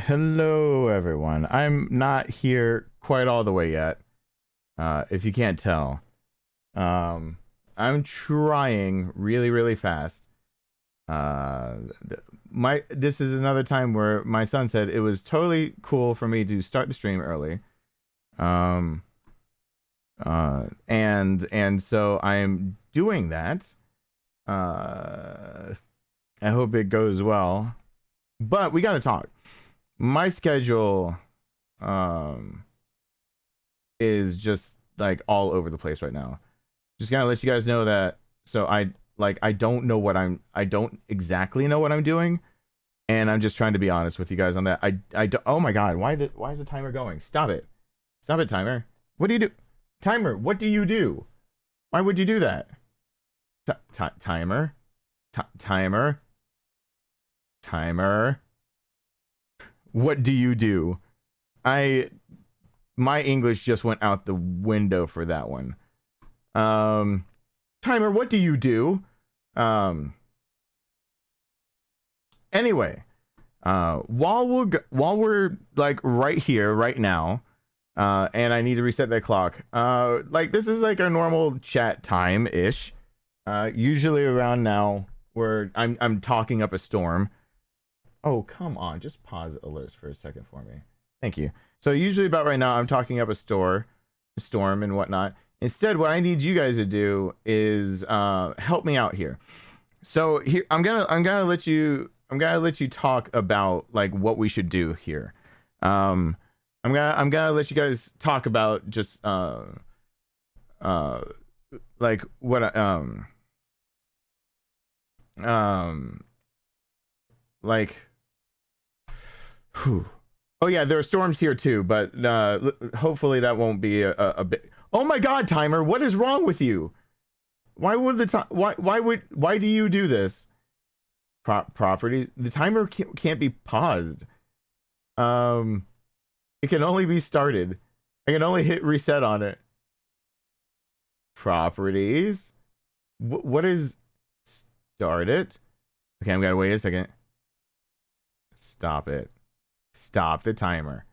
Hello, everyone. I'm not here quite all the way yet, if you can't tell. I'm trying really, really fast. This is another time where my son said it was totally cool for me to start the stream early. And so I'm doing that. I hope it goes well. But we gotta talk. My schedule is just like all over the place right now. Just gotta let you guys know that. So I don't know what I don't exactly know what I'm doing, and I'm just trying to be honest with you guys on that. Oh my god, why is the timer going? Stop it, timer. What do you do? Timer, what do you do? Why would you do that? Timer. What do you do? My English just went out the window for that one. Timer, what do you do? Anyway, while we're like right here right now, and I need to reset that clock. Like this is like our normal chat time ish. Usually around now where I'm talking up a storm. Oh, come on. Just pause alerts for a second for me. Thank you. So usually about right now, I'm talking up a storm and whatnot. Instead, what I need you guys to do is help me out here. So here, I'm gonna let you talk about like what we should do here. I'm gonna let you guys talk about just like what like whew. Oh yeah, there are storms here too, but hopefully that won't be a bit. Oh my god, timer, what is wrong with you? Why would why do you do this? Properties, the timer can't be paused. It can only be started. I can only hit reset on it. Properties, what is start it? Okay, I'm gonna wait a second. Stop it. Stop the timer.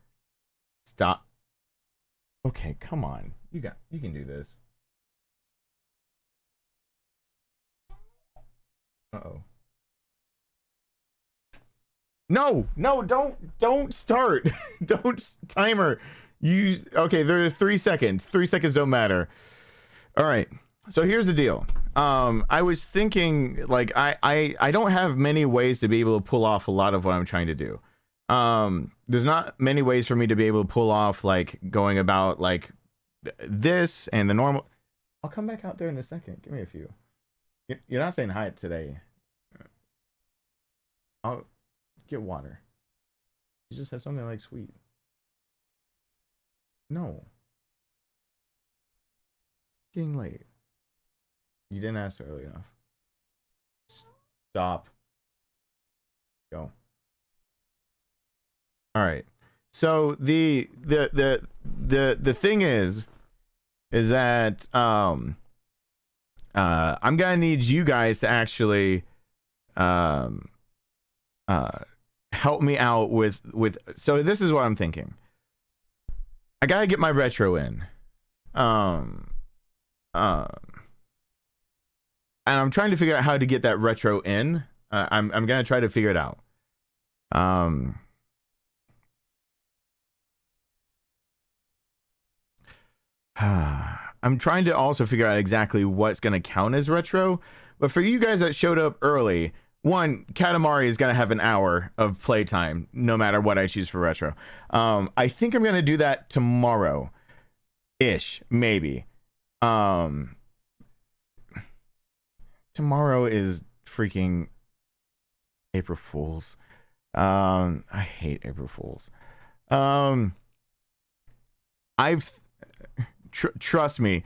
Stop. Okay, come on. You can do this. Uh-oh. No, don't start. Don't timer. Okay, there's 3 seconds. 3 seconds don't matter. All right. So here's the deal. I was thinking like I don't have many ways to be able to pull off a lot of what I'm trying to do. There's not many ways for me to be able to pull off like going about like this and the normal. I'll come back out there in a second. Give me a few. You're not saying hi today. I'll get water. You just had something like sweet. No. Getting late. You didn't ask early enough. Stop. Go. All right. So the thing is that I'm gonna need you guys to actually help me out with. So this is what I'm thinking. I gotta get my retro in. And I'm trying to figure out how to get that retro in. I'm gonna try to figure it out. I'm trying to also figure out exactly what's gonna count as retro. But for you guys that showed up early, one, Katamari is gonna have an hour of playtime no matter what I choose for retro. I think I'm gonna do that tomorrow, ish, maybe. Tomorrow is freaking April Fools. I hate April Fools. Trust me,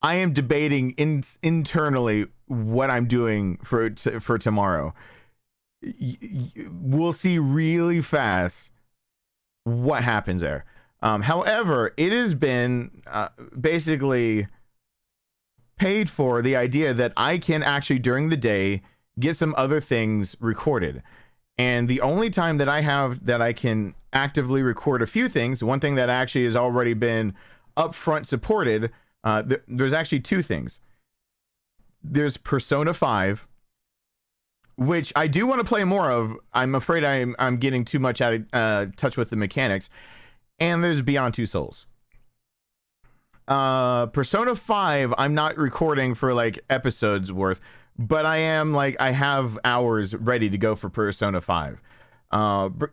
I am debating internally what I'm doing for tomorrow. We'll see really fast what happens there. However, it has been basically paid for the idea that I can actually during the day get some other things recorded. And the only time that I have that I can actively record a few things. One thing that actually has already been upfront supported, there's actually two things. There's Persona 5, which I do want to play more of. I'm afraid I'm getting too much out of touch with the mechanics. And there's Beyond Two Souls. Persona 5, I'm not recording for like episodes worth, but I am like, I have hours ready to go for Persona 5.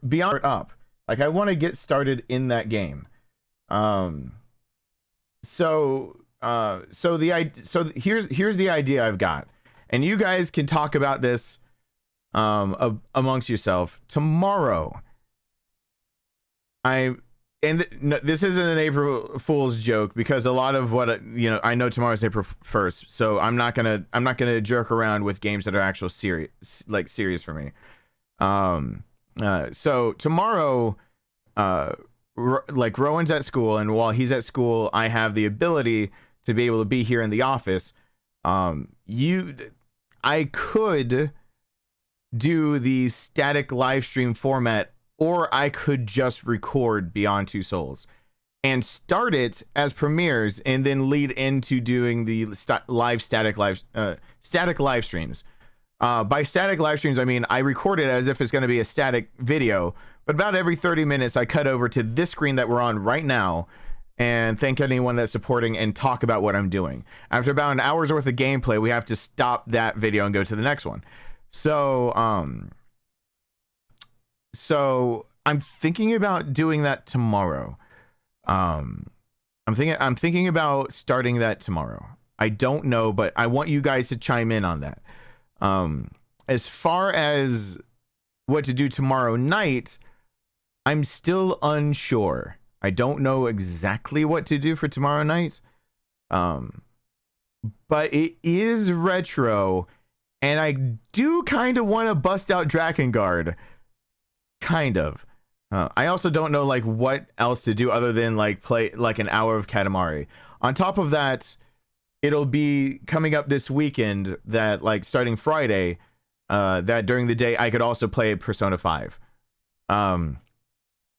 Beyond up, like I want to get started in that game. So here's the idea I've got, and you guys can talk about this amongst yourself tomorrow. This isn't an April Fool's joke, because a lot of what I know tomorrow's April 1st, so I'm not gonna jerk around with games that are actual serious for me. So tomorrow, like Rowan's at school, and while he's at school, I have the ability to be able to be here in the office. I could do the static live stream format, or I could just record Beyond Two Souls and start it as premieres and then lead into doing the static live streams. By static live streams, I mean I record it as if it's going to be a static video, but about every 30 minutes I cut over to this screen that we're on right now and thank anyone that's supporting and talk about what I'm doing. After about an hour's worth of gameplay, we have to stop that video and go to the next one. So I'm thinking about doing that tomorrow. I'm thinking about starting that tomorrow. I don't know, but I want you guys to chime in on that. As far as what to do tomorrow night, I'm still unsure. I don't know exactly what to do for tomorrow night. But it is retro, and I do kind of want to bust out Drakengard. Kind of. I also don't know like what else to do other than like play like an hour of Katamari. On top of that, it'll be coming up this weekend that like starting Friday, that during the day I could also play Persona 5.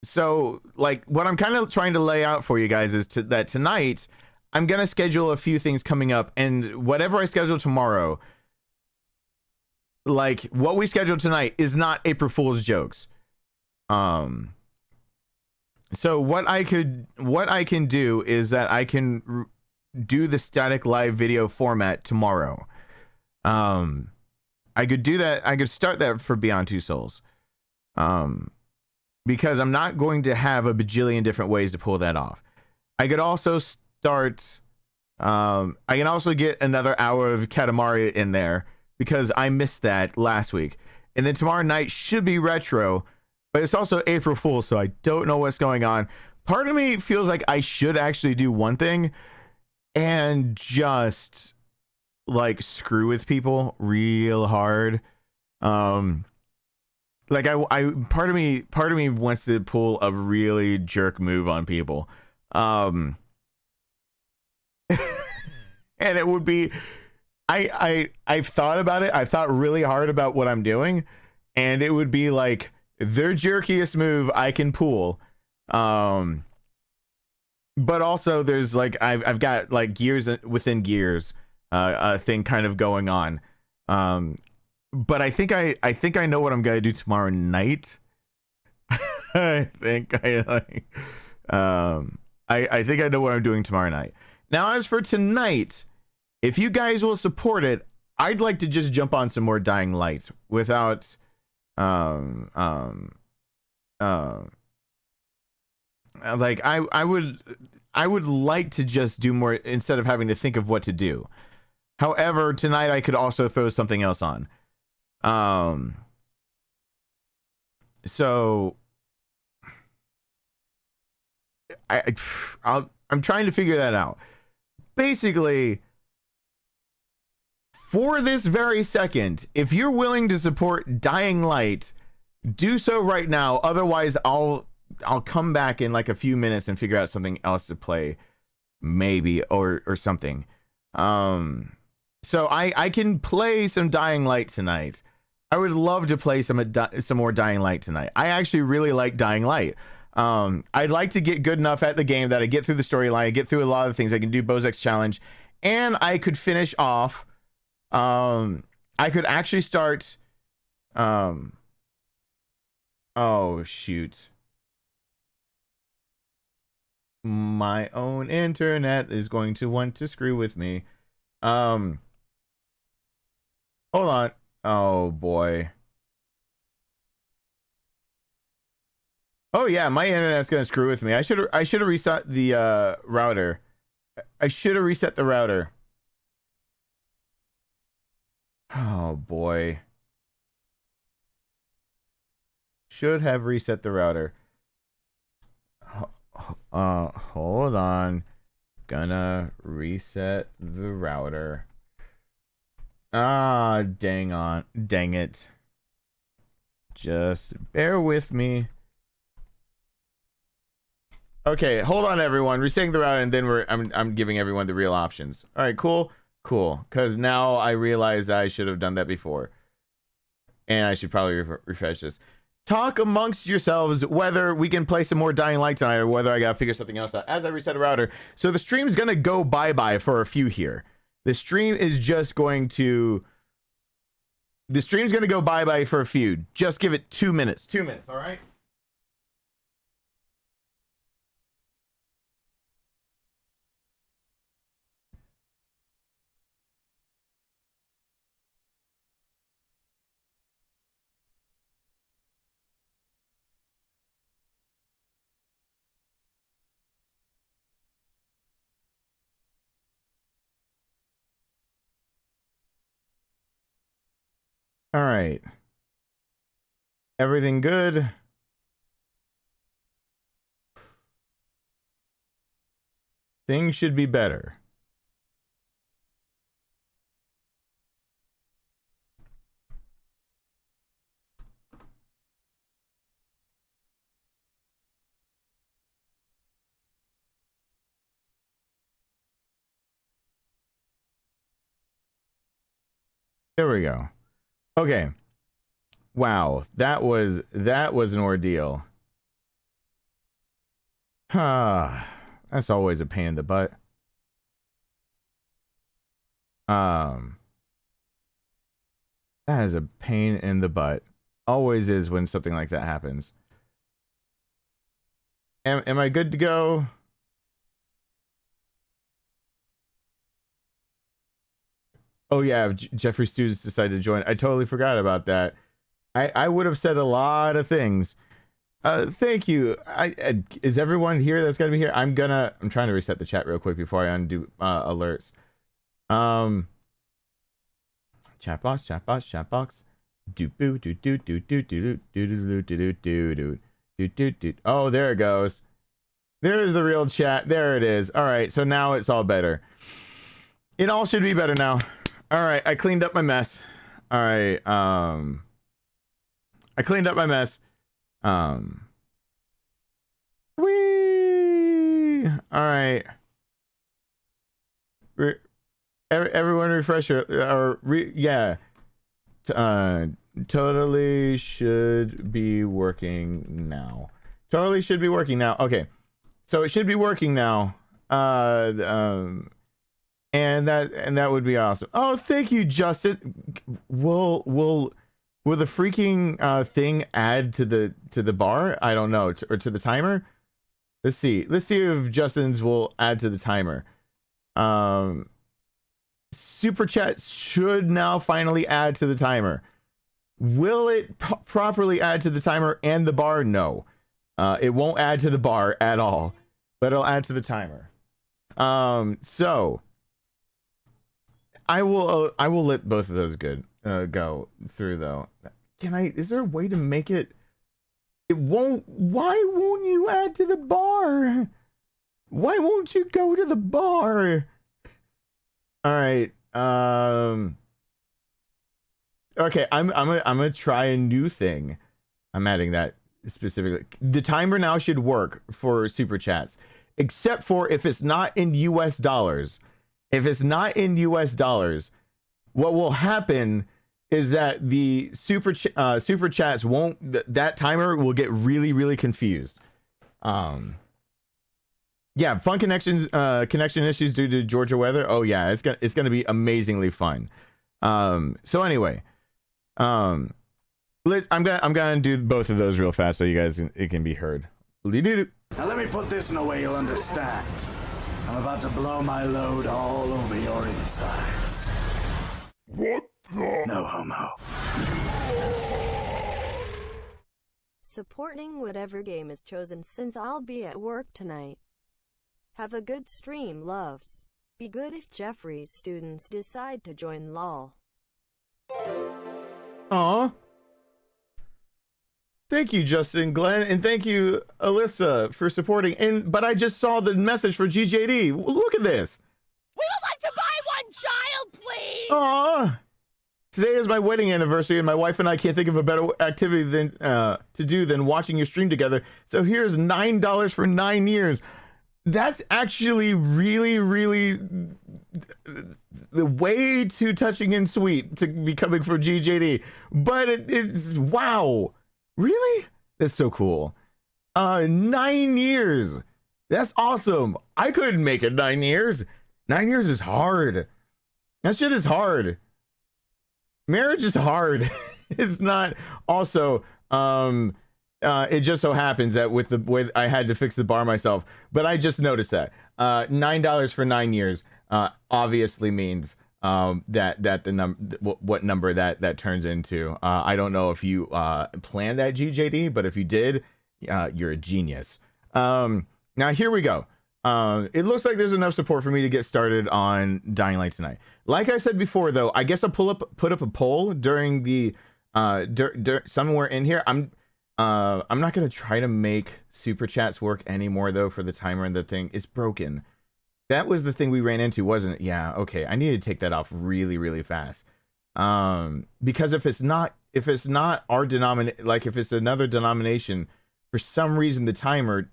So like what I'm kind of trying to lay out for you guys is that tonight I'm gonna schedule a few things coming up, and whatever I schedule tomorrow, like what we scheduled tonight is not April Fool's jokes. So what I can do is that I can do the static live video format tomorrow. I could do that. I could start that for Beyond Two Souls. Because I'm not going to have a bajillion different ways to pull that off. I could also start, I can also get another hour of Katamari in there because I missed that last week. And then tomorrow night should be retro, but it's also April Fool's, so I don't know what's going on. Part of me feels like I should actually do one thing and just like screw with people real hard. Like part of me wants to pull a really jerk move on people. And it would be, I've thought about it. I've thought really hard about what I'm doing, and it would be like their jerkiest move I can pull. But also there's like, I've got like gears within gears, thing kind of going on. But I think I know what I'm gonna do tomorrow night. I think I think I know what I'm doing tomorrow night. Now, as for tonight, if you guys will support it, I'd like to just jump on some more Dying Light without like I would like to just do more instead of having to think of what to do. However, tonight I could also throw something else on. So I'm trying to figure that out. Basically, for this very second, if you're willing to support Dying Light, do so right now. Otherwise, I'll come back in like a few minutes and figure out something else to play, maybe, or something. So I can play some Dying Light tonight. I would love to play some more Dying Light tonight. I actually really like Dying Light. I'd like to get good enough at the game that I get through the storyline, I get through a lot of things. I can do Bozek's challenge, and I could finish off. I could actually start. Oh shoot. My own internet is going to want to screw with me. Hold on. Oh boy. Oh yeah, my internet's gonna screw with me. I should have reset the router. I should have reset the router. Oh boy. Should have reset the router. Hold on. Gonna reset the router. Ah, dang it. Just bear with me. Okay, hold on everyone. Resetting the router, and then I'm giving everyone the real options. All right, cool. Cuz now I realize I should have done that before. And I should probably refresh this. Talk amongst yourselves whether we can play some more Dying Light tonight, or whether I gotta figure something else out as I reset a router. So the stream's gonna go bye-bye for a few here. The stream is just going to... The stream's gonna go bye-bye for a few. Just give it 2 minutes. 2 minutes, all right? All right. Everything good? Things should be better. There we go. Okay. Wow, that was an ordeal. That's always a pain in the butt. That is a pain in the butt. Always is when something like that happens. Am I good to go? Oh yeah, Jeffrey Students decided to join. I totally forgot about that. I would have said a lot of things. Thank you. Is everyone here that's gonna be here? I'm trying to reset the chat real quick before I undo alerts. Chat box. Oh, there it goes. There's the real chat. There it is. All right, so now it's all better. It all should be better now. All right, I cleaned up my mess. All right, I cleaned up my mess. Whee! All right. Everyone refresh yeah. Totally should be working now. Totally should be working now. Okay. So it should be working now. And that would be awesome. Oh, thank you, Justin. Will the freaking thing add to the bar? I don't know, or to the timer. Let's see if Justin's will add to the timer. Super chat should now finally add to the timer. Will it properly add to the timer and the bar? No, it won't add to the bar at all, but it'll add to the timer. So I will let both of those go through though. Is there a way to make it? It won't. Why won't you add to the bar? Why won't you go to the bar? All right. Okay, I'm gonna try a new thing. I'm adding that specifically. The timer now should work for super chats, except for if it's not in US dollars. If it's not in US dollars, what will happen is that the super chats won't. That timer will get really confused. Yeah, fun connection issues due to Georgia weather. Oh yeah, it's gonna be amazingly fun. So anyway, I'm gonna do both of those real fast so you guys it can be heard. Now let me put this in a way you'll understand. I'm about to blow my load all over your insides. What the? No homo. Supporting whatever game is chosen since I'll be at work tonight. Have a good stream, loves. Be good if Jeffrey's students decide to join LOL. Aw. Thank you, Justin, Glenn, and thank you, Alyssa, for supporting. But I just saw the message for GJD. Look at this. We would like to buy one child, please! Aw. Today is my wedding anniversary, and my wife and I can't think of a better activity to do than watching your stream together. So here's $9 for 9 years. That's actually really, really way too touching and sweet to be coming from GJD. But it's wow. Really? That's so cool. 9 years. That's awesome. I couldn't make it 9 years. 9 years is hard. That shit is hard. Marriage is hard. It's not. Also, it just so happens that with the way I had to fix the bar myself, but I just noticed that $9 for 9 years obviously means that what number that turns into. I don't know if you planned that, GJD, but if you did, you're a genius. Now here we go. It looks like there's enough support for me to get started on Dying Light tonight. Like I said before, though, I guess I'll put up a poll during the somewhere in here. I'm not gonna try to make super chats work anymore though for the timer, and the thing is broken. That was the thing we ran into, wasn't it? Yeah, okay. I need to take that off really, really fast. Because if it's not our denomination, like if it's another denomination, for some reason the timer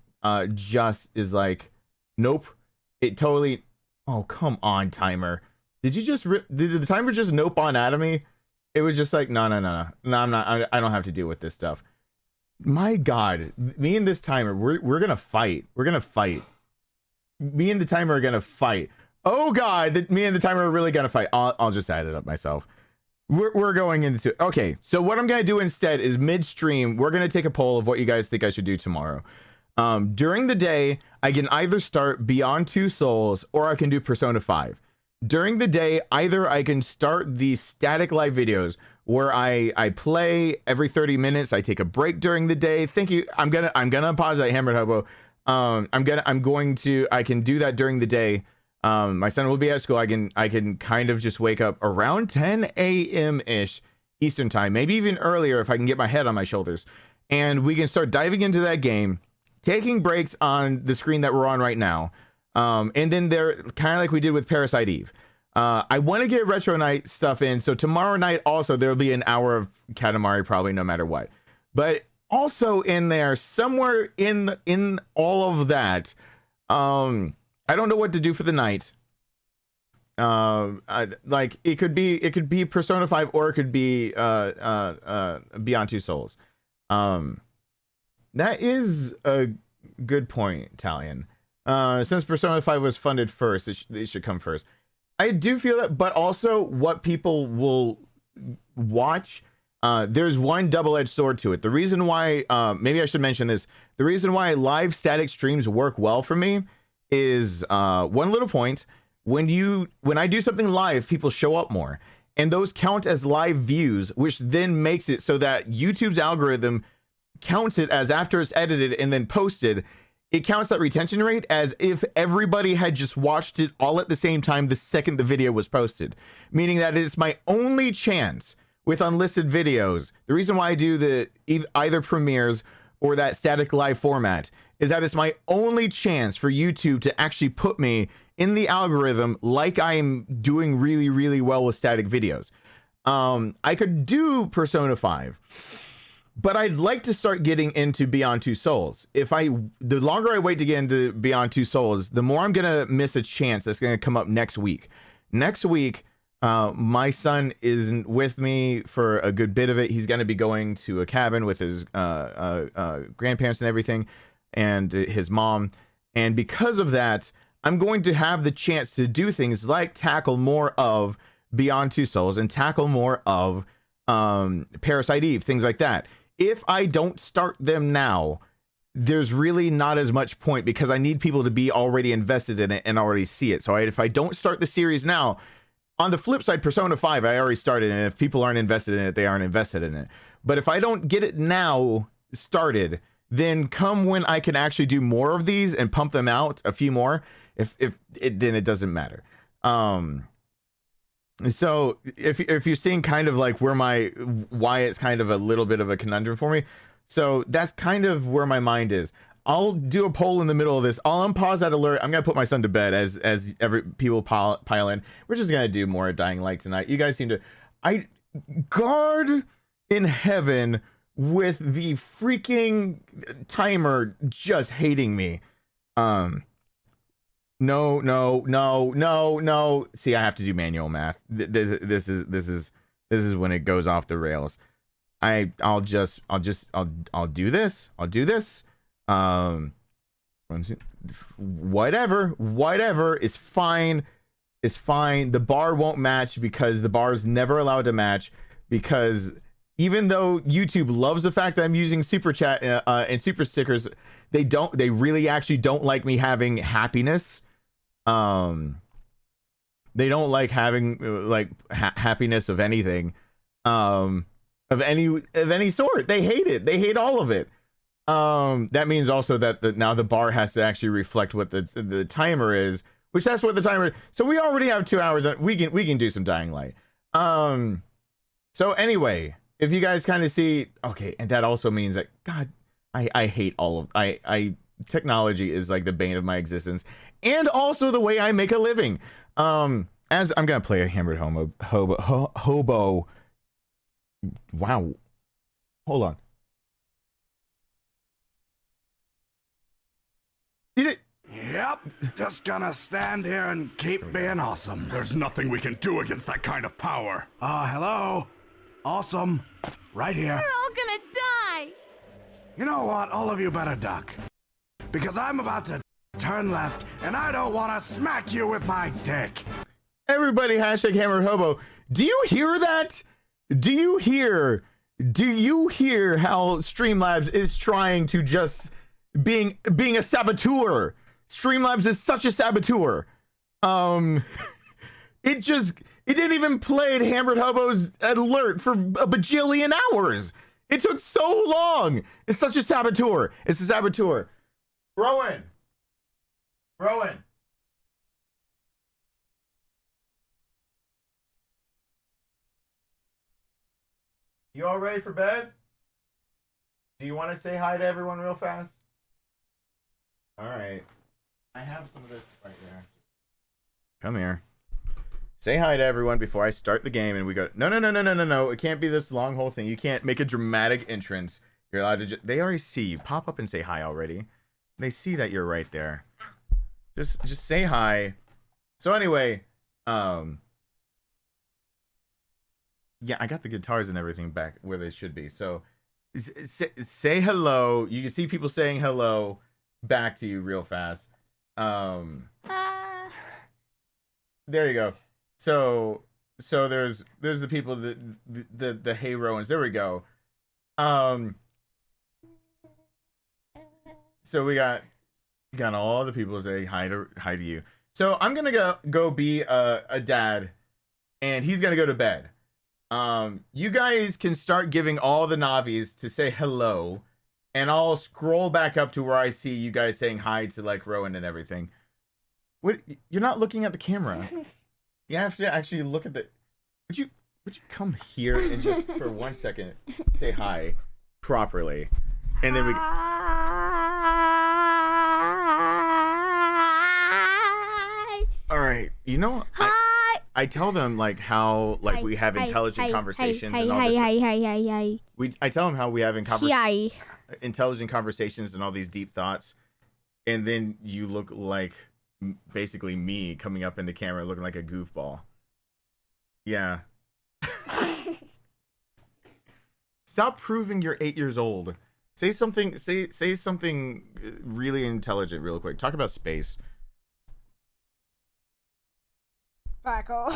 just is like, nope. It totally. Oh, come on, timer. Did the timer just nope on out of me? It was just like, no, I'm not. I don't have to deal with this stuff. My God, me and this timer, we're gonna fight. We're gonna fight. Me and the timer are gonna fight. Oh God, me and the timer are really gonna fight. I'll just add it up myself. We're going into. Okay, so what I'm gonna do instead is midstream, we're gonna take a poll of what you guys think I should do tomorrow. During the day, I can either start Beyond Two Souls or I can do Persona 5. During the day, either I can start the static live videos where I play every 30 minutes. I take a break during the day. Thank you. I'm gonna pause that, Hammered Hobo. I can do that during the day. My son will be at school. I can kind of just wake up around 10 a.m. ish Eastern time, maybe even earlier if I can get my head on my shoulders, and we can start diving into that game, taking breaks on the screen that we're on right now. And then they're kind of like we did with Parasite Eve. I want to get Retro Night stuff in, so tomorrow night also there'll be an hour of Katamari probably no matter what. But also in there somewhere in all of that, I don't know what to do for the night. Like it could be Persona 5 or it could be Beyond Two Souls. That is a good point, Italian. Since Persona 5 was funded first, it should come first. I do feel that, but also what people will watch, there's one double-edged sword to it. The reason why, maybe I should mention this, the reason why live static streams work well for me is one little point. When I do something live, people show up more, and those count as live views, which then makes it so that YouTube's algorithm counts it as after it's edited and then posted. It counts that retention rate as if everybody had just watched it all at the same time the second the video was posted, meaning that it's my only chance with unlisted videos. The reason why I do the either premieres or that static live format is that it's my only chance for YouTube to actually put me in the algorithm like I'm doing really, really well with static videos. I could do Persona 5. But I'd like to start getting into Beyond Two Souls. The longer I wait to get into Beyond Two Souls, the more I'm gonna miss a chance that's gonna come up next week. Next week, my son isn't with me for a good bit of it. He's gonna be going to a cabin with his grandparents and everything. and his mom. And because of that, I'm going to have the chance to do things like tackle more of Beyond Two Souls and tackle more of Parasite Eve, things like that. If I don't start them now, there's really not as much point because I need people to be already invested in it and already see it. So if I don't start the series now, on the flip side, Persona 5, I already started, and if people aren't invested in it, they aren't invested in it. But if I don't get it now started, then come when I can actually do more of these and pump them out, a few more, then it doesn't matter. So if you're seeing kind of like why it's kind of a little bit of a conundrum for me, so that's kind of where my mind is. I'll do a poll in the middle of this. I'll unpause that alert. I'm gonna put my son to bed as people pile in. We're just gonna do more Dying Light tonight. You guys seem to, I guard in heaven with the freaking timer just hating me. No. See, I have to do manual math. This is when it goes off the rails. I'll do this. I'll do this. Whatever is fine. Is fine. The bar won't match because the bar is never allowed to match, because even though YouTube loves the fact that I'm using super chat and super stickers, they really actually don't like me having happiness. They don't like having like happiness of anything, of any sort. They hate it. They hate all of it. That means also that now the bar has to actually reflect what the timer is, which that's what the timer is. So we already have 2 hours. We can do some Dying Light. So anyway, if you guys kind of see, okay, and that also means that God, I hate all of technology is like the bane of my existence, and also the way I make a living. As I'm gonna play a hammered hobo. Wow, hold on. Did it? Yep, just gonna stand here and keep being awesome. There's nothing we can do against that kind of power. Hello? Awesome. Right here. We're all gonna die. You know what? All of you better duck. Because I'm about to turn left, and I don't want to smack you with my dick. Everybody hashtag hammered hobo. Do you hear that? Do you hear how Streamlabs is trying to just being a saboteur? Streamlabs is such a saboteur. It didn't even play Hammered Hobo's alert for a bajillion hours. It took so long. It's such a saboteur. It's a saboteur. Rowan. You all ready for bed? Do you want to say hi to everyone real fast? All right. I have some of this right there. Come here. Say hi to everyone before I start the game, and we go. No. It can't be this long whole thing. You can't make a dramatic entrance. You're allowed to. They already see you. Pop up and say hi already. They see that you're right there. Just say hi. So anyway, yeah, I got the guitars and everything back where they should be. So say hello. You can see people saying hello back to you real fast. There you go. So there's the people, the hey Rowans. There we go. So we got all the people say hi to you. So I'm gonna go be a dad, and he's gonna go to bed. You guys can start giving all the Navis to say hello, and I'll scroll back up to where I see you guys saying hi to like Rowan and everything. What? You're not looking at the camera. You have to actually look at the. Would you come here and just for 1 second say hi properly, and then we. All right, you know. Hi. I tell them like how like we have intelligent conversations and all this. I tell them how we have intelligent conversations and all these deep thoughts, and then you look like basically me coming up into camera looking like a goofball. Yeah. Stop proving you're 8 years old. Say something. Say something really intelligent, real quick. Talk about space. Black hole.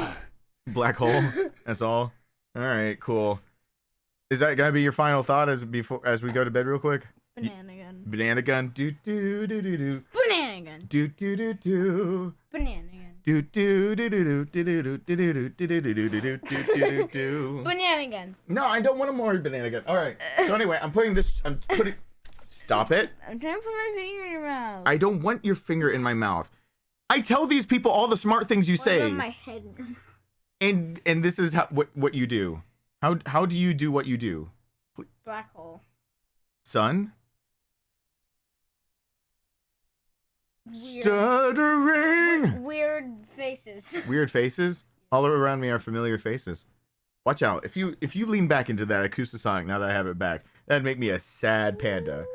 Black hole. That's all. All right, cool. Is that gonna be your final thought as we go to bed, real quick? Banana gun. Banana gun. Do do do do do. Banana gun. Do do do do. Banana gun. Do do do do do do do do do do do do do do do do. Banana gun. No, I don't want a more banana gun. All right. So anyway, I'm putting. Stop it. I'm trying to put my finger in your mouth. I don't want your finger in my mouth. I tell these people all the smart things you What say. about my head? And this is how what you do. How do you do what you do? Black hole. Son? Weird. Stuttering. Weird faces. Weird faces? All around me are familiar faces. Watch out. If you lean back into that acoustasonic now that I have it back, that'd make me a sad panda.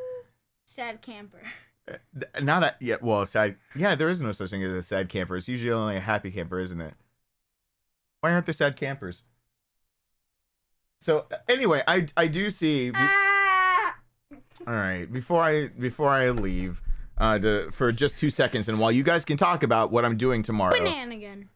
Sad camper. Not a yeah, well, sad. Yeah, there is no such thing as a sad camper. It's usually only a happy camper, isn't it? Why aren't there sad campers? So anyway, I do see. Ah! All right, before I leave, for just 2 seconds, and while you guys can talk about what I'm doing tomorrow. Banana gun.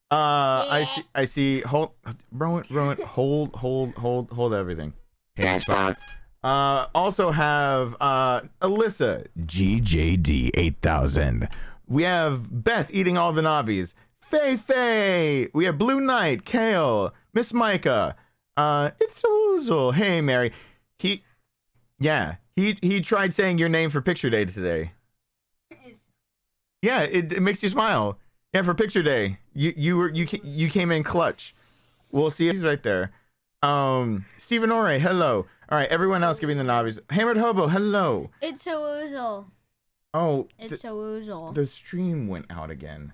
I see. Hold, Rowan, hold everything. Hand spot. Also have Alyssa GJD 8000. We have Beth eating all the navis. Faye. We have Blue Knight, Kale, Miss Micah. It's a woozle. Hey Mary. He tried saying your name for picture day today. Yeah, it makes you smile. Yeah, for picture day. You came in clutch. We'll see. He's right there. Stephen Ore, hello. All right, everyone else giving the navis. Hammered Hobo, hello. It's a woozle. Oh, It's a woozle. the stream went out again.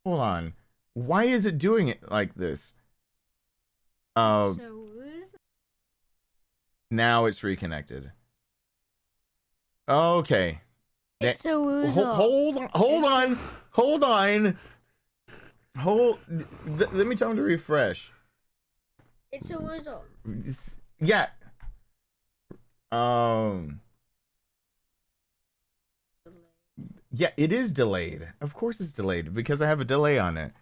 Hold on. Why is it doing it like this? It's a woozle. Now it's reconnected. Okay. It's a woozle. Hold on. Let me tell him to refresh. It's a woozle. Yeah. Yeah, it is delayed. Of course it's delayed because I have a delay on it.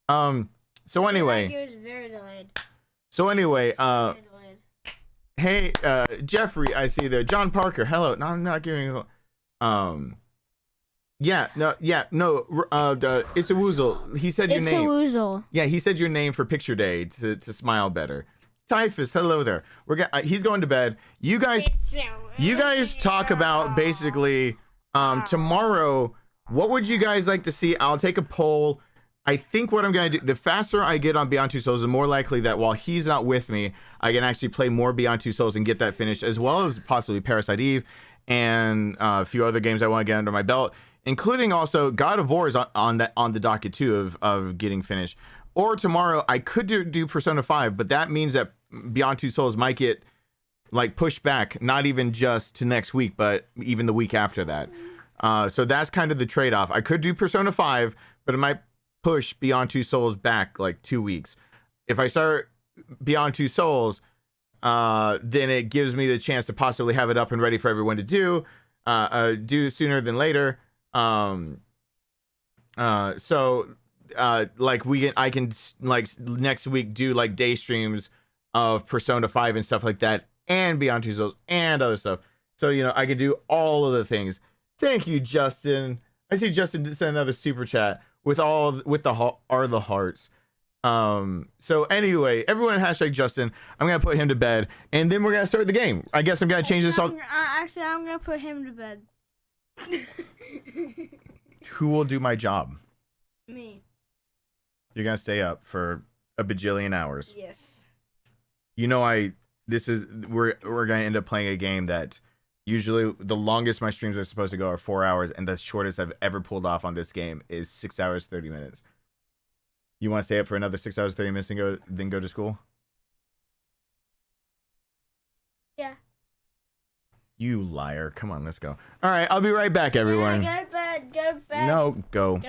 So anyway. Yours is very delayed. So anyway, Very delayed. hey, Jeffrey, I see there. John Parker, hello. No, I'm not giving you. It's a woozle. He said your It's name. a woozle. Yeah, he said your name for picture day to smile better. Typhus, hello there. He's going to bed. You guys talk about basically tomorrow. What would you guys like to see? I'll take a poll. I think what I'm going to do, the faster I get on Beyond Two Souls, the more likely that while he's not with me, I can actually play more Beyond Two Souls and get that finished, as well as possibly Parasite Eve and a few other games I want to get under my belt, including also God of War is on the docket too of getting finished. Or tomorrow I could do Persona 5, but that means that Beyond Two Souls might get like pushed back, not even just to next week, but even the week after that. So that's kind of the trade-off. I could do Persona 5, but it might push Beyond Two Souls back like 2 weeks. If I start Beyond Two Souls, then it gives me the chance to possibly have it up and ready for everyone to do sooner than later. I can like next week do like day streams of Persona 5 and stuff like that, and Beyond Two Souls and other stuff. So I can do all of the things. Thank you, Justin. I see Justin send another super chat with the hearts. So anyway, everyone hashtag Justin. I'm gonna put him to bed, and then we're gonna start the game. I guess I'm gonna change this. Actually, I'm gonna put him to bed. Who will do my job? Me. You're gonna stay up for a bajillion hours. Yes. We're gonna end up playing a game that usually the longest my streams are supposed to go are 4 hours, and the shortest I've ever pulled off on this game is 6 hours 30 minutes. You want to stay up for another 6 hours 30 minutes and then go to school? Yeah. You liar! Come on, let's go. All right, I'll be right back, everyone. Go to bed. Go to bed. No, go.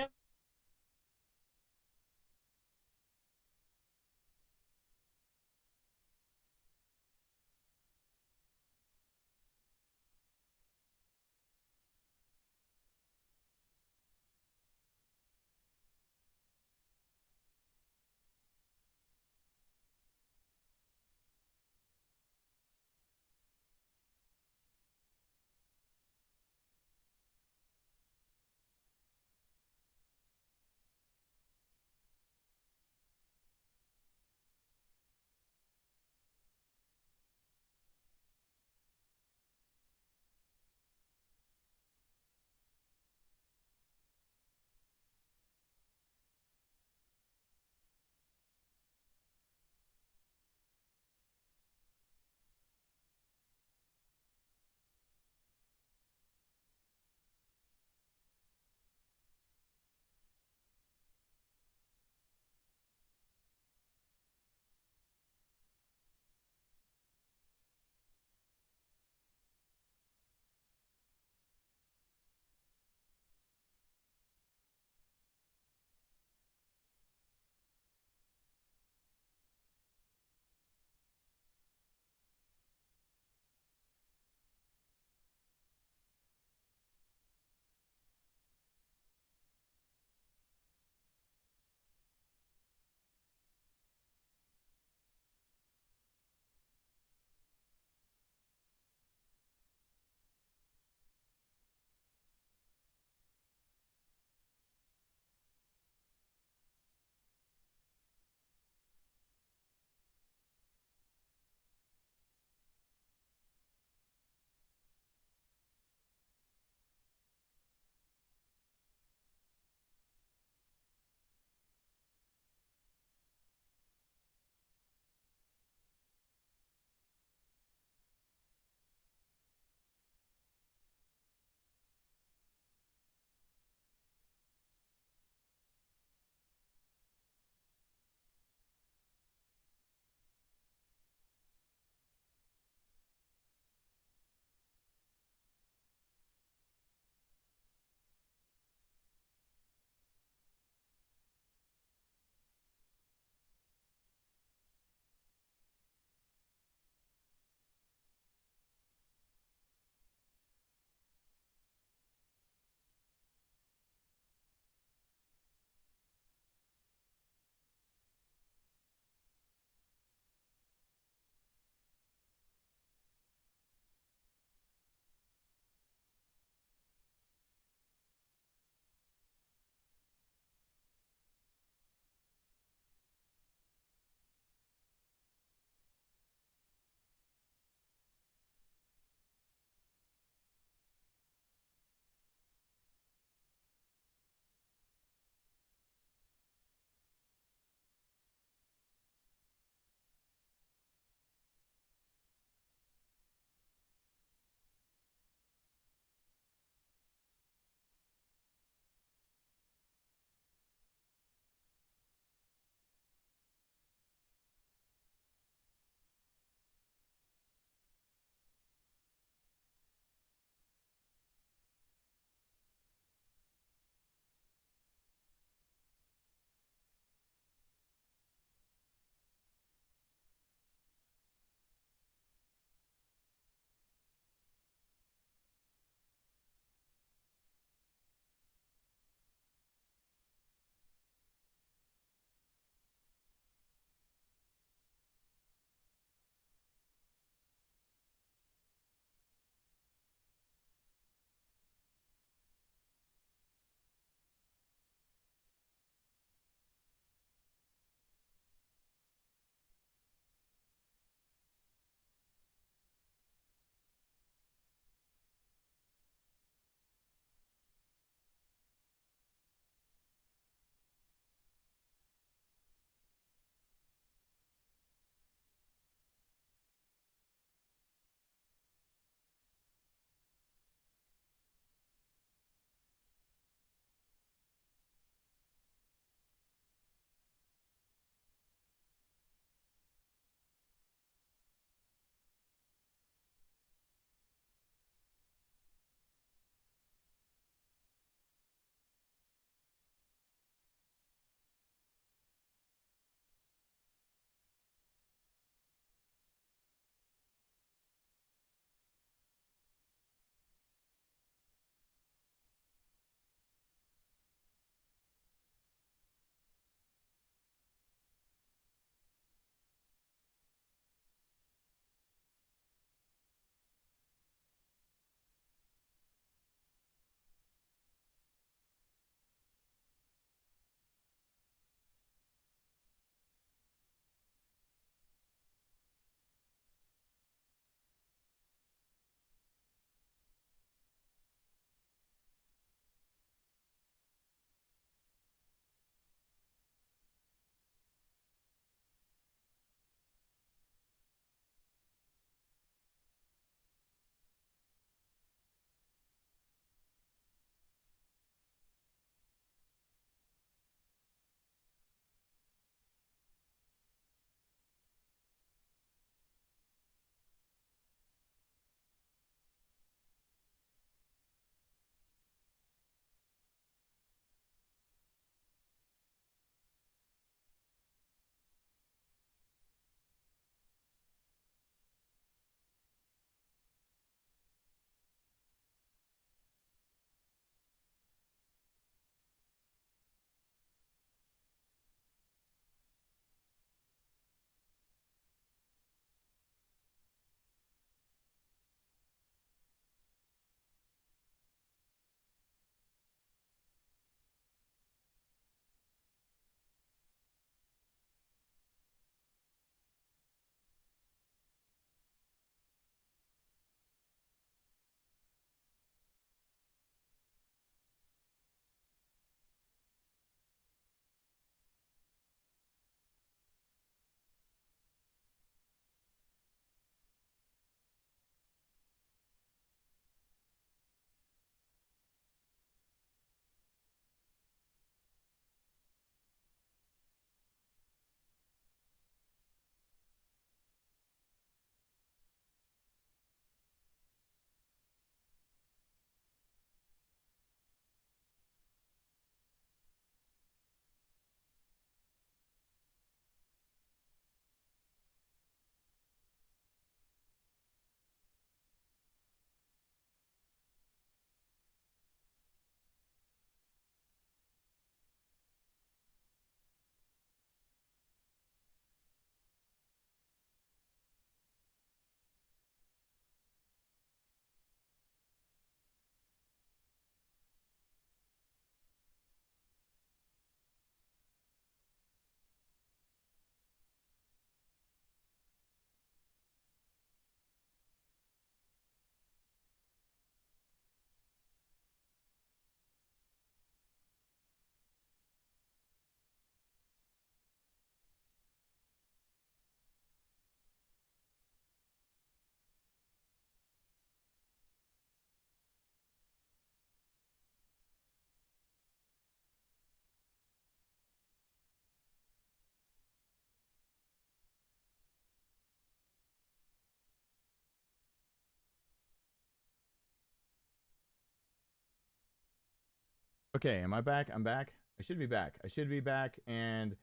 Okay, am I back? I'm back. I should be back. I should be back. And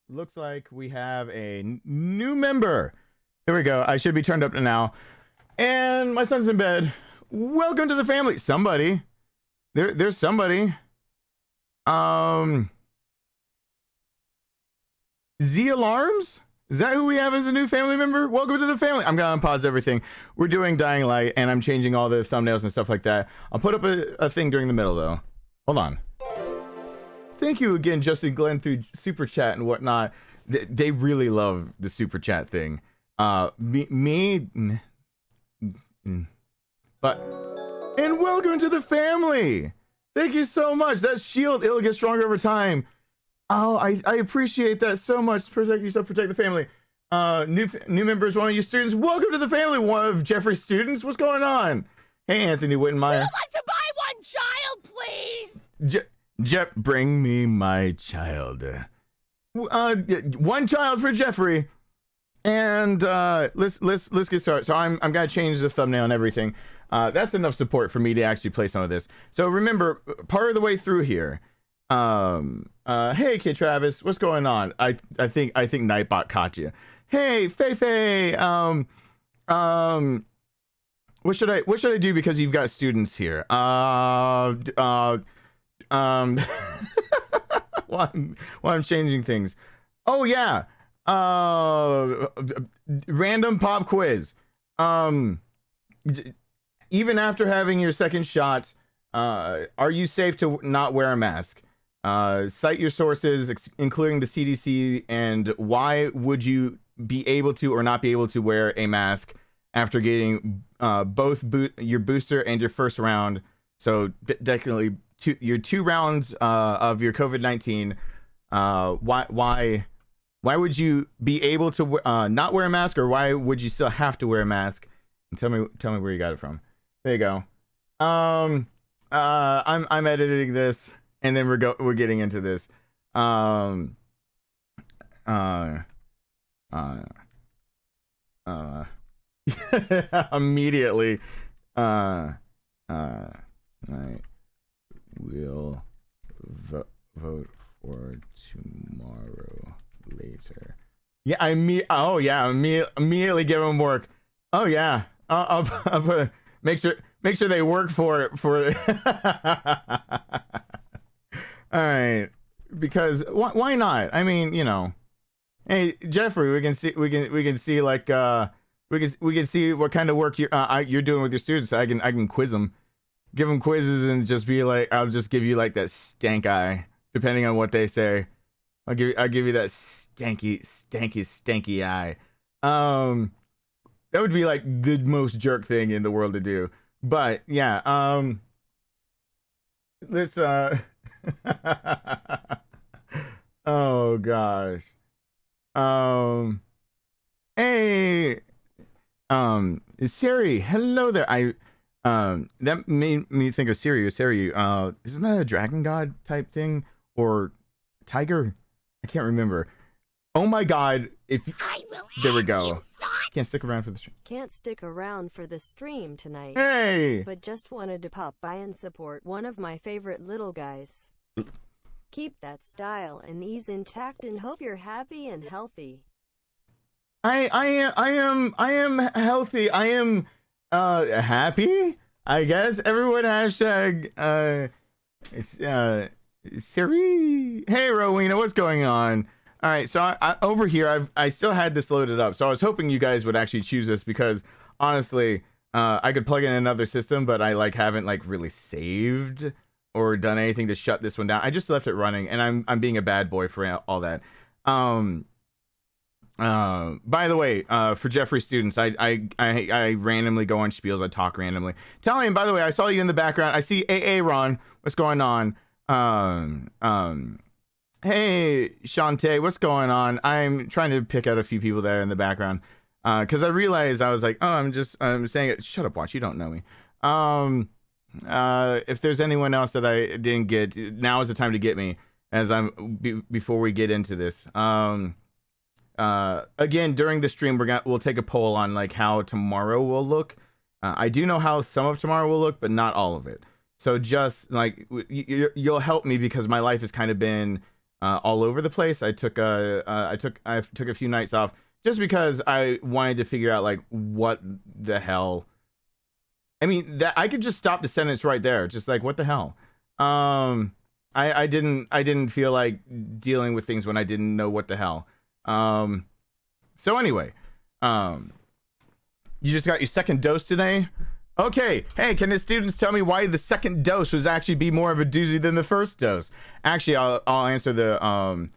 looks like we have a new member. Here we go. I should be turned up to now. And my son's in bed. Welcome to the family. Somebody. There's somebody. Z Alarms? Is that who we have as a new family member? Welcome to the family. I'm gonna unpause everything. We're doing Dying Light, and I'm changing all the thumbnails and stuff like that. I'll put up a thing during the middle, though. Hold on. Thank you again, Justin Glenn, through Super Chat and whatnot. They really love the Super Chat thing. But, and welcome to the family. Thank you so much. That shield, it'll get stronger over time. Oh, I appreciate that so much. Protect yourself, protect the family. New members, one of you students. Welcome to the family. One of Jeffrey's students. What's going on? Hey, Anthony Wittenmeyer. We would like to buy one child, please. Jeff, bring me my child. One child for Jeffrey. And let's get started. So I'm gonna change the thumbnail and everything. That's enough support for me to actually play some of this. So remember, part of the way through here. Hey, Kid Travis, what's going on? I think Nightbot caught you. Hey, Feifei. What should I do because you've got students here? While I'm changing things. Oh yeah. Random pop quiz. Even after having your second shot, are you safe to not wear a mask? Cite your sources, including the CDC, and why would you be able to or not be able to wear a mask after getting both your booster and your first round. So technically, your 2 rounds of your COVID-19. Why would you be able to not wear a mask, or why would you still have to wear a mask? And tell me where you got it from. There you go. I'm editing this, and then we're getting into this. Immediately. I will vote for tomorrow later. Yeah, immediately give them work. Oh yeah, I'll put, make sure they work for it. All right, because why not? I mean, you know, hey Jeffrey, we can see like we can see what kind of work you're doing with your students. I can quiz them, give them quizzes, and just be like, I'll just give you like that stank eye, depending on what they say. I'll give you that stanky eye. That would be like the most jerk thing in the world to do. But yeah, let's oh gosh. Hey, Siri, hello there. That made me think of Siri. Siri, isn't that a dragon god type thing or tiger? I can't remember. Oh my god! There we go. Can't stick around for the stream. Can't stick around for the stream tonight. Hey! But just wanted to pop by and support one of my favorite little guys. Keep that style and ease intact, and hope you're happy and healthy. I am healthy. I am happy. I guess everyone hashtag Siri. Hey Rowena, what's going on? All right, so I over here I still had this loaded up, so I was hoping you guys would actually choose this, because honestly, I could plug in another system, but I haven't really saved or done anything to shut this one down. I just left it running, and I'm being a bad boy for all that. By the way, for Jeffrey students, I randomly go on spiels. I talk randomly. Tell him, by the way, I saw you in the background. I see AA Ron. What's going on? Hey Shantae, what's going on? I'm trying to pick out a few people there in the background, because I realized I was like, oh, I'm saying it. Shut up, Watch. You don't know me. If there's anyone else that I didn't get, now is the time to get me, as before we get into this. Again, during the stream, we'll take a poll on how tomorrow will look. I do know how some of tomorrow will look, but not all of it. So just like you'll help me because my life has kind of been all over the place. I took a few nights off just because I wanted to figure out like what the hell. I mean, that I could just stop the sentence right there. Just like, what the hell? I didn't feel like dealing with things when I didn't know what the hell. So anyway, you just got your second dose today. Okay. Hey, can the students tell me why the second dose was actually be more of a doozy than the first dose? Actually, I'll answer the,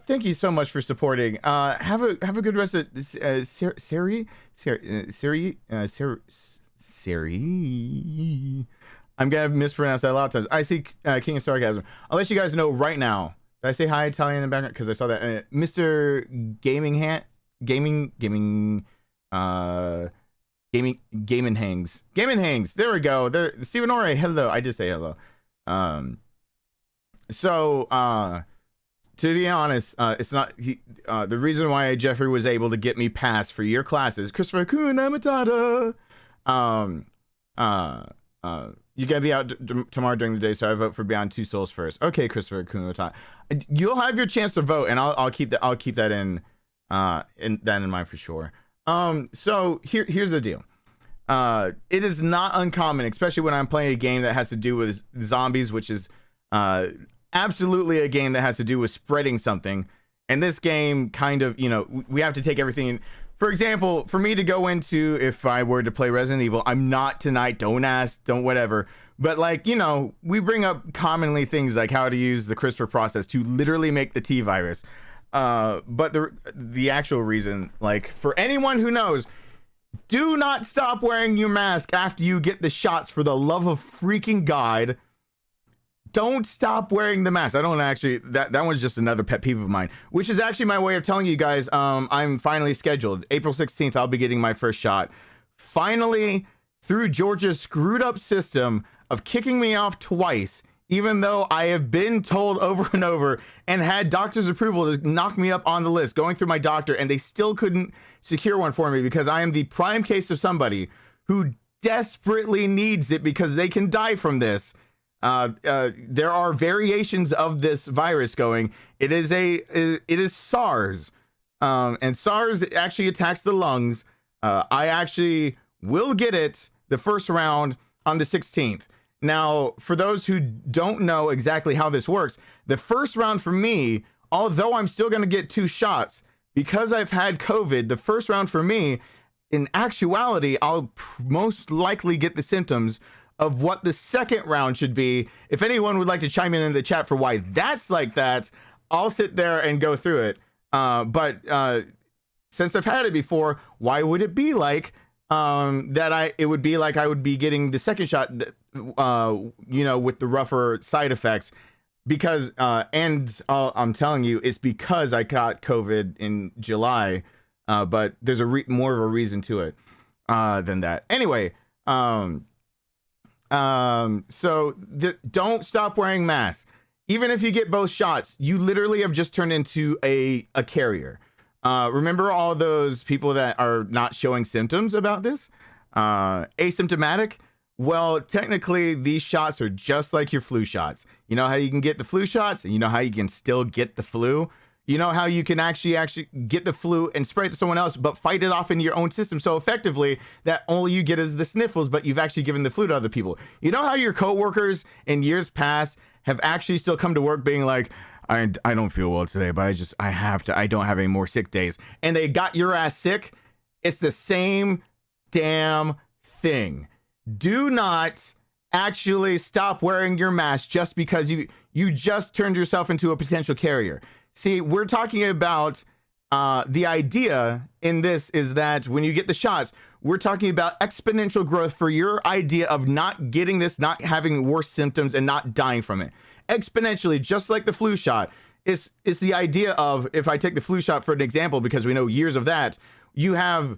thank you so much for supporting. Have a good rest of Siri. I'm gonna mispronounce that a lot of times. I see King of Sarcasm. I'll let you guys know right now. Did I say hi Italian in the background? Because I saw that. Mr. Gaming Hangs. There we go. There, Stephen Ore. Hello. I did say hello. To be honest, it's not the reason why Jeffrey was able to get me passed for your classes. Christopher Kuna Matata. You gotta be out tomorrow during the day, so I vote for Beyond Two Souls first. Okay, Christopher Kuna Matata. You'll have your chance to vote, and I'll keep that in mind for sure. So here's the deal. It is not uncommon, especially when I'm playing a game that has to do with zombies, which is absolutely a game that has to do with spreading something. And this game kind of, we have to take everything in. For example, for me to go into, if I were to play Resident Evil, I'm not tonight, don't ask, don't whatever. But like, we bring up commonly things like how to use the CRISPR process to literally make the T virus. But the actual reason, like for anyone who knows, do not stop wearing your mask after you get the shots, for the love of freaking God. Don't stop wearing the mask. I don't actually, that one's just another pet peeve of mine, which is actually my way of telling you guys, I'm finally scheduled. April 16th, I'll be getting my first shot. Finally, through Georgia's screwed up system of kicking me off twice, even though I have been told over and over and had doctor's approval to knock me up on the list, going through my doctor, and they still couldn't secure one for me because I am the prime case of somebody who desperately needs it because they can die from this. There are variations of this virus going. It is SARS, and SARS actually attacks the lungs. I actually will get it the first round on the 16th. Now, for those who don't know exactly how this works, the first round for me, although I'm still going to get 2 shots, because I've had COVID, the first round for me, in actuality, I'll most likely get the symptoms of what the second round should be. If anyone would like to chime in the chat for why that's like that, I'll sit there and go through it. But since I've had it before, why would it be like it would be like I would be getting the second shot, with the rougher side effects? Because I'm telling you, it's because I got COVID in July, but there's more of a reason to it than that. Anyway, don't stop wearing masks. Even if you get both shots, you literally have just turned into a carrier. Remember all those people that are not showing symptoms about this? Asymptomatic? Well, technically, these shots are just like your flu shots. You know how you can get the flu shots, and you know how you can still get the flu? You know how you can actually get the flu and spread it to someone else, but fight it off in your own system so effectively that all you get is the sniffles, but you've actually given the flu to other people. You know how your coworkers in years past have actually still come to work being like, I don't feel well today, but I don't have any more sick days. And they got your ass sick. It's the same damn thing. Do not actually stop wearing your mask just because you just turned yourself into a potential carrier. See, we're talking about the idea in this is that when you get the shots, we're talking about exponential growth for your idea of not getting this, not having worse symptoms, and not dying from it. Exponentially, just like the flu shot. It's the idea of, if I take the flu shot for an example, because we know years of that, you have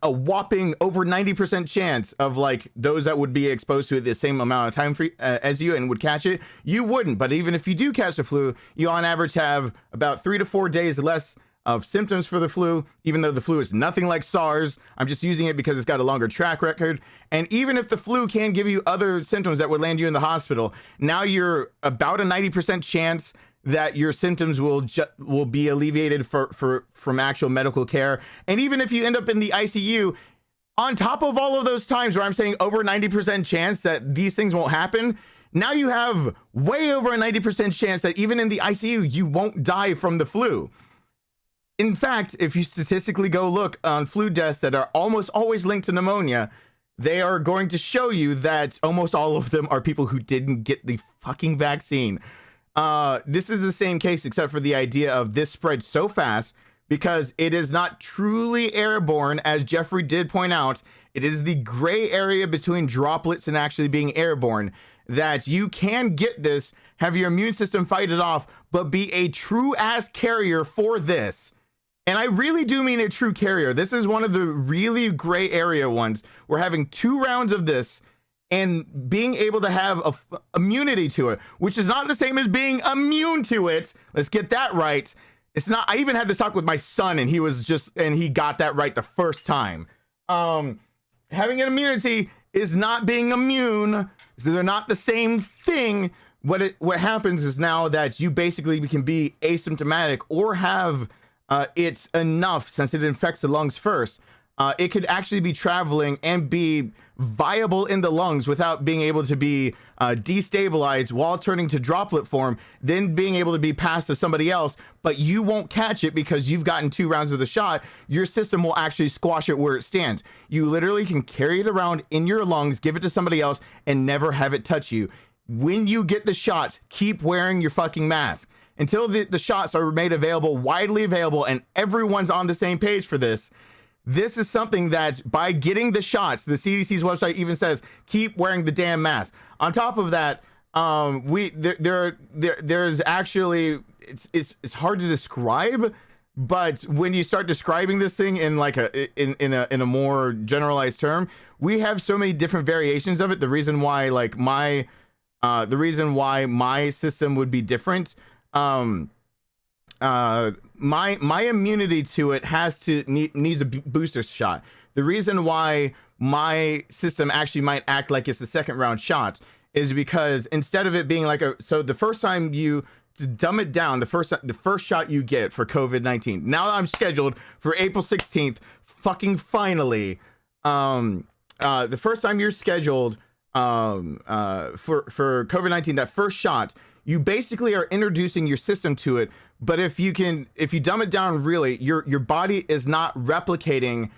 a whopping over 90% chance of like those that would be exposed to it the same amount of time as you and would catch it. You wouldn't, but even if you do catch the flu, you on average have about 3 to 4 days less of symptoms for the flu, even though the flu is nothing like SARS. I'm just using it because it's got a longer track record. And even if the flu can give you other symptoms that would land you in the hospital, now you're about a 90% chance that your symptoms will be alleviated from actual medical care. And even if you end up in the ICU, on top of all of those times where I'm saying over 90% chance that these things won't happen, now you have way over a 90% chance that even in the ICU, you won't die from the flu. In fact, if you statistically go look on flu deaths that are almost always linked to pneumonia, they are going to show you that almost all of them are people who didn't get the fucking vaccine. This is the same case, except for the idea of this spread so fast because it is not truly airborne, as Jeffrey did point out. It is the gray area between droplets and actually being airborne, that you can get this, have your immune system fight it off, but be a true ass carrier for this. And I really do mean a true carrier. This is one of the really gray area ones. We're having 2 rounds of this and being able to have immunity to it, which is not the same as being immune to it. Let's get that right. It's not. I even had this talk with my son, and he got that right the first time. Having an immunity is not being immune. So they're not the same thing. What happens is now that you basically can be asymptomatic or have it enough, since it infects the lungs first, it could actually be traveling and be viable in the lungs without being able to be destabilized while turning to droplet form, then being able to be passed to somebody else, but you won't catch it because you've gotten 2 rounds of the shot. Your system will actually squash it where it stands. You literally can carry it around in your lungs, give it to somebody else, and never have it touch you. When you get the shots, keep wearing your fucking mask. Until the shots are made available, widely available, and everyone's on the same page for this. This is something that by getting the shots, the CDC's website even says, keep wearing the damn mask. On top of that, there's actually, it's hard to describe, but when you start describing this thing in like in a more generalized term, we have so many different variations of it. The reason why like my system would be different, my immunity to it needs a booster shot. The reason why my system actually might act like it's the 2nd round shot is because instead of it being like so the first time to dumb it down, the first shot you get for COVID-19. Now I'm scheduled for April 16th, fucking finally. The first time you're scheduled for COVID-19, that first shot, you basically are introducing your system to it. But if you dumb it down, really, your body is not replicating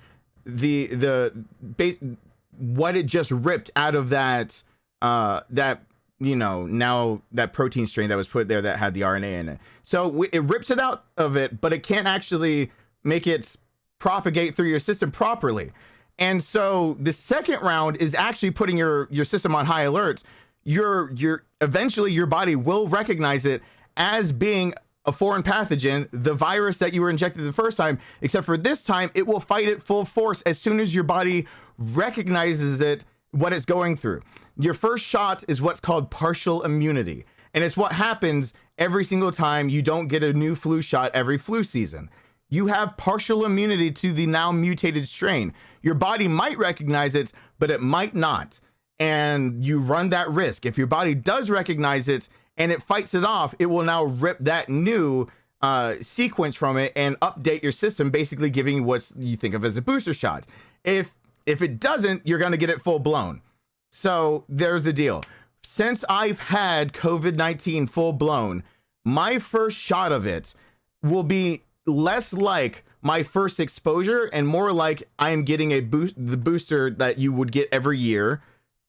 what it just ripped out of that now that protein strain that was put there that had the RNA in it. So it rips it out of it, but it can't actually make it propagate through your system properly. And so the 2nd round is actually putting your system on high alert. Eventually your body will recognize it as being a foreign pathogen, the virus that you were injected the first time, except for this time, it will fight it full force as soon as your body recognizes what it's going through. Your first shot is what's called partial immunity. And it's what happens every single time you don't get a new flu shot every flu season. You have partial immunity to the now mutated strain. Your body might recognize it, but it might not. And you run that risk. If your body does recognize it and it fights it off, it will now rip that new sequence from it and update your system, basically giving you what you think of as a booster shot. If it doesn't, you're going to get it full blown. So there's the deal. Since I've had COVID-19 full blown, my first shot of it will be less like my first exposure and more like I'm getting the booster that you would get every year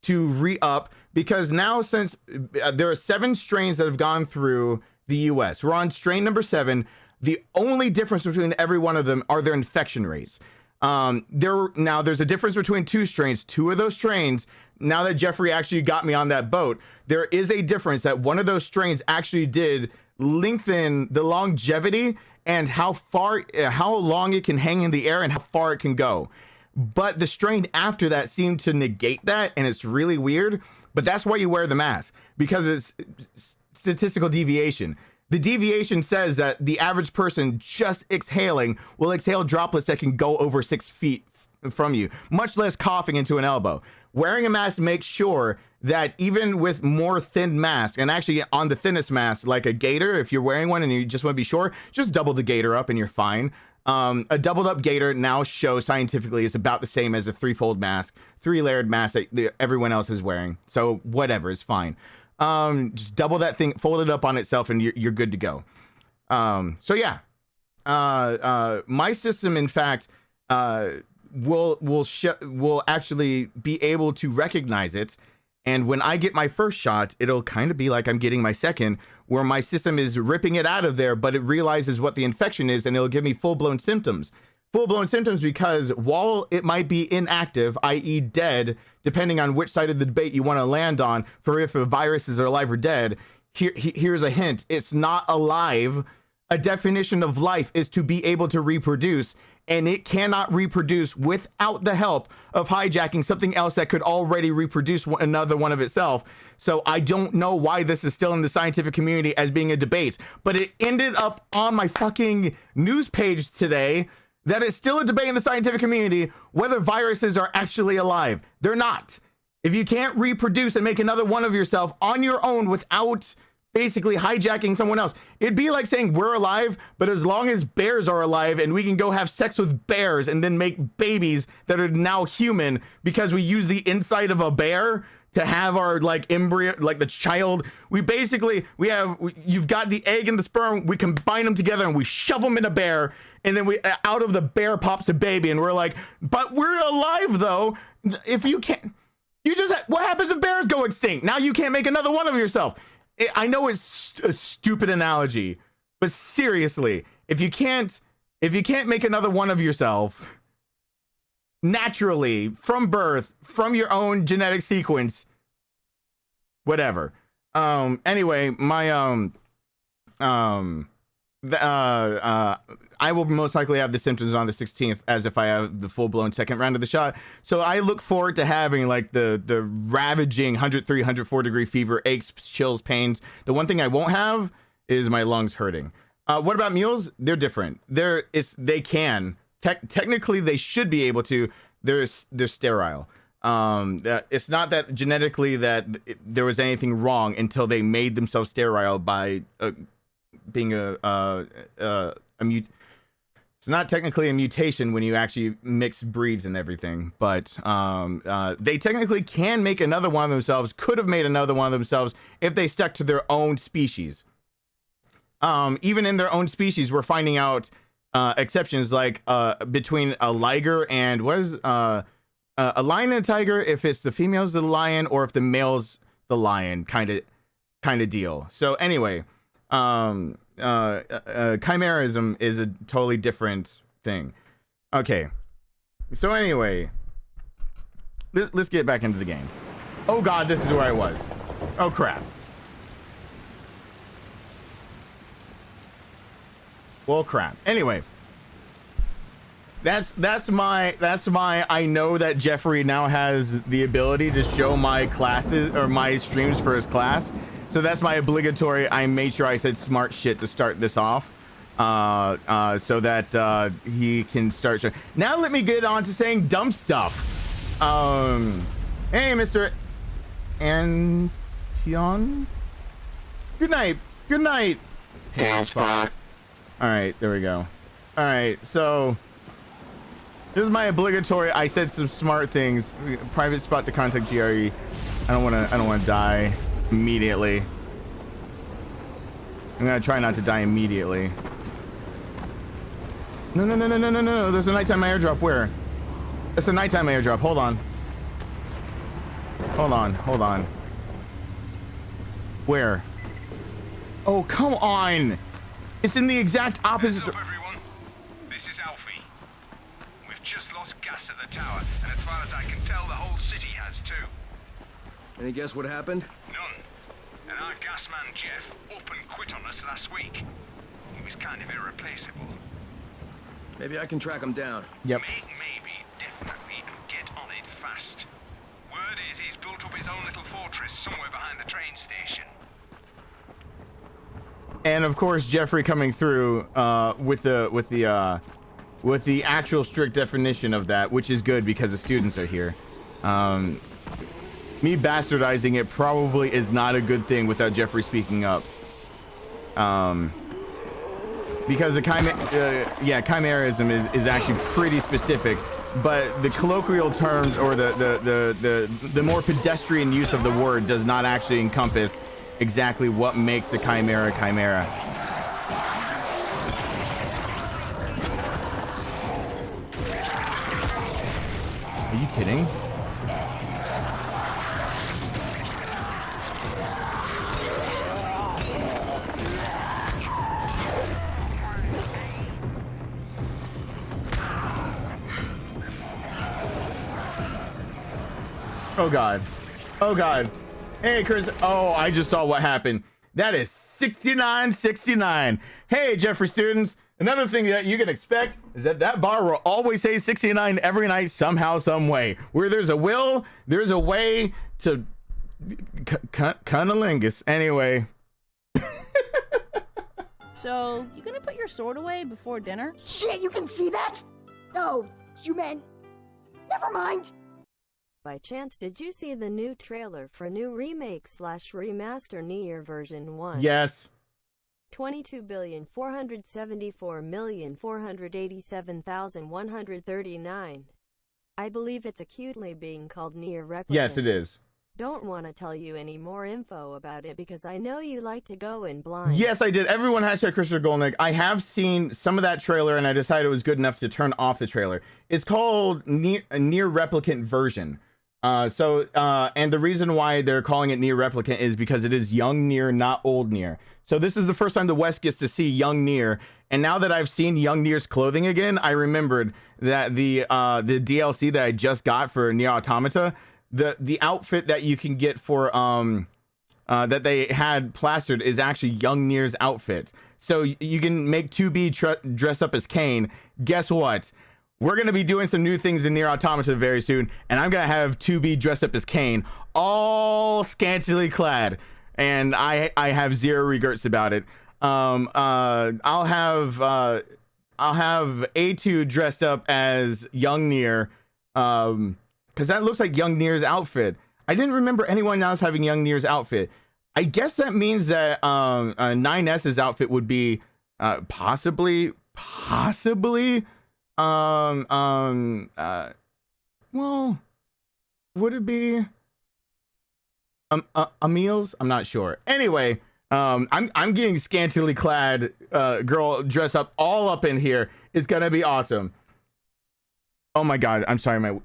to re-up, because now since there are 7 strains that have gone through the US, we're on strain number 7. The only difference between every one of them are their infection rates. There's a difference between 2 strains. 2 of those strains, now that Jeffrey actually got me on that boat, there is a difference that one of those strains actually did lengthen the longevity and how long it can hang in the air and how far it can go. But the strain after that seemed to negate that, and it's really weird. But that's why you wear the mask, because it's statistical deviation. The deviation says that the average person just exhaling will exhale droplets that can go over 6 feet from you, much less coughing into an elbow. Wearing a mask makes sure that even with more thin mask, and actually on the thinnest mask, like a gaiter, if you're wearing one and you just want to be sure, just double the gaiter up and you're fine. A doubled up gaiter now shows scientifically is about the same as a 3-fold mask, 3-layered mask that everyone else is wearing. So whatever is fine. Just double that thing, fold it up on itself, and you're good to go. So yeah, my system, in fact, will actually be able to recognize it. And when I get my first shot, it'll kind of be like I'm getting my second, where my system is ripping it out of there, but it realizes what the infection is, and it'll give me full-blown symptoms. Full-blown symptoms because while it might be inactive, i.e. dead, depending on which side of the debate you want to land on for if a virus is alive or dead, here's a hint. It's not alive. A definition of life is to be able to reproduce, and it cannot reproduce without the help of hijacking something else that could already reproduce another one of itself. So I don't know why this is still in the scientific community as being a debate, but it ended up on my fucking news page today that it's still a debate in the scientific community whether viruses are actually alive. They're not. If you can't reproduce and make another one of yourself on your own without basically hijacking someone else, it'd be like saying we're alive, but as long as bears are alive and we can go have sex with bears and then make babies that are now human because we use the inside of a bear to have our like embryo, like the child. You've got the egg and the sperm, we combine them together and we shove them in a bear, and then out of the bear pops a baby, and we're like, but we're alive though. If you can't, what happens if bears go extinct? Now you can't make another one of yourself. I know it's a stupid analogy, but seriously, if you can't make another one of yourself naturally from birth, from your own genetic sequence, whatever. Anyway, my I will most likely have the symptoms on the 16th as if I have the full-blown second round of the shot. So I look forward to having like the ravaging 103, 104 degree fever, aches, chills, pains. The one thing I won't have is my lungs hurting. What about mules? They're different. Technically they should be able to. They're sterile. It's not that genetically that there was anything wrong until they made themselves sterile by being it's not technically a mutation when you actually mix breeds and everything, but they technically can make another one of themselves, could have made another one of themselves if they stuck to their own species. Even in their own species, we're finding out exceptions, like between a liger and a lion and a tiger, if it's the female's the lion or if the male's the lion, kind of deal. So anyway, chimerism is a totally different thing. Okay, so anyway, let's get back into the game. Oh god, this is where I was. Oh crap. Well, crap. Anyway, that's my I know that Jeffrey now has the ability to show my classes or my streams for his class. So that's my obligatory. I made sure I said smart shit to start this off, so that he can start. Now let me get on to saying dumb stuff. Hey, Mr. Antion. Good night. Good night. All right, there we go. All right, so this is my obligatory. I said some smart things. Private spot to contact GRE. I don't want to die immediately. I'm gonna try not to die immediately. No. There's a nighttime airdrop. Where? It's a nighttime airdrop. Hold on. Where? Oh, come on. It's in the exact opposite. Heads up, everyone. This is Alfie. We've just lost gas at the tower, and as far as I can tell, the whole city has too. Any guess what happened? None. And our gas man, Jeff, up and quit on us last week. He was kind of irreplaceable. Maybe I can track him down. Yep. Maybe, definitely, and get on it fast. Word is he's built up his own little fortress somewhere behind the train station. and of course Jeffrey coming through with the actual strict definition of that, which is good because the students are here. Me bastardizing it probably is not a good thing without Jeffrey speaking up. Because the chimerism is actually pretty specific, but the colloquial terms or the more pedestrian use of the word does not actually encompass exactly what makes a chimera a chimera. Are you kidding? Oh god. Oh god. Hey Chris. Oh, I just saw what happened. That is 6969. Hey Jeffrey students. Another thing that you can expect is that bar will always say 69 every night somehow, some way. Where there's a will, there's a way to cunnilingus. Anyway. So, you gonna put your sword away before dinner? Shit, you can see that? Oh, you meant... Never mind. By chance, did you see the new trailer for new remake/remaster Nier version 1? Yes. 22,474,487,139. I believe it's acutely being called Nier Replicant. Yes, it is. Don't want to tell you any more info about it because I know you like to go in blind. Yes, I did. Everyone hashtag Christopher Golnick. I have seen some of that trailer and I decided it was good enough to turn off the trailer. It's called Nier Replicant version. And the reason why they're calling it Nier Replicant is because it is young Nier, not old Nier. So this is the first time the West gets to see young Nier. And now that I've seen young Nier's clothing again, I remembered that the DLC that I just got for Nier Automata, the outfit that you can get for that they had plastered is actually young Nier's outfit. So you can make 2B dress up as Kane. Guess what? We're going to be doing some new things in Nier Automata very soon, and I'm going to have 2B dressed up as Kane, all scantily clad, and I have zero regrets about it. I'll have A2 dressed up as young Nier, because that looks like young Nier's outfit. I didn't remember anyone else having young Nier's outfit. I guess that means that 9S's outfit would be possibly well, would it be Emil's? I'm not sure. Anyway, I'm getting scantily clad girl dress up all up in here. It's gonna be awesome. Oh my god, I'm sorry my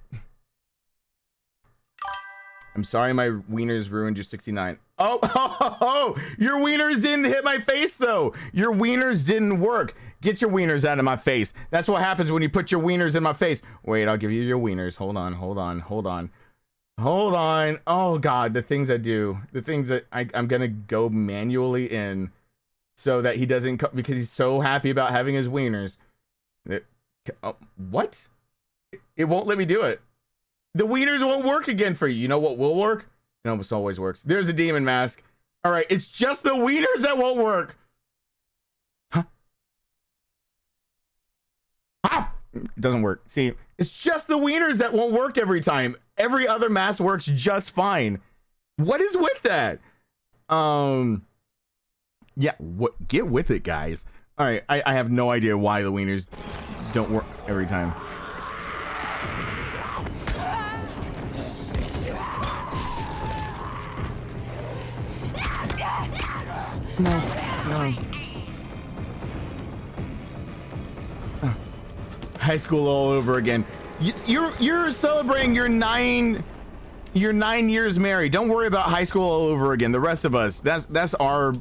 wieners ruined your 69. Oh, your wieners didn't hit my face though. Your wieners didn't work. Get your wieners out of my face. That's what happens when you put your wieners in my face. Wait, I'll give you your wieners. Hold on. Oh god, the things I do. The things that I'm gonna go manually in so that he doesn't because he's so happy about having his wieners. What? It won't let me do it. The wieners won't work again for you. You know what will work? It almost always works. There's a demon mask. All right, it's just the wieners that won't work. Huh? Ah! It doesn't work. See, it's just the wieners that won't work every time. Every other mask works just fine. What is with that? Yeah, what? Get with it, guys. All right, I have no idea why the wieners don't work every time. No. High school all over again. You're celebrating your 9 years married. Don't worry about high school all over again. The rest of us, that's our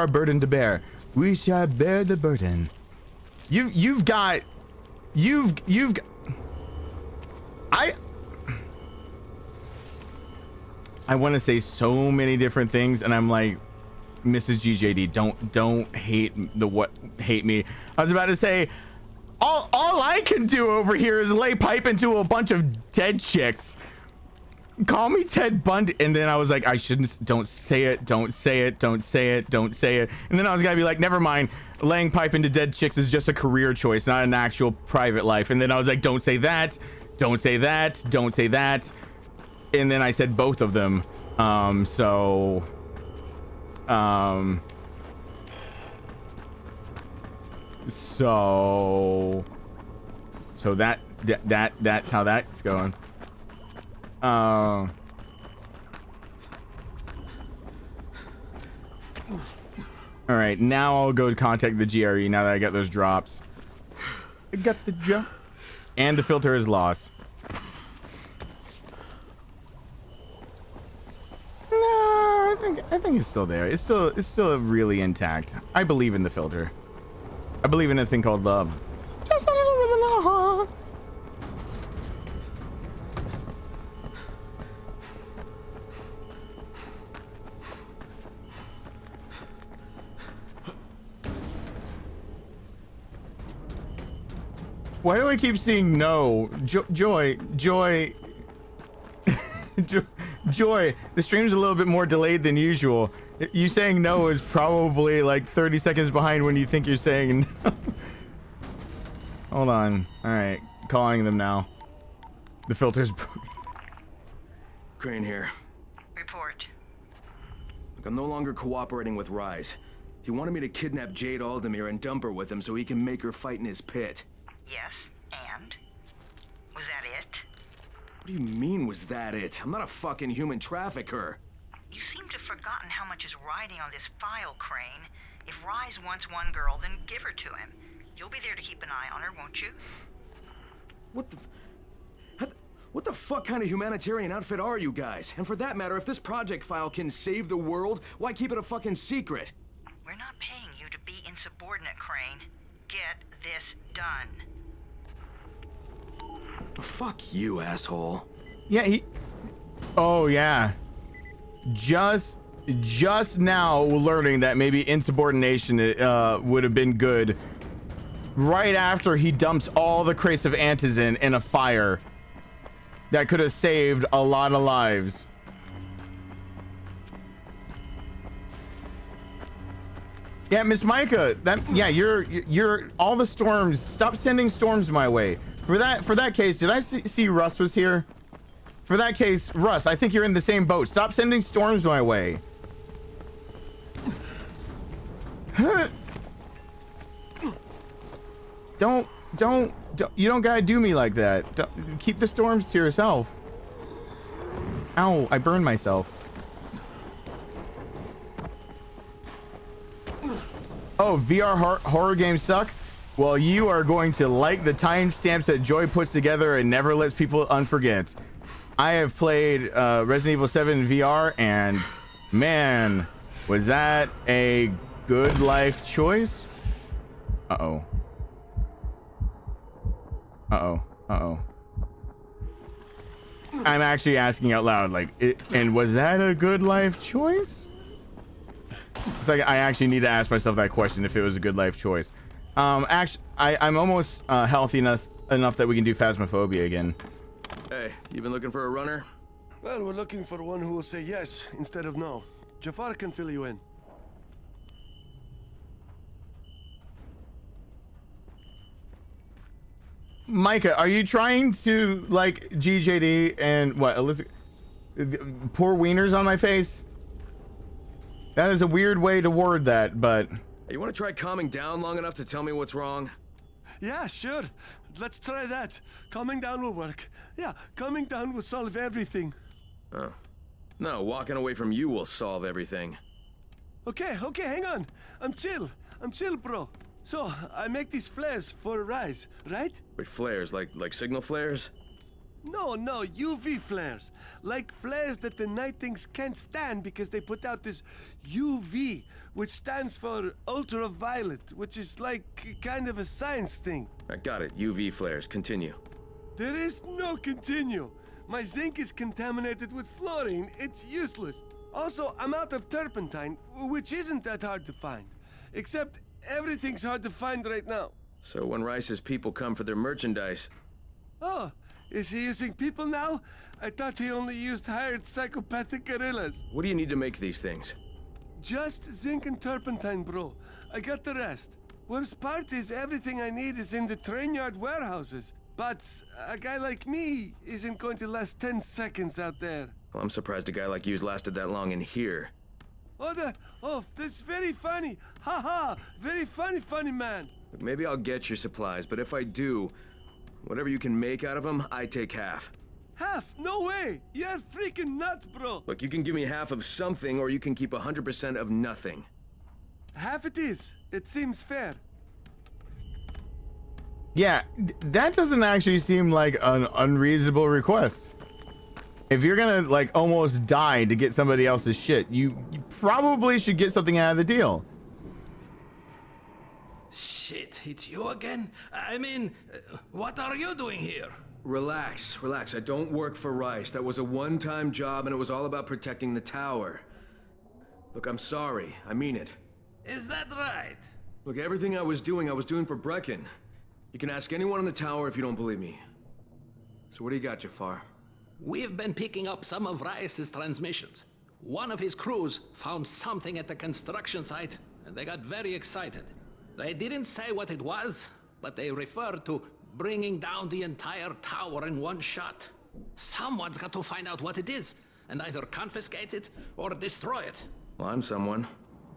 burden to bear. We shall bear the burden. You've got I want to say so many different things, and I'm like, Mrs. GJD, don't hate me. I was about to say, all I can do over here is lay pipe into a bunch of dead chicks. Call me Ted Bundy. And then I was like, I shouldn't, don't say it, don't say it, don't say it, don't say it. And then I was gonna be like, never mind, laying pipe into dead chicks is just a career choice, not an actual private life. And then I was like, don't say that, don't say that, don't say that. And then I said both of them. So that's how that's going. All right, now I'll go contact the GRE now that I got those drops. I got the drop, and the filter is lost. No, I think it's still there. It's still really intact. I believe in the filter. I believe in a thing called love. Just a little bit of love. Why do I keep seeing no? Joy. Joy, the stream's a little bit more delayed than usual. You saying no is probably like 30 seconds behind when you think you're saying no. Hold on. All right, calling them now. The filter's broken. Crane here. Report. Look, I'm no longer cooperating with Rise. He wanted me to kidnap Jade Aldemir and dump her with him so he can make her fight in his pit. Yes, and? Was that it? What do you mean, was that it? I'm not a fucking human trafficker. You seem to have forgotten how much is riding on this file, Crane. If Rise wants one girl, then give her to him. You'll be there to keep an eye on her, won't you? What the fuck kind of humanitarian outfit are you guys? And for that matter, if this project file can save the world, why keep it a fucking secret? We're not paying you to be insubordinate, Crane. Get this done. Fuck you, asshole. Yeah, oh yeah. Just now learning that maybe insubordination would have been good. Right after he dumps all the crates of antizin in a fire that could have saved a lot of lives. Yeah, Miss Micah, you're all the storms. Stop sending storms my way. For that case, did I see Russ was here? For that case, Russ, I think you're in the same boat. Stop sending storms my way. Don't, you don't gotta do me like that. Keep the storms to yourself. Ow, I burned myself. Oh, VR horror games suck? Well, you are going to like the timestamps that Joy puts together and never lets people unforget. I have played Resident Evil 7 VR, and man, was that a good life choice? Uh-oh. Uh-oh. Uh-oh. I'm actually asking out loud, like, and was that a good life choice? It's like I actually need to ask myself that question if it was a good life choice. Actually, I'm almost healthy enough that we can do Phasmophobia again. Hey, you been looking for a runner? Well, we're looking for one who will say yes instead of no. Jafar can fill you in. Micah, are you trying to like GJD and what? Elizabeth, pour wieners on my face? That is a weird way to word that, but. You want to try calming down long enough to tell me what's wrong? Yeah, sure. Let's try that. Calming down will work. Yeah, calming down will solve everything. Oh. No, walking away from you will solve everything. Okay, hang on. I'm chill, bro. So, I make these flares for Rise, right? Wait, flares? Like signal flares? No, UV flares. Like flares that the Night Things can't stand because they put out this UV, which stands for ultraviolet, which is like kind of a science thing. I got it. UV flares. Continue. There is no continue. My zinc is contaminated with fluorine. It's useless. Also, I'm out of turpentine, which isn't that hard to find. Except everything's hard to find right now. So when Rice's people come for their merchandise... Oh, Is he using people now? I thought he only used hired psychopathic gorillas. What do you need to make these things? Just zinc and turpentine, bro. I got the rest. Worst part is everything I need is in the train yard warehouses. But a guy like me isn't going to last 10 seconds out there. Well, I'm surprised a guy like you's lasted that long in here. Oh, that's very funny. Ha ha, very funny man. Look, maybe I'll get your supplies, but if I do, whatever you can make out of them, I take half. Half? No way. You're freaking nuts, bro. Look, you can give me half of something, or you can keep 100% of nothing. Half it is. It seems fair. Yeah, that doesn't actually seem like an unreasonable request. If you're gonna like almost die to get somebody else's shit, you probably should get something out of the deal. Shit, it's you again? I mean, what are you doing here? Relax. I don't work for Rice. That was a one-time job, and it was all about protecting the tower. Look, I'm sorry. I mean it. Is that right? Look, everything I was doing for Brecken. You can ask anyone in the tower if you don't believe me. So what do you got, Jafar? We've been picking up some of Rice's transmissions. One of his crews found something at the construction site, and they got very excited. They didn't say what it was, but they referred to bringing down the entire tower in one shot. Someone's got to find out what it is, and either confiscate it or destroy it. Well, I'm someone.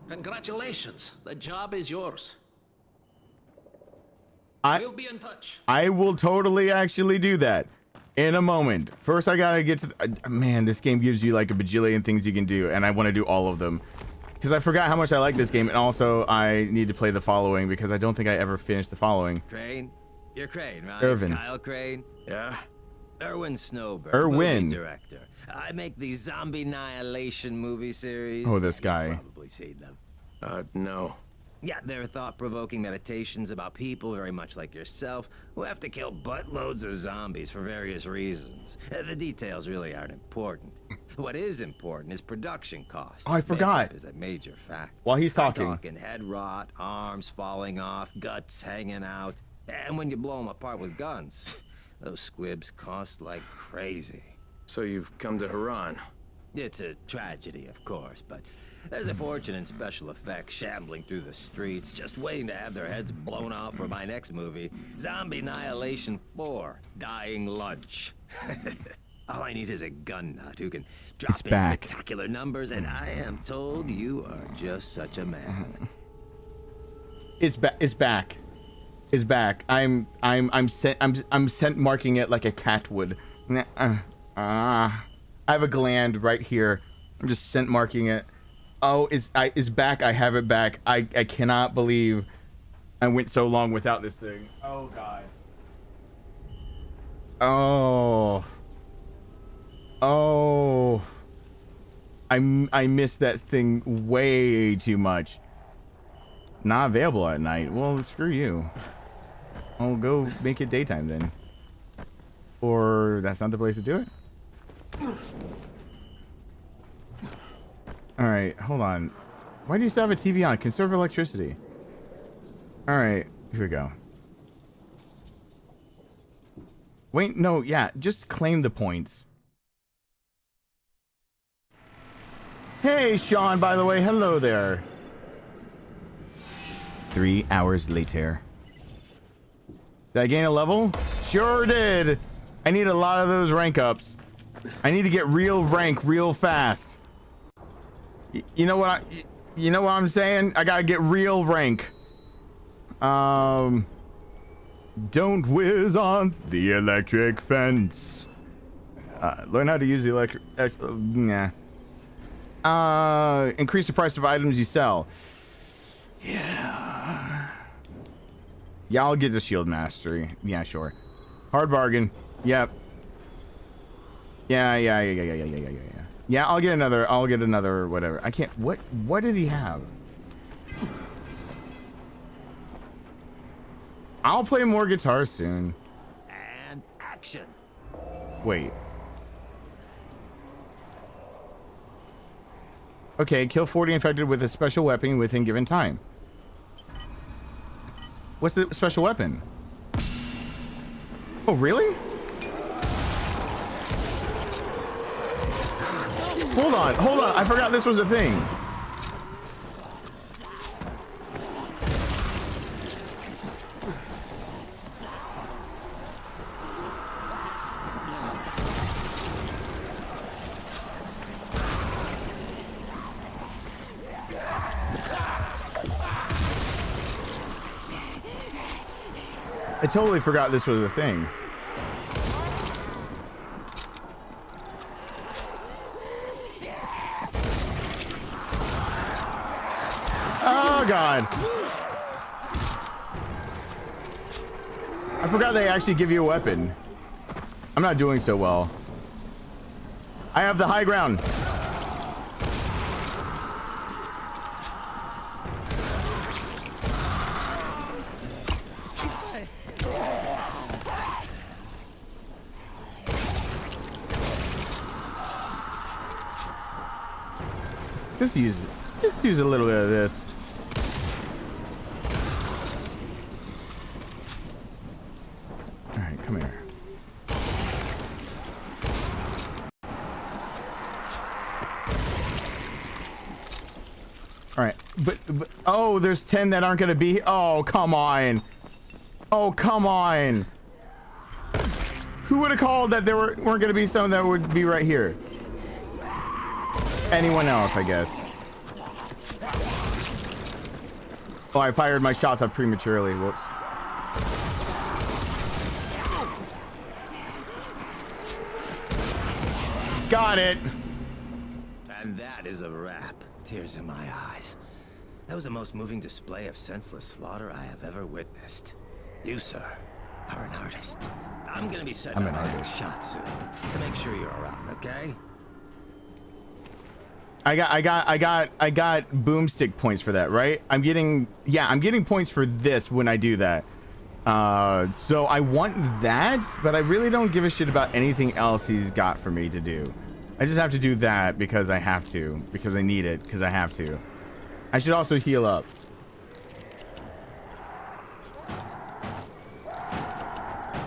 Congratulations. The job is yours. We'll be in touch. I will totally actually do that in a moment. First, I gotta get to man, this game gives you like a bajillion things you can do, and I want to do all of them because I forgot how much I like this game, and also I need to play the following because I don't think I ever finished the following. Crane? You're Crane, right? Irvin. Kyle Crane? Yeah? Erwin Snowbird, Irwin. movie director. I make the Zombie Annihilation movie series. Oh, this guy. You've probably seen them. No. Yeah, they're thought-provoking meditations about people very much like yourself who have to kill buttloads of zombies for various reasons. The details really aren't important. What is important is production costs. Oh, I forgot. Makeup is a major factor. While he's talking. I'm talking head rot, arms falling off, guts hanging out. And when you blow them apart with guns, those squibs cost like crazy. So you've come to Haran. It's a tragedy, of course, but there's a fortune in special effects shambling through the streets, just waiting to have their heads blown off for my next movie, Zombie Annihilation 4, Dying Lunch. All I need is a gun nut who can drop in spectacular numbers, and I am told you are just such a man. It's back. I'm scent marking it like a cat would. I have a gland right here. I'm just scent marking it. Oh, it's back. I have it back. I cannot believe I went so long without this thing. Oh god. Oh. I missed that thing way too much. Not available at night. Well, screw you. I'll go make it daytime then. Or that's not the place to do it. All right, hold on. Why do you still have a TV on? Conserve electricity. All right, here we go. Wait, no, yeah, just claim the points. Hey, Sean, by the way, hello there. 3 hours later. Did I gain a level? Sure did. I need a lot of those rank ups. I need to get real rank real fast. You know what I'm saying? I gotta get real rank. Don't whiz on the electric fence. Learn how to use the electric. Increase the price of items you sell. Yeah, I'll get the shield mastery. Yeah, sure. Hard bargain. Yep. Yeah. Yeah, I'll get another whatever. I can't. What did he have? I'll play more guitar soon. And action. Wait. Okay, kill 40 infected with a special weapon within given time. What's the special weapon? Oh, really? Hold on. I forgot this was a thing. I totally forgot this was a thing. Oh God. I forgot they actually give you a weapon. I'm not doing so well. I have the high ground. Just use a little bit of this. All right, come here. All right, but oh, there's 10 that aren't gonna be. Oh, come on. Oh, come on. Who would have called that there weren't gonna be some that would be right here? Anyone else, I guess. Oh, I fired my shots up prematurely. Whoops. Got it. And that is a wrap. Tears in my eyes. That was the most moving display of senseless slaughter I have ever witnessed. You, sir, are an artist. I'm gonna be setting up my next shot soon, so make sure you're around, okay? I got boomstick points for that, right? I'm getting points for this when I do that. So I want that, but I really don't give a shit about anything else he's got for me to do. I just have to do that because I have to, because I need it, because I have to. I should also heal up.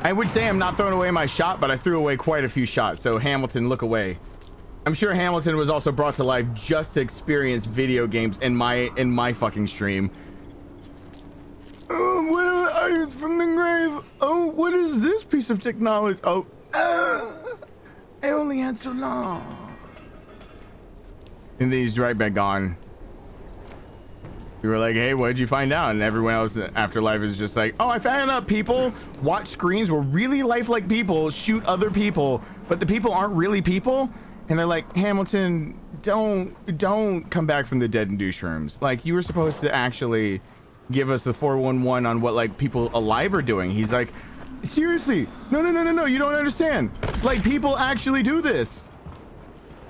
I would say I'm not throwing away my shot, but I threw away quite a few shots. So Hamilton, look away. I'm sure Hamilton was also brought to life just to experience video games in my fucking stream. Oh, from the grave. Oh, what is this piece of technology? Oh, I only had so long. And then he's right back gone. You were like, hey, what did you find out? And everyone else in Afterlife is just like, oh, I found out people watch screens where really lifelike people shoot other people, but the people aren't really people. And they're like, Hamilton, don't come back from the dead and do shrooms. Like, you were supposed to actually give us the 411 on what like people alive are doing. He's like, seriously, no, you don't understand. Like, people actually do this.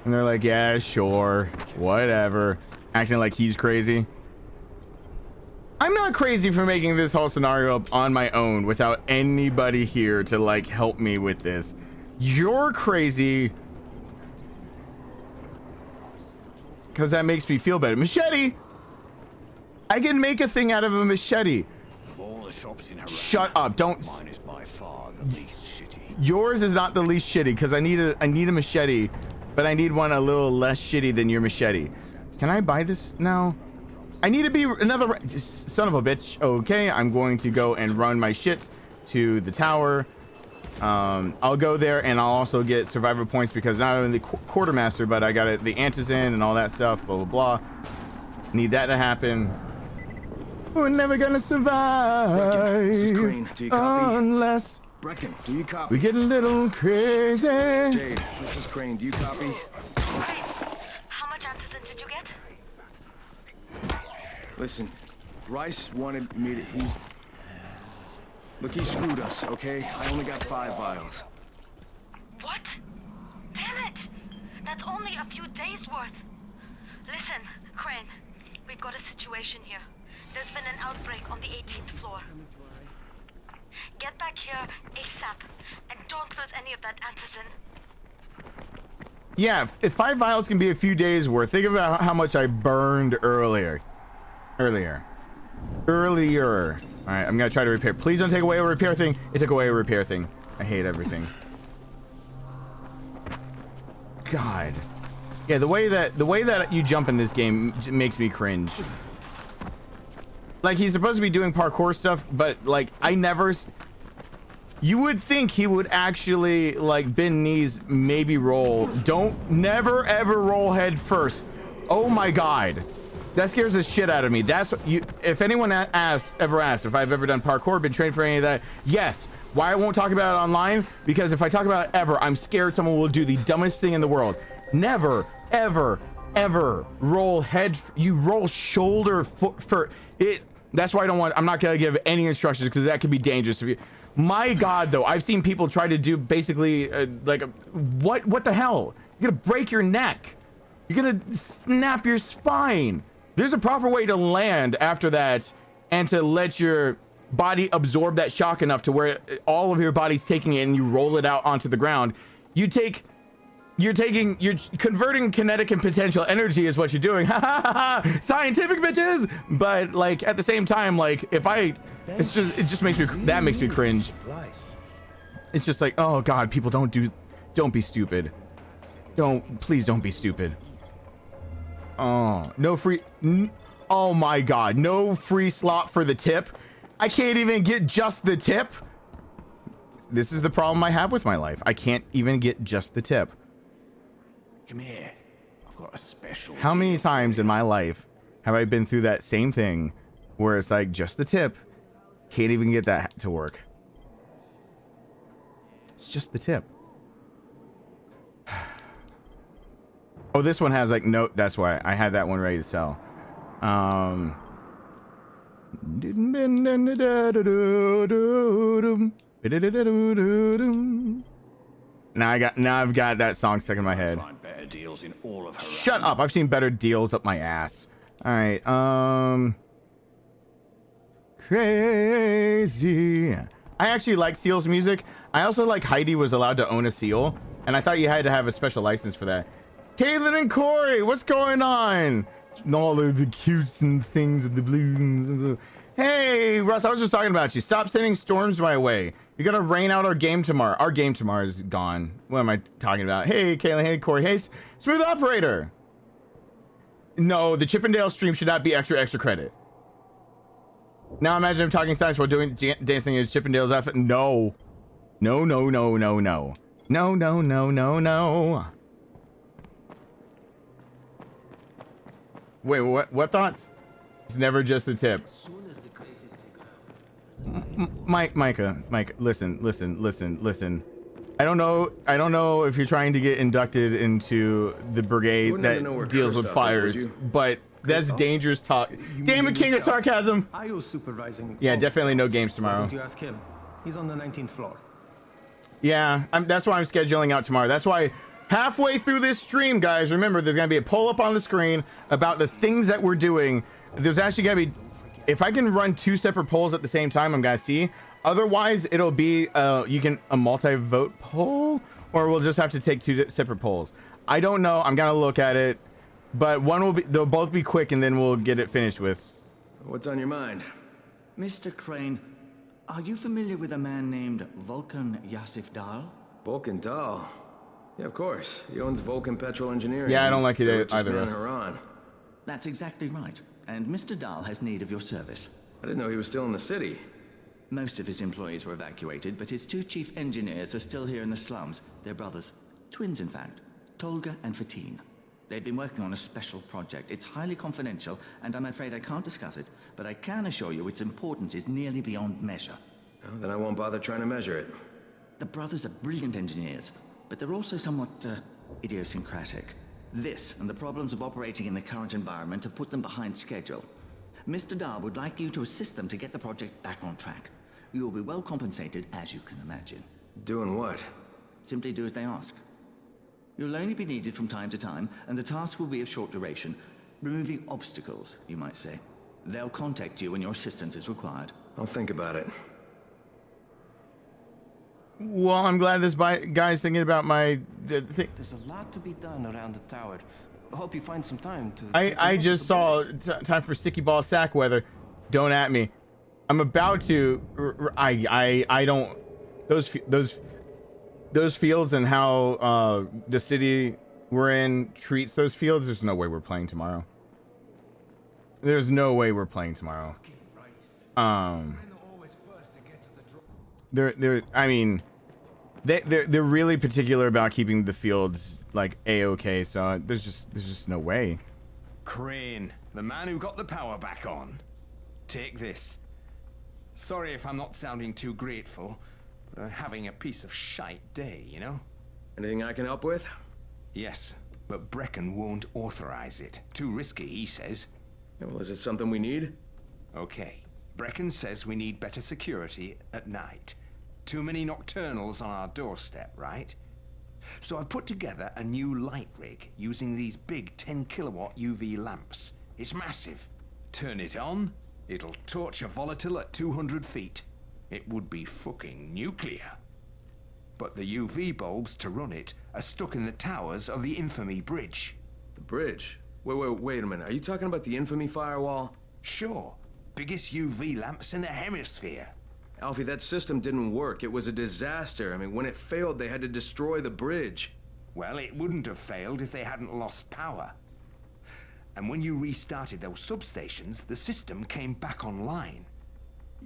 And they're like, yeah, sure, whatever. Acting like he's crazy. I'm not crazy for making this whole scenario up on my own without anybody here to like help me with this. You're crazy. Because that makes me feel better. Machete! I can make a thing out of a machete. Of all the shops in Shut up, don't. Mine is by far the least shitty. Yours is not the least shitty, because I need a machete, but I need one a little less shitty than your machete. Can I buy this now? I need to be another son of a bitch. Okay, I'm going to go and run my shit to the tower. I'll go there and I'll also get survivor points because not only the quartermaster, but I got the antizin and all that stuff, blah, blah, blah. Need that to happen. We're never gonna survive. Brecken, this is Crane. Do you copy? Unless Brecken, do you copy? we get a little crazy. Jade, this is Crane. Do you copy? How much antizin did you get? Listen, Rice wanted me to... Look, he screwed us, okay? I only got 5 vials. What? Damn it! That's only a few days worth. Listen, Crane, we've got a situation here. There's been an outbreak on the 18th floor. Get back here ASAP, and don't lose any of that antizin. Yeah, if 5 vials can be a few days worth, think about how much I burned earlier. All right, I'm gonna try to repair. Please don't take away a repair thing. It took away a repair thing. I hate everything. God. Yeah, the way that you jump in this game makes me cringe. Like, he's supposed to be doing parkour stuff, but like you would think he would actually like bend knees, maybe roll. Never ever roll head first. Oh my god, that scares the shit out of me. That's what you. If anyone ever asked if I've ever done parkour, been trained for any of that, yes. Why I won't talk about it online? Because if I talk about it ever, I'm scared someone will do the dumbest thing in the world. Never, ever, ever roll head. You roll shoulder foot for it. That's why I'm not gonna give any instructions because that could be dangerous. My god, though, I've seen people try to do basically what the hell? You're gonna break your neck. You're gonna snap your spine. There's a proper way to land after that and to let your body absorb that shock enough to where all of your body's taking it and you roll it out onto the ground. You're converting kinetic and potential energy is what you're doing. Scientific bitches. But like it just makes me cringe. It's just like, oh god, people don't be stupid. Please don't be stupid. Oh, oh my god, no free slot for the tip. I can't even get just the tip. This is the problem I have with my life. I can't even get just the tip. Come here. I've got a special. How many times in my life have I been through that same thing where it's like just the tip? Can't even get that to work. It's just the tip. Oh, this one has like no, that's why I had that one ready to sell. Now I've got that song stuck in my head. Shut up! I've seen better deals up my ass. All right. Crazy. I actually like Seal's music. I also like Heidi was allowed to own a Seal, and I thought you had to have a special license for that. Caitlin and Corey, what's going on? All of the cutes and things of the blue. Hey, Russ, I was just talking about you. Stop sending storms my way. You're gonna rain out our game tomorrow. Our game tomorrow is gone. What am I talking about? Hey, Caitlin. Hey, Corey. Hey, Smooth Operator. No, the Chippendale stream should not be extra credit. Now imagine I'm talking science while doing dancing as Chippendale's outfit. No. No, no, no, no, no. No, no, no, no, no. Wait, what thoughts? It's never just a tip. Micah, listen. I don't know if you're trying to get inducted into the brigade that deals with fires, but that's dangerous talk. Damn it, King of Sarcasm. I was supervising. Yeah, definitely no games tomorrow. Why don't you ask him? He's on the 19th floor. Yeah, that's why I'm scheduling out tomorrow. That's why halfway through this stream, guys, remember there's gonna be a poll up on the screen about the things that we're doing. There's actually gonna be, if I can run 2 separate polls at the same time, I'm gonna see. Otherwise, it'll be a multi-vote poll, or we'll just have to take 2 separate polls. I don't know. I'm gonna look at it, but they'll both be quick, and then we'll get it finished with. What's on your mind? Mr. Crane, are you familiar with a man named Vulcan Yasif Dahl? Vulcan Dahl? Yeah, of course. He owns Vulcan Petrol Engineering. Yeah, I don't like it either. Haran. That's exactly right. And Mr. Dahl has need of your service. I didn't know he was still in the city. Most of his employees were evacuated, but his 2 chief engineers are still here in the slums. They're brothers. Twins, in fact. Tolga and Fatin. They've been working on a special project. It's highly confidential, and I'm afraid I can't discuss it, but I can assure you its importance is nearly beyond measure. Oh, then I won't bother trying to measure it. The brothers are brilliant engineers, but they're also somewhat idiosyncratic. This and the problems of operating in the current environment have put them behind schedule. Mr. Dahl would like you to assist them to get the project back on track. You will be well compensated, as you can imagine. Doing what? Simply do as they ask. You'll only be needed from time to time, and the task will be of short duration. Removing obstacles, you might say. They'll contact you when your assistance is required. I'll think about it. Well, I'm glad this guy's thinking about my thing. There's a lot to be done around the tower. I hope you find some time to... I just saw time for sticky ball sack weather. Don't at me. I'm about to. I don't. Those fields and how the city we're in treats those fields, there's no way we're playing tomorrow. There's no way we're playing tomorrow. I mean, they're really particular about keeping the fields like a-okay, so there's just no way. Crane, the man who got the power back on. Take this. Sorry if I'm not sounding too grateful, but I'm having a piece of shite day, you know? Anything I can help with? Yes, but Brecken won't authorize it. Too risky, he says. Yeah, well, is it something we need? Okay. Brecken says we need better security at night. Too many nocturnals on our doorstep, right? So I've put together a new light rig using these big 10 kilowatt UV lamps. It's massive. Turn it on, it'll torch a volatile at 200 feet. It would be fucking nuclear. But the UV bulbs to run it are stuck in the towers of the Infamy Bridge. The bridge? Wait a minute. Are you talking about the Infamy firewall? Sure. Biggest UV lamps in the hemisphere. Alfie, that system didn't work. It was a disaster. I mean, when it failed, they had to destroy the bridge. Well, it wouldn't have failed if they hadn't lost power. And when you restarted those substations, the system came back online.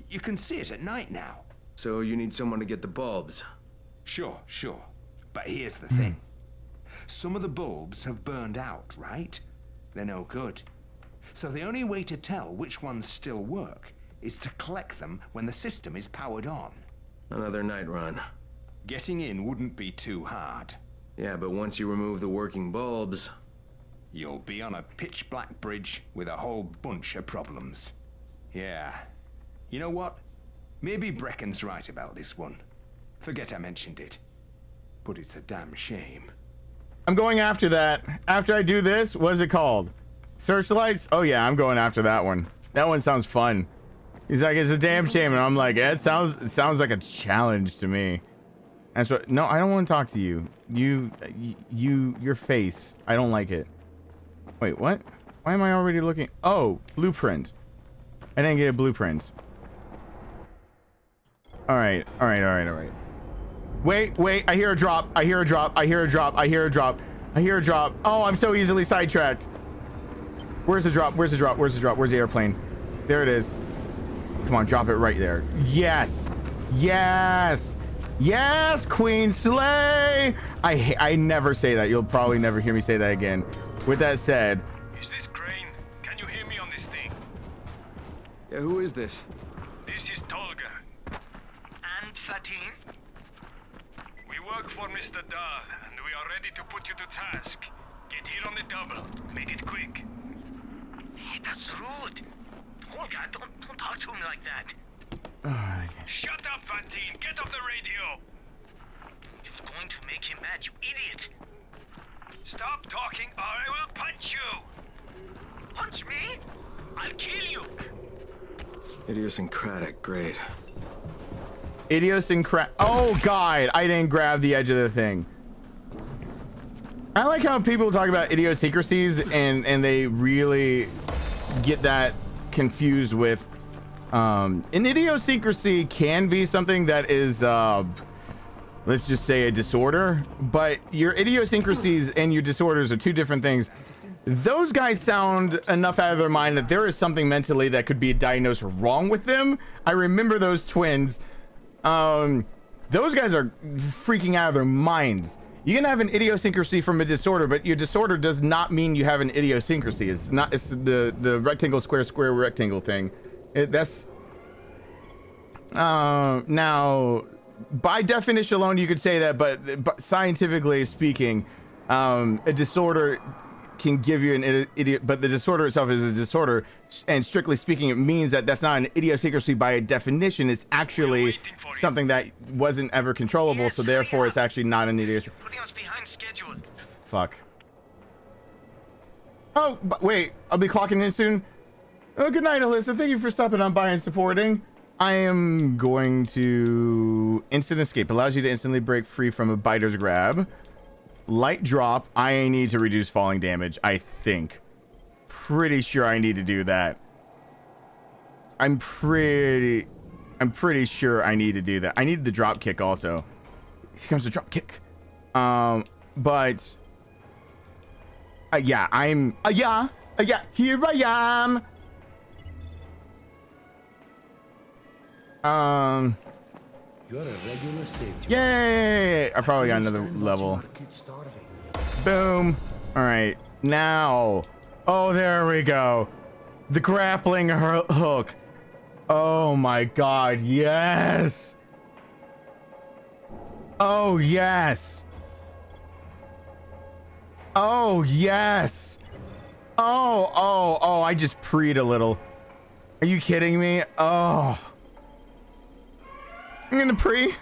You can see it at night now. So you need someone to get the bulbs? Sure. But here's the thing. Some of the bulbs have burned out, right? They're no good. So the only way to tell which ones still work is to collect them when the system is powered on. Another night run. Getting in wouldn't be too hard. Yeah, but once you remove the working bulbs... You'll be on a pitch-black bridge with a whole bunch of problems. Yeah. You know what? Maybe Brecken's right about this one. Forget I mentioned it. But it's a damn shame. I'm going after that. After I do this, what is it called? Searchlights? Oh yeah, I'm going after that one. That one sounds fun. He's like, it's a damn shame, and I'm like, it sounds like a challenge to me. That's what. No, I don't want to talk to you. Your face. I don't like it. Wait, what? Why am I already looking? Oh, blueprint. I didn't get a blueprint. All right. Wait. I hear a drop. Oh, I'm so easily sidetracked. Where's the drop? Where's the airplane? There it is. Come on, drop it right there. Yes, Queen Slay. I never say that. You'll probably never hear me say that again. With that said, is this Crane? Can you hear me on this thing? Yeah, who is this? This is Tolga. And Fatin? We work for Mr. Dahl, and we are ready to put you to task. Get here on the double. Make it quick. Hey, that's rude. Tolga, don't talk to me like that. Shut up, Fatin. Get off the radio. You're going to make him mad, you idiot. Stop talking or I will punch you. Punch me? I'll kill you. Idiosyncratic, great. Oh god, I didn't grab the edge of the thing. I like how people talk about idiosyncrasies and they really get that confused with an idiosyncrasy can be something that is let's just say a disorder, but your idiosyncrasies and your disorders are two different things. Those guys sound enough out of their mind that there is something mentally that could be diagnosed wrong with them. I remember those twins. Those guys are freaking out of their minds. You can have an idiosyncrasy from a disorder, but your disorder does not mean you have an idiosyncrasy. It's the rectangle square rectangle thing. That's now by definition alone you could say that, but scientifically speaking, a disorder can give you an idiot, but the disorder itself is a disorder, and strictly speaking, it means that that's not an idiosyncrasy by definition. It's actually something that wasn't ever controllable, yes, so therefore it's actually not an idiosyncrasy. Putting us behind schedule. Fuck. Oh, but wait, I'll be clocking in soon. Oh, good night, Alyssa. Thank you for stopping on by and supporting. I am going to instant escape. Allows you to instantly break free from a biter's grab. Light drop. I need to reduce falling damage, I think. Pretty sure I need to do that. I'm pretty sure I need to do that. I need the drop kick also. Here comes the drop kick. But Yeah, I'm. Yeah. Here I am. You're a regular saint. Yay! I probably got another level. Boom. All right. Now. Oh, there we go. The grappling hook. Oh my God. Yes. Oh, yes. Oh, yes. Oh, I just preed a little. Are you kidding me? Oh. I'm gonna pre.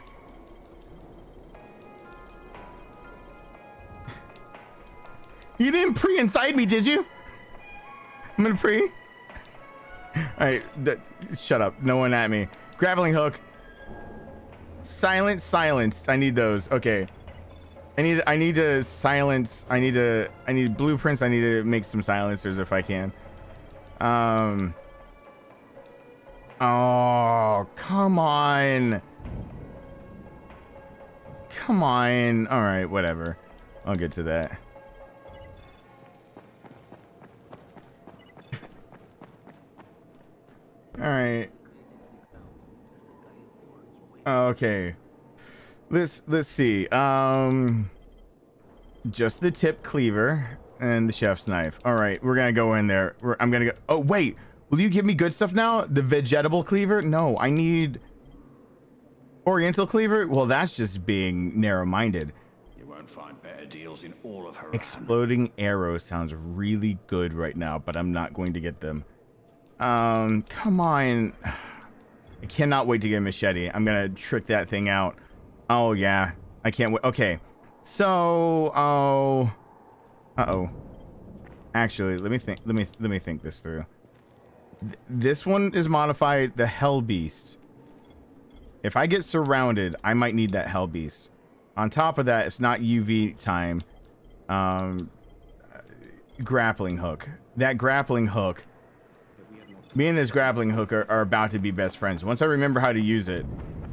You didn't pre inside me, did you? I'm gonna pre. All right, shut up. No one at me. Grappling hook. Silenced. I need those. Okay. I need to silence. I need blueprints. I need to make some silencers if I can. Oh, come on. Come on. All right, whatever. I'll get to that. All right. Okay. Let's see. Just the tip cleaver and the chef's knife. All right, we're gonna go in there. I'm gonna go. Oh wait, will you give me good stuff now? The vegetable cleaver? No, I need oriental cleaver. Well, that's just being narrow-minded. You won't find better deals in all of Haran. Exploding arrows sounds really good right now, but I'm not going to get them. Come on. I cannot wait to get a machete. I'm gonna trick that thing out. Oh yeah, I can't wait. Okay, so actually, let me think this through. This one is modified the Hell Beast. If I get surrounded, I might need that Hell Beast. On top of that, it's not UV time. Grappling hook. That grappling hook. Me and this grappling hook are about to be best friends. Once I remember how to use it,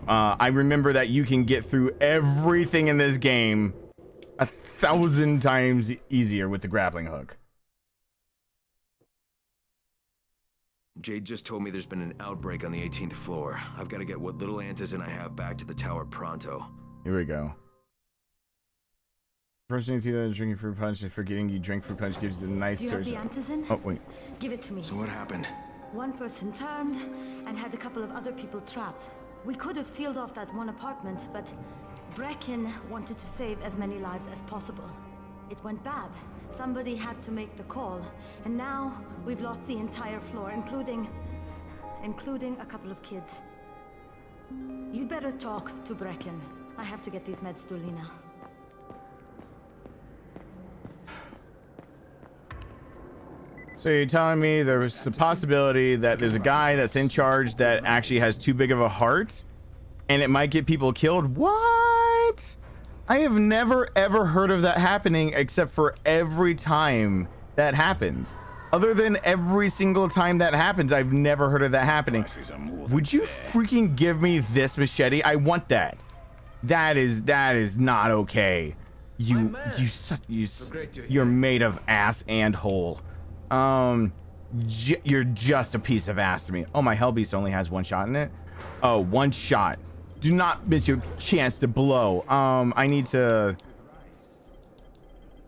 I remember that you can get through everything in this game 1,000 times easier with the grappling hook. Jade just told me there's been an outbreak on the 18th floor. I've got to get what little Antizin I have back to the tower pronto. Here we go. First thing you see that is drinking fruit punch and forgetting you drink fruit punch gives you the nice. Do you have the Antizin? Oh wait. Give it to me. So what happened? One person turned and had a couple of other people trapped. We could have sealed off that one apartment, but Brecken wanted to save as many lives as possible. It went bad. Somebody had to make the call, and now we've lost the entire floor, including a couple of kids. You'd better talk to Brecken. I have to get these meds to Lena. So you're telling me there's a possibility that there's a guy that's in charge that actually has too big of a heart and it might get people killed? What? I have never ever heard of that happening except for every time that happens. Other than every single time that happens, I've never heard of that happening. Would you freaking give me this machete? I want that. That is not okay. You're made of ass and hole. You're just a piece of ass to me. Oh, my Hellbeast only has one shot in it. Oh, one shot. Do not miss your chance to blow. I need to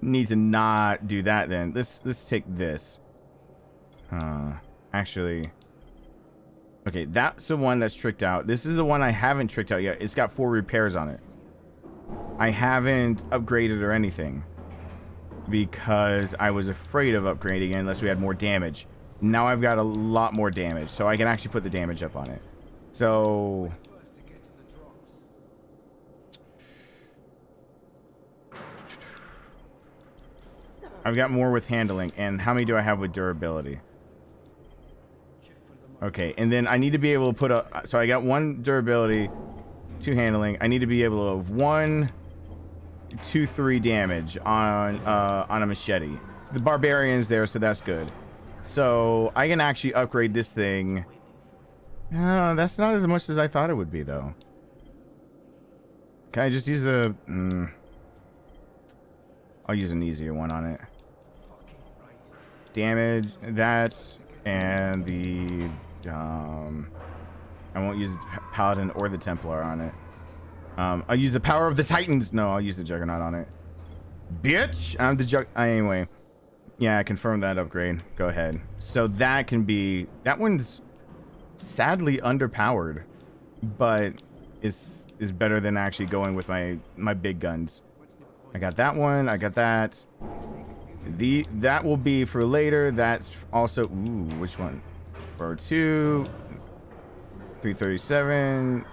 not do that then. Let's take this. Actually, okay, that's the one that's tricked out. This is the one I haven't tricked out yet. It's got 4 repairs on it. I haven't upgraded or anything because I was afraid of upgrading it unless we had more damage. Now I've got a lot more damage, so I can actually put the damage up on it. So I've got more with handling. And how many do I have with durability? Okay, and then I need to be able to put a, so I got 1 durability, 2 handling. I need to be able to have 1, 2, 3 damage on a machete. The barbarian's there, so that's good. So I can actually upgrade this thing. That's not as much as I thought it would be, though. Can I just use a? I'll use an easier one on it. damage that, and the I won't use the Paladin or the Templar on it. I'll use the Power of the Titans. No, I'll use the Juggernaut on it. Bitch, I'm the anyway. Yeah, I confirmed that upgrade. Go ahead. So that can be, that one's sadly underpowered, but is better than actually going with my big guns. I got that one. I got that. That will be for later. That's also, ooh, which one? 402, 337.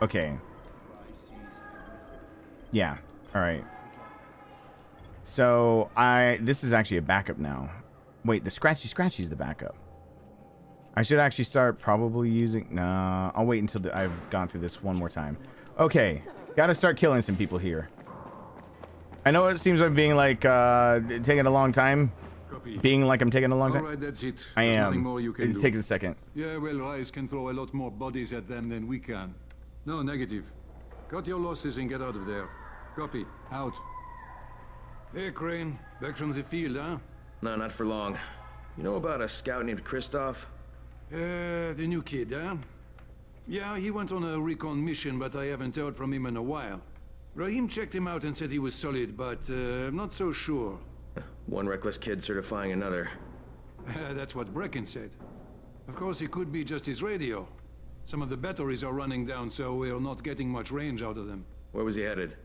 Okay. Yeah. All right. So this is actually a backup now. Wait, the Scratchy is the backup. I should actually start probably using, nah, I'll wait until I've gone through this one more time. Okay. Got to start killing some people here. I know it seems like being like taking a long time. Copy. Being like I'm taking a long time. All right, that's it. I There's am. nothing more you can do. It takes a second. Yeah, well, Rice can throw a lot more bodies at them than we can. No, negative. Cut your losses and get out of there. Copy. Out. Hey, Crane. Back from the field, huh? No, not for long. You know about a scout named Christoph? The new kid, huh? Yeah, he went on a recon mission, but I haven't heard from him in a while. Rahim checked him out and said he was solid, but I'm not so sure. One reckless kid certifying another. That's what Brecken said. Of course, it could be just his radio. Some of the batteries are running down, so we're not getting much range out of them. Where was he headed?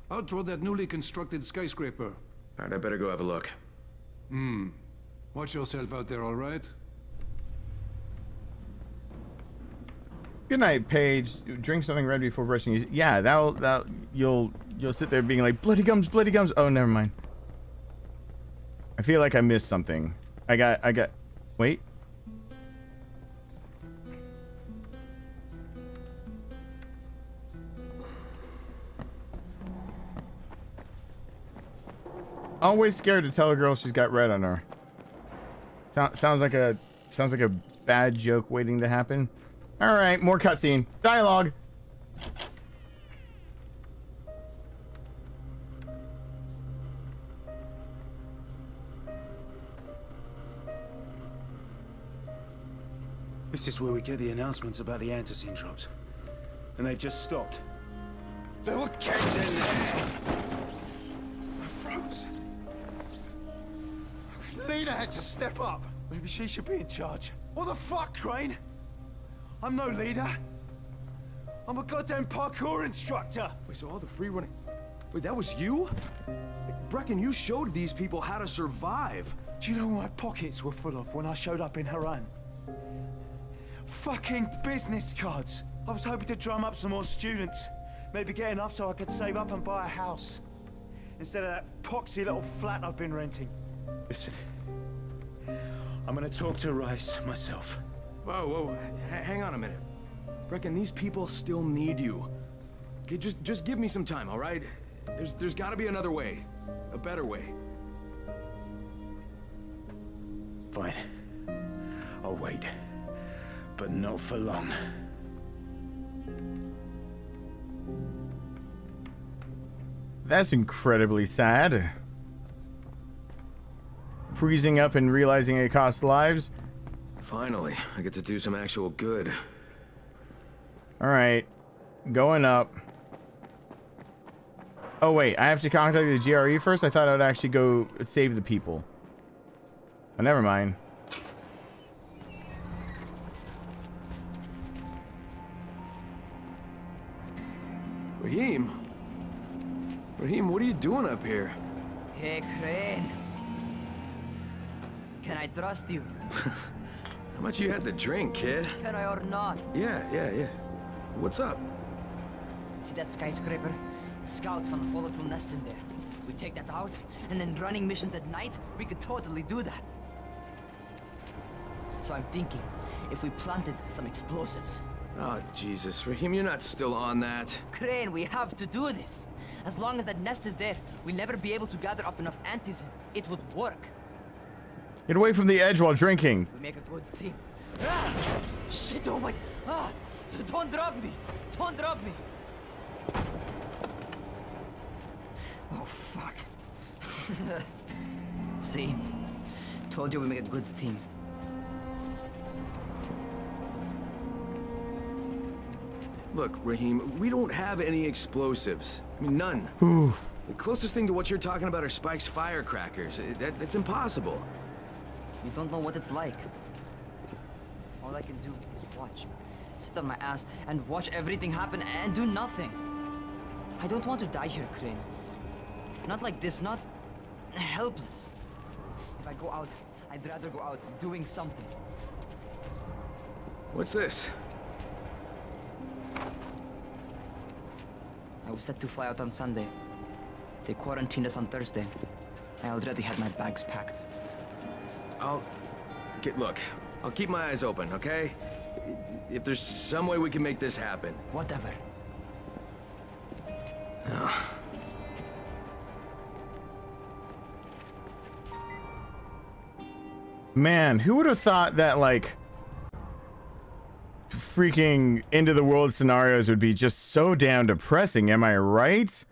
Out toward that newly constructed skyscraper. Alright, I better go have a look. Watch yourself out there, all right? Good night, Paige. Drink something red before brushing. Yeah, that'll you'll sit there being like bloody gums, bloody gums. Oh, never mind. I feel like I missed something. I got. Wait. Always scared to tell a girl she's got red on her. Sounds like a bad joke waiting to happen. All right, more cutscene. Dialogue. This is where we get the announcements about the antacene drops. And they've just stopped. There were kegs in there! I froze. Lena had to step up. Maybe she should be in charge. What the fuck, Crane? I'm no leader. I'm a goddamn parkour instructor. Wait, so all the free running... Wait, that was you? Brecken, you showed these people how to survive. Do you know what my pockets were full of when I showed up in Haran? Fucking business cards. I was hoping to drum up some more students. Maybe get enough so I could save up and buy a house. Instead of that poxy little flat I've been renting. Listen. I'm gonna talk to Rice myself. Whoa, hang on a minute. Brecken, these people still need you. Okay, just give me some time, all right? There's gotta be another way. A better way. Fine. I'll wait. But not for long. That's incredibly sad. Freezing up and realizing it costs lives. Finally, I get to do some actual good. All right, going up. Oh wait, I have to contact the GRE first? I thought I would actually go save the people. Oh, never mind. Rahim, what are you doing up here? Hey, Crane. Can I trust you? How much you had to drink, kid? Can I or not? Yeah. What's up? See that skyscraper? The scouts found a volatile nest in there. We take that out, and then running missions at night, we could totally do that. So I'm thinking, if we planted some explosives. Oh, Jesus. Rahim, you're not still on that. Crane, we have to do this. As long as that nest is there, we'll never be able to gather up enough antisem. It would work. Get away from the edge while drinking. We make a good team. Ah! Shit, oh my... Ah! Don't drop me! Don't drop me! Oh, fuck. See? told you we make a good team. Look, Raheem, we don't have any explosives. I mean, none. The closest thing to what you're talking about are Spike's firecrackers. That's impossible. You don't know what it's like. All I can do is watch. Sit on my ass and watch everything happen and do nothing. I don't want to die here, Crane. Not like this, not helpless. If I go out, I'd rather go out doing something. What's this? I was set to fly out on Sunday. They quarantined us on Thursday. I already had my bags packed. Look, I'll keep my eyes open, okay? If there's some way we can make this happen. Whatever. Man, who would have thought that, like, freaking end of the world scenarios would be just so damn depressing, am I right?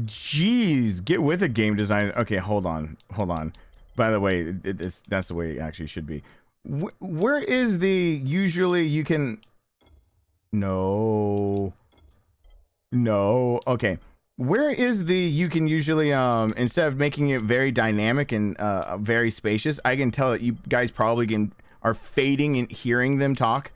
Jeez, get with a game design. Okay, hold on. By the way, that's the way it actually should be. Where is the usually you can... No. Okay. Where is the you can usually instead of making it very dynamic and very spacious, I can tell that you guys probably are fading and hearing them talk.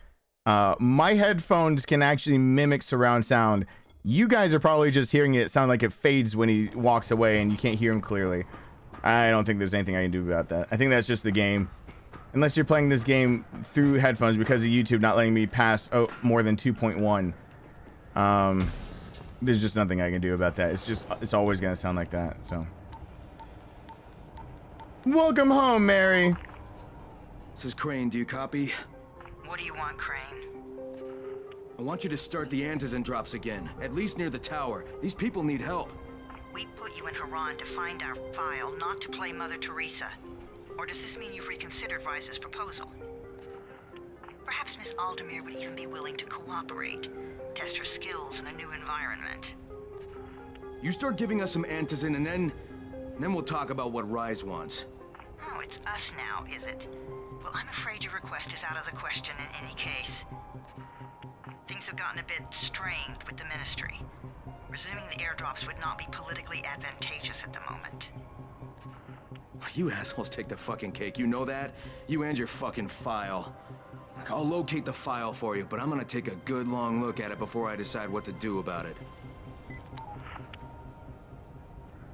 My headphones can actually mimic surround sound. You guys are probably just hearing it sound like it fades when he walks away and you can't hear him clearly. I don't think there's anything I can do about that. I think that's just the game. Unless you're playing this game through headphones because of YouTube not letting me pass more than 2.1. There's just nothing I can do about that. It's always gonna sound like that. So welcome home, Mary. This is Crane. Do you copy? What do you want, Crane? I want you to start the antizin drops again, at least near the tower. These people need help. We put you in Haran to find our file, not to play Mother Teresa. Or does this mean you've reconsidered Rice's proposal? Perhaps Miss Aldemir would even be willing to cooperate, test her skills in a new environment. You start giving us some antizin and then we'll talk about what Rise wants. Oh, it's us now, is it? Well, I'm afraid your request is out of the question in any case. Things have gotten a bit strained with the Ministry. Resuming the airdrops would not be politically advantageous at the moment. You assholes take the fucking cake, you know that? You and your fucking file. Look, I'll locate the file for you, but I'm gonna take a good long look at it before I decide what to do about it.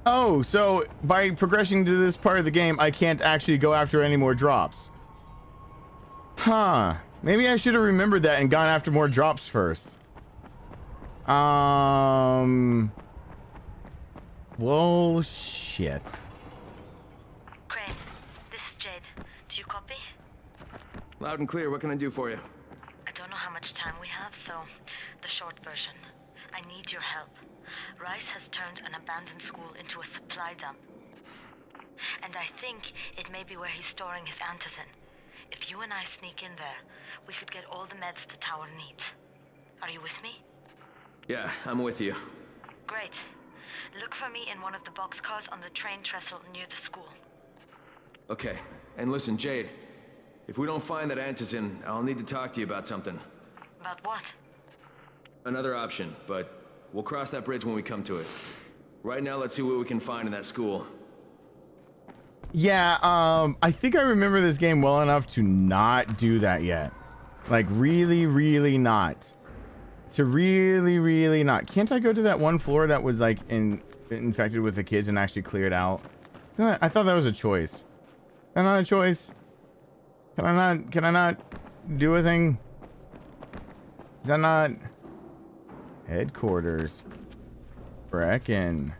Oh, so by progressing to this part of the game, I can't actually go after any more drops. Huh. Maybe I should have remembered that and gone after more drops first. Well, shit. Crane, this is Jade. Do you copy? Loud and clear, what can I do for you? I don't know how much time we have, so the short version. I need your help. Rice has turned an abandoned school into a supply dump. And I think it may be where he's storing his antizin. If you and I sneak in there, we could get all the meds the tower needs. Are you with me? Yeah, I'm with you. Great. Look for me in one of the boxcars on the train trestle near the school. Okay, and listen, Jade. If we don't find that antizin, I'll need to talk to you about something. About what? Another option, but we'll cross that bridge when we come to it. Right now, let's see what we can find in that school. Yeah, I think I remember this game well enough to not do that yet. Like, really not. To really not. Can't I go to that one floor that was, like, infected with the kids and actually clear it out? I thought that was a choice. Is that not a choice? Can I not do a thing? Is that not... Headquarters. Brecken.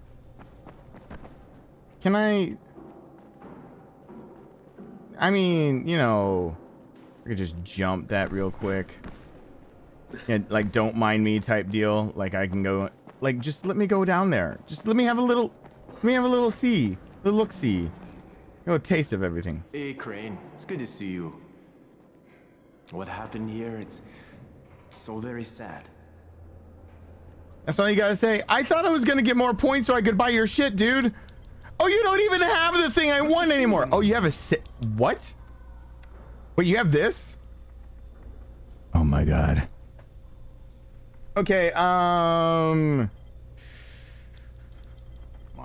Can I mean, you know, I could just jump that real quick. Yeah, like, don't mind me type deal. Like, I can go, like, just let me go down there. Just let me have a little see. A look-see. You know, a taste of everything. Hey, Crane. It's good to see you. What happened here, it's so very sad. That's all you gotta say. I thought I was gonna get more points so I could buy your shit, dude. Oh, you don't even have the thing I want anymore. Oh, you have a what? Wait, you have this? Oh my god. Okay, My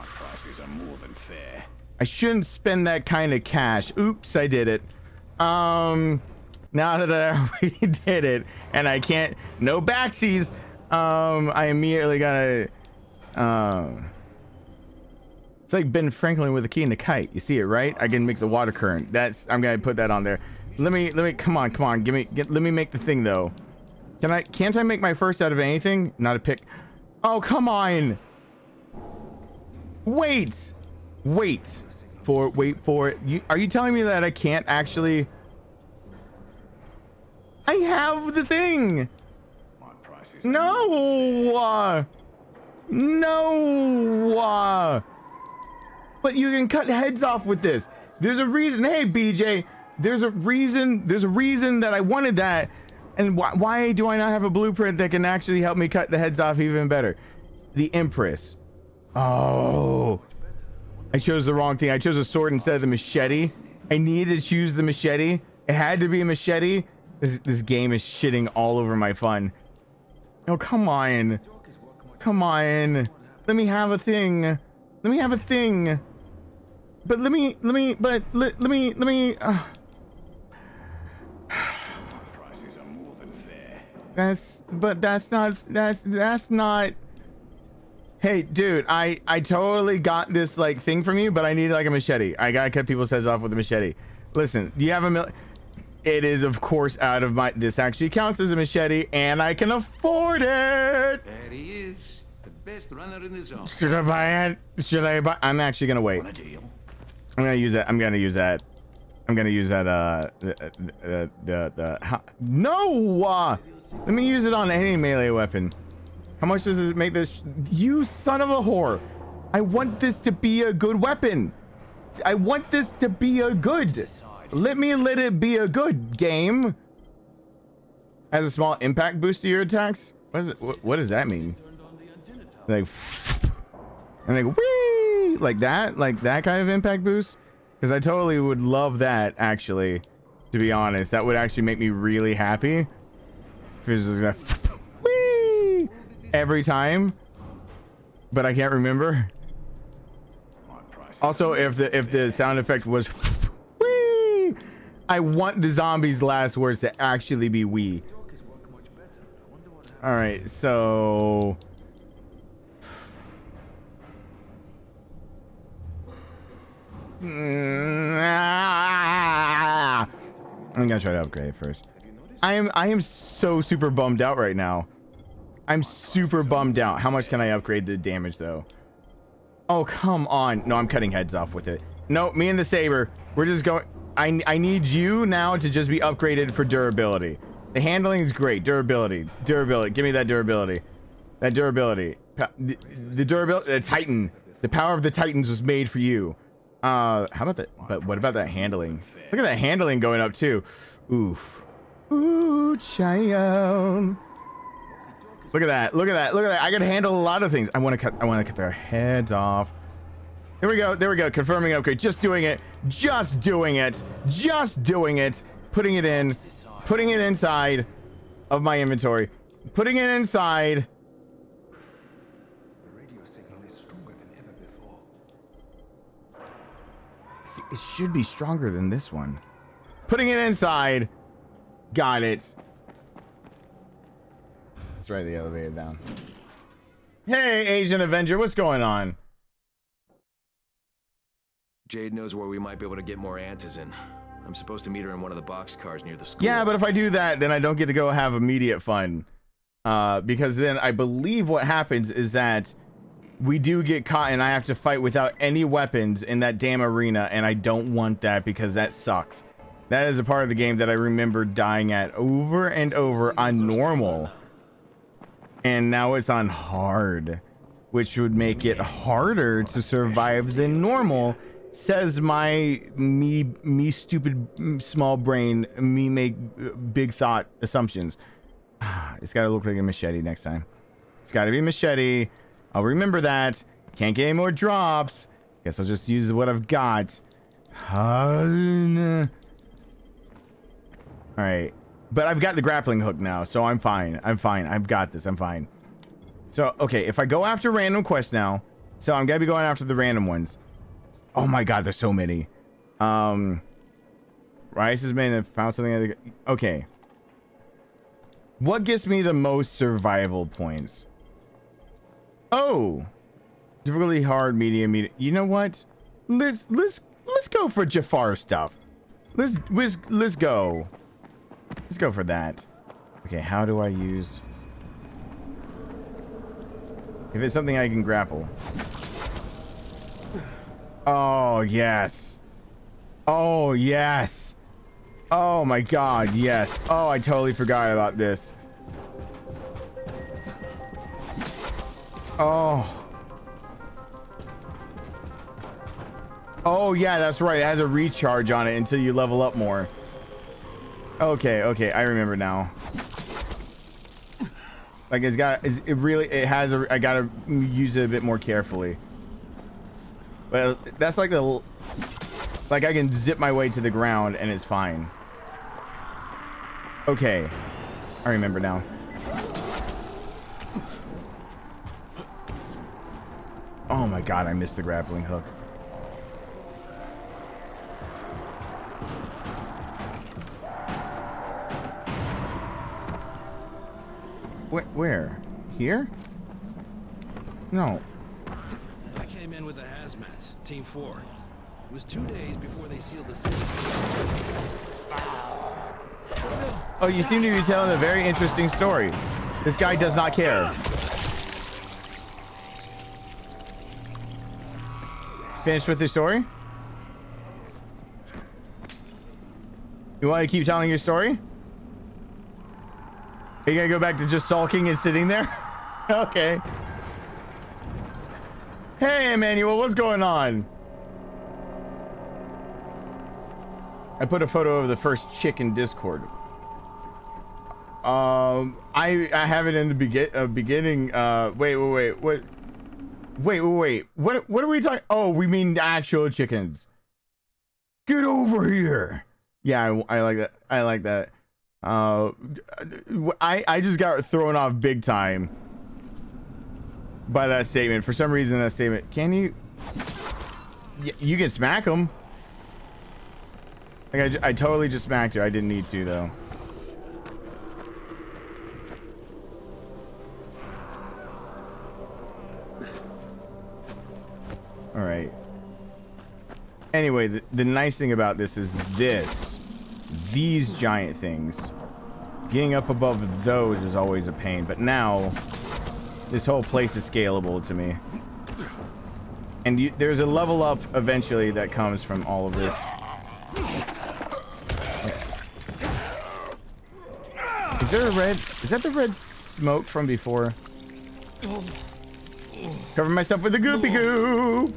prices are more than fair. I shouldn't spend that kind of cash. Oops, I did it. Now that I already did it, and I can't, no backsies, I immediately gotta, it's like Ben Franklin with a key and a kite. You see it, right? I can make the water current. I'm gonna put that on there. Let me, come on, let me make the thing though. Can't I make my first out of anything? Not a pick. Oh, come on. Wait for it. Are you telling me that I can't actually? I have the thing. No. No. But you can cut heads off with this. There's a reason. Hey, BJ. There's a reason that I wanted that. And why do I not have a blueprint that can actually help me cut the heads off even better? The Empress. Oh. I chose the wrong thing. I chose a sword instead of the machete. I needed to choose the machete. It had to be a machete. This game is shitting all over my fun. Oh, come on. Come on. Let me have a thing. Let me have a thing. But let me that's not. Hey, dude, I totally got this like thing from you, but I need like a machete. I gotta cut people's heads off with a machete. Listen, you have it is of course out of my, this actually counts as a machete and I can afford it. There he is, the best runner in the zone. Should I buy it? Should I buy? I'm actually gonna wait. I'm gonna use that. No! Let me use it on any melee weapon. How much does it make this? You son of a whore. I want this to be a good weapon. I want this to be a good. Let it be a good game. Has a small impact boost to your attacks. What does that mean? Like, and like, whee! Like that kind of impact boost? Because I totally would love that, actually, to be honest. That would actually make me really happy. If it was just gonna whee! Every time. But I can't remember. Also, if the sound effect was whee! I want the zombies' last words to actually be wee. Alright, so... I'm gonna try to upgrade first. I am so super bummed out right now. I'm super bummed out. How much can I upgrade the damage though? Oh, come on. No, I'm cutting heads off with it. No, me and the saber. We're just going. I need you now to just be upgraded for durability. The handling is great. Durability. Durability. Give me that durability. That durability. The durability. The Titan. The power of the Titans was made for you. How about that? But what about that handling? Look at that handling going up too. Oof. Ooh, child. Look at that. Look at that. Look at that. I can handle a lot of things. I want to cut their heads off. There we go. There we go. Confirming upgrade. Just doing it. Just doing it. Just doing it. Putting it in. Putting it inside of my inventory. Putting it inside. The radio signal is stronger than ever before. See, it should be stronger than this one. Putting it inside. Got it. Let's ride the elevator down. Hey, Asian Avenger, what's going on? Jade knows where we might be able to get more antizin. I'm supposed to meet her in one of the boxcars near the school. Yeah, but if I do that, then I don't get to go have immediate fun. Because then I believe what happens is that we do get caught and I have to fight without any weapons in that damn arena, and I don't want that because that sucks. That is a part of the game that I remember dying at over and over on normal. And now it's on hard, which would make it harder to survive than normal, says me stupid small brain, me make big thought assumptions. It's got to look like a machete next time. It's got to be a machete. I'll remember that. Can't get any more drops. Guess I'll just use what I've got. Alright. But I've got the grappling hook now, so I'm fine. I'm fine. I've got this. I'm fine. So, okay, if I go after random quests now, so I'm gonna be going after the random ones. Oh my god, there's so many. Rice has been found something. Okay. What gets me the most survival points? Oh, difficulty hard, medium. You know what? Let's go for Jafar stuff. Let's go. Let's go for that. Okay, how do I use? If it's something I can grapple. Oh yes. Oh yes. Oh my god, yes. Oh, I totally forgot about this. Oh. Oh yeah, that's right. It has a recharge on it until you level up more. Okay, okay, I remember now. Like it has a, I gotta use it a bit more carefully. But that's like the, like I can zip my way to the ground and it's fine. Okay, I remember now. Oh my god, I missed the grappling hook. Where? Here? No. I came in with the hazmats, Team 4. It was 2 days before they sealed the city. Oh, you seem to be telling a very interesting story. This guy does not care. Finished with your story? You want to keep telling your story? Are you gonna go back to just sulking and sitting there? Okay. Hey, Emmanuel, what's going on? I put a photo of the first chick in Discord. I have it in the beginning. Wait. What are we talking? Oh, we mean the actual chickens. Get over here. Yeah, I like that. I like that. I just got thrown off big time by that statement. For some reason, that statement. Can you? You can smack them. Like I totally just smacked her. I didn't need to though. All right. Anyway, the nice thing about this is these giant things. Getting up above those is always a pain, but now this whole place is scalable to me. And there's a level up eventually that comes from all of this. Is there a red? Is that the red smoke from before? Cover myself with the goopy goo.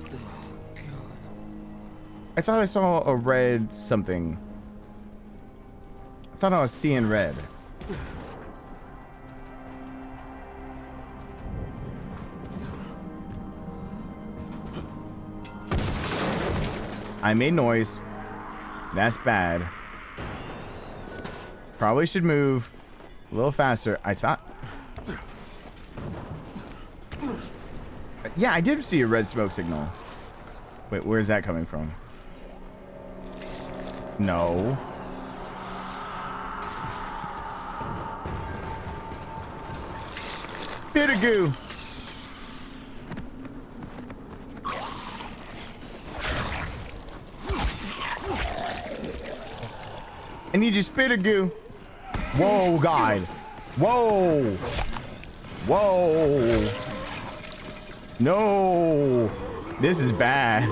I thought I saw a red something. I thought I was seeing red. I made noise. That's bad. Probably should move a little faster. I thought. Yeah, I did see a red smoke signal. Wait, where's that coming from? No. Spitagoo. I need your spitagoo. Whoa, God. Whoa. Whoa. No. This is bad.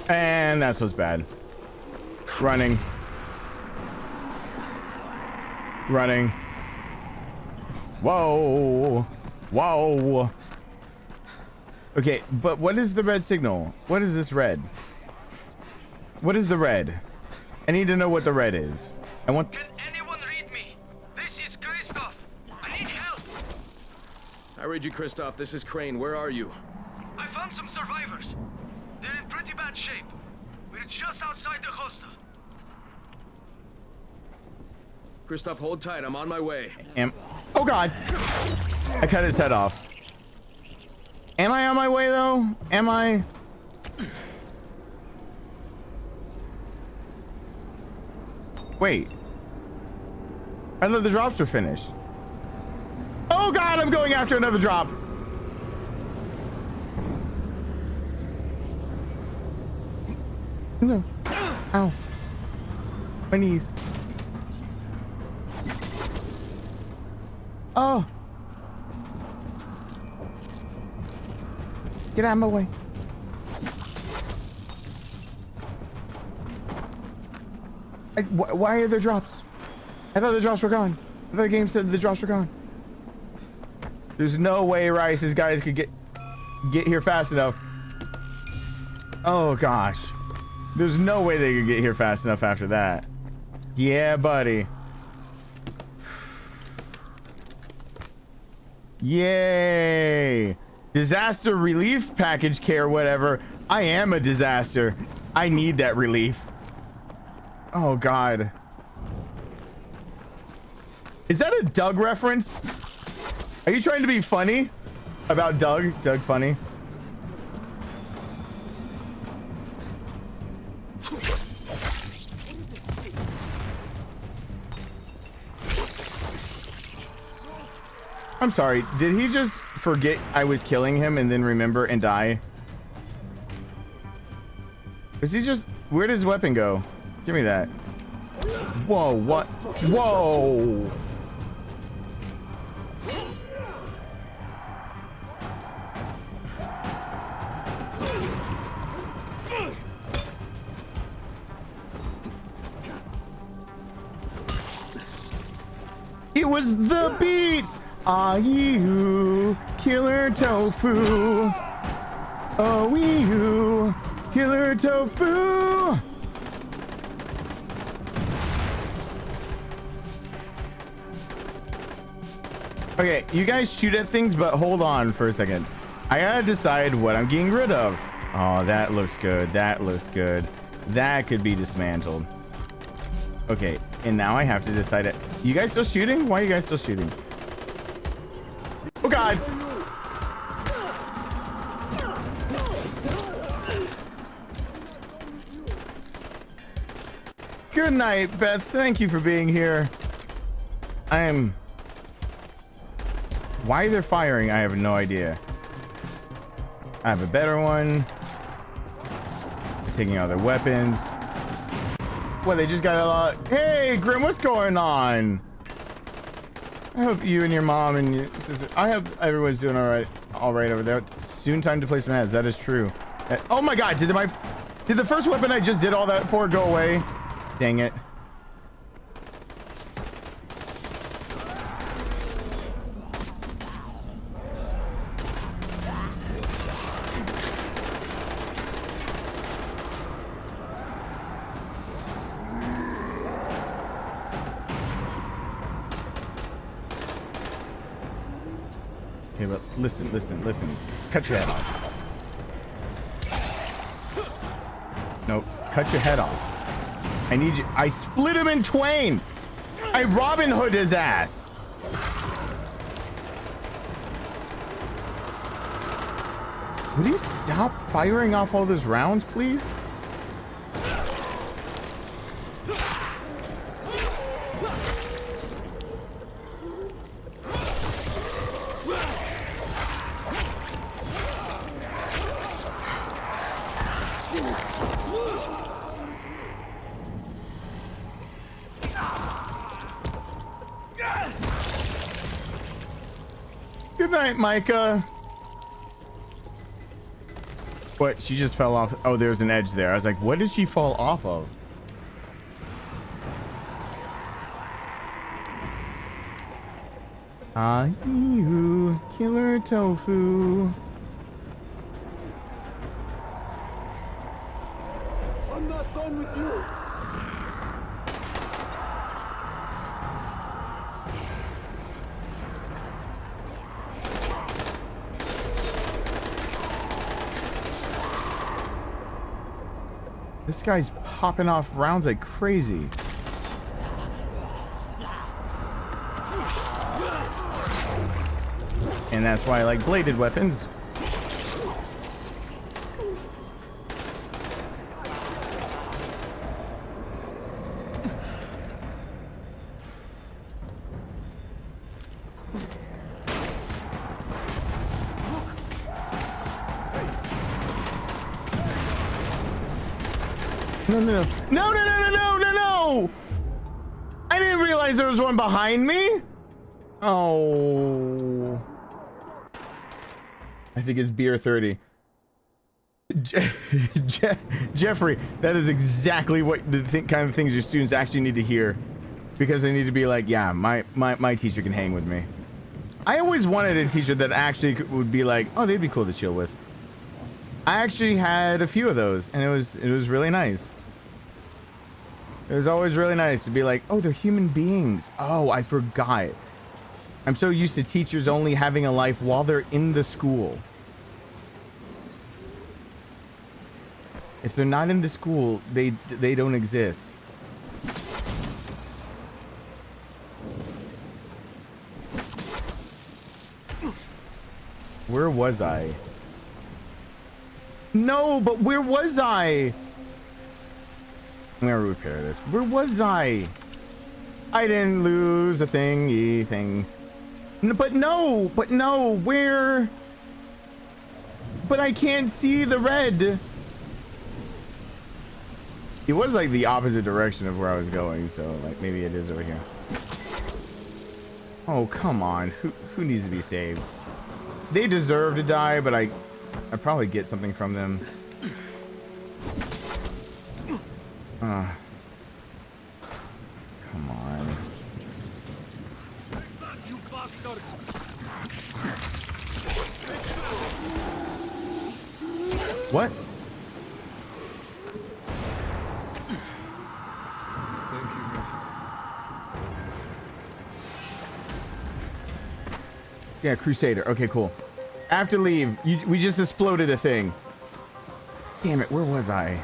And that's what's bad. Running. Running. Whoa. Whoa. Okay, but what is the red signal? What is this red? What is the red? I need to know what the red is. I want... Can anyone read me? This is Christoph. I need help. I read you, Christoph. This is Crane. Where are you? I found some survivors. They're in pretty bad shape. We're just outside the hostel. Christoph, hold tight. I'm on my way. Oh, God. I cut his head off. Am I on my way, though? Am I? Wait. I thought the drops were finished. Oh, God. I'm going after another drop. No. Ow. My knees. Oh. Get out of my way. Why are there drops? I thought the drops were gone. I thought the game said the drops were gone. There's no way Rice's guys could get here fast enough. Oh gosh. There's no way they could get here fast enough after that. Yeah, buddy. Yay. Disaster relief package care, whatever. I am a disaster. I need that relief. Oh God. Is that a Doug reference? Are you trying to be funny about Doug? Doug funny? I'm sorry, did he just forget I was killing him and then remember and die? Is he just... Where did his weapon go? Give me that. Whoa, what? Whoa! It was the beat! Are you killer tofu? Oh, you killer tofu? Okay, you guys shoot at things, but hold on for a second. I gotta decide what I'm getting rid of. Oh, that looks good. That looks good. That could be dismantled. Okay, and now I have to decide it. You guys still shooting? Why are you guys still shooting? Oh God! Good night, Beth. Thank you for being here. Why they're firing, I have no idea. I have a better one. Taking all their weapons. Well, they just got a lot. Hey, Grim, what's going on? I hope you and your mom and your sister, I hope everyone's doing all right over there. Soon time to play some ads. That is true. Oh my God, did the first weapon I just did all that for go away? Dang it. Okay, but listen. Cut your head off. Nope. Cut your head off. I need you. I split him in twain. I Robin Hood his ass. Would you stop firing off all those rounds, please? Good night, Micah. What? She just fell off. Oh, there's an edge there. I was like, what did she fall off of? Ahihu, killer tofu. I'm not done with you. This guy's popping off rounds like crazy. And that's why I like bladed weapons. No. I didn't realize there was one behind me. Oh. I think it's beer 30. Jeffrey, that is exactly what the kind of things your students actually need to hear, because they need to be like, yeah, my teacher can hang with me. I always wanted a teacher that actually would be like, oh, they'd be cool to chill with. I actually had a few of those, and it was really nice. It was always really nice to be like, oh, they're human beings. Oh, I forgot. I'm so used to teachers only having a life while they're in the school. If they're not in the school, they don't exist. Where was I? No, but where was I? I'm gonna repair this. Where was I? I didn't lose a thing. But no, where? But I can't see the red. It was like the opposite direction of where I was going, so like maybe it is over here. Oh, come on. Who needs to be saved? They deserve to die, but I'd probably get something from them. Come on. What? Yeah, Crusader. Okay, cool. I have to leave. We just exploded a thing. Damn it, where was I?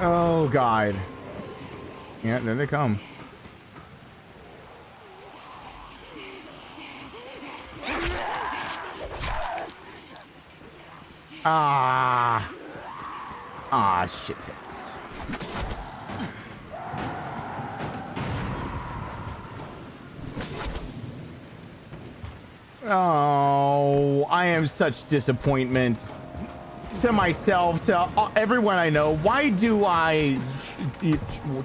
Oh, God. Yeah, there they come. Ah, shit tits. Oh, I am such disappointment to myself, to everyone I know. Why do I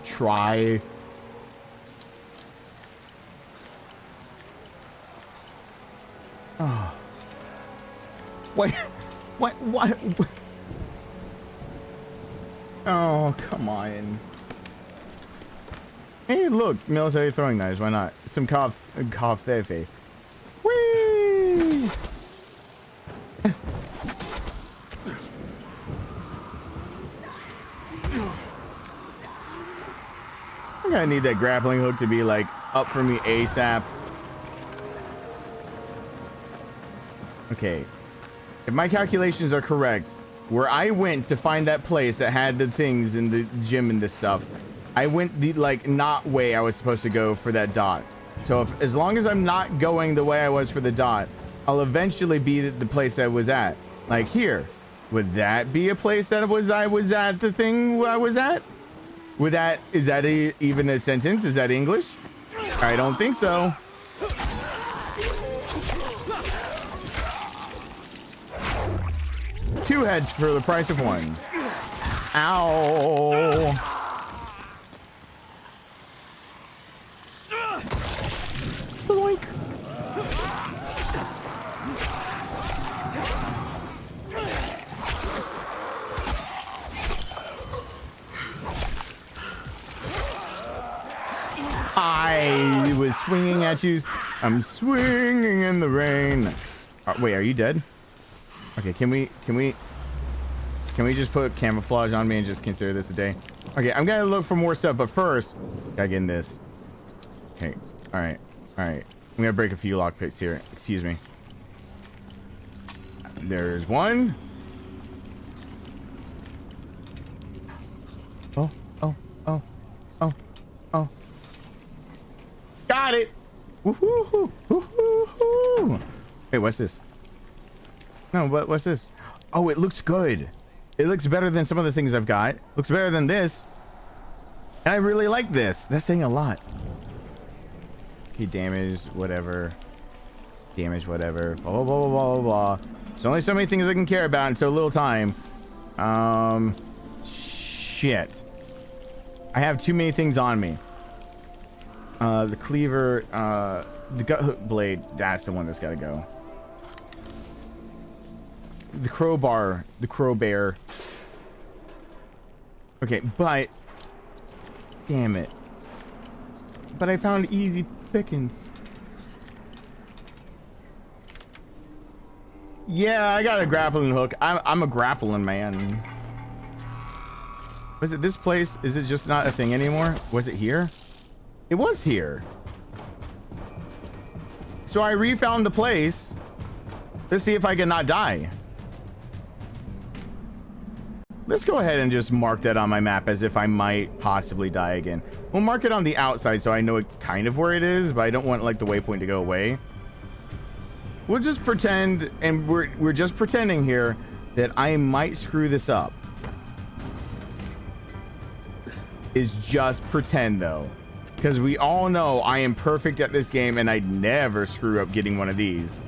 try? Oh. Wait. What? Oh, come on. Hey, look, military throwing knives. Why not? Some Cobb Pkwy. Whee! I'm gonna need that grappling hook to be like up for me ASAP. Okay. If my calculations are correct, where I went to find that place that had the things in the gym and this stuff, I went the like not way I was supposed to go for that dot. So as long as I'm not going the way I was for the dot, I'll eventually be the place I was at. Like here, would that be a place that I was at the thing I was at? Is that even a sentence? Is that English? I don't think so. Two heads for the price of one. Ow. Boink. was swinging at you. I'm swinging in the rain. Wait, are you dead? Okay, can we just put camouflage on me and just consider this a day? Okay, I'm gonna look for more stuff, but first, gotta get in this. Okay, all right. I'm gonna break a few lockpicks here. Excuse me. There's one. Oh. Got it. Woohoo! Woohoo! Hey, what's this? No, what's this? Oh, it looks good. It looks better than some of the things I've got. Looks better than this. And I really like this. That's saying a lot. Okay, damage, whatever. Damage, whatever. Blah, blah, blah, blah, blah, blah. There's only so many things I can care about in so little time. Shit. I have too many things on me. The cleaver, the gut hook blade, that's the one that's gotta go. The crowbar, the crowbar. Okay, but damn it. But I found easy pickings. Yeah, I got a grappling hook. I'm a grappling man. Was it this place? Is it just not a thing anymore? Was it here? It was here. So I refound the place. Let's see if I can not die. Let's go ahead and just mark that on my map as if I might possibly die again. We'll mark it on the outside so I know kind of where it is, but I don't want like the waypoint to go away. We'll just pretend, and we're just pretending here that I might screw this up. Is just pretend though, because we all know I am perfect at this game and I'd never screw up getting one of these.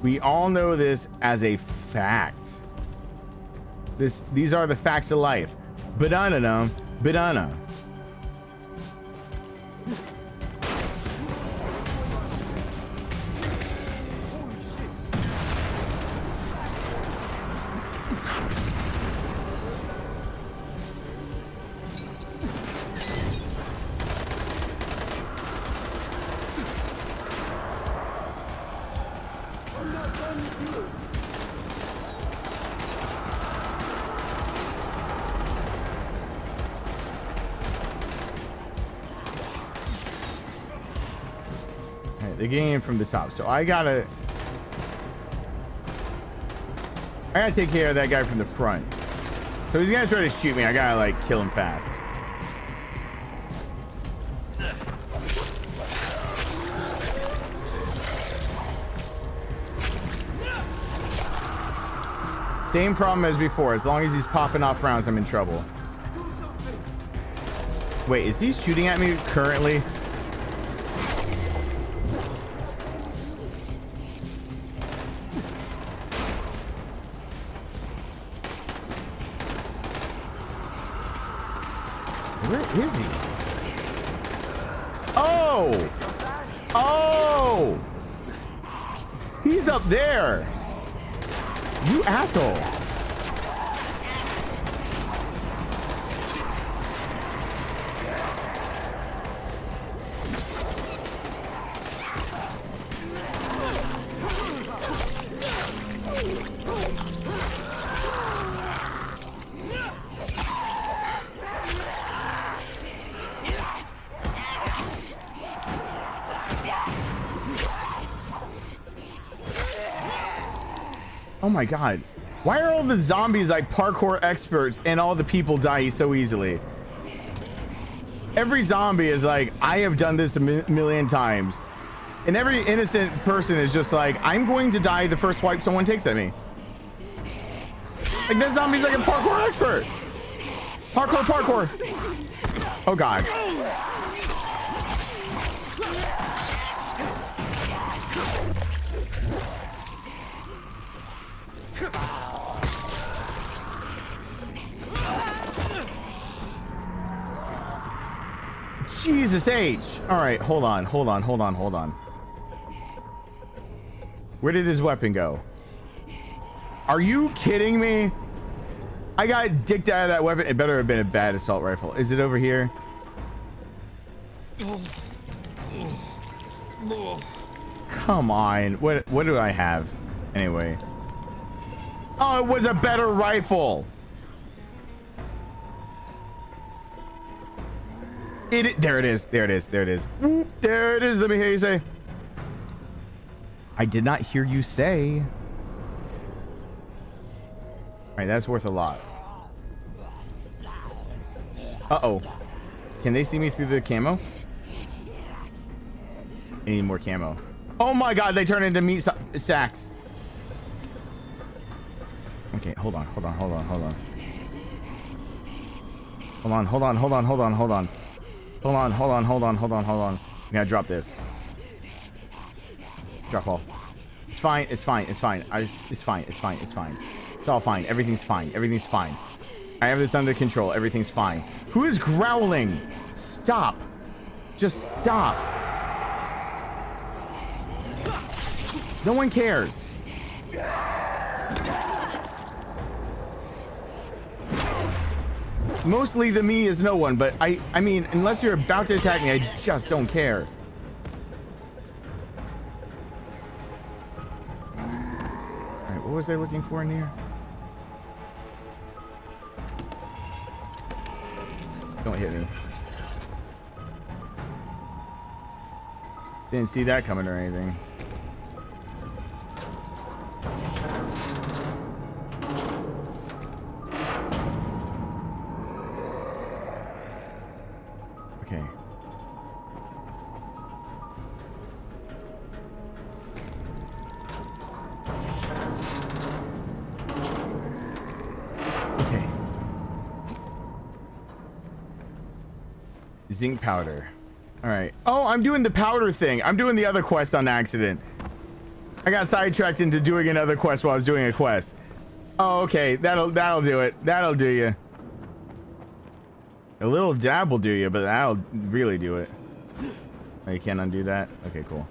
We all know this as a fact. These are the facts of life. Banana, banana. They're getting in from the top, so I gotta take care of that guy from the front. So he's gonna try to shoot me. I gotta like kill him fast. Same problem as before. As long as he's popping off rounds, I'm in trouble. Wait, is he shooting at me currently? Where is he? Oh! Oh! He's up there! You asshole! Oh my god. Why are all the zombies like parkour experts and all the people die so easily? Every zombie is like, I have done this a million times. And every innocent person is just like, I'm going to die the first swipe someone takes at me. Like that zombie's like a parkour expert. Parkour. Oh god. Jesus H. All right, hold on. Where did his weapon go? Are you kidding me? I got dicked out of that weapon. It better have been a bad assault rifle. Is it over here? Come on. What do I have? Anyway. Oh, it was a better rifle. There it is. There it is. There it is. There it is. Let me hear you say. I did not hear you say. All right, that's worth a lot. Uh-oh. Can they see me through the camo? I need more camo. Oh my god, they turn into meat sacks. Okay, hold on. Hold on. Hold on. Hold on. Hold on. Hold on. Hold on. Hold on. Hold on. Hold on. Hold on. Hold on. Hold on. Hold on. I gotta drop this. Drop all. It's fine. It's fine. It's fine. It's fine. It's fine. It's fine. It's all fine. Everything's fine. Everything's fine. I have this under control. Everything's fine. Who is growling? Stop. Just stop. No one cares. Mostly the me is no one, but I mean, unless you're about to attack me, I just don't care. Alright, what was I looking for in here? Don't hit me. Didn't see that coming or anything. Okay. Okay. Zinc powder. All right. Oh, I'm doing the powder thing. I'm doing the other quest on accident. I got sidetracked into doing another quest while I was doing a quest. Oh, okay. That'll do it. That'll do you. A little dab will do you, but that'll really do it. Oh, you can't undo that? Okay, cool.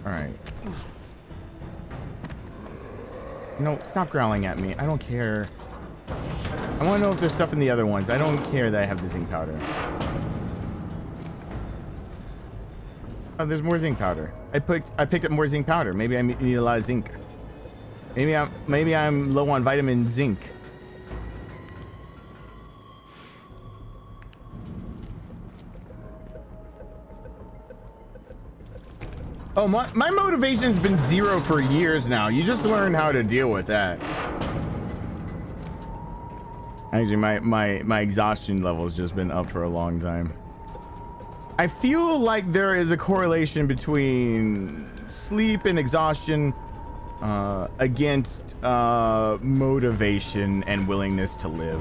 All right. No, stop growling at me. I don't care. I want to know if there's stuff in the other ones. I don't care that I have the zinc powder. Oh, there's more zinc powder. I picked up more zinc powder. Maybe I need a lot of zinc. Maybe I'm low on vitamin zinc. Oh, my motivation's been 0 for years now. You just learn how to deal with that. Actually, my exhaustion level's just been up for a long time. I feel like there is a correlation between sleep and exhaustion against motivation and willingness to live.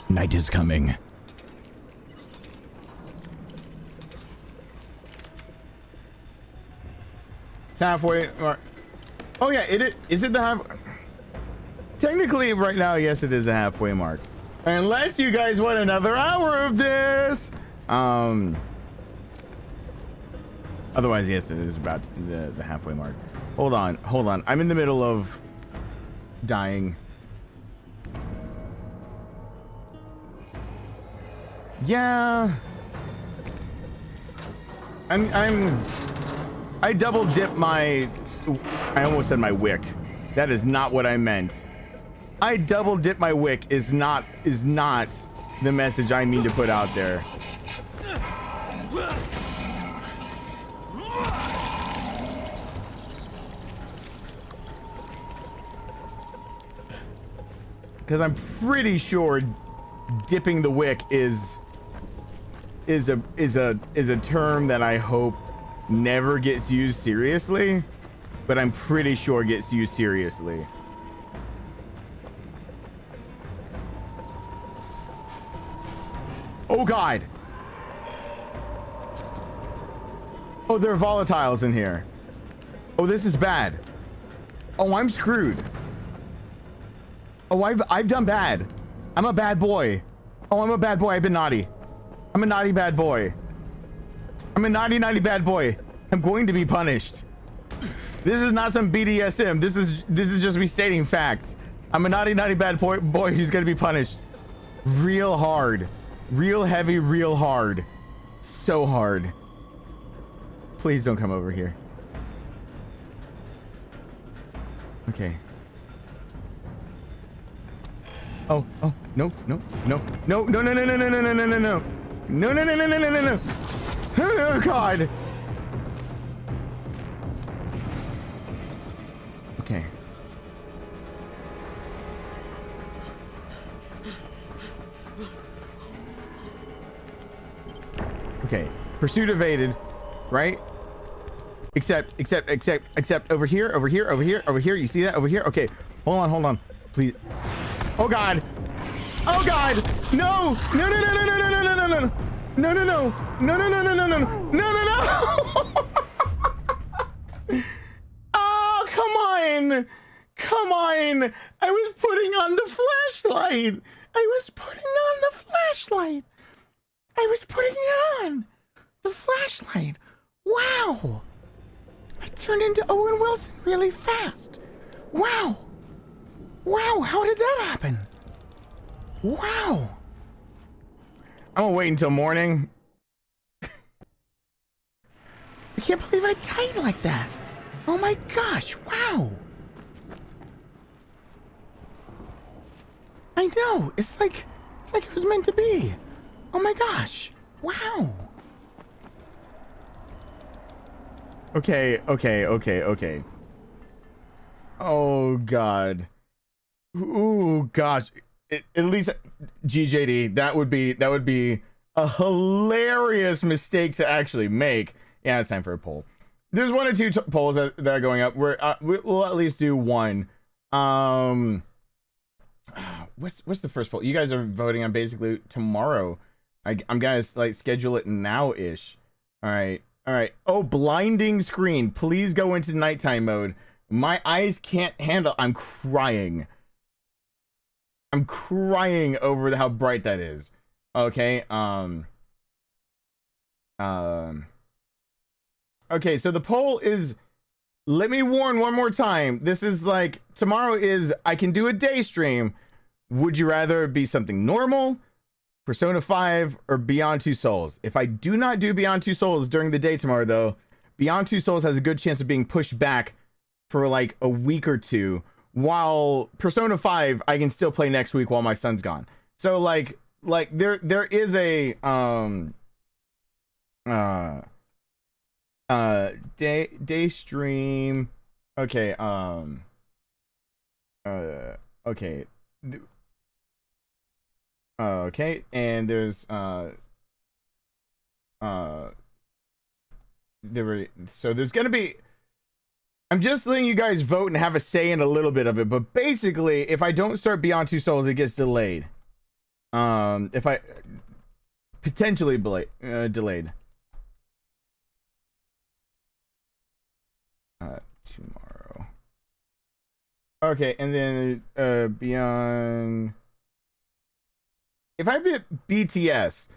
Night is coming. It's halfway. Oh yeah, is it the half? Technically, right now, yes, it is a halfway mark. Unless you guys want another hour of this. Otherwise, yes, it is about the halfway mark. Hold on. I'm in the middle of dying. Yeah. I double dip my. I almost said my wick. That is not what I meant. I double dip my wick is not the message I mean to put out there. Because I'm pretty sure dipping the wick is a term that I hope never gets used seriously, but I'm pretty sure gets used seriously. Oh god. Oh, there are volatiles in here. Oh, this is bad. Oh, I'm screwed. Oh, I've done bad. I'm a bad boy. Oh, I'm a bad boy. I've been naughty. I'm a naughty bad boy. I'm a naughty bad boy. I'm going to be punished. This is not some BDSM. This is just me stating facts. I'm a naughty bad boy who's gonna be punished. Real hard. Real heavy, real hard. So hard. Please don't come over here. Okay. Oh, no. No. Oh, God. Okay. Okay. Pursuit evaded, right? Except over here. You see that over here? Okay. Hold on. Please. Oh, God. No. Oh, come on. I was putting on the flashlight. Wow. I turned into Owen Wilson really fast. Wow, how did that happen? Wow. I'm gonna wait until morning. I can't believe I died like that. Oh my gosh, wow. I know, it's like it was meant to be. Oh my gosh, wow. Okay. Oh God. Ooh, gosh. At least GJD, that would be a hilarious mistake to actually make. Yeah, it's time for a poll. There's one or two polls that are going up. We'll at least do one. What's the first poll? You guys are voting on basically tomorrow. I'm gonna like schedule it now-ish. All right. Oh, blinding screen. Please go into nighttime mode. My eyes can't handle. I'm crying over how bright that is. Okay. Okay, so the poll is, let me warn one more time. This is like, tomorrow is, I can do a day stream. Would you rather be something normal, Persona 5, or Beyond Two Souls? If I do not do Beyond Two Souls during the day tomorrow, though, Beyond Two Souls has a good chance of being pushed back for like a week or two, while Persona 5 I can still play next week while my son's gone. So like there is a day stream. Okay, okay. Okay, and there's there's gonna be, I'm just letting you guys vote and have a say in a little bit of it, but basically if I don't start Beyond Two Souls, it gets delayed. If I potentially delayed tomorrow. Okay, and then Beyond, if I beat BTS,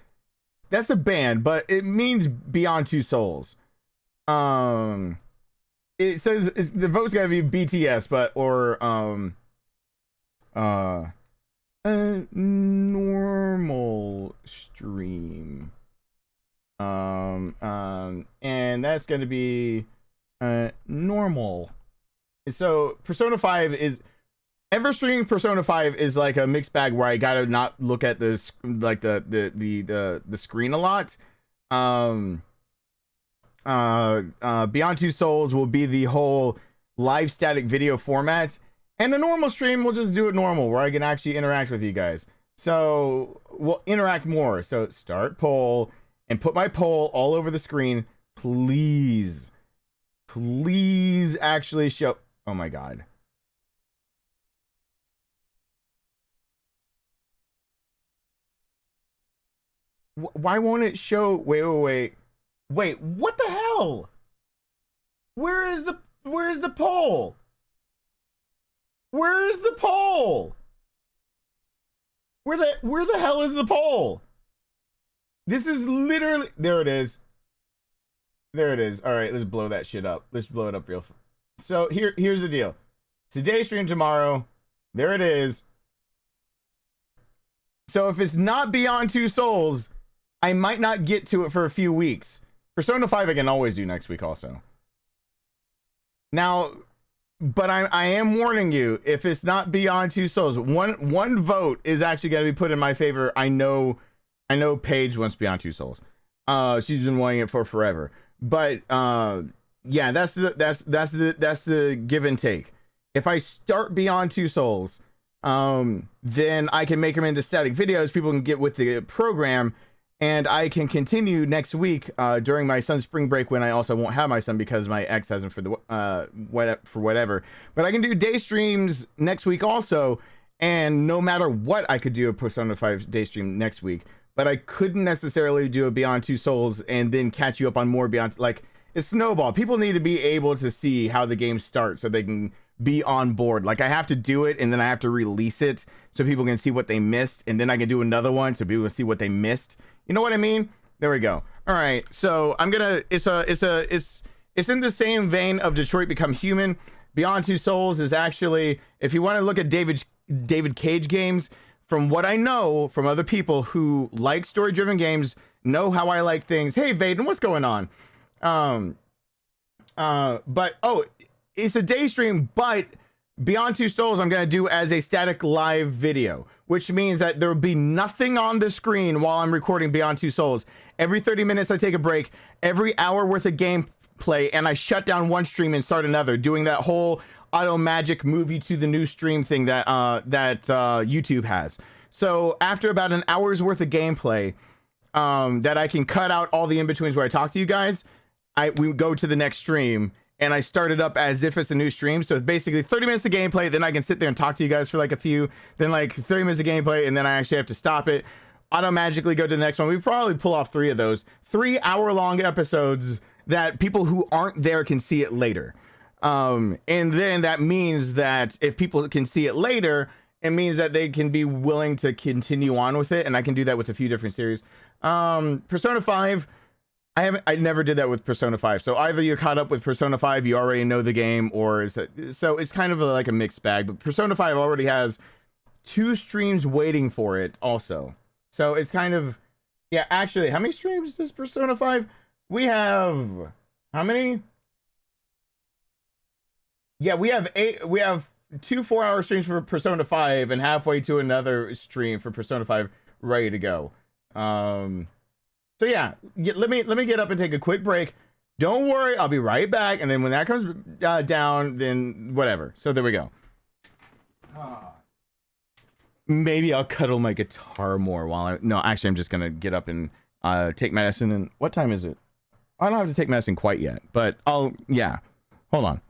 that's a band, but it means Beyond Two Souls. It says the vote's gotta be BTS, but or a normal stream. And that's gonna be normal. So Persona 5 is, ever streaming Persona 5 is like a mixed bag where I gotta not look at this like the screen a lot. Beyond Two Souls will be the whole live static video format, and a normal stream will just do it normal where I can actually interact with you guys. So we'll interact more. So start poll and put my poll all over the screen, please actually show. Oh my god. Why won't it show? Wait, what the hell? Where's the poll? Where is the poll? Where the hell is the poll? This is literally, there it is. There it is. All right, let's blow that shit up. Let's blow it up real. So here's the deal. Today stream, tomorrow. There it is. So if it's not Beyond Two Souls, I might not get to it for a few weeks. Persona 5 I can always do next week also. Now, but I am warning you, if it's not Beyond Two Souls, one vote is actually going to be put in my favor. I know Paige wants Beyond Two Souls. She's been wanting it for forever. But yeah, that's the give and take. If I start Beyond Two Souls, then I can make them into static videos. People can get with the program, and I can continue next week during my son's spring break, when I also won't have my son because my ex hasn't for whatever. But I can do day streams next week also, and no matter what, I could do a Persona 5 day stream next week. But I couldn't necessarily do a Beyond Two Souls and then catch you up on more Beyond. Like, it's snowball. People need to be able to see how the game starts so they can be on board. Like, I have to do it, and then I have to release it so people can see what they missed, and then I can do another one so people can see what they missed. You know what I mean? There we go. All right, so I'm gonna. It's in the same vein of Detroit Become Human. Beyond Two Souls is actually, if you want to look at David Cage games, from what I know from other people who like story-driven games, know how I like things. Hey, Vaden, what's going on? But it's a day stream, but Beyond Two Souls I'm going to do as a static live video, which means that there will be nothing on the screen while I'm recording Beyond Two Souls. Every 30 minutes I take a break, every hour worth of gameplay, and I shut down one stream and start another, doing that whole auto magic movie to the new stream thing that YouTube has. So after about an hour's worth of gameplay, that I can cut out all the in-betweens where I talk to you guys, we go to the next stream, and I start it up as if it's a new stream. So it's basically 30 minutes of gameplay, then I can sit there and talk to you guys for like a few, then like 30 minutes of gameplay, and then I actually have to stop it, auto magically go to the next one. We probably pull off 3 of those 3-hour-long episodes that people who aren't there can see it later. And then that means that if people can see it later, it means that they can be willing to continue on with it, and I can do that with a few different series. Persona 5, I never did that with Persona 5. So either you're caught up with Persona 5, you already know the game, or so it's kind of like a mixed bag. But Persona 5 already has 2 streams waiting for it also. So it's kind of, yeah, actually, how many streams does Persona 5? We have, how many? Yeah, we have 2 4-hour streams for Persona 5 and halfway to another stream for Persona 5 ready to go. So yeah, let me get up and take a quick break. Don't worry, I'll be right back, and then when that comes down, then whatever. So there we go. Maybe I'll cuddle my guitar more while no, actually I'm just gonna get up and take medicine. And what time is it? I don't have to take medicine quite yet, but yeah, hold on.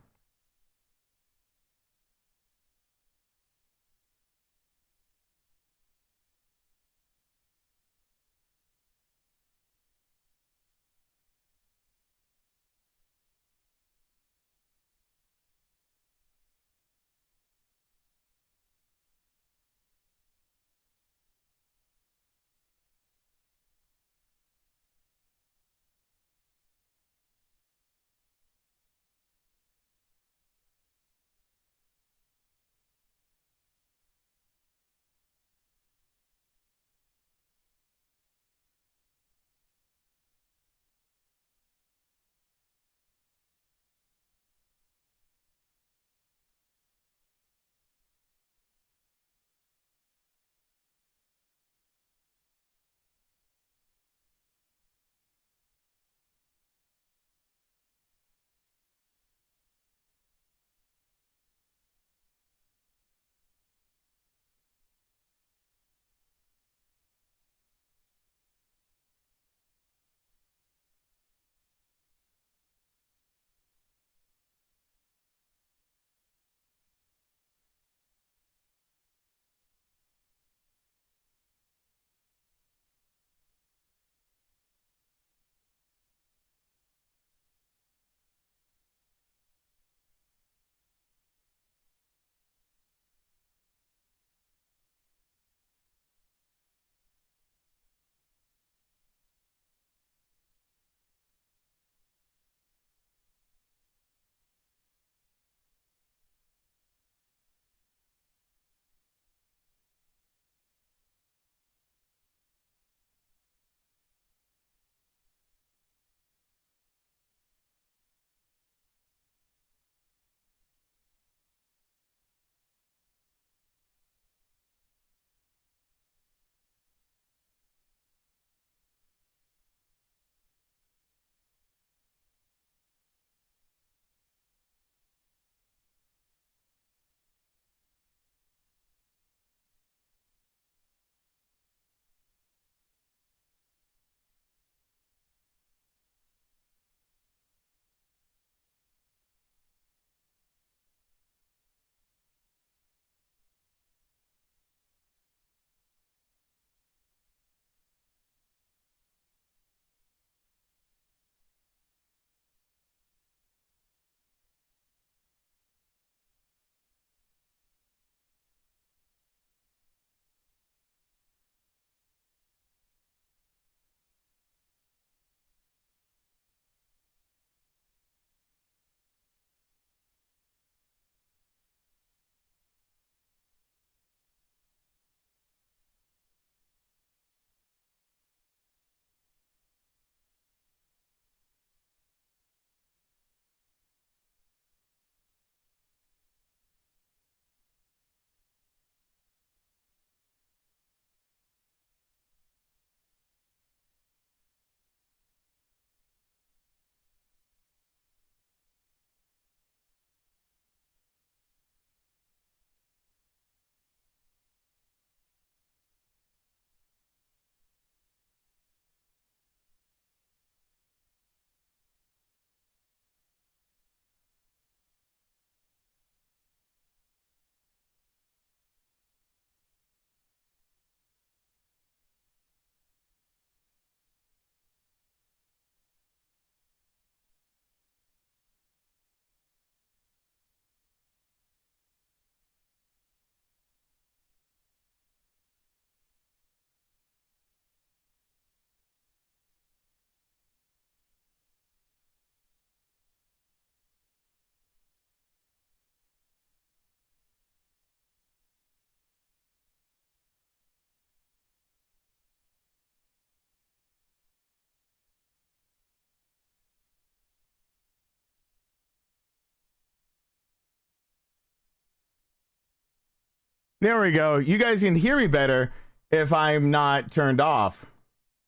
There we go. You guys can hear me better if I'm not turned off.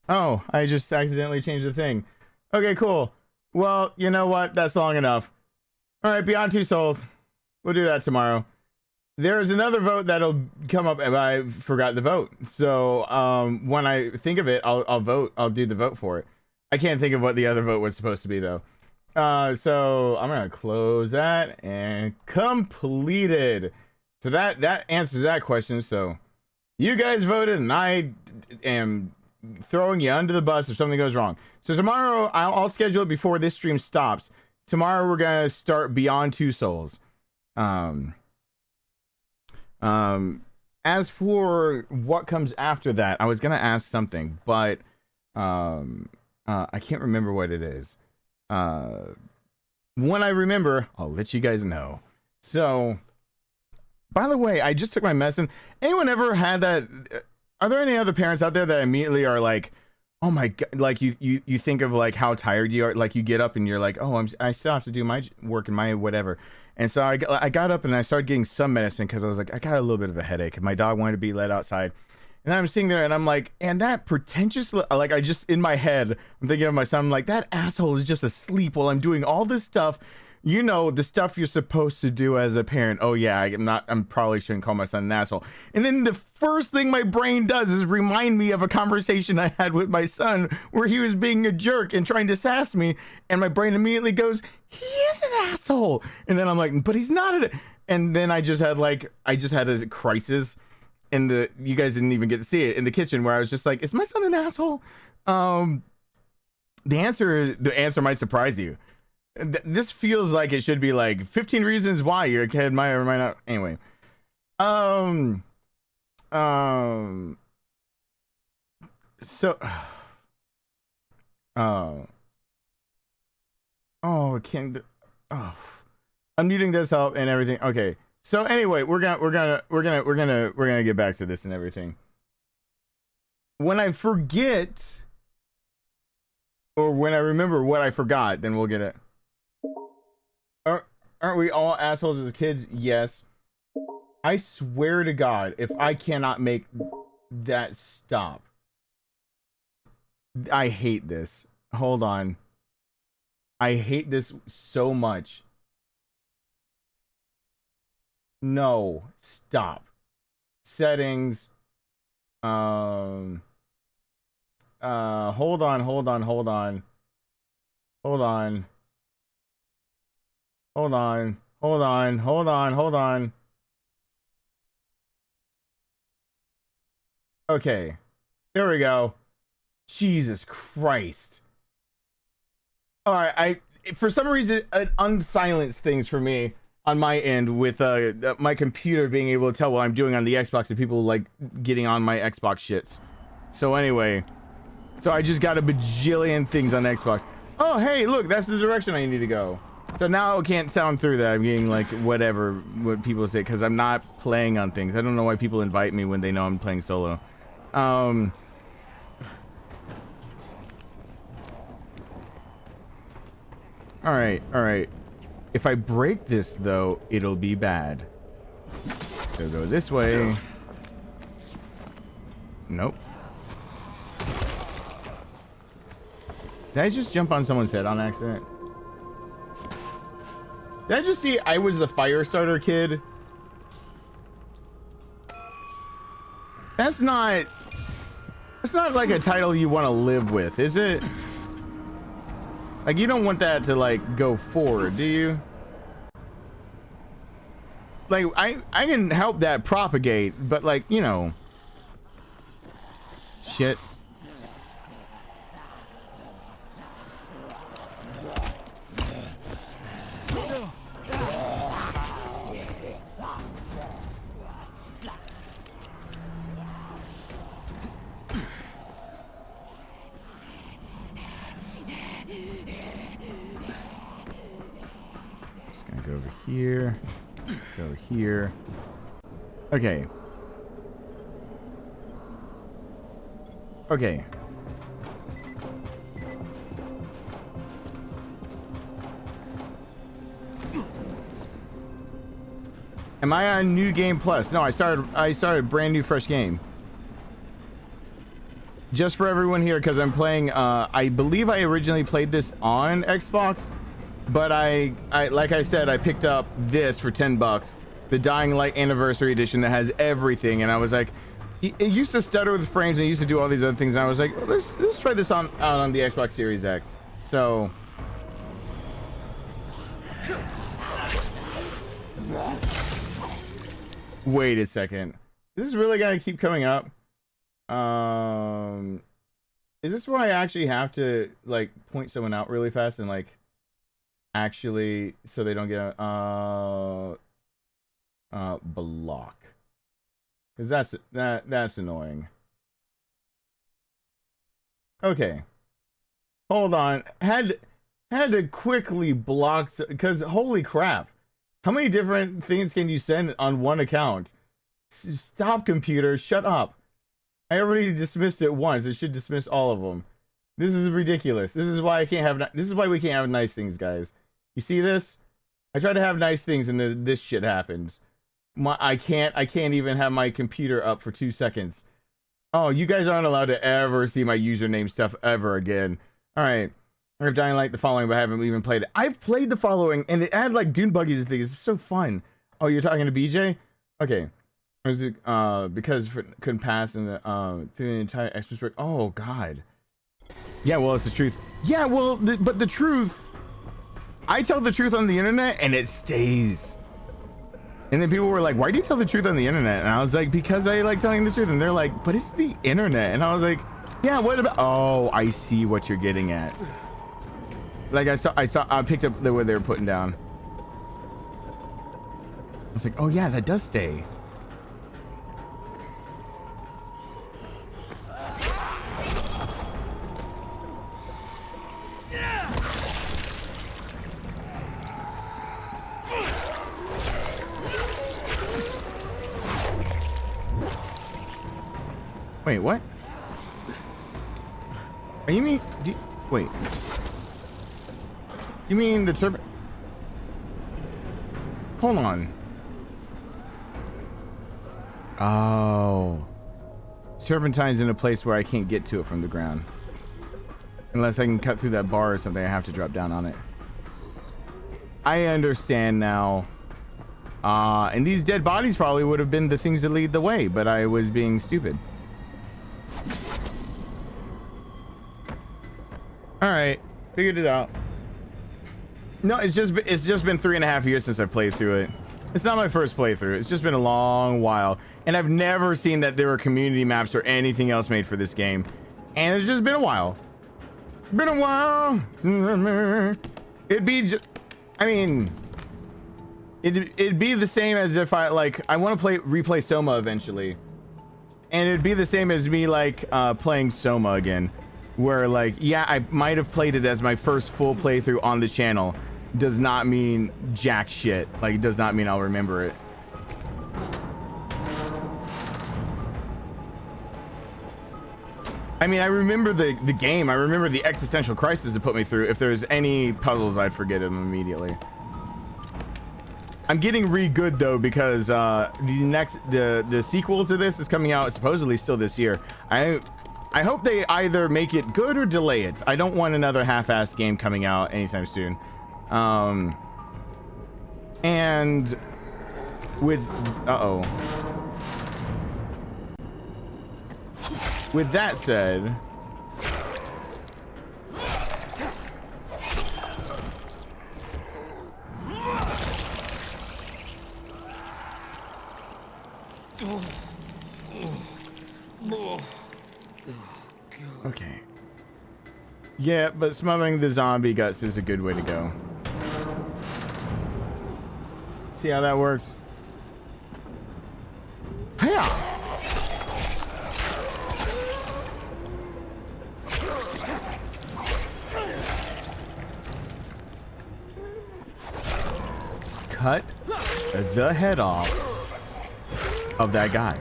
Oh, I just accidentally changed the thing. Okay, cool. Well, you know what? That's long enough. All right, Beyond Two Souls. We'll do that tomorrow. There's another vote that'll come up, and I forgot the vote. So when I think of it, I'll vote. I'll do the vote for it. I can't think of what the other vote was supposed to be, though. So I'm going to close that and completed. So that answers that question. So you guys voted, and I am throwing you under the bus if something goes wrong. So tomorrow, I'll schedule it before this stream stops. Tomorrow, we're going to start Beyond Two Souls. As for what comes after that, I was going to ask something, but I can't remember what it is. When I remember, I'll let you guys know. So, by the way, I just took my medicine. Anyone ever had that? Are there any other parents out there that immediately are like, oh my God, like you think of like how tired you are, like you get up and you're like, oh, I still have to do my work and my whatever. And so I got up and I started getting some medicine because I was like, I got a little bit of a headache and my dog wanted to be let outside. And I'm sitting there and I'm like, and that pretentious, like I just, in my head, I'm thinking of my son, I'm like, that asshole is just asleep while I'm doing all this stuff. You know, the stuff you're supposed to do as a parent. Oh yeah, I'm probably shouldn't call my son an asshole. And then the first thing my brain does is remind me of a conversation I had with my son where he was being a jerk and trying to sass me. And my brain immediately goes, he is an asshole. And then I'm like, but he's not. And then I just had a crisis you guys didn't even get to see it in the kitchen where I was just like, is my son an asshole? The answer might surprise you. This feels like it should be like 15 reasons why your kid might or might not. Anyway, so, unmuting does help and everything. Okay, so anyway, we're gonna get back to this and everything. When I forget, or when I remember what I forgot, then we'll get it. Aren't we all assholes as kids? Yes. I swear to God, if I cannot make that stop. I hate this. Hold on. I hate this so much. No. Stop. Settings. Hold on. Okay. There we go. Jesus Christ. All right, for some reason it unsilenced things for me on my end with my computer being able to tell what I'm doing on the Xbox and people like getting on my Xbox shits. So anyway, so I just got a bajillion things on Xbox. Oh, hey, look, that's the direction I need to go. So now I can't sound through that. I'm getting like what people say because I'm not playing on things. I don't know why people invite me when they know I'm playing solo. All right. If I break this though, it'll be bad. So go this way. Nope. Did I just jump on someone's head on accident? Did I just see I was the fire starter kid? That's not like a title you want to live with, is it? Like, you don't want that to like go forward, do you? Like, I can help that propagate, but like, you know. Shit. Go over here. Go over here. Okay. Okay. Am I on New Game Plus? No, I started a brand new fresh game. Just for everyone here, because I'm playing, I believe I originally played this on Xbox, but I like I said, I picked up this for $10, the Dying Light Anniversary Edition that has everything, and I was like, it used to stutter with frames and it used to do all these other things, and I was like, well, let's try this out on the Xbox Series X. So wait a second, this is really gonna keep coming up. Is this where I actually have to like point someone out really fast and like actually so they don't get block? Because that's annoying. Okay, hold on. Had to quickly block, because holy crap, how many different things can you send on one account? Stop, computer, shut up. I already dismissed it once. It should dismiss all of them. This is ridiculous. This is why I can't have. This is why we can't have nice things, guys. You see this? I try to have nice things, and this shit happens. I can't even have my computer up for 2 seconds. Oh, you guys aren't allowed to ever see my username stuff ever again. All right, I have Dying Light the Following, but I haven't even played it. I've played the Following, and it had like dune buggies and things. It's so fun. Oh, you're talking to BJ? Okay. Because couldn't pass in the through the entire express break. Oh God. Yeah, well, it's the truth. Yeah, well, but the truth. I tell the truth on the internet, and it stays. And then people were like, "Why do you tell the truth on the internet?" And I was like, "Because I like telling the truth." And they're like, "But it's the internet." And I was like, "Yeah, what about?" Oh, I see what you're getting at. Like I picked up what they were putting down. I was like, "Oh yeah, that does stay." Wait, what? Are you mean? Wait. You mean the turbine? Hold on. Oh. Turpentine's in a place where I can't get to it from the ground. Unless I can cut through that bar or something, I have to drop down on it. I understand now. And these dead bodies probably would have been the things that lead the way, but I was being stupid. All right, figured it out. No, it's just been 3.5 years since I played through it. It's not my first playthrough. It's just been a long while, and I've never seen that there were community maps or anything else made for this game, and it's just been a while. Been a while. It'd be, I mean, it'd be the same as if I want to replay Soma eventually, and it'd be the same as me playing Soma again. Where yeah, I might have played it as my first full playthrough on the channel, does not mean jack shit. It does not mean I'll remember it. I mean, I remember the game. I remember the existential crisis it put me through. If there's any puzzles, I'd forget them immediately. I'm getting good though, because the sequel to this is coming out supposedly still this year. I hope they either make it good or delay it. I don't want another half-assed game coming out anytime soon. And with with that said, okay. Yeah, but smothering the zombie guts is a good way to go. See how that works? Hiya! Cut the head off of that guy.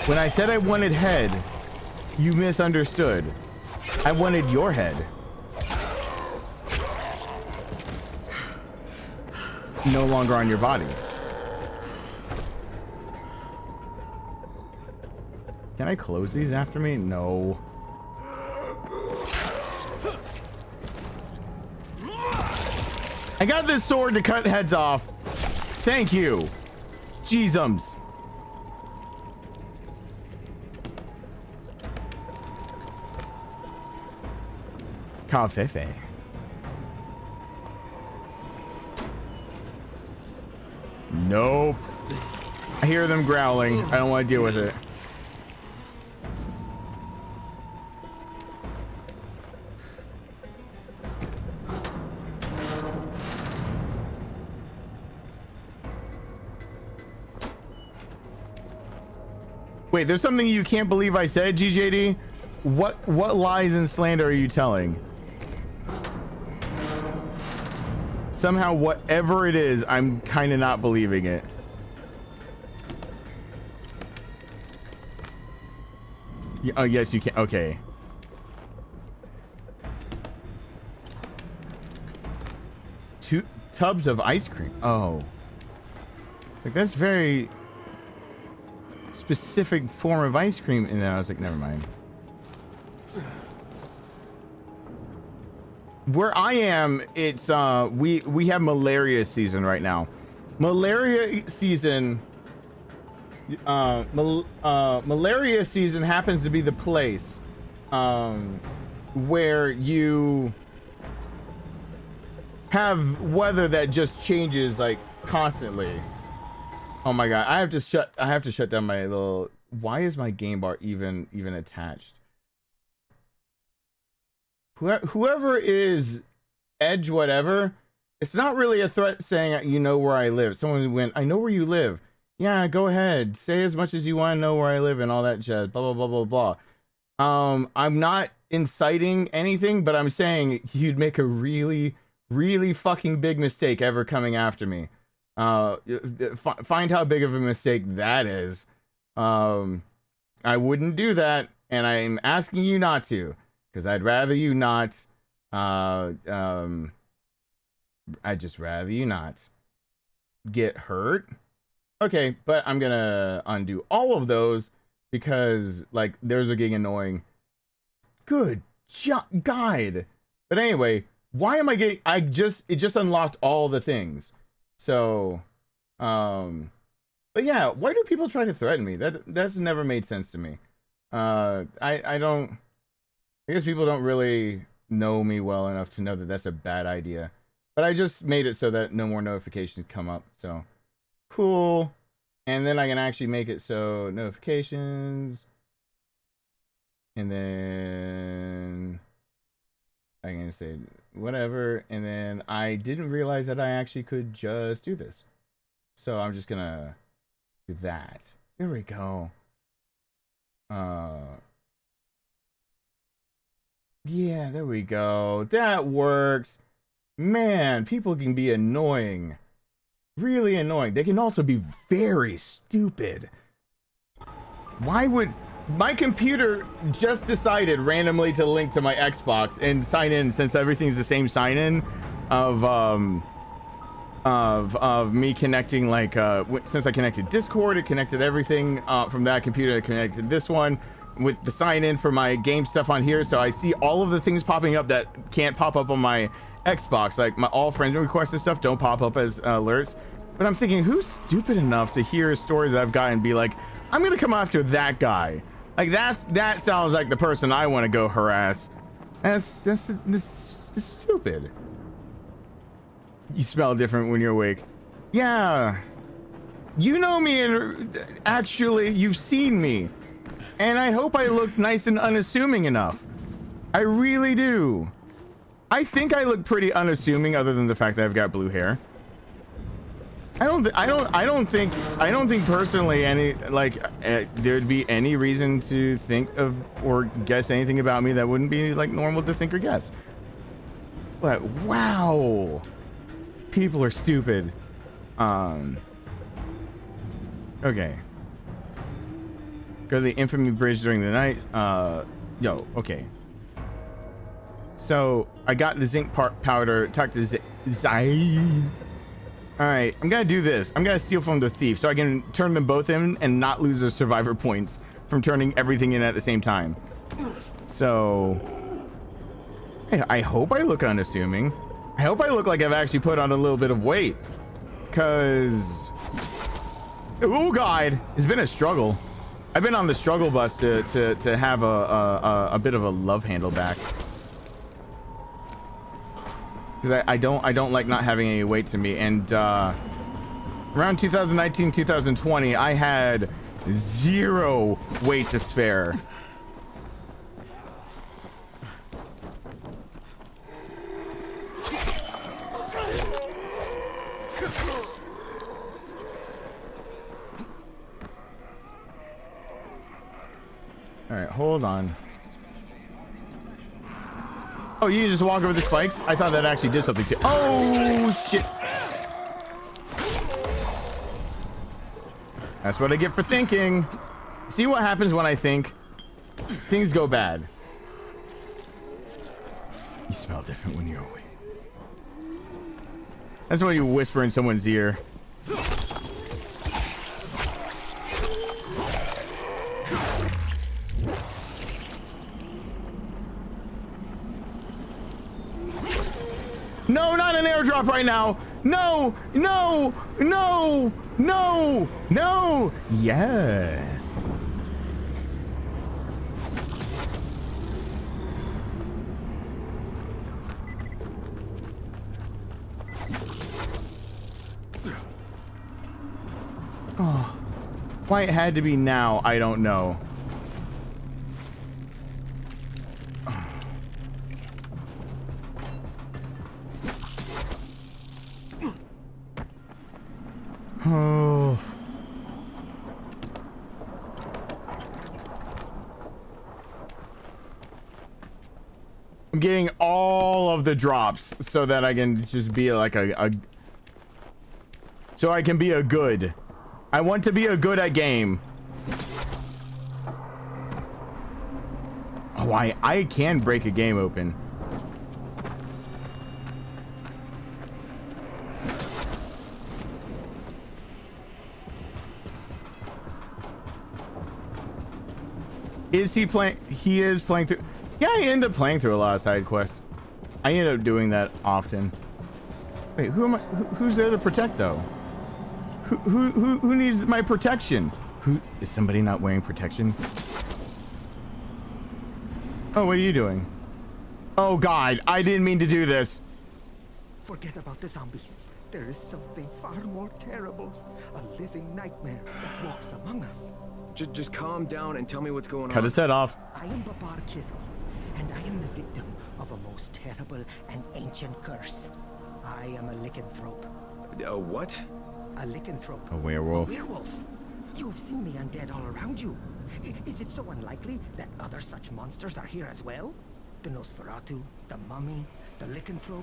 When I said I wanted head, you misunderstood. I wanted your head. No longer on your body. Can I close these after me? No. I got this sword to cut heads off. Thank you. Jeezums. Cobb Pkwy. Nope. I hear them growling. I don't want to deal with it. Wait, there's something you can't believe I said, GJD? What lies and slander are you telling? Somehow, whatever it is, I'm kind of not believing it. Oh, yes, you can. Okay. Two tubs of ice cream. Oh. Like, that's very specific form of ice cream. And then I was like, never mind. Where I am, it's we have malaria season right now. Malaria season malaria season happens to be the place where you have weather that just changes like constantly. Oh my god, I have to shut down my little. Why is my game bar even attached? Whoever is Edge whatever, it's not really a threat saying you know where I live. Someone went, I know where you live. Yeah, go ahead. Say as much as you want to know where I live and all that jazz. Blah blah blah blah blah. I'm not inciting anything, but I'm saying you'd make a really fucking big mistake ever coming after me. Find how big of a mistake that is. I wouldn't do that, and I'm asking you not to. Because I'd rather you not, I'd just rather you not get hurt. Okay, but I'm gonna undo all of those because, like, those are getting annoying. Good guide. But anyway, why am I getting, it just unlocked all the things. So, but yeah, why do people try to threaten me? That's never made sense to me. I guess people don't really know me well enough to know that that's a bad idea. But I just made it so that no more notifications come up. So, cool. And then I can actually make it so notifications. And then I can say whatever. And then I didn't realize that I actually could just do this. So I'm just going to do that. There we go. Yeah, there we go. That works. Man, people can be annoying. Really annoying. They can also be very stupid. Why would... My computer just decided randomly to link to my Xbox and sign in, since everything's the same sign-in of me connecting, like, since I connected Discord, it connected everything from that computer. It connected this one with the sign in for my game stuff on here, so I see all of the things popping up that can't pop up on my Xbox, like my all friends requests and stuff don't pop up as alerts. But I'm thinking, who's stupid enough to hear stories that I've gotten and be like, I'm gonna come after that guy? Like, that sounds like the person I want to go harass. That's stupid. You smell different when you're awake. Yeah, you know me, and actually you've seen me. And I hope I look nice and unassuming enough. I really do. I think I look pretty unassuming, other than the fact that I've got blue hair. I don't think personally there'd be any reason to think of or guess anything about me that wouldn't be like normal to think or guess. But wow, people are stupid. Okay. Go to the infamy bridge during the night. Okay. So I got the zinc powder. Talk to Zayn. All right, I'm gonna do this. I'm gonna steal from the thief so I can turn them both in and not lose the survivor points from turning everything in at the same time. So I hope I look unassuming. I hope I look like I've actually put on a little bit of weight, cause oh god, it's been a struggle. I've been on the struggle bus to have a bit of a love handle back. Because I don't like not having any weight to me. And around 2019, 2020, I had 0 weight to spare. All right, hold on. Oh, you just walk over the spikes? I thought that actually did something too. Oh, shit. That's what I get for thinking. See what happens when I think? Things go bad. You smell different when you're awake. That's when you whisper in someone's ear. No, not an airdrop right now. No, no, no, no, no. Yes. Oh, why it had to be now, I don't know. Oh. I'm getting all of the drops so that I can just be like so I can be a good. I want to be a good at game. Oh, I can break a game open. Is he playing? He is playing through. Yeah, I end up playing through a lot of side quests. I end up doing that often. Wait, who am I? Who's there to protect though? Who needs my protection? Who is somebody not wearing protection? Oh, what are you doing? Oh God, I didn't mean to do this. Forget about the zombies. There is something far more terrible. A living nightmare that walks among us. Just calm down and tell me what's going on. Cut his head off. I am Babar Kizil, and I am the victim of a most terrible and ancient curse. I am a lycanthrope. A what? A lycanthrope. A werewolf. A werewolf. You have seen the undead all around you. Is it so unlikely that other such monsters are here as well? The Nosferatu, the mummy, the lycanthrope.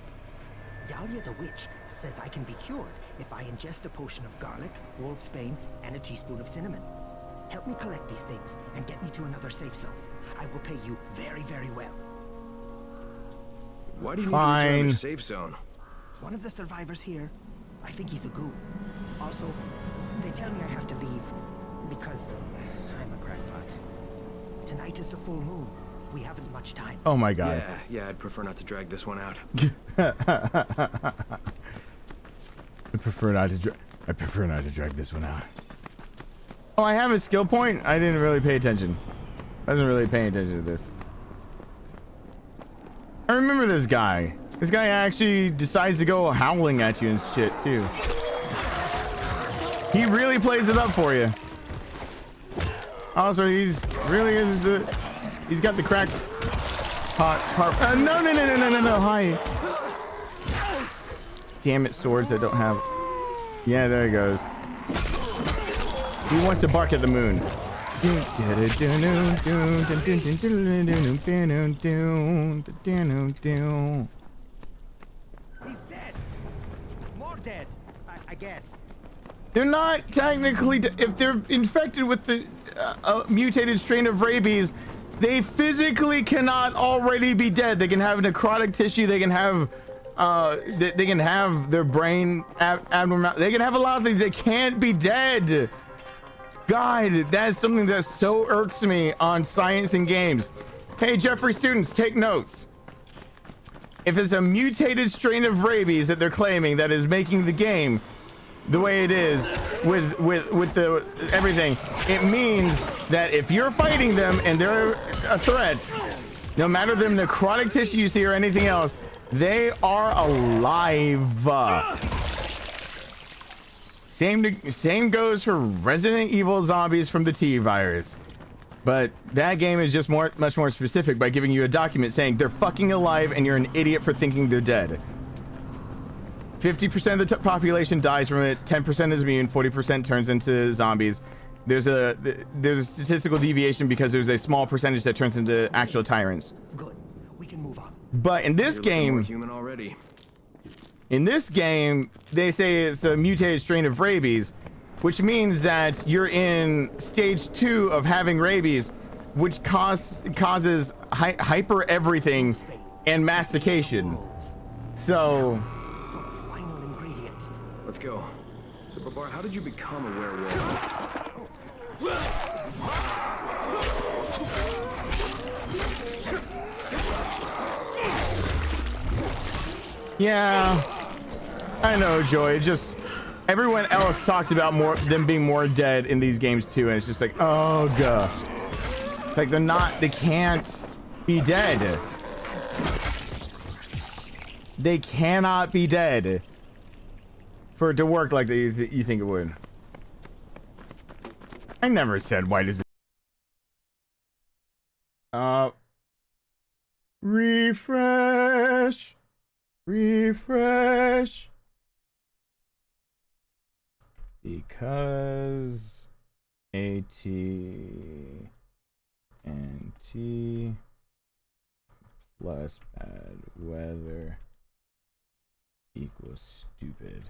Dahlia the witch says I can be cured if I ingest a potion of garlic, wolfsbane, and a teaspoon of cinnamon. Help me collect these things and get me to another safe zone. I will pay you very, very well. Why do you need to return to a safe zone? One of the survivors here, I think he's a ghoul. Also, they tell me I have to leave because I'm a crackpot. Tonight is the full moon. We haven't much time. Oh my God. Yeah, I'd prefer not to drag this one out. I prefer not to drag this one out. Oh, I have a skill point? I didn't really pay attention. I wasn't really paying attention to this. I remember this guy. This guy actually decides to go howling at you and shit, too. He really plays it up for you. Also, he's got the crack pot. No, hi. Damn it, swords that don't have. Yeah, there he goes. He wants to bark at the moon. He's dead. More dead, I guess. They're not technically, if they're infected with the mutated strain of rabies, They physically cannot already be dead. They can have necrotic tissue. They can have they can have their brain abnormal. They can have a lot of things. They can't be dead. God, that's something that so irks me on science and games. Hey, Jeffrey students, take notes. If it's a mutated strain of rabies that they're claiming that is making the game the way it is with the everything, it means that if you're fighting them and they're a threat, no matter the necrotic tissue you see or anything else, they are alive. Same goes for Resident Evil zombies from the T-virus. But that game is just much more specific by giving you a document saying they're fucking alive and you're an idiot for thinking they're dead. 50% of the population dies from it, 10% is immune, 40% turns into zombies. There's a statistical deviation because there's a small percentage that turns into actual tyrants. Good. We can move on. But in this game, human already. In this game, they say it's a mutated strain of rabies, which means that you're in stage 2 of having rabies, which causes hyper everything and mastication. So, let's go. So, Babar, how did you become a werewolf? yeah, I know, Joy. Just everyone else talks about them being more dead in these games too, and it's just like, oh god. It's like they can't be dead. They cannot be dead for it to work like you think it would. I never said why does it refresh because AT&T plus bad weather equals stupid.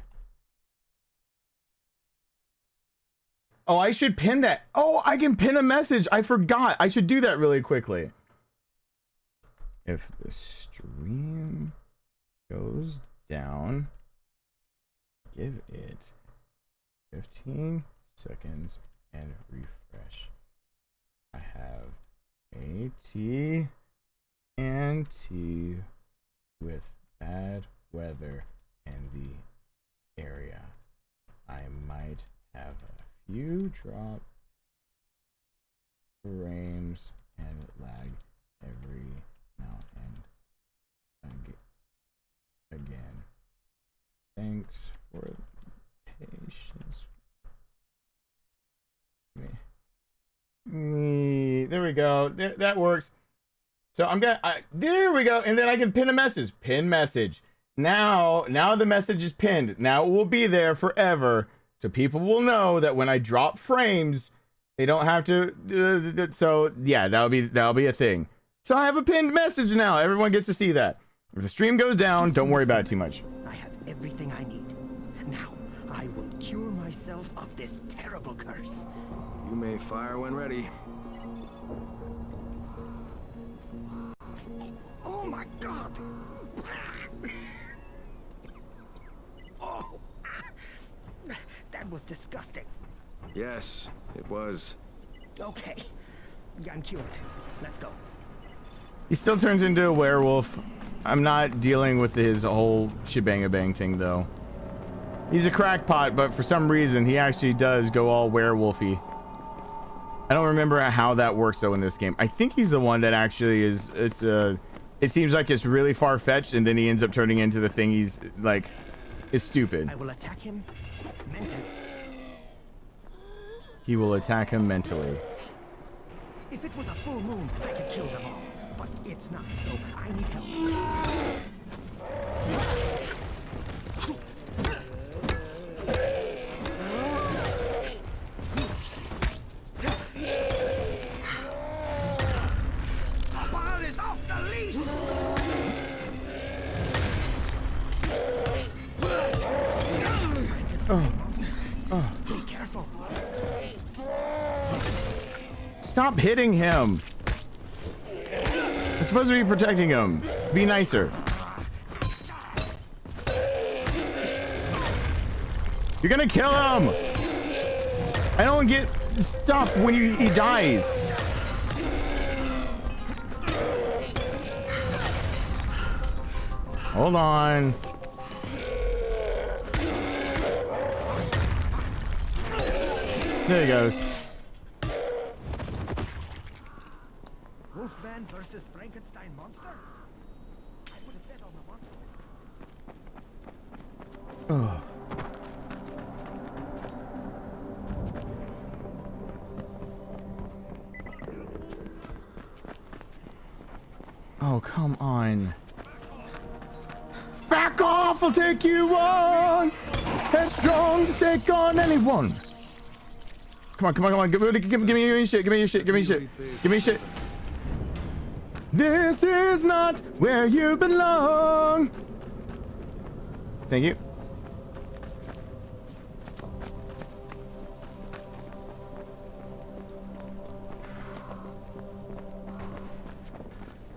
Oh, I should pin that. Oh, I can pin a message. I forgot. I should do that really quickly. If the stream goes down, give it 15 seconds and refresh. I have AT&T with bad weather in the area. I might have a few drop frames and lag every now and again. Thanks for patience. There we go. That works. So there we go, and then I can pin a message. Pin message. Now the message is pinned. Now it will be there forever, so people will know that when I drop frames, they don't have to. So yeah, that'll be a thing. So I have a pinned message now. Everyone gets to see that. If the stream goes down, don't worry about it too much. I have everything I need. Now I will cure myself of this terrible curse. You may fire when ready. Oh my god! Oh, that was disgusting. Yes, it was. Okay, I'm cured. Let's go. He still turns into a werewolf. I'm not dealing with his whole shebang-a-bang thing, though. He's a crackpot, but for some reason, he actually does go all werewolfy. I don't remember how that works, though, in this game. I think he's the one that actually is... It seems like it's really far-fetched, and then he ends up turning into the thing he's, like, is stupid. I will attack him mentally. He will attack him mentally. If it was a full moon, I could kill them all. But it's not, so I need help. Bar is off the leash! Oh. Be careful. Stop hitting him. You're supposed to be protecting him. Be nicer. You're gonna kill him. I don't get stuff when he dies. Hold on. There he goes. Wolfman versus Frankenstein monster? I would have bet on the monster. Oh. Oh, come on. Back off! I'll take you on! Headstrong to take on anyone! Come on, come on, come on. Give me your shit. Give me your shit. Give me your shit. Give me your shit. This is not where you belong. Thank you.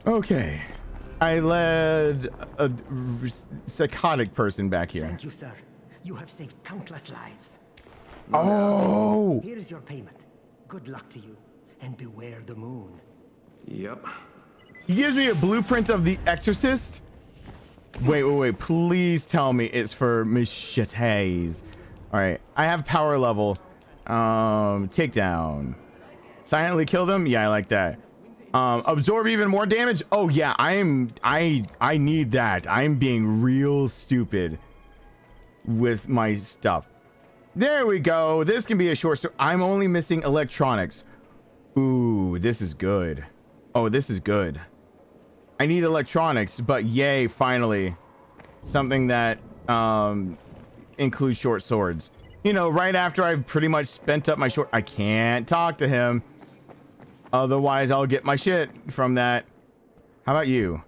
Okay. I led a psychotic person back here. Thank you, sir. You have saved countless lives. Oh! Here is your payment. Good luck to you, and beware the moon. Yep. He gives me a blueprint of The Exorcist. Wait. Please tell me it's for machetes. All right. I have power level. Takedown. Silently kill them. Yeah, I like that. Absorb even more damage. Oh yeah, I need that. I'm being real stupid with my stuff. There we go. This can be a short story. I'm only missing electronics. Ooh, this is good. Oh, this is good. I need electronics, but yay, finally. Something that includes short swords. You know, right after I've pretty much spent up my short... I can't talk to him. Otherwise, I'll get my shit from that. How about you?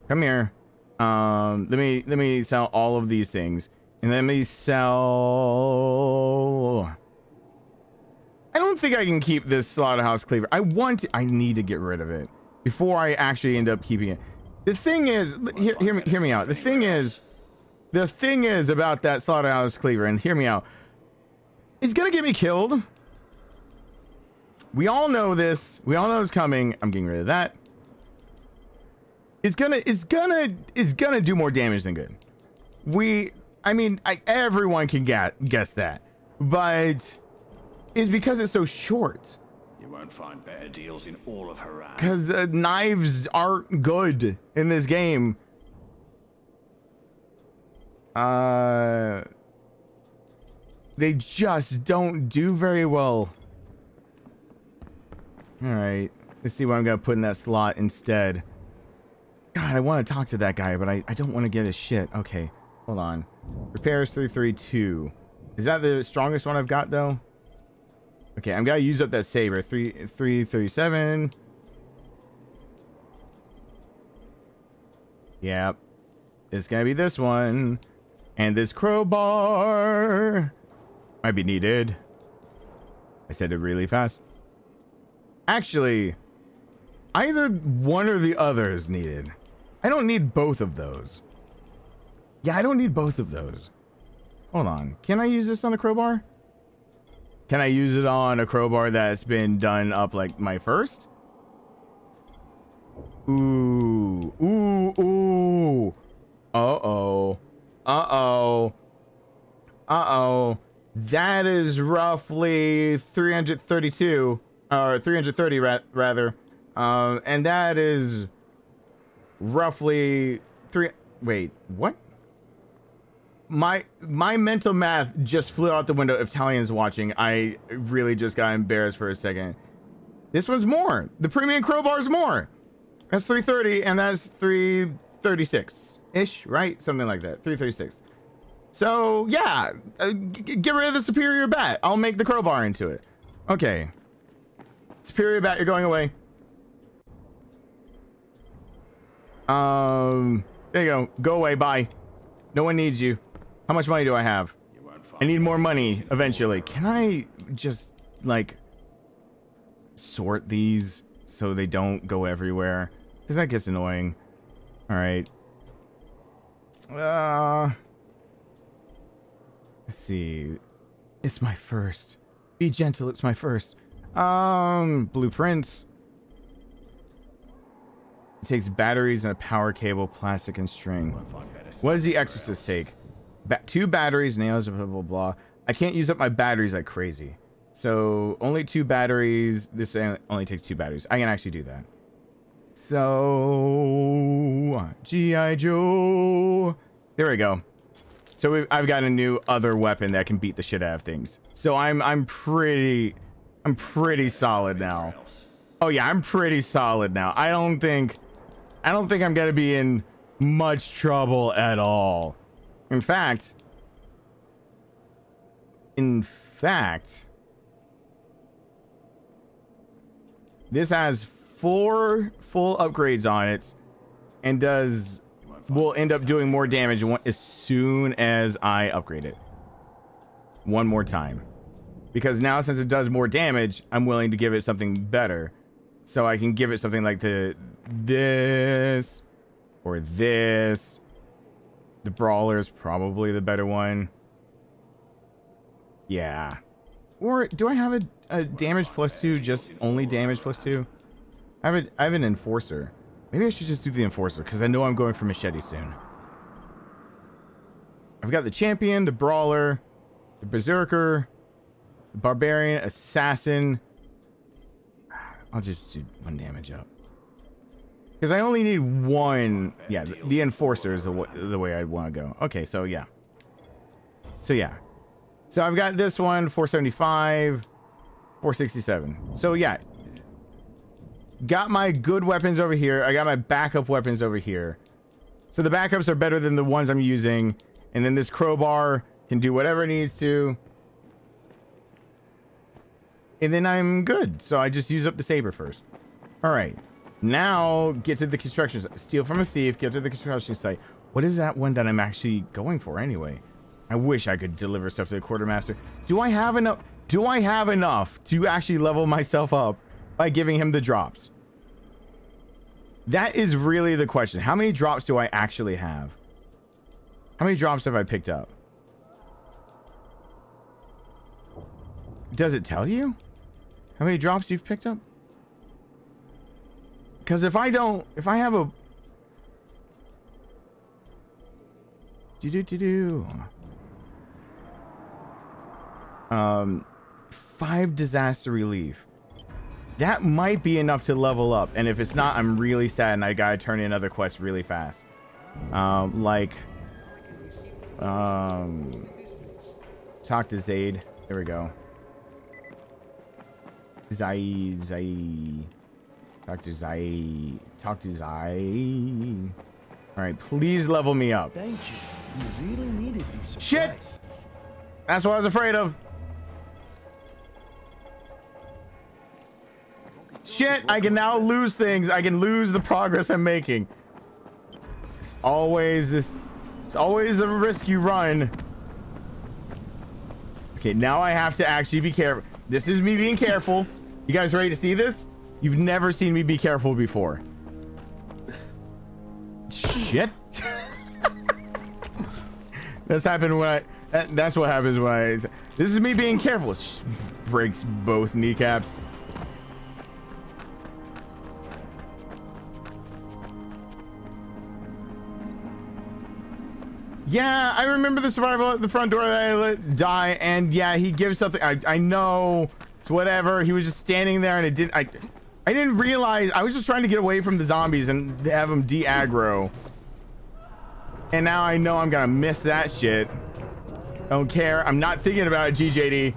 Come here. Let me sell all of these things. And let me sell... I don't think I can keep this slaughterhouse cleaver. I need to get rid of it before I actually end up keeping it. The thing is, hear me out. The thing is about that slaughterhouse cleaver, and hear me out. It's gonna get me killed. We all know this. We all know it's coming. I'm getting rid of that. It's gonna do more damage than good. Everyone can guess that, but it's because it's so short. You won't find better deals in all of Haran. Because knives aren't good in this game. They just don't do very well. All right, let's see what I'm gonna put in that slot instead. God, I want to talk to that guy, but I don't want to get his shit. Okay, hold on. Repairs 332. Is that the strongest one I've got though? Okay, I'm gonna use up that saber. 337. Yep, it's gonna be this one, and this crowbar might be needed. I said it really fast. Actually, either one or the other is needed. I don't need both of those. Yeah, I don't need both of those. Hold on. Can I use this on a crowbar? Can I use it on a crowbar that's been done up like my first? Ooh. Ooh. Ooh. Uh-oh. Uh-oh. Uh-oh. That is roughly 332. Or 330 rather. And that is roughly wait, what? My mental math just flew out the window. If Talian's watching, I really just got embarrassed for a second. This one's more. The premium crowbar's more. That's 330 and that's 336-ish, right? Something like that. 336. So, yeah. Get rid of the superior bat. I'll make the crowbar into it. Okay. Superior bat, you're going away. There you go. Go away. Bye. No one needs you. How much money do I have? I need more money eventually. Can I just, like, sort these so they don't go everywhere? because that gets annoying. All right. Let's see. It's my first. Be gentle. It's my first. Blueprints. It takes batteries and a power cable, plastic and string. What does the Exorcist take? 2 batteries, nails, blah, blah, blah. I can't use up my batteries like crazy. So only 2 batteries. This only takes 2 batteries. I can actually do that. So G.I. Joe. There we go. So I've got a new other weapon that can beat the shit out of things. So I'm pretty solid now. Oh yeah, I'm pretty solid now. I don't think I'm gonna be in much trouble at all. In fact, this has 4 full upgrades on it and will end up doing more damage as soon as I upgrade it one more time, because now since it does more damage, I'm willing to give it something better. So I can give it something like this or this. The Brawler is probably the better one. Yeah. Or do I have a damage +2, just only damage +2? I have an Enforcer. Maybe I should just do the Enforcer, because I know I'm going for Machete soon. I've got the Champion, the Brawler, the Berserker, the Barbarian, Assassin. I'll just do 1 damage up. Because I only need 1. Yeah, the Enforcer is the way I'd want to go. Okay, so yeah. So I've got this one, 475, 467. So yeah. Got my good weapons over here. I got my backup weapons over here. So the backups are better than the ones I'm using. And then this crowbar can do whatever it needs to. And then I'm good. So I just use up the saber first. All right. Now get to the construction site. Steal from a thief. Get to the construction site. What is that one that I'm actually going for anyway? I wish I could deliver stuff to the quartermaster. Do I have enough? Do I have enough to actually level myself up by giving him the drops? That is really the question. How many drops do I actually have? How many drops have I picked up? Does it tell you how many drops you've picked up? Because if I have a 5 disaster relief. That might be enough to level up, and if it's not, I'm really sad and I gotta turn in other quests really fast. Talk to Zaid. There we go. Zai. Talk to Zai. All right, please level me up. Thank you. You really needed these supplies. Shit! That's what I was afraid of. Shit, I can now lose things. I can lose the progress I'm making. It's always a risk you run. Okay, now I have to actually be careful. This is me being careful. You guys ready to see this? You've never seen me be careful before. Shit. That's happened when that's what happens when this is me being careful. Breaks both kneecaps. Yeah, I remember the survival at the front door that I let die, and yeah, he gives something. I know it's whatever. He was just standing there, and it didn't. I didn't realize. I was just trying to get away from the zombies and have them de-aggro. And now I know I'm gonna miss that shit. Don't care. I'm not thinking about it, GJD.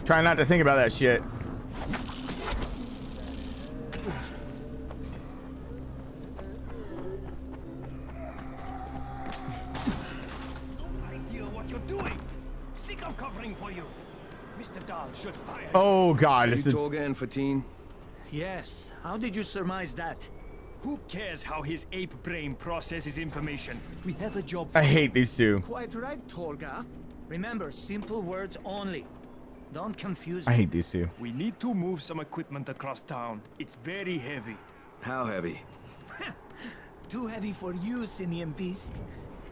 Try not to think about that shit. Oh god, it's Tolga and Fatine. Yes. How did you surmise that? Who cares how his ape brain processes information? We have a job for I hate these two. Quite right, Tolga. Remember, simple words only. Don't confuse I them. hate these two. We need to move some equipment across town. It's very heavy. How heavy? Too heavy for you, Simian Beast.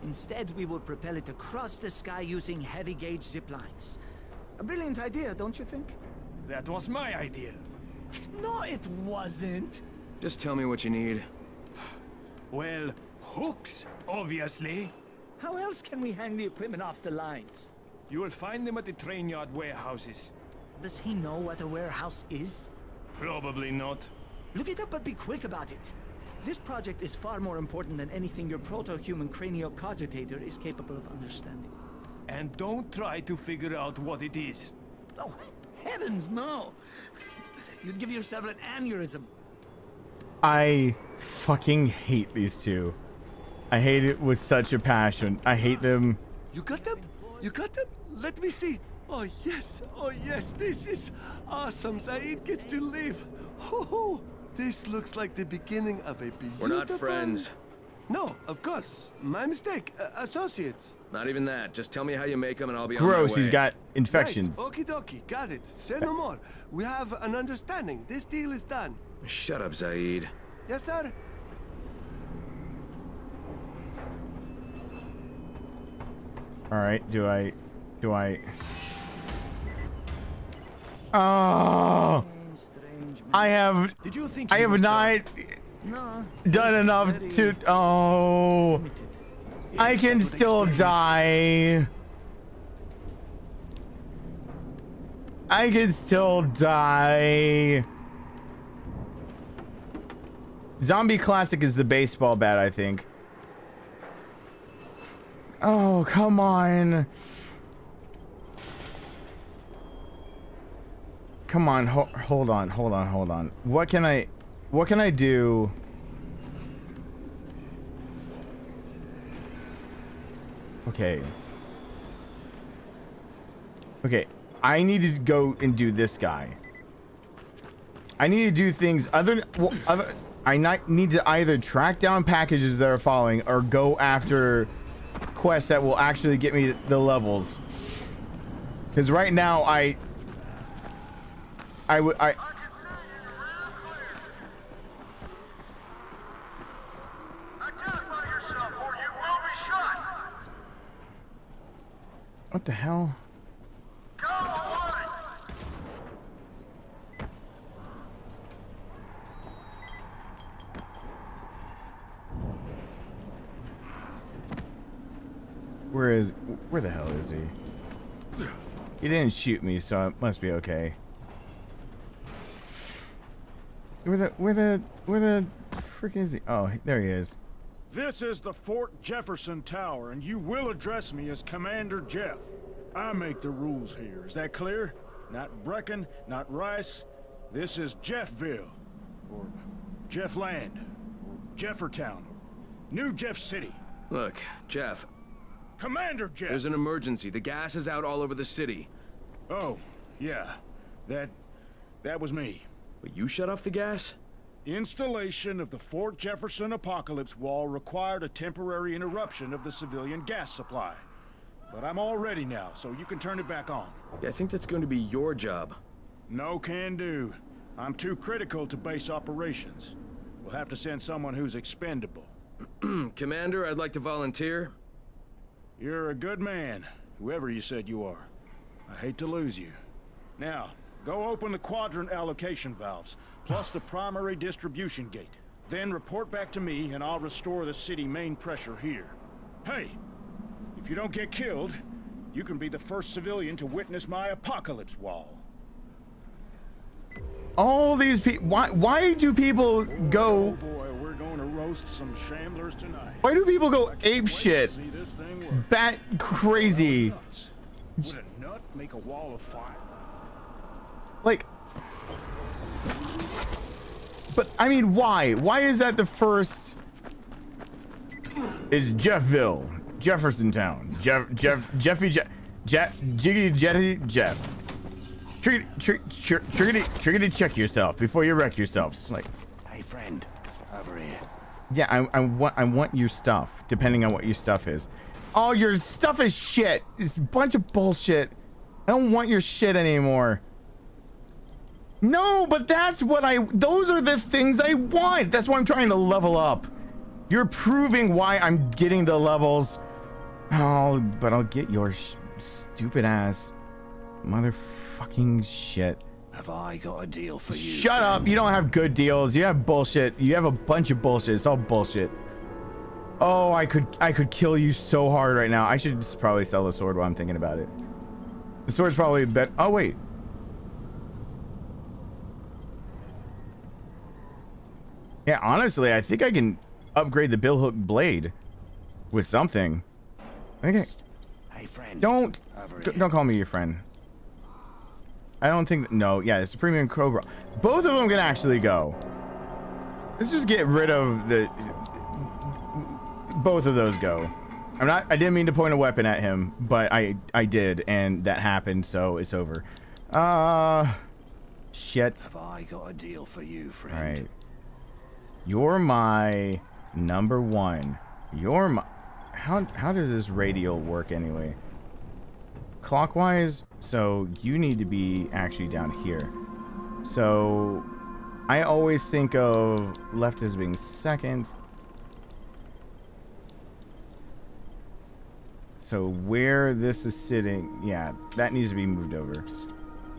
Instead, we will propel it across the sky using heavy-gauge zip lines. A brilliant idea, don't you think? That was my idea. No, it wasn't. Just tell me what you need. Well, hooks, obviously. How else can we hang the equipment off the lines? You will find them at the train yard warehouses. Does he know what a warehouse is? Probably not. Look it up, but be quick about it. This project is far more important than anything your proto-human craniocogitator is capable of understanding. And don't try to figure out what it is. Oh, heavens no! You'd give yourself an aneurysm. I fucking hate these two. I hate it with such a passion. I hate them. You got them? You got them? Let me see. Oh yes, this is awesome. Zaid gets to live. Oh, this looks like the beginning of a beautiful... We're not friends. No, of course. My mistake. Associates. Not even that. Just tell me how you make them and I'll be Gross, on my way. he's got infections. Right. Okie dokie, got it. Say no more. We have an understanding. This deal is done. Shut up, Zaid. Yes, sir. All right, do I? Oh, I have not done enough to. Oh, I can still die. I can still die. Zombie Classic is the baseball bat, I think. Oh, come on. Come on, hold on. What can I do? Okay. I need to go and do this guy. I need to do things I need to either track down packages that are following or go after quests that will actually get me the levels. Because right now I what the hell? Where the hell is he? He didn't shoot me, so it must be okay. Where the frick is he? Oh, there he is. This is the Fort Jefferson Tower, and you will address me as Commander Jeff. I make the rules here. Is that clear? Not Brecken, not Rice. This is Jeffville, or Jeffland, or Jeffertown, or New Jeff City. Look, Jeff. Commander Jeff! There's an emergency. The gas is out all over the city. Oh, yeah. That was me. But you shut off the gas? Installation of the Fort Jefferson Apocalypse Wall required a temporary interruption of the civilian gas supply. But I'm all ready now, so you can turn it back on. Yeah, I think that's going to be your job. No can do. I'm too critical to base operations. We'll have to send someone who's expendable. Commander, I'd like to volunteer. You're a good man, whoever you said you are. I hate to lose you. Now, go open the quadrant allocation valves, plus the primary distribution gate. Then report back to me, and I'll restore the city main pressure here. Hey, if you don't get killed, you can be the first civilian to witness my apocalypse wall. All these people, why do people go? Oh boy, we're going to roast some shamblers tonight. Why do people go ape shit? Bat crazy. Would a nut make a wall of fire? Like, but I mean, why? Why is that the first? It's Jeffville, Jefferson Town, Jeffy, Jiggity Jetty Jeff. Triggity, check yourself before you wreck yourself. Like, hey friend, over here. Yeah, I want your stuff, depending on what your stuff is. Oh, your stuff is shit. It's a bunch of bullshit. I don't want your shit anymore. No, but that's what those are the things I want. That's why I'm trying to level up. You're proving why I'm getting the levels. Oh, but I'll get your stupid ass motherfucking shit. Have I got a deal for you? Shut up. You don't have good deals. You have bullshit. You have a bunch of bullshit. It's all bullshit. Oh, I could kill you so hard right now. I should just probably sell the sword while I'm thinking about it. The sword's probably better. Oh, wait. Yeah, honestly, I think I can upgrade the billhook blade with something. I think Hey, friend. don't call me your friend. I don't think no. Yeah, it's a premium cobra. Both of them can actually go. Let's just get rid of the. Both of those go. I didn't mean to point a weapon at him, but I did, and that happened, so it's over. Shit. Have I got a deal for you, friend? All right. You're my number one. You're my. How does this radial work anyway? Clockwise, so you need to be actually down here. So I always think of left as being second. So where this is sitting, yeah, that needs to be moved over.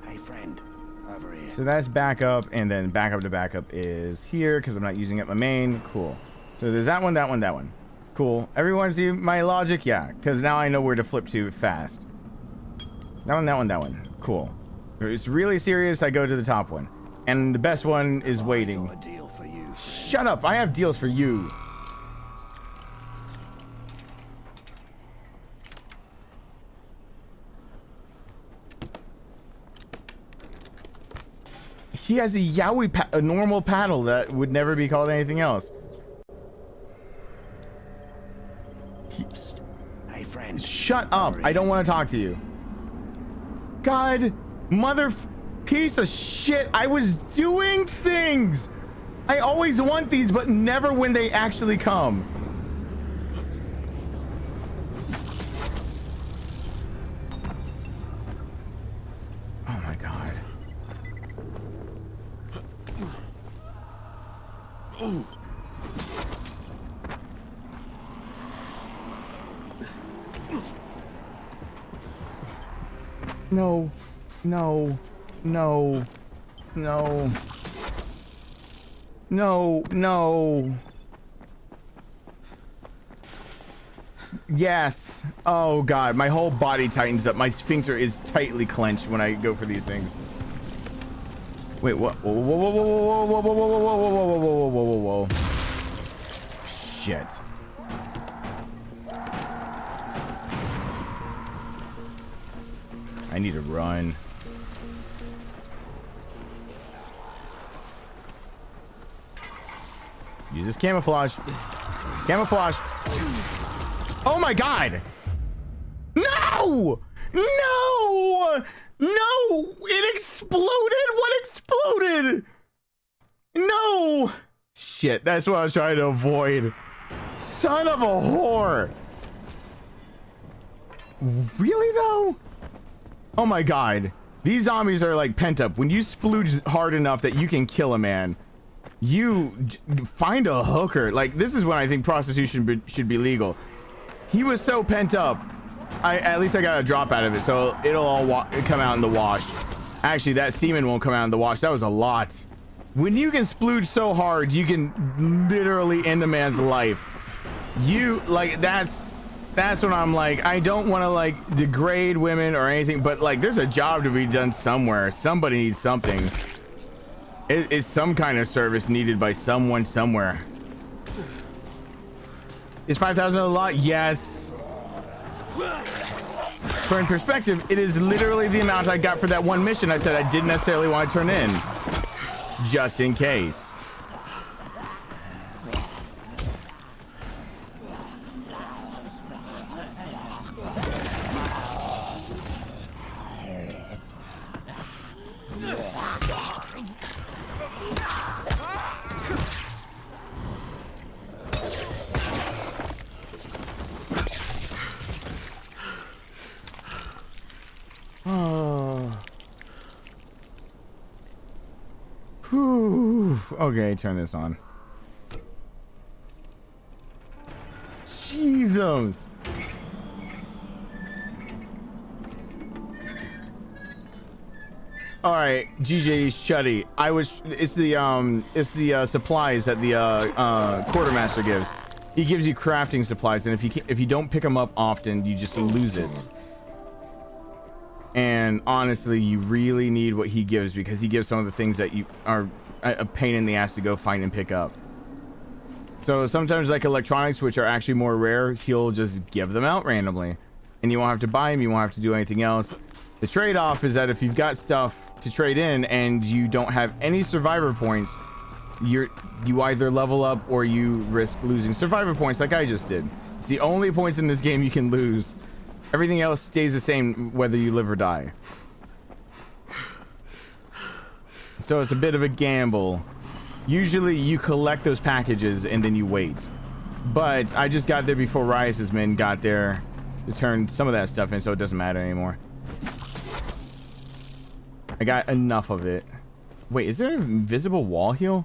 Hey, friend, over here. So that's backup, and then backup to backup is here because I'm not using up my main. Cool. So there's that one, that one, that one. Cool. Everyone see my logic? Yeah, because now I know where to flip to fast. That one, that one, that one. Cool. If it's really serious, I go to the top one. And the best one is waiting. Shut up! I have deals for you. He has a yaoi a normal paddle that would never be called anything else. Hey, friend. Shut up! I don't want to talk to you. God, piece of shit! I was doing things. I always want these, but never when they actually come. Oh my god. No, no, no, no, no, no. Yes. Oh god, my whole body tightens up. My sphincter is tightly clenched when I go for these things. Wait, what? Whoa, whoa, whoa, whoa, whoa, whoa, whoa, whoa, whoa, whoa, whoa, whoa, whoa, whoa, whoa. Shit. I need to run. Use this camouflage. Camouflage. Oh my god! No! No! No! It exploded! What exploded? No! Shit, that's what I was trying to avoid. Son of a whore! Really though? Oh my god. These zombies are like pent up. When you splooge hard enough that you can kill a man, you find a hooker. Like, this is when I think prostitution should be legal. He was so pent up. At least I got a drop out of it, so it'll all come out in the wash. Actually, that semen won't come out in the wash. That was a lot. When you can splooge so hard, you can literally end a man's life. You, like, that's when I'm like, I don't want to, like, degrade women or anything, but, like, there's a job to be done somewhere. Somebody needs something. It's some kind of service needed by someone somewhere. Is 5,000 a lot? Yes. For in perspective, it is literally the amount I got for that one mission I said I didn't necessarily want to turn in. Just in case. Okay, turn this on. Jesus. All right, GJ Shuddy. It's the supplies that the quartermaster gives. He gives you crafting supplies, and if you don't pick them up often, you just lose it. And honestly, you really need what he gives, because he gives some of the things that you are a pain in the ass to go find and pick up. So sometimes, like electronics, which are actually more rare, he'll just give them out randomly, and you won't have to buy them. You won't have to do anything else. The trade-off is that if you've got stuff to trade in and you don't have any survivor points, you either level up or you risk losing survivor points, like I just did. It's the only points in this game you can lose. Everything else stays the same whether you live or die. So it's a bit of a gamble. Usually you collect those packages and then you wait. But I just got there before Riot's men got there to turn some of that stuff in, so it doesn't matter anymore. I got enough of it. Wait, is there an invisible wall here?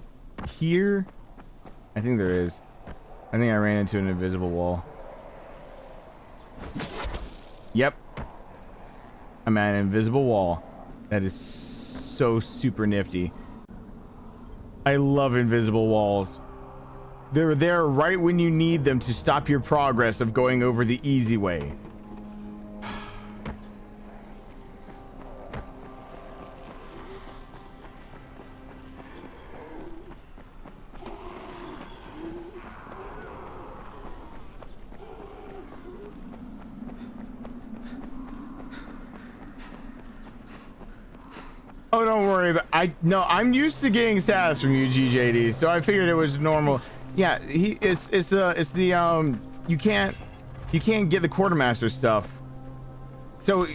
I think there is. I think I ran into an invisible wall. Yep. I'm at an invisible wall. That is so super nifty. I love invisible walls. They're there right when you need them to stop your progress of going over the easy way. Oh, don't worry. But I'm used to getting sass from you, GJD. So I figured it was normal. Yeah, it's the you can't get the quartermaster stuff. So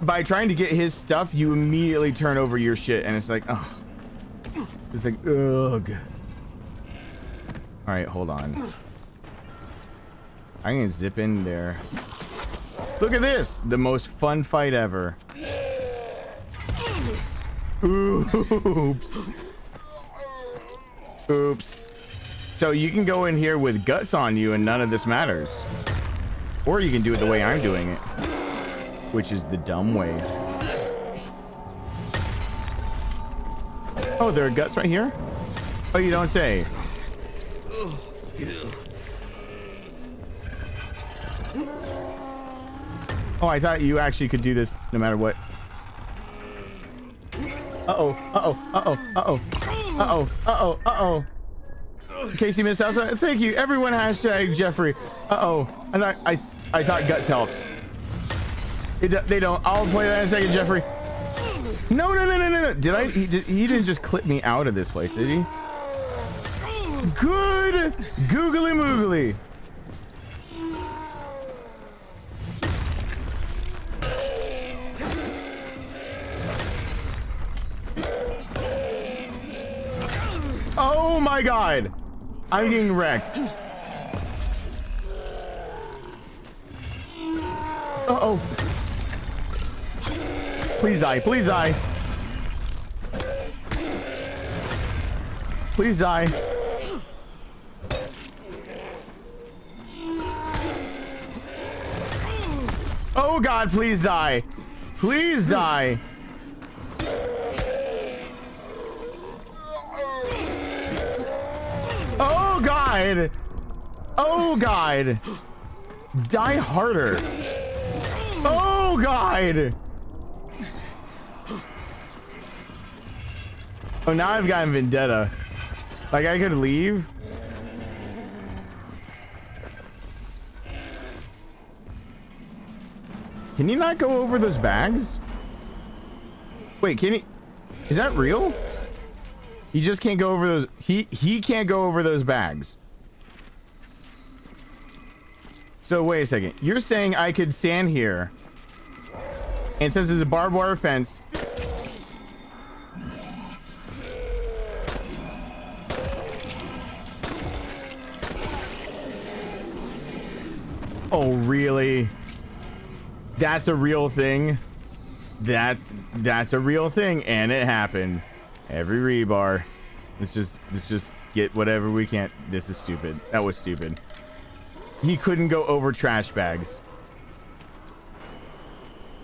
by trying to get his stuff, you immediately turn over your shit, and it's like, oh, it's like, ugh. All right, hold on. I'm gonna zip in there. Look at this, the most fun fight ever. Oops. Oops. So you can go in here with guts on you and none of this matters. Or you can do it the way I'm doing it, which is the dumb way. Oh, there are guts right here? Oh, you don't say. Oh, I thought you actually could do this no matter what. Uh-oh, uh-oh, uh-oh, uh-oh, uh-oh, uh-oh, uh-oh. Casey missed out. Thank you. Everyone hashtag Jeffrey. Uh-oh. I thought guts helped. They don't. I'll play that in a second, Jeffrey. No. Did I? He didn't just clip me out of this place, did he? Good. Googly moogly. Oh my god. I'm getting wrecked. Uh-oh. Please die. Please die. Please die. Oh god, please die. Please die. Oh god. Oh god. Die harder. Oh god. Oh, now I've gotten vendetta. Like I could leave. Can you not go over those bags? Wait, can he? Is that real? He just can't go over those. He can't go over those bags. So wait a second. You're saying I could stand here, and since there's a barbed wire fence, oh really? That's a real thing. That's a real thing, and it happened. Every rebar. Let's just get whatever we can't. This is stupid. That was stupid. He couldn't go over trash bags.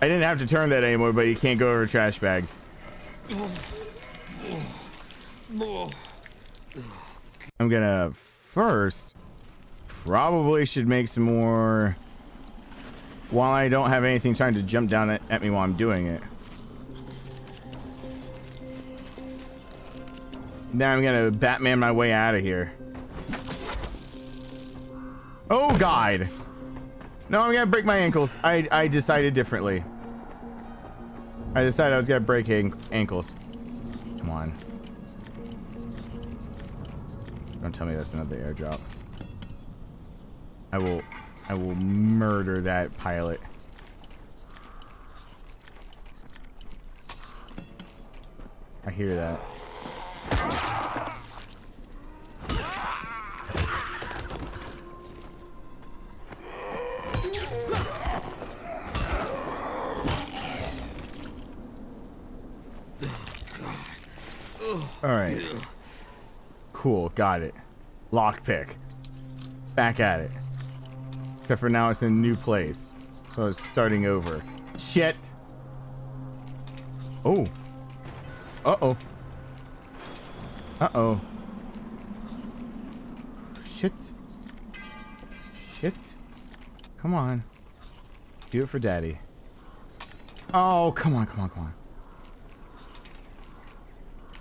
I didn't have to turn that anymore, but you can't go over trash bags. I'm gonna first probably should make some more while I don't have anything trying to jump down at me while I'm doing it. Now I'm gonna Batman my way out of here. Oh God! No, I'm gonna break my ankles. I decided differently. I decided I was gonna break ankles. Come on. Don't tell me that's another airdrop. I will murder that pilot. I hear that. All right. Cool, got it. Lockpick. Back at it. Except for now it's in a new place. So it's starting over. Shit. Oh. Uh-oh. Uh-oh. Shit. Shit. Come on. Do it for daddy. Oh, come on, come on, come on.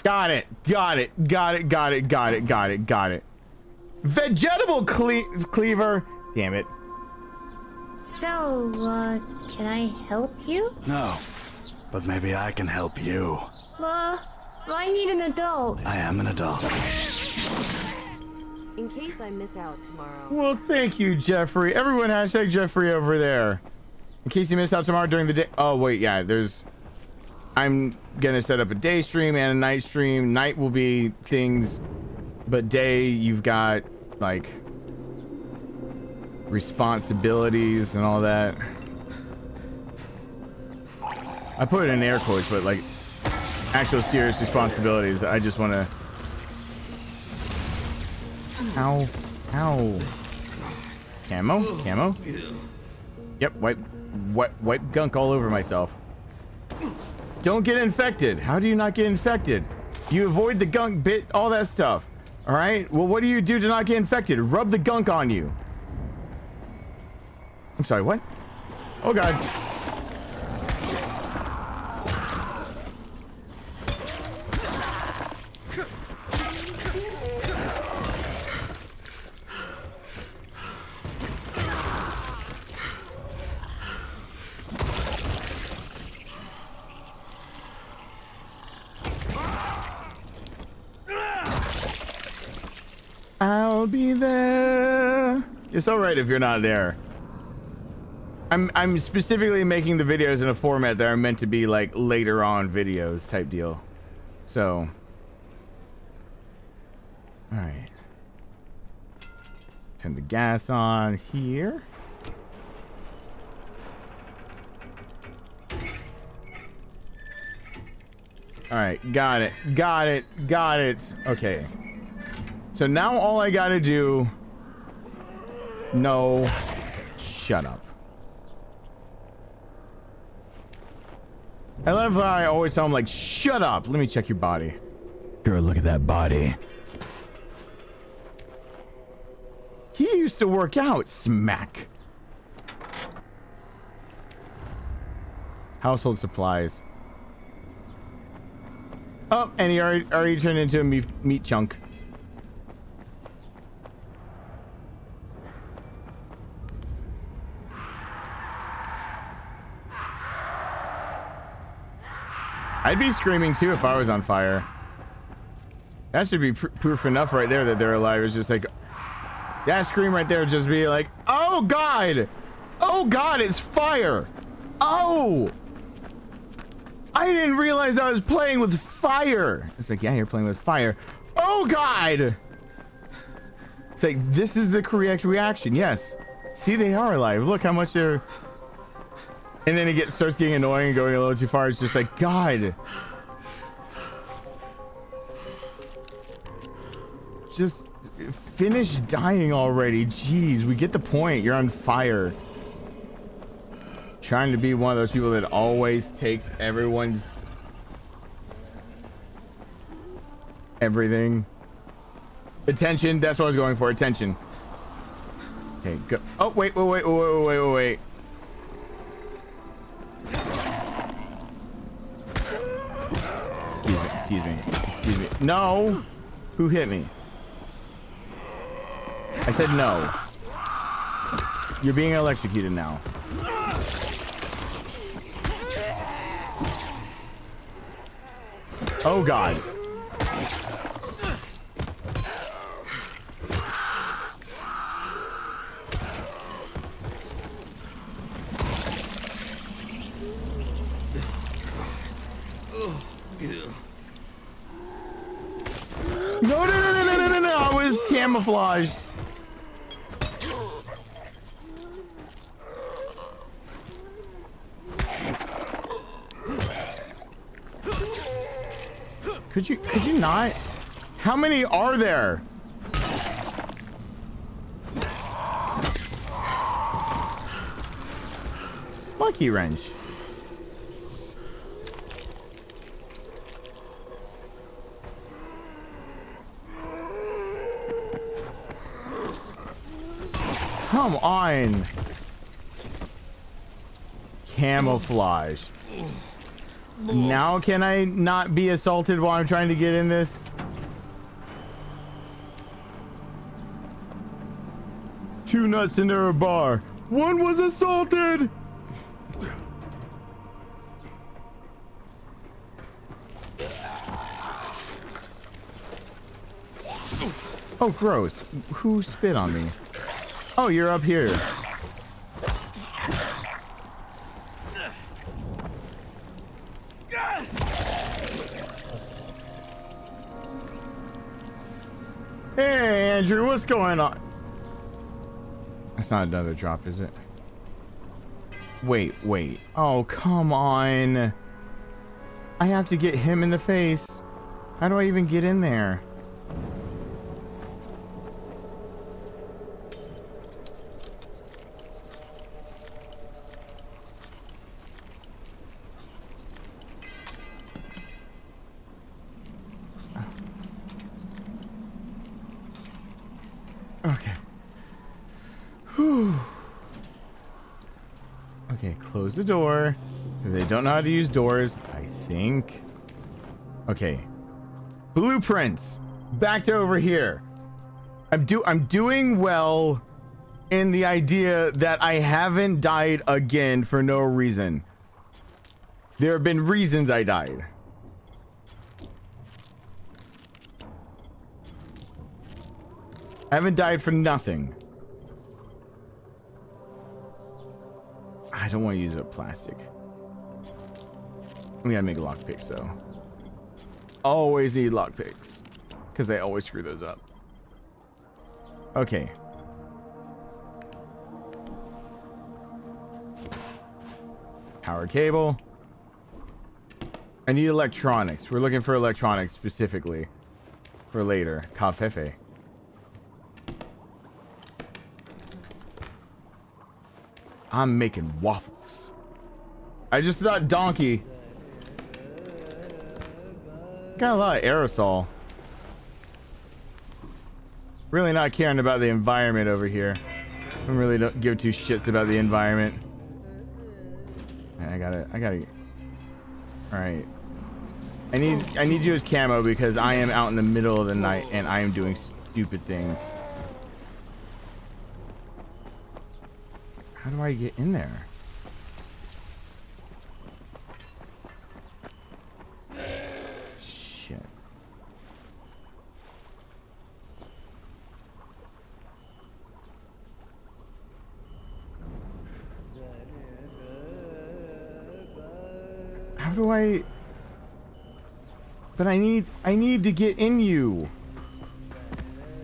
Got it. Got it. Got it. Got it. Got it. Got it. Got it. Vegetable cleaver. Damn it. So, can I help you? No, but maybe I can help you. I need an adult. I am an adult. In case I miss out tomorrow. Well, thank you, Jeffrey. Everyone hashtag Jeffrey over there. In case you miss out tomorrow during the day. Oh, wait, yeah, I'm gonna set up a day stream and a night stream. Night will be things, but day you've got like responsibilities and all that. I put it in air quotes, but like actual serious responsibilities. I just want to. Ow. Camo. Yep. Wipe gunk all over myself. Don't get infected. How do you not get infected? You avoid the gunk bit, all that stuff. All right. Well, what do you do to not get infected? Rub the gunk on you. I'm sorry, what? Oh, God. I'll be there. It's all right if you're not there. I'm specifically making the videos in a format that are meant to be like later on videos type deal. So, all right. Turn the gas on here. All right, got it. Okay. So now all I gotta do. No. Shut up. I love how I always tell him, like, shut up. Let me check your body. Girl, look at that body. He used to work out. Smack. Household supplies. Oh, and he already turned into a meat chunk. I'd be screaming too if I was on fire. That should be proof enough right there that they're alive. It's just like that scream right there would just be like, oh God, it's fire. Oh, I didn't realize I was playing with fire. It's like, yeah, you're playing with fire. Oh God. It's like, this is the correct reaction. Yes. See, they are alive. Look how much they're. And then it starts getting annoying and going a little too far. It's just like, God. Just finish dying already. Jeez, we get the point. You're on fire. Trying to be one of those people that always takes everyone's everything. Attention, that's what I was going for. Attention. Okay, go. Oh, wait. Excuse me. No! Who hit me? I said no. You're being electrocuted now. Oh God. No, I was camouflaged. Could you not? How many are there? Monkey wrench. Come on. Camouflage. Now can I not be assaulted while I'm trying to get in this? Two nuts into a bar. One was assaulted. Oh, gross. Who spit on me? Oh, you're up here. Hey, Andrew, what's going on? That's not another drop, is it? Wait. Oh, come on. I have to get him in the face. How do I even get in there? Okay. Whew. Okay, close the door. They don't know how to use doors, I think. Okay. Blueprints. Back to over here. I'm doing well in the idea that I haven't died again for no reason. There have been reasons I died. I haven't died for nothing. I don't want to use up plastic. We gotta make lockpicks though. Always need lockpicks, because they always screw those up. Okay. Power cable. I need electronics. We're looking for electronics specifically for later. Cobb Pkwy. I'm making waffles. I just thought donkey. Got a lot of aerosol. Really not caring about the environment over here. I really don't give two shits about the environment. I gotta. All right. I need you as camo because I am out in the middle of the night and I am doing stupid things. How do I get in there? Shit. How do I... But I need to get in you.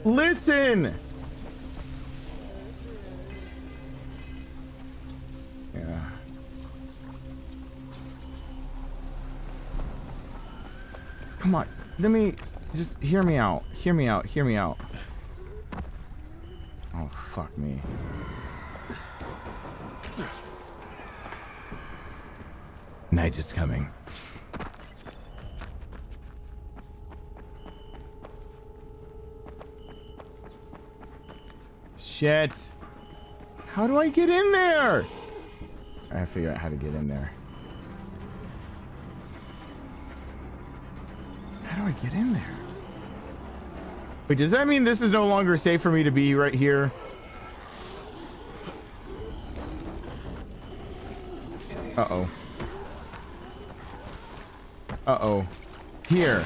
Listen! Yeah. Come on. Let me Just hear me out. Hear me out. Hear me out. Oh, fuck me. Night is coming. Shit. How do I get in there? I gotta figure out how to get in there. How do I get in there? Wait, does that mean this is no longer safe for me to be right here? Uh-oh. Uh-oh. Here.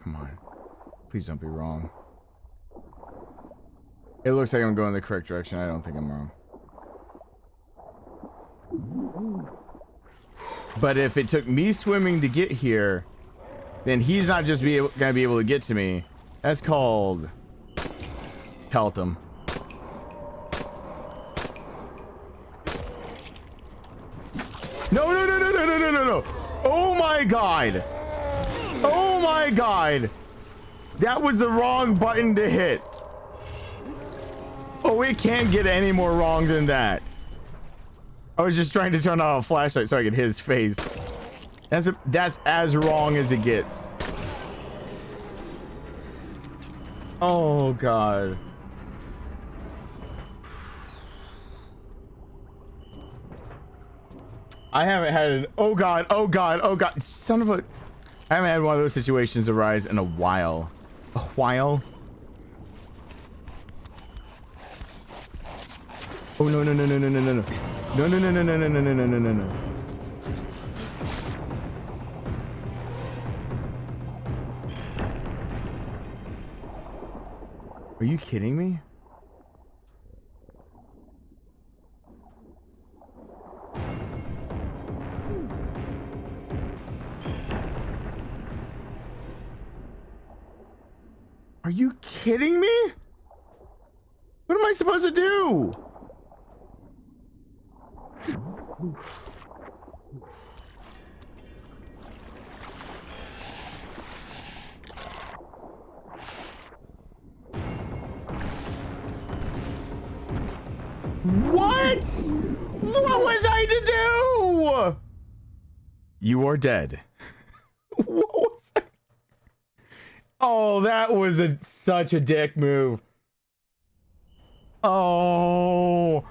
Come on. Please don't be wrong. It looks like I'm going the correct direction. I don't think I'm wrong. But if it took me swimming to get here, then he's not just gonna be able to get to me. That's called pelt him. No, no, no, no, no, no, no, no, no. Oh my god. Oh my god. That was the wrong button to hit. Oh, it can't get any more wrong than that. I was just trying to turn on a flashlight so I could hit his face. That's as wrong as it gets. Oh god. I haven't had an oh god, son of a, I haven't had one of those situations arise in a while. A while? Oh no no no no no no no no no no no no no no no no no no no. Are you kidding me? Are you kidding me? What am I supposed to do? What? What was I to do? You are dead. What was I? Oh, that was such a dick move. Oh,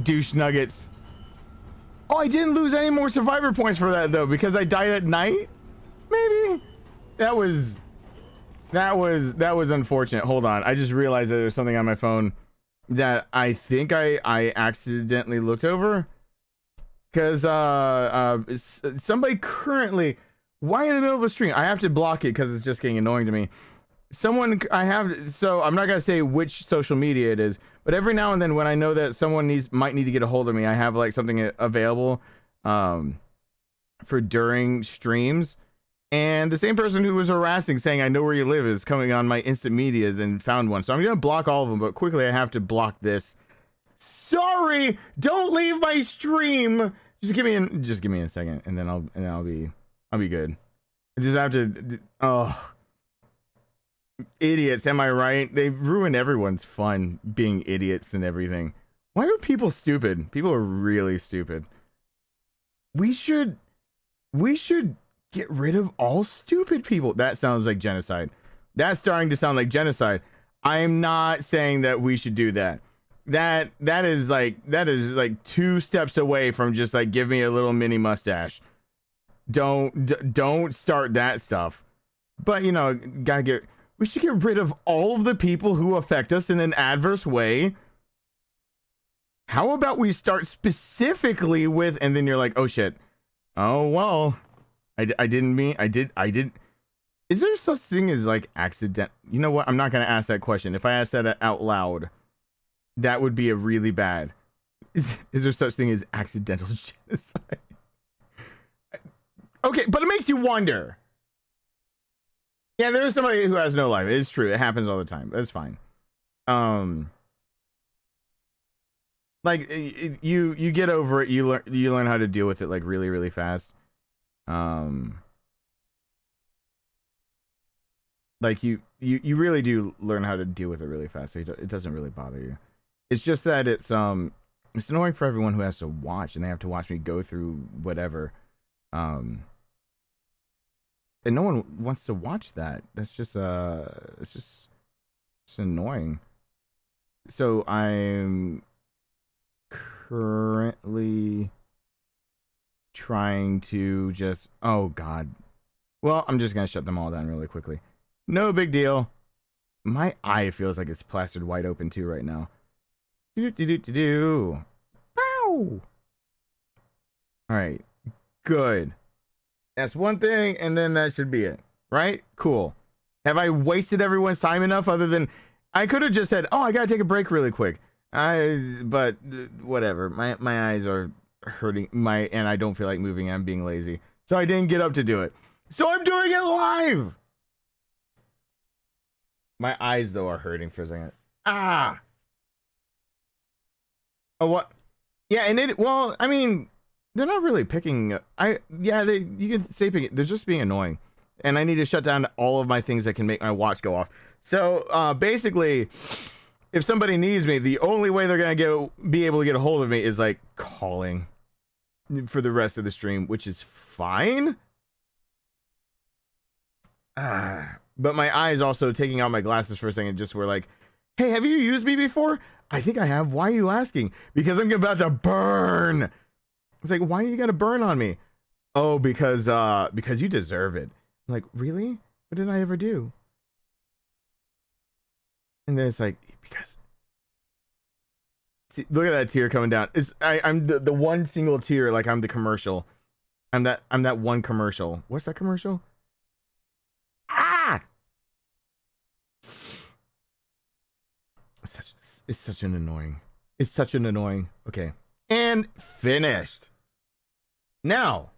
douche nuggets. Oh, I didn't lose any more survivor points for that though because I died at night. Maybe that was unfortunate. Hold on, I just realized that there's something on my phone that I think I accidentally looked over because somebody currently, why in the middle of a stream? I have to block it because it's just getting annoying to me. Someone so I'm not gonna say which social media it is, but every now and then when I know that someone might need to get a hold of me, I have like something available for during streams. And the same person who was harassing saying I know where you live is coming on my instant medias and found one. So I'm gonna block all of them, but quickly I have to block this. Sorry, don't leave my stream. Just give me a second and then I'll be good. I just have to idiots, am I right? They ruin everyone's fun being idiots and everything. Why are people stupid? People are really stupid. We should get rid of all stupid people. That sounds like genocide. That's starting to sound like genocide. I am not saying that we should do that. That is like 2 steps away from just like give me a little mini mustache. Don't start that stuff. But you know, we should get rid of all of the people who affect us in an adverse way. How about we start specifically with, and then you're like, oh shit. Oh, well, I didn't mean, I did. Is there such thing as like accident? You know what? I'm not going to ask that question. If I ask that out loud, that would be a really bad. Is there such thing as accidental genocide? Okay, but it makes you wonder. Yeah, there's somebody who has no life. It's true. It happens all the time. That's fine. Like you get over it. You learn how to deal with it like really, really fast. Like you really do learn how to deal with it really fast. So it doesn't really bother you. It's just that it's annoying for everyone who has to watch, and they have to watch me go through whatever. And no one wants to watch that. That's just it's annoying. So I'm currently trying to just, oh god. Well, I'm just gonna shut them all down really quickly. No big deal. My eye feels like it's plastered wide open too right now. Do. Bow. Alright. Good. That's one thing, and then that should be it. Right? Cool. Have I wasted everyone's time enough other than I could have just said, oh, I gotta take a break really quick. But whatever. My eyes are hurting and I don't feel like moving. I'm being lazy. So I didn't get up to do it. So I'm doing it live. My eyes though are hurting for a second. Ah. Oh what? Yeah, and well, I mean, they're not really picking. You can say picking. They're just being annoying, and I need to shut down all of my things that can make my watch go off. So basically, if somebody needs me, the only way they're gonna be able to get a hold of me is like calling for the rest of the stream, which is fine. But my eyes also, taking out my glasses for a second, just were like, hey, have you used me before? I think I have. Why are you asking? Because I'm about to burn. It's like, why you gotta burn on me? Oh, because you deserve it. I'm like, really? What did I ever do? And then it's like, because see, look at that tear coming down. I'm the one single tear, like I'm the commercial. I'm that one commercial. What's that commercial? Ah! It's such an annoying. Okay. And finished. Now.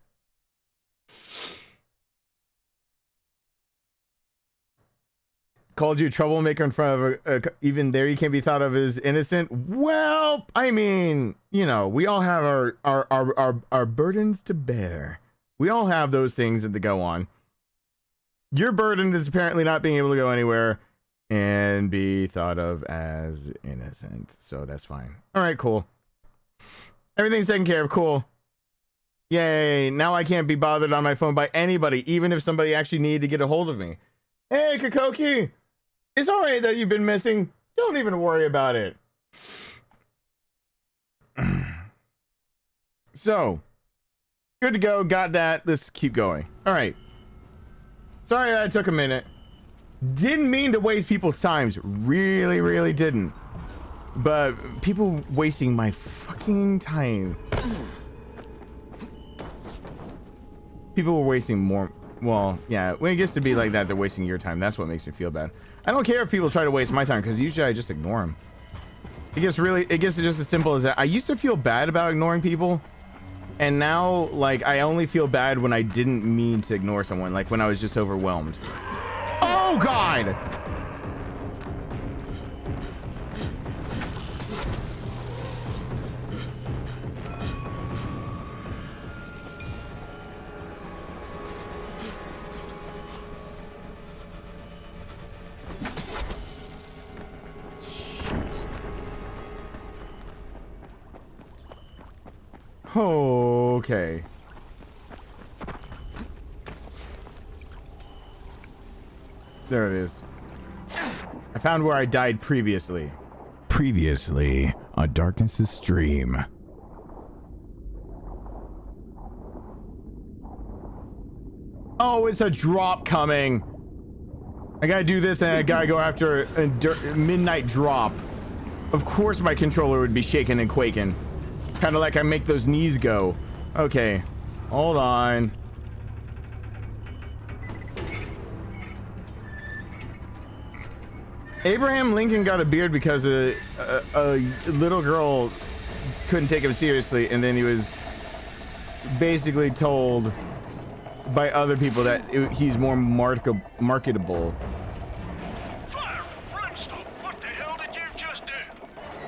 Called you a troublemaker in front of even there you can't be thought of as innocent. Well, I mean, you know, we all have our burdens to bear. We all have those things that go on. Your burden is apparently not being able to go anywhere and be thought of as innocent. So that's fine. All right, cool. Everything's taken care of. Cool. Yay. Now I can't be bothered on my phone by anybody, even if somebody actually needed to get a hold of me. Hey, Kakoki. It's all right that you've been missing. Don't even worry about it. So, good to go. Got that. Let's keep going. All right. Sorry that took a minute. Didn't mean to waste people's times. Really, really didn't. But people wasting my fucking time. People were wasting more. Well, yeah, when it gets to be like that, they're wasting your time. That's what makes me feel bad. I don't care if people try to waste my time, because usually I just ignore them. It gets just as simple as that. I used to feel bad about ignoring people, and now, like, I only feel bad when I didn't mean to ignore someone, like when I was just overwhelmed. Oh, God! Okay. There it is. I found where I died previously. Previously on Darkness's stream. Oh, it's a drop coming. I gotta do this and I gotta go after a midnight drop. Of course my controller would be shaking and quaking. Kind of like I make those knees go. Okay, hold on. Abraham Lincoln got a beard because a little girl couldn't take him seriously, and then he was basically told by other people that he's more marketable. What the hell did you just do?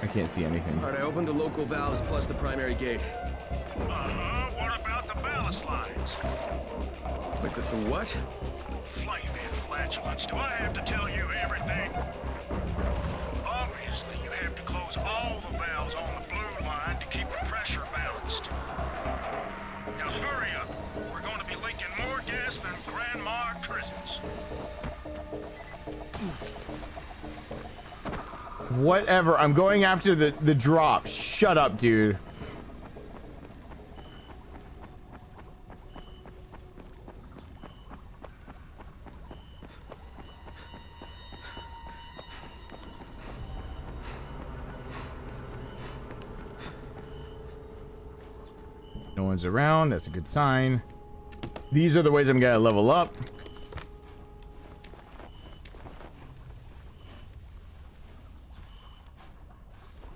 I can't see anything. All right, I opened the local valves plus the primary gate. What about the ballast line? flatulence. Like the what? Flaming flatulence. Do I have to tell you everything? Obviously, you have to close all the valves on the blue line to keep the pressure balanced. Now hurry up. We're going to be leaking more gas than Grandma at Christmas. Whatever. I'm going after the drop. Shut up, dude. No one's around. That's a good sign. These are the ways I'm gonna level up.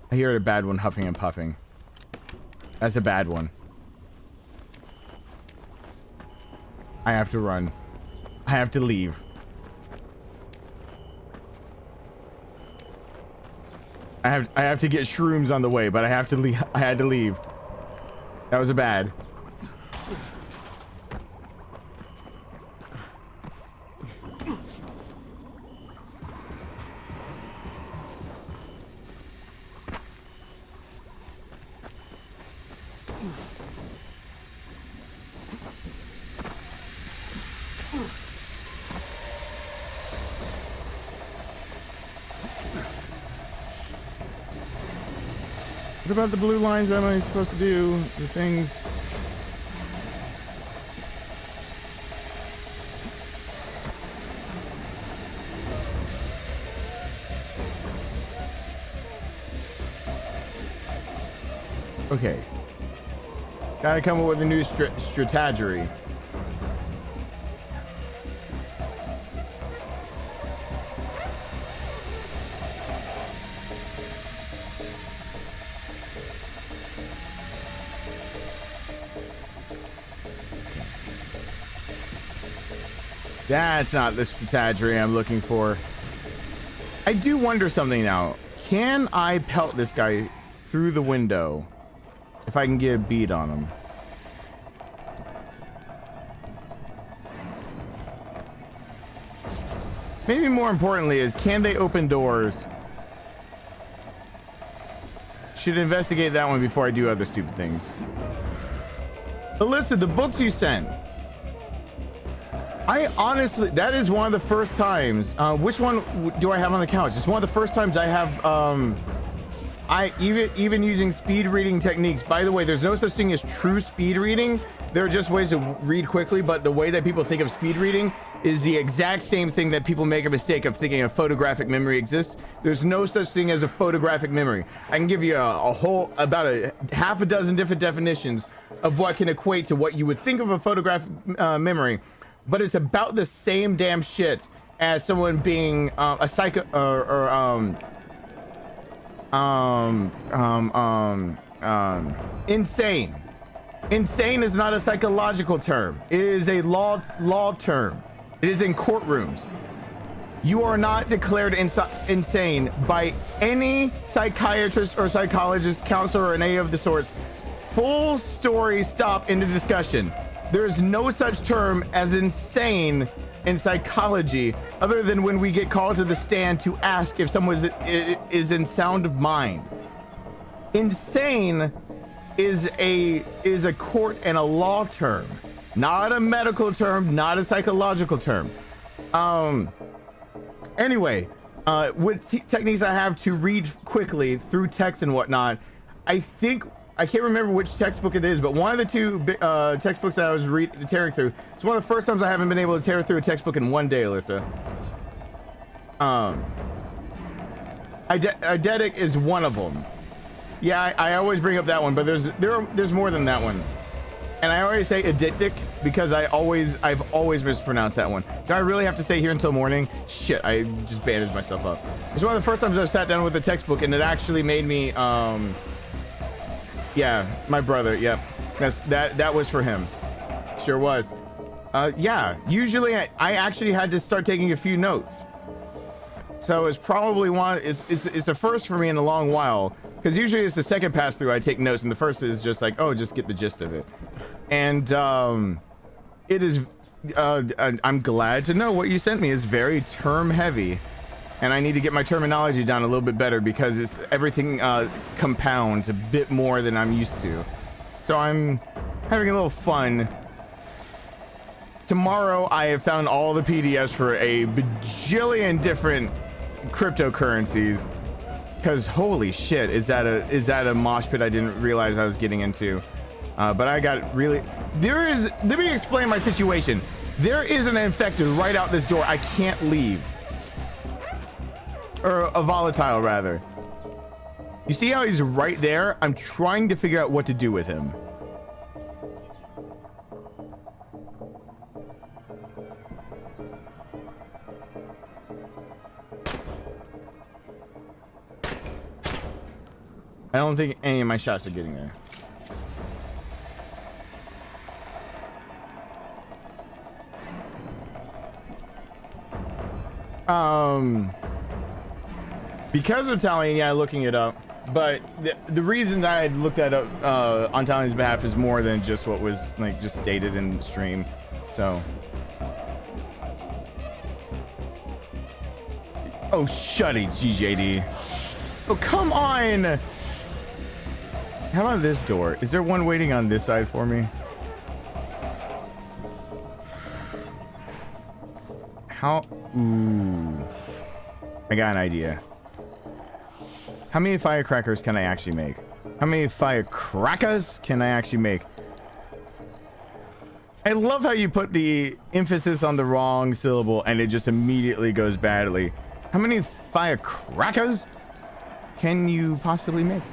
I hear a bad one huffing and puffing. That's a bad one. I have to run. I have to leave. I have to get shrooms on the way, but I have to leave. I had to leave. That was a bad. What about the blue lines? Am I supposed to do the things? Okay. Gotta come up with a new strategy. That's not the strategy I'm looking for. I do wonder something now. Can I pelt this guy through the window if I can get a bead on him? Maybe more importantly is, can they open doors? Should investigate that one before I do other stupid things. Alyssa, the books you sent. I honestly, that is one of the first times. Which one do I have on the couch? It's one of the first times I have. I even using speed reading techniques. By the way, there's no such thing as true speed reading. There are just ways to read quickly, but the way that people think of speed reading is the exact same thing that people make a mistake of thinking a photographic memory exists. There's no such thing as a photographic memory. I can give you a whole, about a half a dozen different definitions of what can equate to what you would think of a photographic memory. But it's about the same damn shit as someone being a psycho insane. Insane is not a psychological term. It is a law term. It is in courtrooms. You are not declared insane by any psychiatrist or psychologist, counselor, or any of the sorts. Full story, stop, into discussion. There is no such term as insane in psychology, other than when we get called to the stand to ask if someone is in sound mind. Insane is a court and a law term, not a medical term, not a psychological term. Anyway, with techniques I have to read quickly through text and whatnot, I can't remember which textbook it is, but one of the two textbooks that I was tearing through, it's one of the first times I haven't been able to tear through a textbook in one day, Alyssa. Eidetic is one of them. Yeah, I always bring up that one, but there's more than that one. And I always say eidetic because I've always mispronounced that one. Do I really have to stay here until morning? Shit, I just bandaged myself up. It's one of the first times I've sat down with the textbook, and it actually made me yeah, my brother. Yep, that was for him. Sure was. Yeah, usually I actually had to start taking a few notes. So it's probably it's a first for me in a long while, because usually it's the second pass through I take notes, and the first is just like, oh, just get the gist of it. And it is, I'm glad to know what you sent me is very term heavy, and I need to get my terminology down a little bit better because it's everything compounds a bit more than I'm used to. So I'm having a little fun. Tomorrow I have found all the PDFs for a bajillion different cryptocurrencies, because holy shit, is that a mosh pit I didn't realize I was getting into. But I got really, let me explain my situation. There is an infected right out this door. I can't leave. Or a volatile rather. You see how he's right there? I'm trying to figure out what to do with him. I don't think any of my shots are getting there. Because of Talion, yeah, looking it up, but the reason that I looked that up on Talion's behalf is more than just what was like just stated in the stream. So, oh, shut it, GJD. Oh, come on. How about this door? Is there one waiting on this side for me? How? Ooh, I got an idea. How many firecrackers can I actually make? How many firecrackers can I actually make? I love how you put the emphasis on the wrong syllable and it just immediately goes badly. How many firecrackers can you possibly make?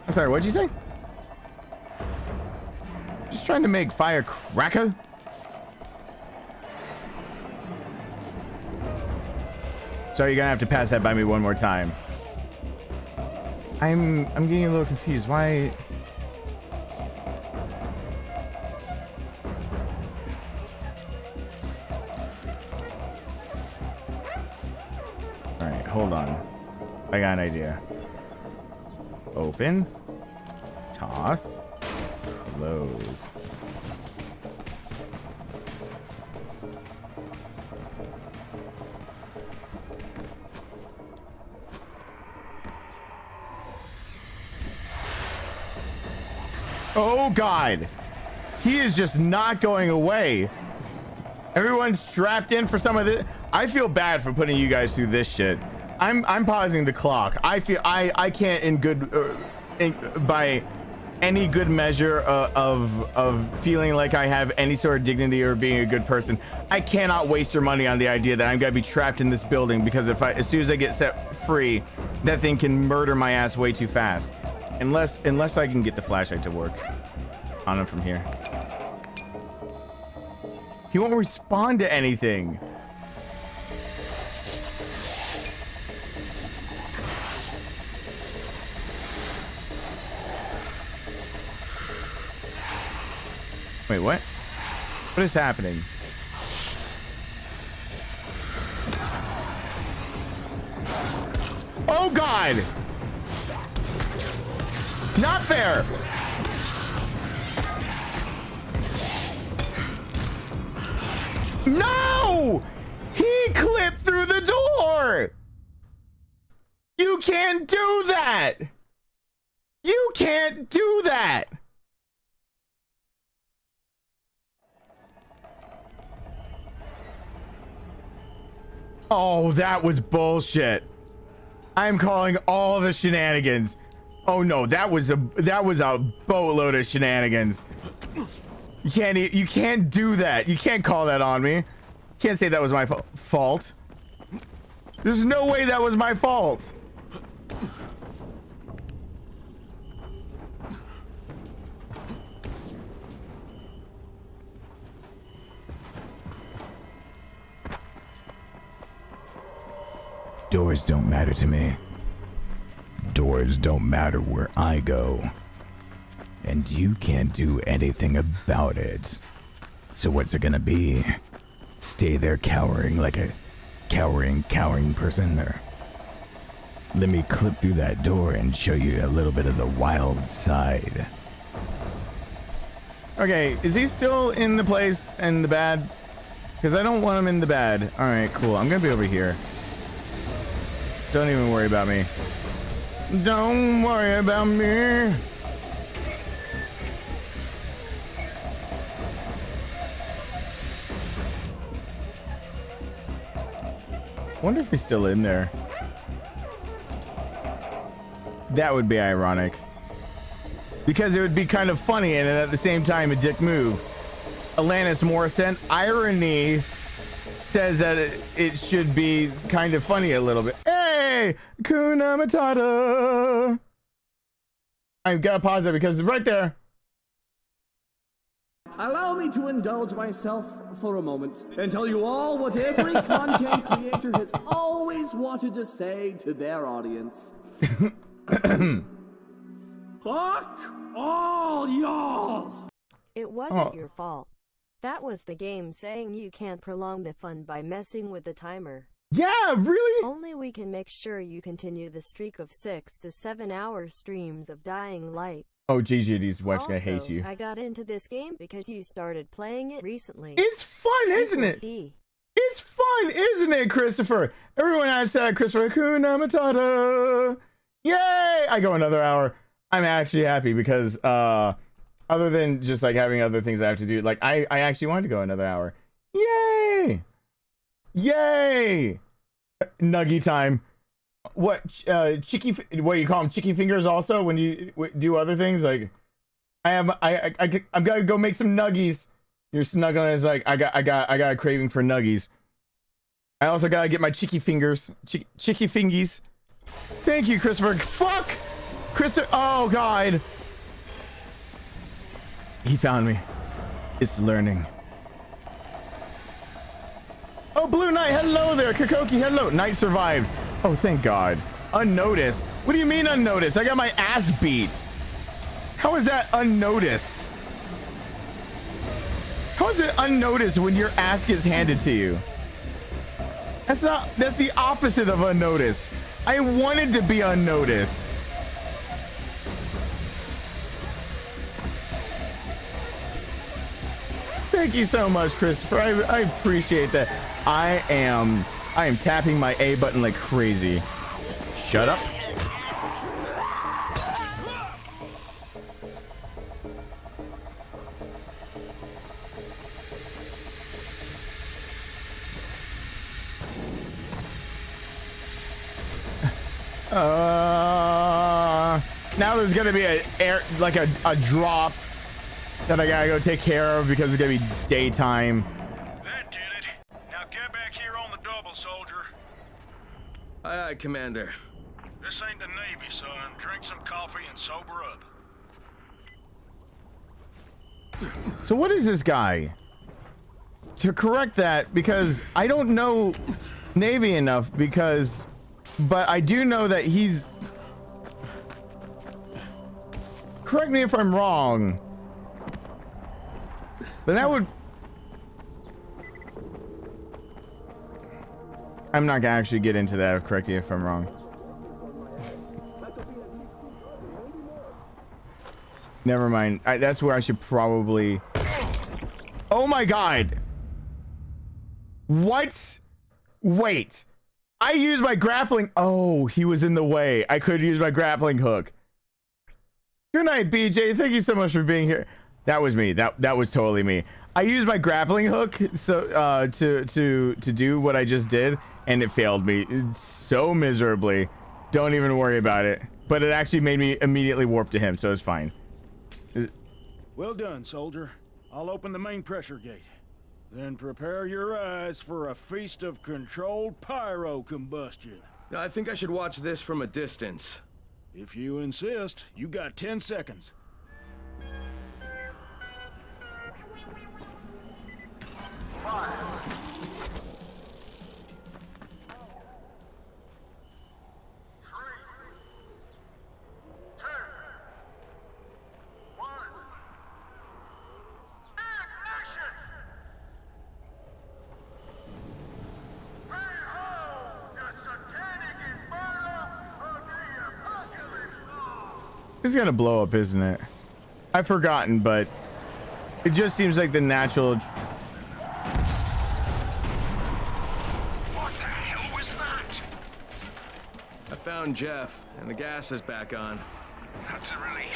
I'm sorry, what'd you say? Just trying to make firecracker? Sorry, you're gonna have to pass that by me one more time. I'm getting a little confused. Why? All right, hold on. I got an idea. Open, toss, close. Oh God, he is just not going away. Everyone's strapped in for some of this. I feel bad for putting you guys through this shit. I'm pausing the clock. I feel I can't by any good measure of feeling like I have any sort of dignity or being a good person. I cannot waste your money on the idea that I'm gonna be trapped in this building because as soon as I get set free, that thing can murder my ass way too fast. Unless I can get the flashlight to work on him from here. He won't respond to anything. Wait, what? What is happening? Oh God! Not fair! No! He clipped through the door! You can't do that! You can't do that! Oh, that was bullshit. I'm calling all the shenanigans. Oh no, that was a boatload of shenanigans. You can't do that. You can't call that on me. You can't say that was my fault. There's no way that was my fault. Doors don't matter to me. Doors don't matter where I go. And you can't do anything about it. So what's it gonna be? Stay there cowering like a cowering person? Or let me clip through that door and show you a little bit of the wild side. Okay, is he still in the place in the bad? Because I don't want him in the bad. All right, cool. I'm gonna be over here. Don't even worry about me. Don't worry about me. Wonder if he's still in there. That would be ironic. Because it would be kind of funny and at the same time a dick move. Alanis Morissette, irony says that it should be kind of funny a little bit. Hey, Kuna Matata. I've got to pause it because it's right there. Allow me to indulge myself for a moment and tell you all what every content creator has always wanted to say to their audience. Fuck all y'all! It wasn't your fault. That was the game saying you can't prolong the fun by messing with the timer. Yeah, really? Only we can make sure you continue the streak of 6 to 7 hour streams of Dying Light. Oh, GGD's wife's gonna hate you. I got into this game because you started playing it recently. It's fun, isn't it? It's fun, isn't it, Christopher? Everyone has said Christopher Kuna Matata. Yay! I go another hour. I'm actually happy because other than just like having other things I have to do, like I actually wanted to go another hour. Yay! Yay! Nuggy time. What chicky? What do you call them? Chicky fingers also when you do other things. Like I'm gotta go make some nuggies. You're snuggling. Is like I got a craving for nuggies. I also gotta get my chicky fingers. Chicky fingies. Thank you, Christopher. Fuck, Christopher. Oh God. He found me. It's learning. Oh, Blue Knight, hello there. Kokoki, hello. Knight survived. Oh, thank God. Unnoticed? What do you mean unnoticed? I got my ass beat. How is that unnoticed? How is it unnoticed when your ass gets handed to you? That's the opposite of unnoticed. I wanted to be unnoticed. Thank you so much, Christopher. I appreciate that. I am tapping my A button like crazy. Shut up. Now there's gonna be a drop that I gotta go take care of because it's gonna be daytime. That did it. Now get back here on the double, soldier. Aye, aye, Commander. This ain't the Navy, son. Drink some coffee and sober up. So what is this guy? To correct that, because I don't know Navy enough, but I do know that he's... Correct me if I'm wrong. But that would... I'm not gonna actually get into that. Correct me if I'm wrong. Never mind. That's where I should probably... Oh my God. What? Wait. I used my grappling... Oh, he was in the way. I could use my grappling hook. Good night, BJ. Thank you so much for being here. That was me. That was totally me. I used my grappling hook so to do what I just did, and it failed me so miserably. Don't even worry about it. But it actually made me immediately warp to him, so it's fine. Well done, soldier. I'll open the main pressure gate. Then prepare your eyes for a feast of controlled pyro combustion. I think I should watch this from a distance. If you insist, you got 10 seconds. It's gonna blow up, isn't it? I've forgotten, but It just seems like the natural. What the hell was that? I found Jeff, and the gas is back on. That's a relief.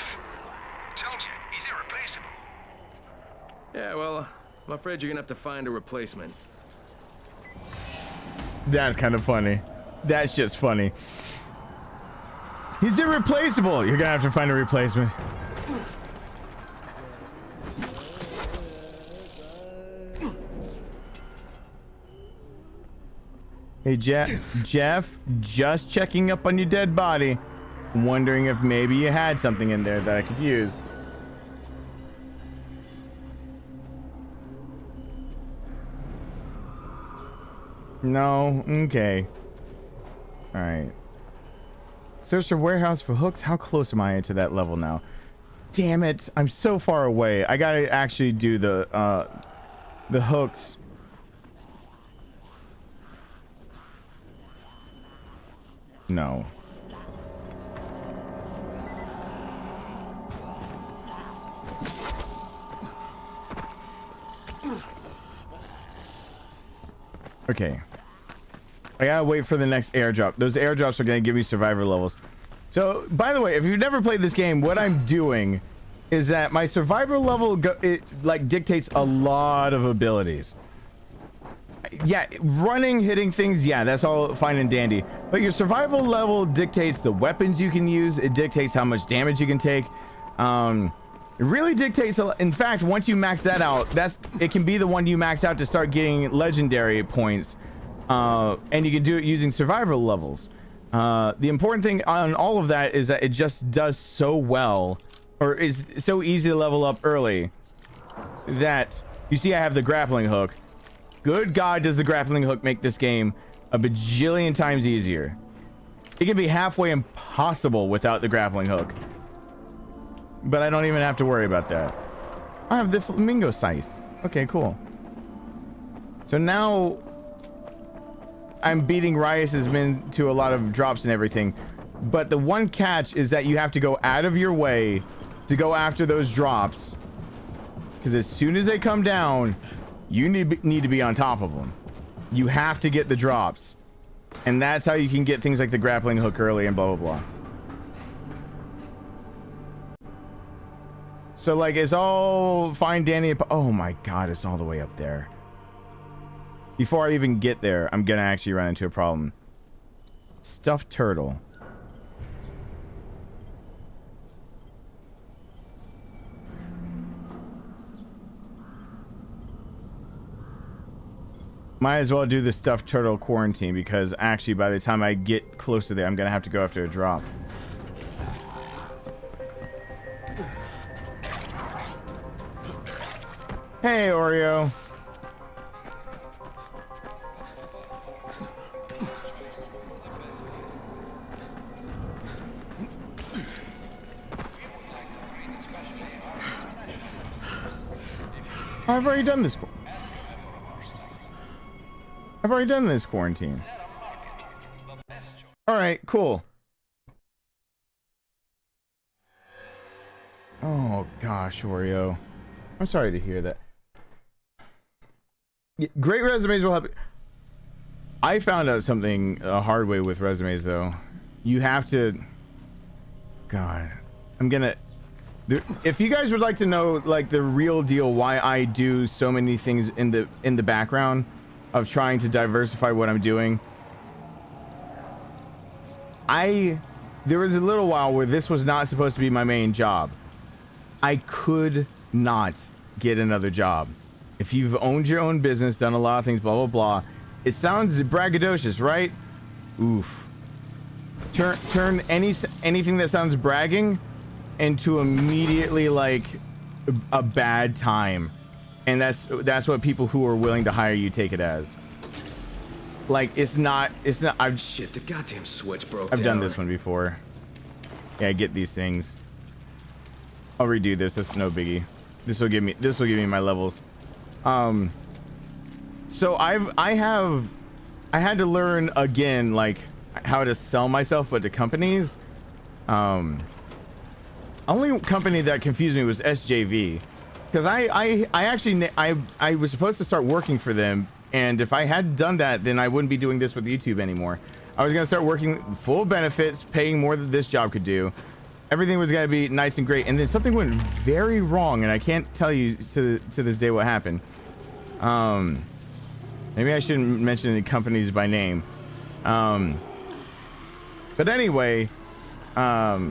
Told you, he's irreplaceable. Yeah, well, I'm afraid you're gonna have to find a replacement. That's kind of funny. That's just funny. He's irreplaceable. You're gonna have to find a replacement. Hey, Jeff, just checking up on your dead body. Wondering if maybe you had something in there that I could use. No? Okay. Alright. Search the warehouse for hooks. How close am I to that level now? Damn it. I'm so far away. I gotta actually do the hooks. No. Okay. I gotta wait for the next airdrop. Those airdrops are gonna give me survivor levels. So, by the way, if you've never played this game, what I'm doing is that my survivor level like dictates a lot of abilities. Yeah, running, hitting things, yeah, that's all fine and dandy. But your survival level dictates the weapons you can use. It dictates how much damage you can take. It really dictates. In fact, once you max that out, it can be the one you max out to start getting legendary points. And you can do it using survival levels. The important thing on all of that is that it just does so well, or is so easy to level up early, that you see I have the grappling hook. Good God, does the grappling hook make this game a bajillion times easier. It can be halfway impossible without the grappling hook. But I don't even have to worry about that. I have the flamingo scythe. Okay, cool. So now I'm beating Rias's men to a lot of drops and everything. But the one catch is that you have to go out of your way to go after those drops. Because as soon as they come down, you need to be on top of them. You have to get the drops. And that's how you can get things like the grappling hook early and blah, blah, blah. So, like, it's all fine, Danny. Oh, my God, it's all the way up there. Before I even get there, I'm going to actually run into a problem. Stuffed turtle. Might as well do the stuffed turtle quarantine, because actually by the time I get close to there, I'm going to have to go after a drop. Hey, Oreo. I've already done this. I've already done this quarantine. All right, cool. Oh gosh, Oreo. I'm sorry to hear that. Great resumes will help. I found out something a hard way with resumes, though. You have to. God, I'm gonna. If you guys would like to know, like, the real deal, why I do so many things in the background of trying to diversify what I'm doing, there was a little while where this was not supposed to be my main job. I could not get another job. If you've owned your own business, done a lot of things, blah, blah, blah, it sounds braggadocious, right? Oof. Turn anything that sounds bragging into immediately, like, a bad time. And that's what people who are willing to hire you take it as. Like, it's not Shit, the goddamn switch broke I've down. done this one before. Yeah, I get these things. I'll redo this. That's no biggie. This will give me my levels. So I had to learn again, like, how to sell myself, but to companies. Only company that confused me was SJV. Because I was supposed to start working for them, and if I had done that, then I wouldn't be doing this with YouTube anymore. I was gonna start working full benefits, paying more than this job could do. Everything was gonna be nice and great, and then something went very wrong, and I can't tell you to this day what happened. Maybe I shouldn't mention any companies by name. But anyway, I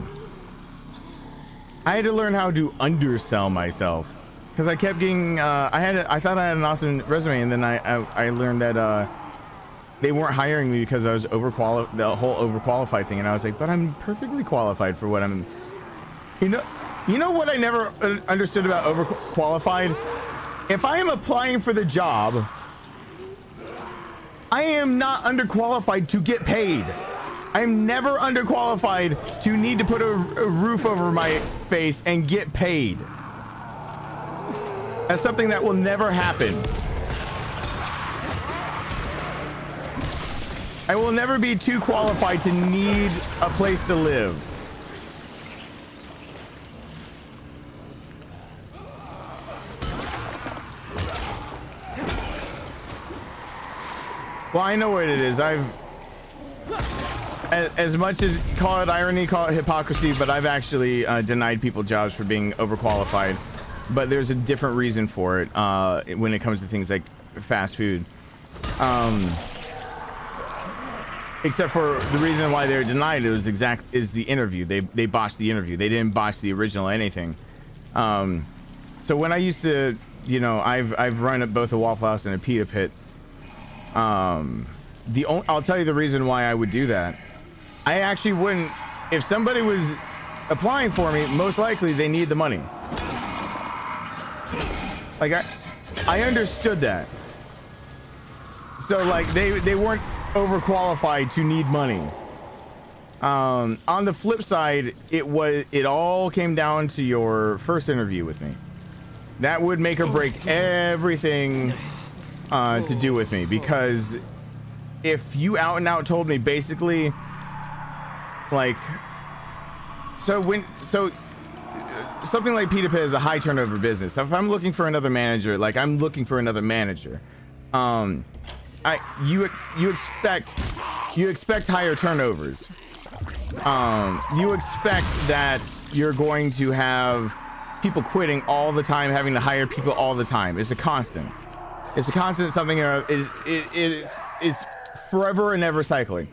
had to learn how to undersell myself, because I kept getting I thought I had an awesome resume, and then I learned that they weren't hiring me because I was overqualified, the whole overqualified thing, and I was like, but I'm perfectly qualified for what I'm. You know what I never understood about overqualified? If I am applying for the job, I am not underqualified to get paid. I'm never underqualified to need to put a roof over my face and get paid. That's something that will never happen. I will never be too qualified to need a place to live. Well, I know what it is. As much as call it irony, call it hypocrisy, but I've actually denied people jobs for being overqualified. But there's a different reason for it when it comes to things like fast food. Except for the reason why they're denied is the interview. They botched the interview. They didn't botch the original anything. So when I used to, I've run at both a Waffle House and a pita pit. I'll tell you the reason why I would do that. I actually wouldn't. If somebody was applying for me, most likely they need the money. Like I understood that. So like they weren't overqualified to need money. On the flip side, it all came down to your first interview with me. That would make or break everything to do with me, because if you out and out told me basically like something like Pita Pit is a high turnover business. So if I'm looking for another manager, like I'm looking for another manager, you expect higher turnovers. You expect that you're going to have people quitting all the time, having to hire people all the time. It's a constant. It's a constant something. It is forever and ever cycling.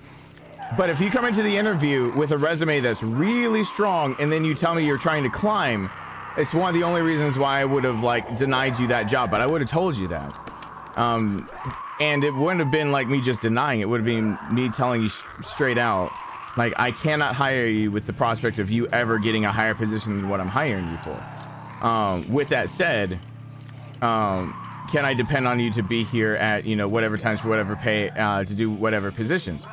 But if you come into the interview with a resume that's really strong, and then you tell me you're trying to climb, it's one of the only reasons why I would have like denied you that job. But I would have told you that. And it wouldn't have been like me just denying. It would have been me telling you straight out, like, I cannot hire you with the prospect of you ever getting a higher position than what I'm hiring you for. With that said, can I depend on you to be here at, whatever times for whatever pay, to do whatever positions?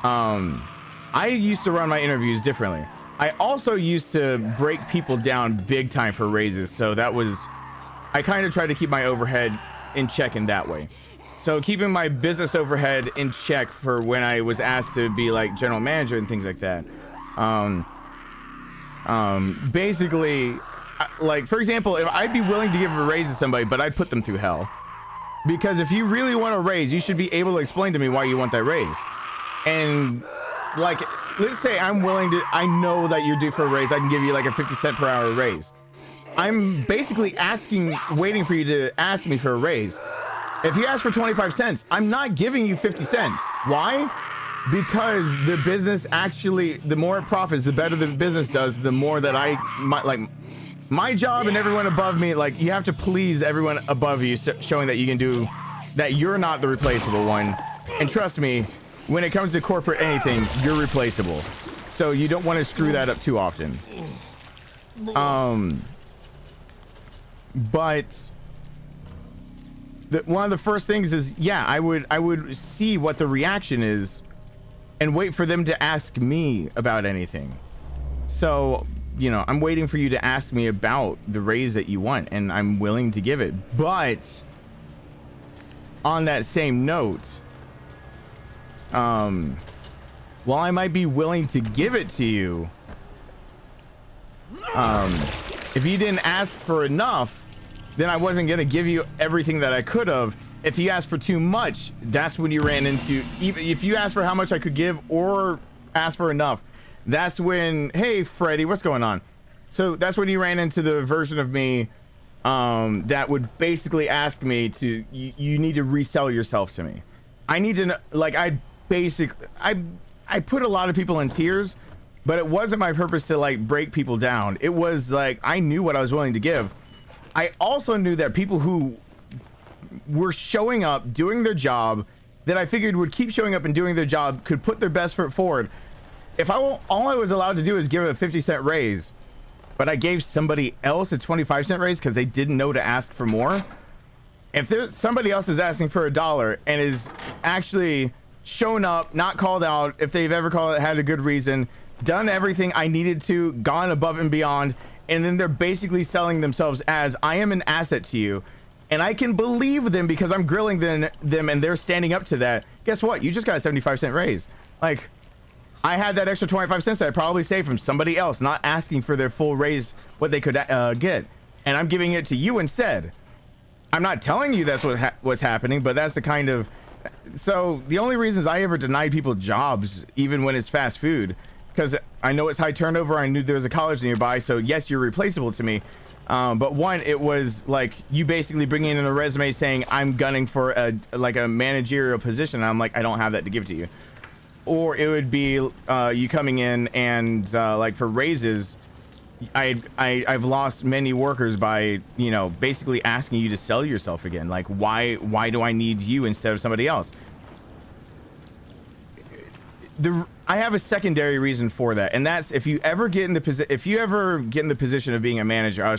I used to run my interviews differently. I also used to break people down big time for raises. So I kind of tried to keep my overhead in check in that way. So keeping my business overhead in check for when I was asked to be like general manager and things like that. Basically, like, for example, if I'd be willing to give a raise to somebody, but I'd put them through hell. Because if you really want a raise, you should be able to explain to me why you want that raise. And like, let's say I know that you're due for a raise. I can give you like a 50-cent per hour raise. I'm basically waiting for you to ask me for a raise. If you ask for 25 cents, I'm not giving you 50 cents. Why? Because the business actually, the more it profits, the better the business does, the more that my job and everyone above me, like, you have to please everyone above you, showing that you can do, that you're not the replaceable one. And trust me, when it comes to corporate anything, you're replaceable. So you don't want to screw that up too often. But one of the first things is, yeah, I would see what the reaction is and wait for them to ask me about anything. So, I'm waiting for you to ask me about the raise that you want, and I'm willing to give it. But on that same note, while I might be willing to give it to you, if you didn't ask for enough, then I wasn't going to give you everything that I could have. If you asked for too much, that's when you ran into, even if you asked for how much I could give or asked for enough, that's when, hey, Freddy, what's going on? So that's when you ran into the version of me that would basically ask me to, you need to resell yourself to me. I need to know, like, I put a lot of people in tears, but it wasn't my purpose to like break people down. It was like, I knew what I was willing to give. I also knew that people who were showing up, doing their job, that I figured would keep showing up and doing their job, could put their best foot forward. If all I was allowed to do is give a 50-cent raise, but I gave somebody else a 25-cent raise because they didn't know to ask for more. If there's somebody else is asking for $1 and is actually shown up, not called out, if they've ever called it, had a good reason, done everything I needed to, gone above and beyond, and then they're basically selling themselves as, I am an asset to you, and I can believe them because I'm grilling them and they're standing up to that. Guess what? You just got a 75-cent raise. Like, I had that extra 25 cents that I probably saved from somebody else, not asking for their full raise, what they could get, and I'm giving it to you instead. I'm not telling you that's what's happening, but that's the kind of, so the only reasons I ever denied people jobs, even when it's fast food, because I know it's high turnover. I knew there was a college nearby, so yes, you're replaceable to me. But one, it was like you basically bringing in a resume saying I'm gunning for a managerial position. And I'm like, I don't have that to give to you. Or it would be you coming in and like for raises, I've lost many workers by, you know, basically asking you to sell yourself again. Like, why do I need you instead of somebody else? I have a secondary reason for that, and that's if you ever get in the position of being a manager. I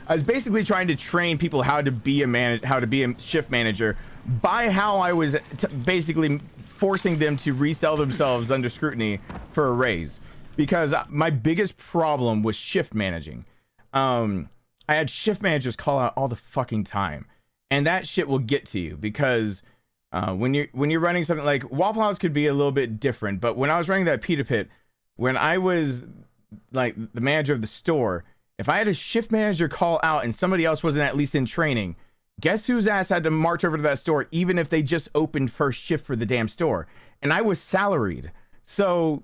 was basically trying to train people how to be a shift manager by how I was basically forcing them to resell themselves under scrutiny for a raise, because my biggest problem was shift managing. I had shift managers call out all the fucking time, and that shit will get to you because when you're running something like Waffle House could be a little bit different, but when I was running that pita pit, when I was like the manager of the store, if I had a shift manager call out and somebody else wasn't at least in training, guess whose ass had to march over to that store even if they just opened first shift for the damn store? And I was salaried. So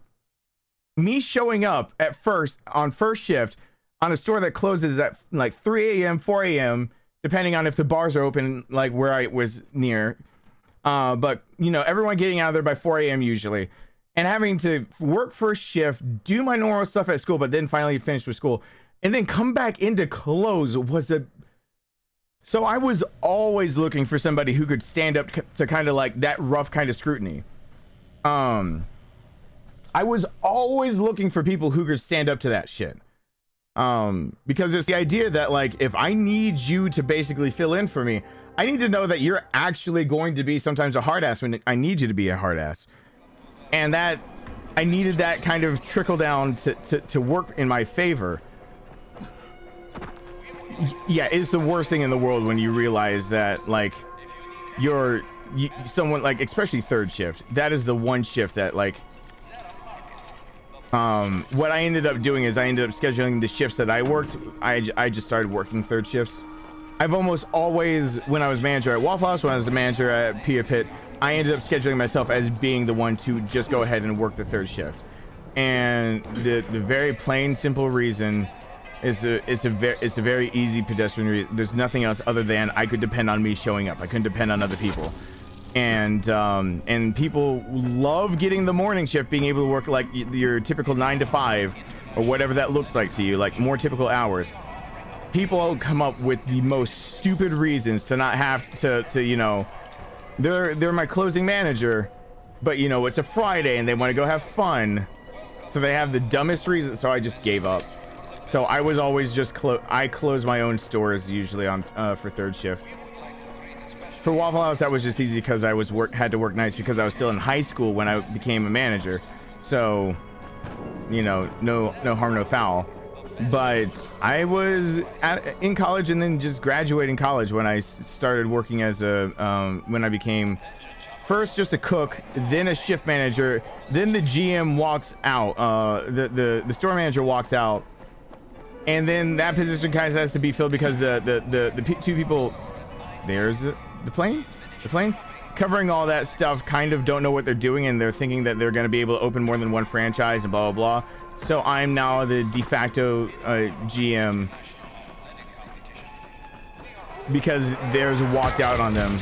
me showing up at first on first shift on a store that closes at like 3 a.m., 4 a.m., depending on if the bars are open, like where I was near. But, you know, everyone getting out of there by 4 a.m. usually, and having to work first shift, do my normal stuff at school, but then finally finish with school, and then come back into close was a... So I was always looking for somebody who could stand up to kind of like that rough kind of scrutiny. I was always looking for people who could stand up to that shit. Because it's the idea that like, if I need you to basically fill in for me, I need to know that you're actually going to be sometimes a hard ass when I need you to be a hard ass. And that I needed that kind of trickle down to work in my favor. Yeah, it's the worst thing in the world when you realize that like someone like, especially third shift, that is the one shift that like, what I ended up doing is I ended up scheduling the shifts that I worked. I just started working third shifts. I've almost always, when I was manager at Waffle House, when I was the manager at Pia Pit, I ended up scheduling myself as being the one to just go ahead and work the third shift. And the very plain, simple reason is it's a very easy pedestrian reason. There's nothing else other than I could depend on me showing up. I couldn't depend on other people. And people love getting the morning shift, being able to work like your typical 9 to 5 or whatever that looks like to you, like more typical hours. People come up with the most stupid reasons to not have to you know, they're my closing manager, but you know, it's a Friday and they want to go have fun, so they have the dumbest reasons. So I just gave up. So I was always just I close my own stores usually on for third shift. For Waffle House, that was just easy because I had to work nights because I was still in high school when I became a manager. So, you know, no harm, no foul. But I was in college and then just graduating college when I started working as when I became first just a cook, then a shift manager, then the GM walks out, the store manager walks out, And then that position kind of has to be filled because the two people, there's the plane covering all that stuff kind of don't know what they're doing, and they're thinking that they're going to be able to open more than one franchise and blah blah blah. So I'm now the de facto GM because there's walked out on them.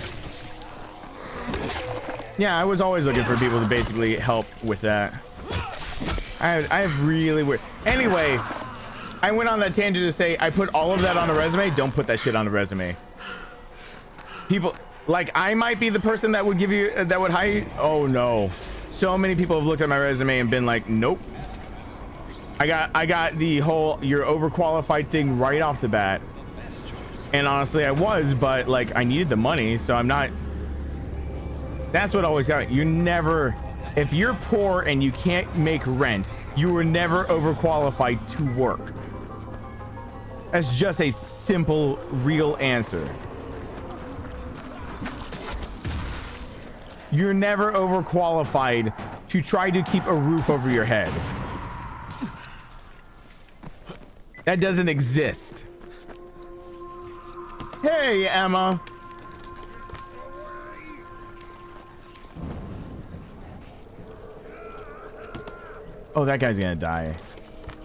Yeah, I was always looking for people to basically help with that. I have really weird. Anyway, I went on that tangent to say I put all of that on a resume. Don't put that shit on a resume. People like I might be the person that would give you that would hire you. Oh no, so many people have looked at my resume and been like, nope. I got the whole you're overqualified thing right off the bat. And honestly, I was, but like I needed the money, so I'm not. That's what always got it. You never, if you're poor and you can't make rent, you were never overqualified to work. That's just a simple, real answer. You're never overqualified to try to keep a roof over your head. That doesn't exist. Hey, Emma. Oh, that guy's gonna die.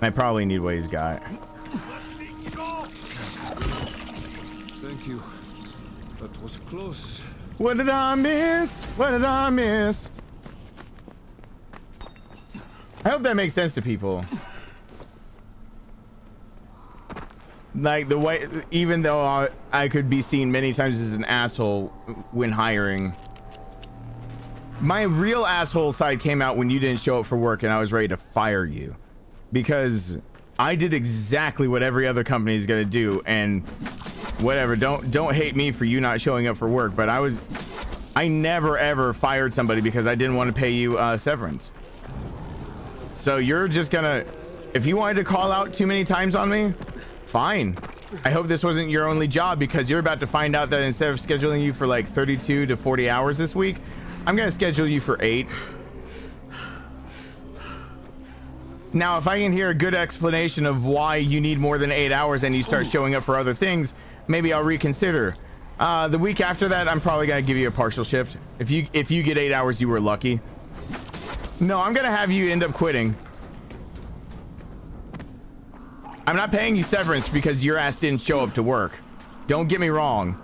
I probably need what he's got. Thank you. That was close. What did I miss? What did I miss? I hope that makes sense to people. Like the way, even though I could be seen many times as an asshole when hiring, my real asshole side came out when you didn't show up for work and I was ready to fire you because I did exactly what every other company is going to do. And whatever, don't hate me for you not showing up for work, but I never ever fired somebody because I didn't want to pay you severance. So you're just gonna, if you wanted to call out too many times on me, fine. I hope this wasn't your only job because you're about to find out that instead of scheduling you for like 32 to 40 hours this week, I'm gonna schedule you for 8. Now, if I can hear a good explanation of why you need more than 8 hours and you start showing up for other things, maybe I'll reconsider. The week after that, I'm probably gonna give you a partial shift. If you get 8 hours, you were lucky. No, I'm gonna have you end up quitting. I'm not paying you severance because your ass didn't show up to work. Don't get me wrong.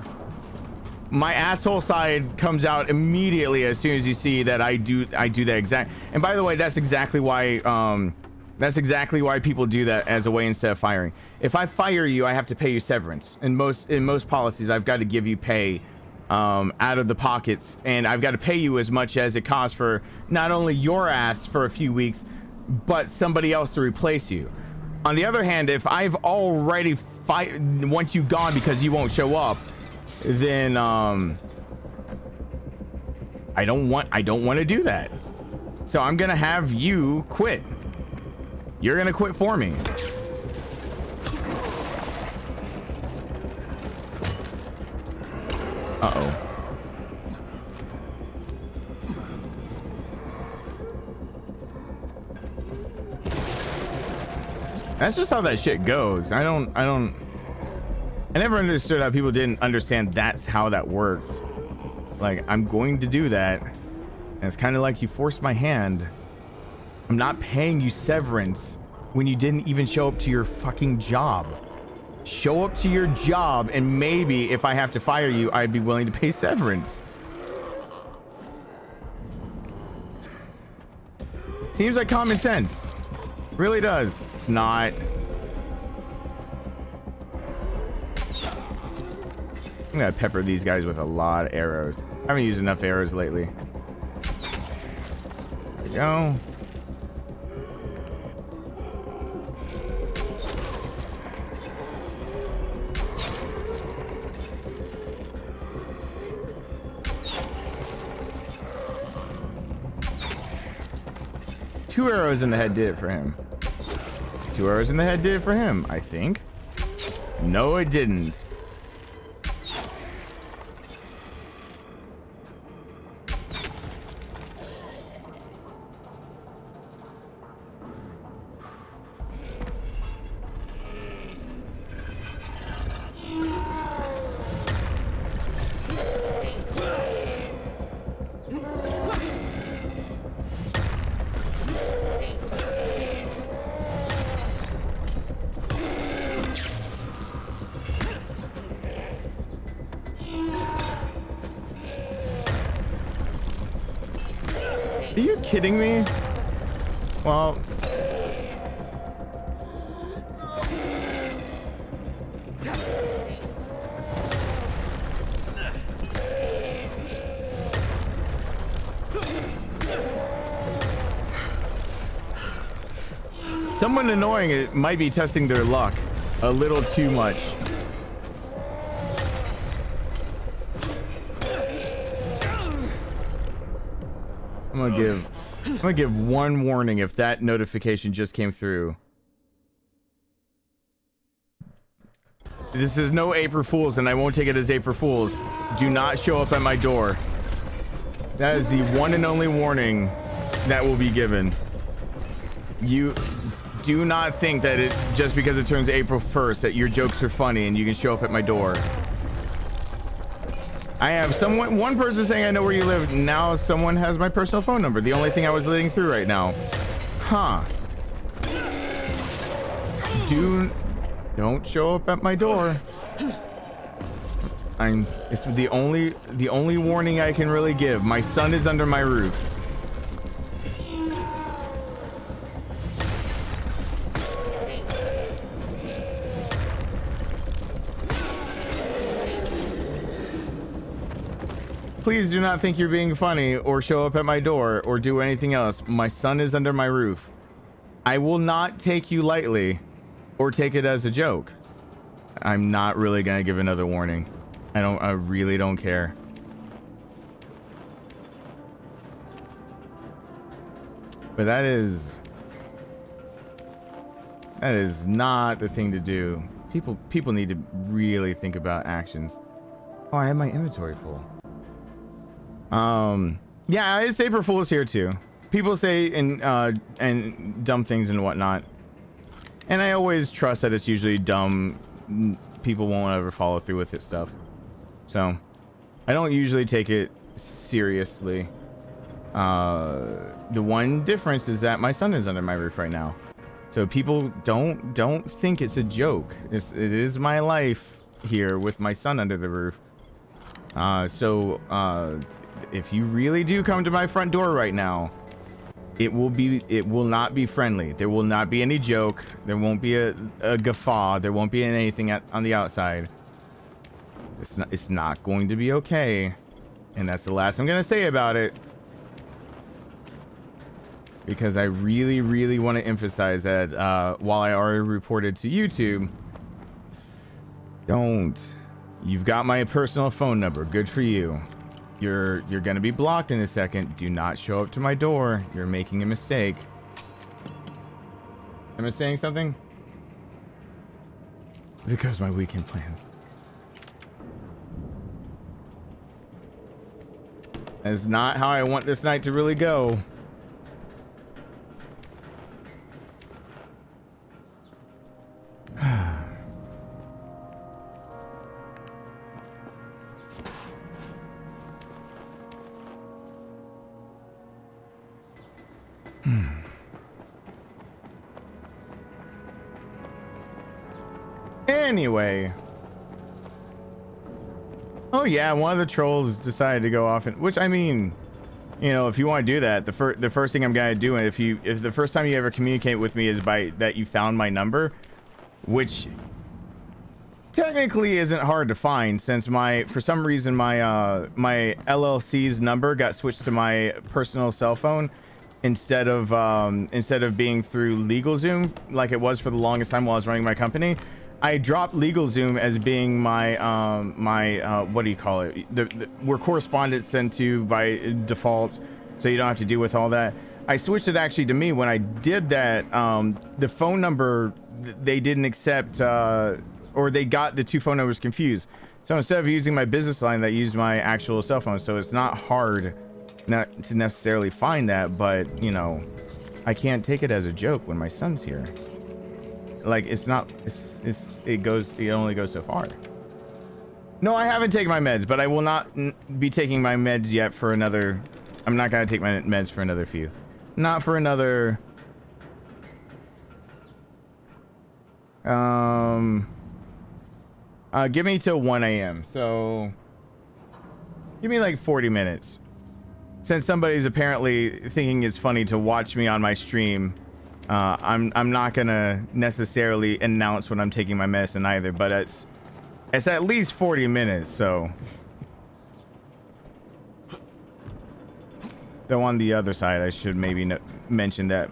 My asshole side comes out immediately as soon as you see that I do that exact. And by the way, that's exactly why people do that as a way instead of firing. If I fire you, I have to pay you severance. In most policies, I've got to give you pay out of the pockets, and I've got to pay you as much as it costs for not only your ass for a few weeks, but somebody else to replace you. On the other hand, if I've already want you gone because you won't show up, then I don't want to do that. So I'm gonna have you quit. You're gonna quit for me. Uh-oh. That's just how that shit goes. I never understood how people didn't understand that's how that works. Like, I'm going to do that, and it's kind of like you forced my hand. I'm not paying you severance when you didn't even show up to your fucking job. Show up to your job, and maybe if I have to fire you, I'd be willing to pay severance. Seems like common sense. Really does. It's not. I'm gonna pepper these guys with a lot of arrows. I haven't used enough arrows lately. There we go. Two arrows in the head did it for him. 2 arrows in the head did it for him, I think. No, it didn't. Are you kidding me? Well, someone annoying it might be testing their luck a little too much. I'm gonna give one warning if that notification just came through. This is no April Fool's, and I won't take it as April Fool's. Do not show up at my door. That is the one and only warning that will be given. You do not think that it just because it turns April 1st that your jokes are funny and you can show up at my door. I have one person saying I know where you live. Now someone has my personal phone number. The only thing I was letting through right now. Huh. Don't show up at my door. It's the only warning I can really give. My son is under my roof. Please do not think you're being funny or show up at my door or do anything else. My son is under my roof. I will not take you lightly or take it as a joke. I'm not really gonna give another warning. I really don't care. But that is not the thing to do. People need to really think about actions. Oh, I have my inventory full. Yeah, it's April Fool's here too. People say and dumb things and whatnot, and I always trust that it's usually dumb. People won't ever follow through with it stuff, so I don't usually take it seriously. The one difference is that my son is under my roof right now, so people don't think it's a joke. It is my life here with my son under the roof. If you really do come to my front door right now, it will not be friendly. There will not be any joke. There won't be a guffaw. There won't be anything on the outside. It's not going to be okay. And that's the last I'm gonna say about it. Because I really, really want to emphasize that while I already reported to YouTube, you've got my personal phone number. Good for you. You're gonna be blocked in a second. Do not show up to my door. You're making a mistake. Am I saying something? There goes my weekend plans. That's not how I want this night to really go. Anyway. Oh yeah, one of the trolls decided to go off, which I mean, you know, if you want to do that, the first thing I'm gonna do, and if the first time you ever communicate with me is by that you found my number, which technically isn't hard to find, since for some reason my my LLC's number got switched to my personal cell phone instead of being through LegalZoom like it was for the longest time while I was running my company. I dropped LegalZoom as being my what do you call it? We're correspondence sent to by default, so you don't have to deal with all that. I switched it actually to me. When I did that, the phone number they didn't accept, or they got the two phone numbers confused. So instead of using my business line, they used my actual cell phone. So it's not hard not to necessarily find that, but you know, I can't take it as a joke when my son's here. Like it only goes so far. No, I haven't taken my meds, but I will not be taking my meds yet for another. I'm not gonna take my meds for another few. Not for another. Give me till 1 a.m. So give me like 40 minutes. since somebody's apparently thinking it's funny to watch me on my stream, I'm not gonna necessarily announce when I'm taking my medicine either, but it's at least 40 minutes, so. Though on the other side, I should maybe mention that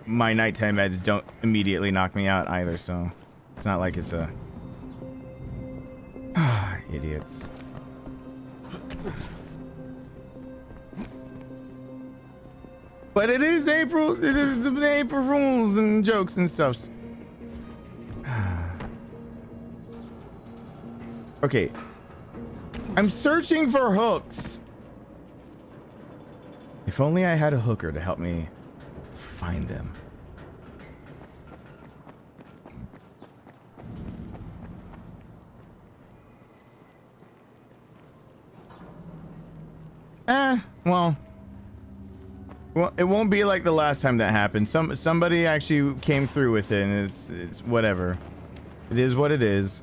my nighttime meds don't immediately knock me out either, so it's not like it's a idiots. But it is April. It is the April Fools and jokes and stuff. Okay, I'm searching for hooks. If only I had a hooker to help me find them. Well, it won't be like the last time that happened. Somebody actually came through with it, and it's whatever. It is what it is.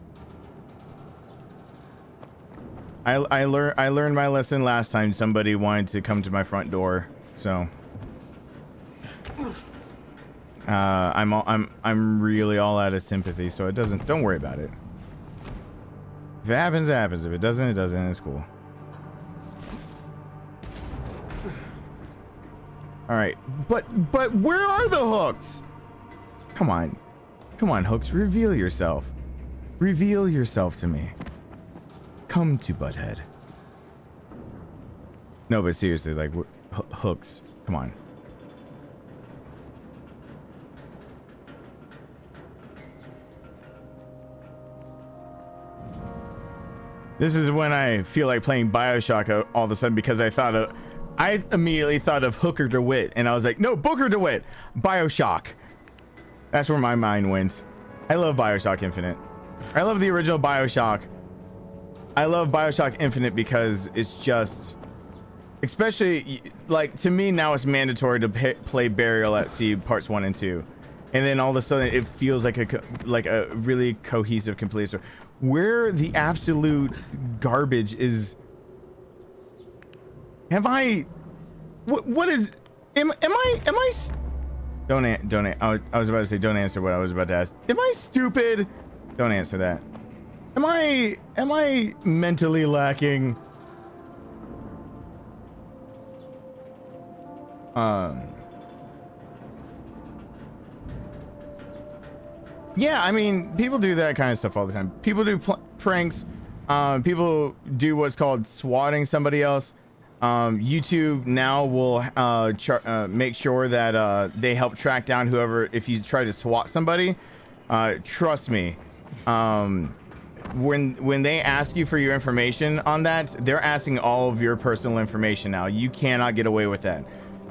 I learned my lesson last time. Somebody wanted to come to my front door, so I'm really all out of sympathy. So don't worry about it. If it happens, it happens. If it doesn't, it doesn't. It's cool. All right, but where are the hooks? Come on, hooks, reveal yourself. Reveal yourself to me. Come to Butthead. No, but seriously, like hooks. Come on. This is when I feel like playing BioShock all of a sudden, because I immediately thought of Hooker DeWitt, and I was like, no, Booker DeWitt, BioShock. That's where my mind went. I love BioShock Infinite. I love the original BioShock. I love BioShock Infinite because it's just, especially like to me now, it's mandatory to play Burial at Sea parts 1 and 2, and then all of a sudden it feels like a really cohesive, complete story. Where the absolute garbage is. Have I? What is? Am I? Don't. I was about to say don't answer what I was about to ask. Am I stupid? Don't answer that. Am I mentally lacking? Yeah, I mean, people do that kind of stuff all the time. People do pranks. People do what's called swatting somebody else. YouTube now will make sure that they help track down whoever, if you try to swat somebody. Trust me, when they ask you for your information on that, they're asking all of your personal information now. You cannot get away with that.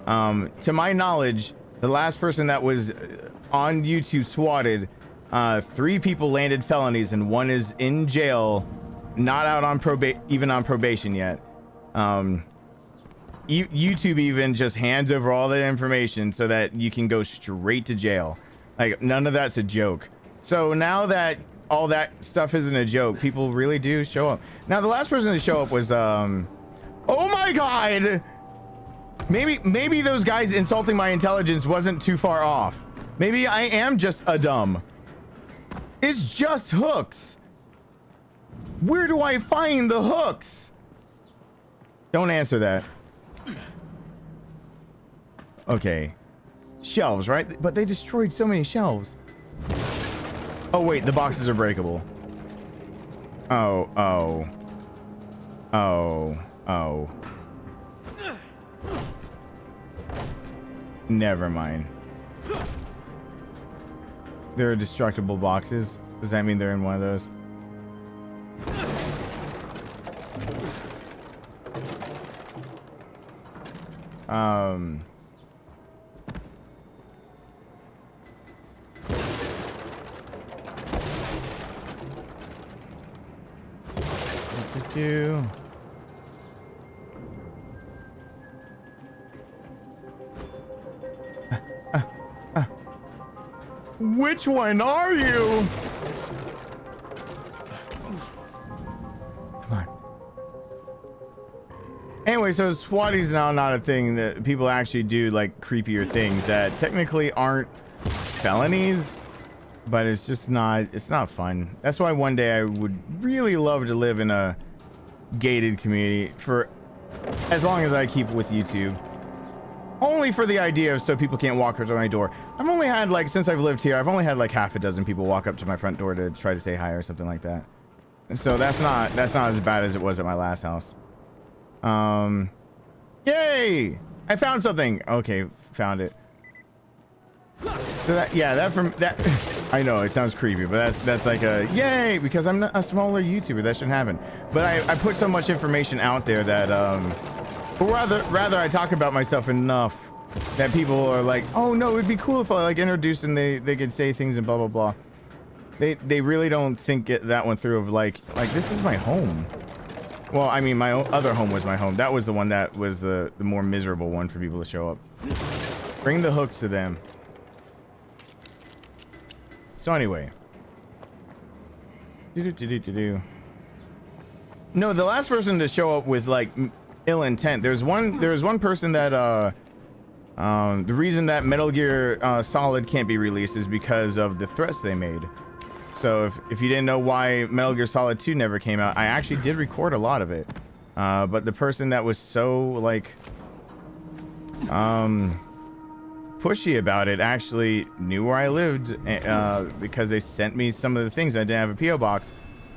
To my knowledge, the last person that was on YouTube swatted, 3 people landed felonies and 1 is in jail, not out on even on probation yet. YouTube even just hands over all the information so that you can go straight to jail. Like, none of that's a joke. So now that all that stuff isn't a joke, people really do show up. Now, the last person to show up was oh my god, maybe those guys insulting my intelligence wasn't too far off. Maybe I am just a dumb. It's just hooks. Where do I find the hooks? Don't answer that. Okay, shelves, right? But they destroyed so many shelves. Oh wait, the boxes are breakable. Oh. Never mind. There are destructible boxes. Does that mean they're in one of those? Which one are you? Come on. Anyway, Anyway, so swatting's now not a thing that people actually do, like creepier things that technically aren't felonies, but it's just not, it's not fun. That's why one day I would really love to live in a gated community for as long as I keep with YouTube. Only for the idea of so people can't walk up to my door. I've only had like, since I've lived here, I've only had like half a dozen people walk up to my front door to try to say hi or something like that. And so that's not as bad as it was at my last house. Yay! I found something. Okay, found it. So that, yeah, that from that, I know it sounds creepy, but that's like a yay, because I'm not a smaller YouTuber. That shouldn't happen. But I put so much information out there that or rather I talk about myself enough that people are like, oh no, it'd be cool if I like introduced and they could say things and blah blah blah. They really don't think that one through of like this is my home. Well, I mean, my other home was my home. That was the one that was the more miserable one for people to show up. Bring the hooks to them. So anyway. No, the last person to show up with like ill intent. There was one person that the reason that Metal Gear Solid can't be released is because of the threats they made. So if you didn't know why Metal Gear Solid 2 never came out, I actually did record a lot of it. But the person that was so like pushy about it actually knew where I lived because they sent me some of the things. I didn't have a PO box,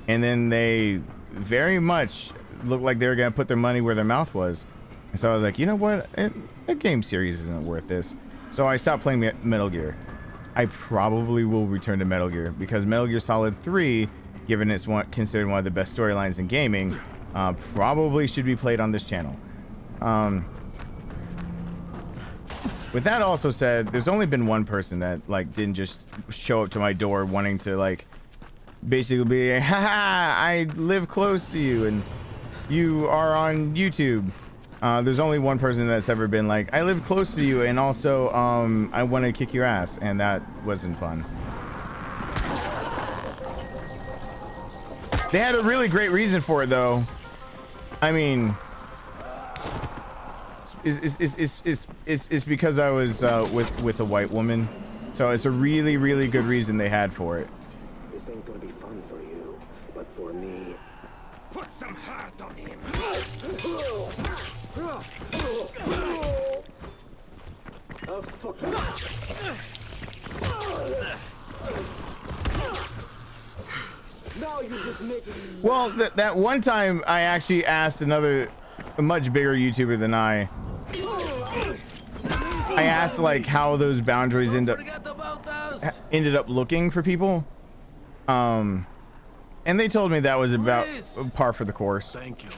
and then they very much looked like they were gonna put their money where their mouth was. And so I was like, you know what, a game series isn't worth this. So I stopped playing Metal Gear. I probably will return to Metal Gear because Metal Gear Solid 3, given it's considered one of the best storylines in gaming, probably should be played on this channel. With that also said, there's only been one person that like didn't just show up to my door wanting to like basically be like, haha, I live close to you and you are on YouTube. There's only one person that's ever been like, I live close to you and also I want to kick your ass, and that wasn't fun. They had a really great reason for it though. I mean, it's because I was with a white woman, so it's a really good reason they had for it. This ain't gonna be fun for you, but for me. Put some heart on him. Oh, fuck. Now you're just making me... Well, that one time I actually asked a much bigger YouTuber than I asked like how those boundaries ended up looking for people, and they told me that was about par for the course. Thank you.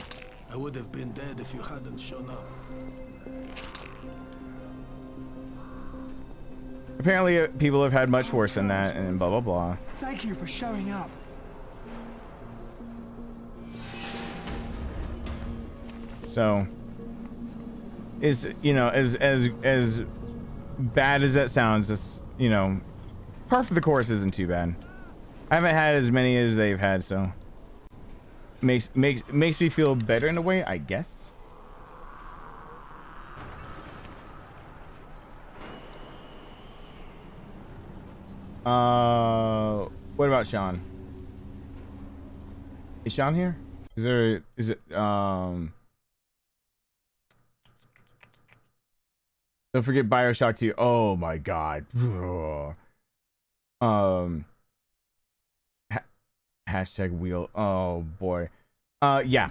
I would have been dead if you hadn't shown up. Apparently people have had much worse than that, and blah blah blah. Thank you for showing up. So is, you know, as bad as that sounds, this, you know, par for the course isn't too bad. I haven't had as many as they've had, so makes me feel better in a way, I guess. What about Sean? Is Sean here? Don't forget BioShock 2. Oh my god. Hashtag wheel. Oh boy. Yeah.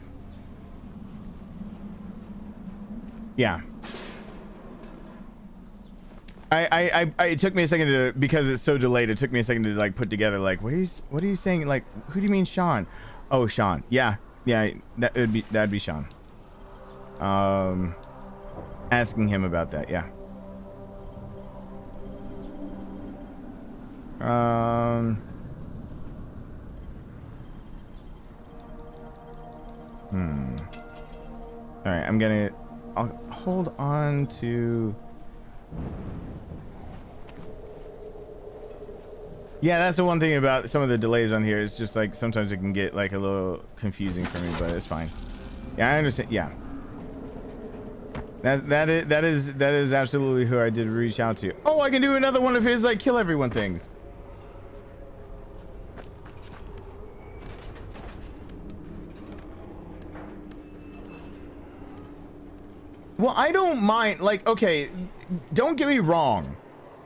It took me a second to, because it's so delayed, it took me a second to like put together like, what are you saying? Like, who do you mean Sean? Oh, Sean. Yeah, that'd be Sean. Asking him about that, yeah. All right, I'll hold on to. Yeah, that's the one thing about some of the delays on here. It's just like sometimes it can get like a little confusing for me, but it's fine. Yeah, I understand. Yeah. That is absolutely who I did reach out to. Oh, I can do another one of his like kill everyone things. Well, I don't mind. Like, okay, don't get me wrong.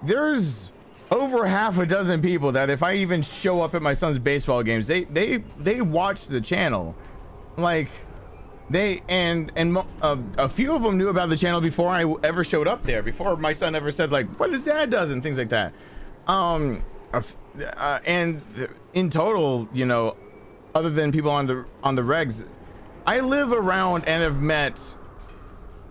There's over half a dozen people that if I even show up at my son's baseball games, they watch the channel. Like, a few of them knew about the channel before I ever showed up there, before my son ever said like what his dad does and things like that. And in total, you know, other than people on the regs, I live around and have met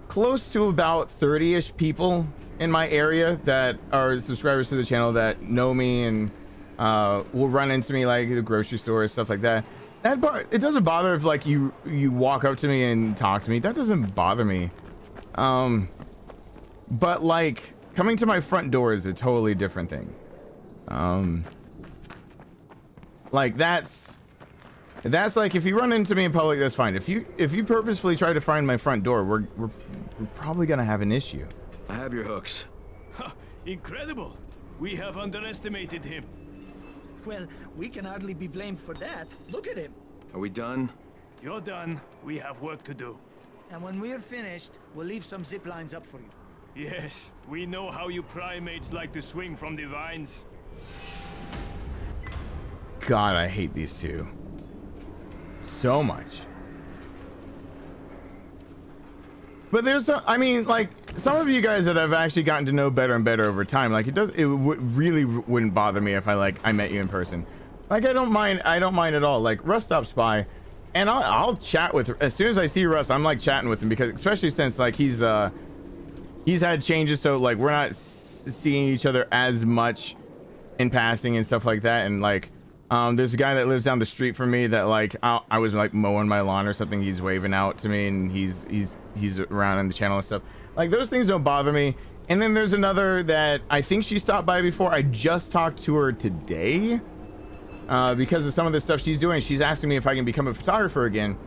close to about 30-ish people in my area that are subscribers to the channel that know me and will run into me like at the grocery store, stuff like that. It doesn't bother if like you walk up to me and talk to me. That doesn't bother me. But like coming to my front door is a totally different thing. Like that's like if you run into me in public, that's fine. If you purposefully try to find my front door, we're probably gonna have an issue. I have your hooks. Incredible. We have underestimated him. Well, we can hardly be blamed for that. Look at him. Are we done? You're done. We have work to do. And when we're finished, we'll leave some zip lines up for you. Yes, we know how you primates like to swing from the vines. God, I hate these two so much. But there's some, I mean, like some of you guys that I've actually gotten to know better and better over time. Like really wouldn't bother me if I met you in person. Like I don't mind at all. Like Russ stops by, and I'll chat with her. As soon as I see Russ, I'm like chatting with him because especially since like he's had changes, so like we're not seeing each other as much in passing and stuff like that. And like there's a guy that lives down the street from me that like I was like mowing my lawn or something. He's waving out to me and he's around in the channel and stuff. Like those things don't bother me. And then there's another that I think she stopped by before. I just talked to her today because of some of the stuff she's doing. She's asking me if I can become a photographer again,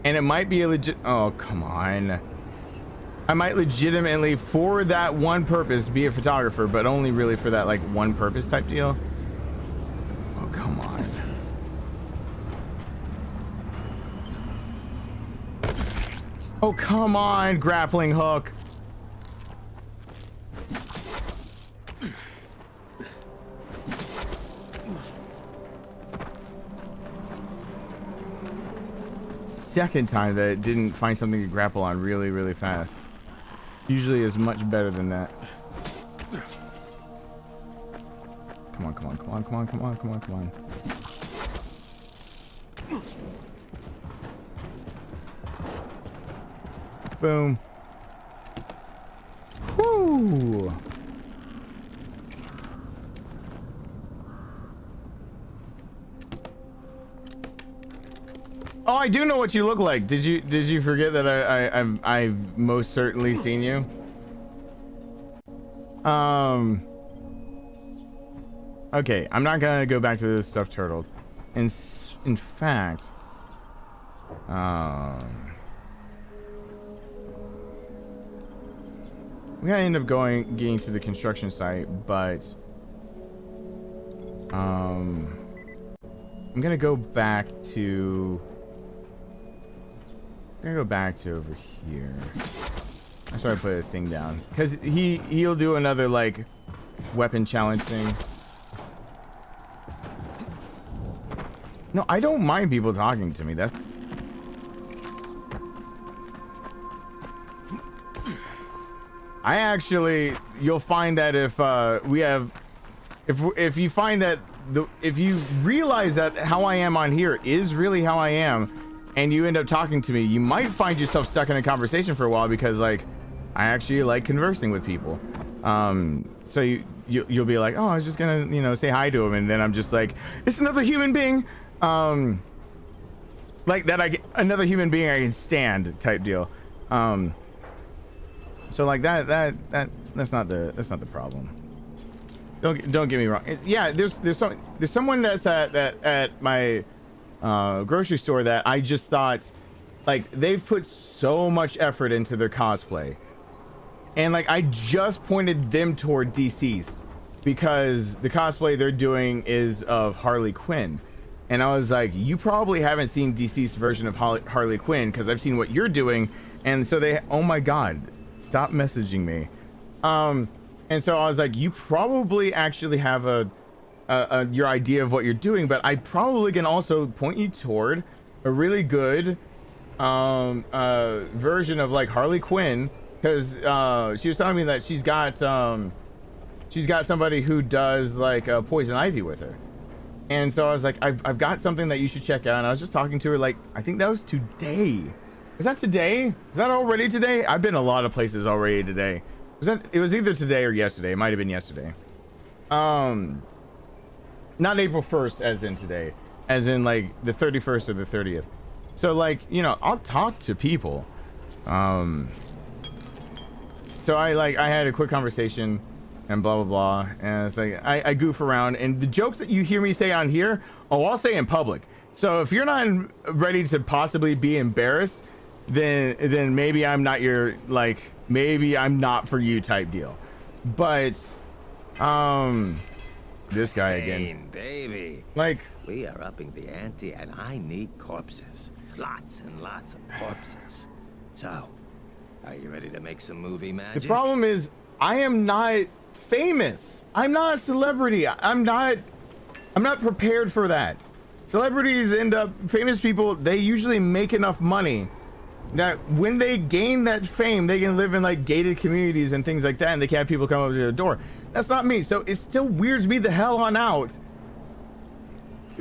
and it might be a legit. Oh come on! I might legitimately, for that one purpose, be a photographer, but only really for that like one purpose type deal. Oh come on! Oh come on, grappling hook. Second time that it didn't find something to grapple on really fast. Usually is much better than that. Come on, come on, come on, come on, come on, come on, come on. Boom. Whoo. Oh, I do know what you look like. Did you forget that I've most certainly seen you? Okay, I'm not gonna go back to this stuffed turtle. In fact, we gotta end up getting to the construction site, but I'm gonna go back to. I'm gonna go back to over here. That's why I put a thing down, because he'll do another like weapon challenge thing. No, I don't mind people talking to me. That's I actually, you'll find that if if you find that if you realize that how I am on here is really how I am, and you end up talking to me, you might find yourself stuck in a conversation for a while because like I actually like conversing with people. So you'll be like, oh, I was just gonna, you know, say hi to him, and then I'm just like, it's another human being, like that another human being I can stand type deal. So like that's not the problem. Don't get me wrong. Yeah, there's someone that's at my grocery store that I just thought like they've put so much effort into their cosplay. And like I just pointed them toward Deceased because the cosplay they're doing is of Harley Quinn. And I was like, you probably haven't seen Deceased version of Harley Quinn because I've seen what you're doing. And so they, oh my God, stop messaging me. And so I was like, you probably actually have your idea of what you're doing, but I probably can also point you toward a really good version of like Harley Quinn, because she was telling me that she's got somebody who does like Poison Ivy with her. And so I was like, I've got something that you should check out. And I was just talking to her, like, I think that was today. Was that today? Was that already today? I've been a lot of places already today. It was either today or yesterday. It might have been yesterday. Not April 1st as in today, as in like the 31st or the 30th. So like, you know, I'll talk to people. So I had a quick conversation and blah, blah, blah. And it's like, I goof around, and the jokes that you hear me say on here, I'll say in public. So if you're not ready to possibly be embarrassed, then maybe I'm not your, like, maybe I'm not for you type deal. But, this guy again. Baby. Like, we are upping the ante and I need corpses. Lots and lots of corpses. So, are you ready to make some movie magic? The problem is, I am not famous. I'm not a celebrity. I'm not prepared for that. Celebrities famous people, they usually make enough money that when they gain that fame, they can live in like gated communities and things like that, and they can't have people come up to their door. That's not me. So it still weirds me the hell on out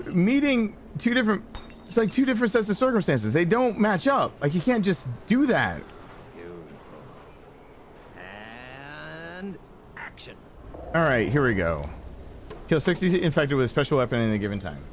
meeting it's like two different sets of circumstances. They don't match up. Like, you can't just do that. Beautiful. And action. All right, here we go. Kill 60 infected with a special weapon in a given time.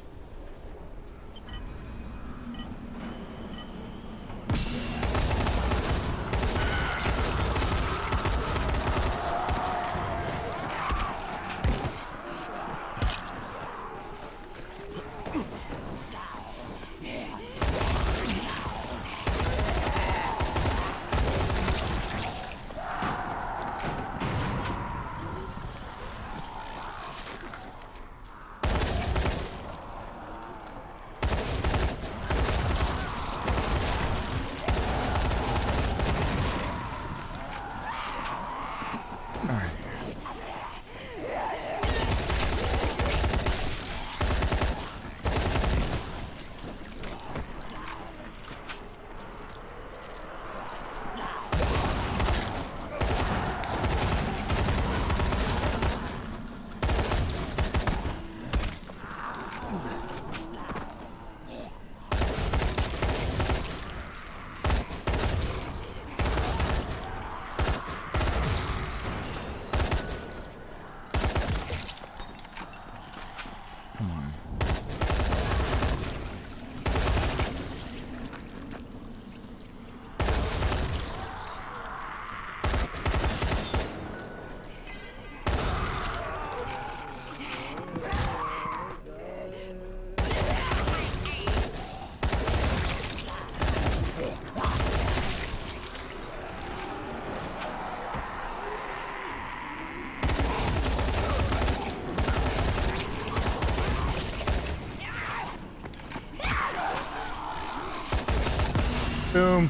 Boom.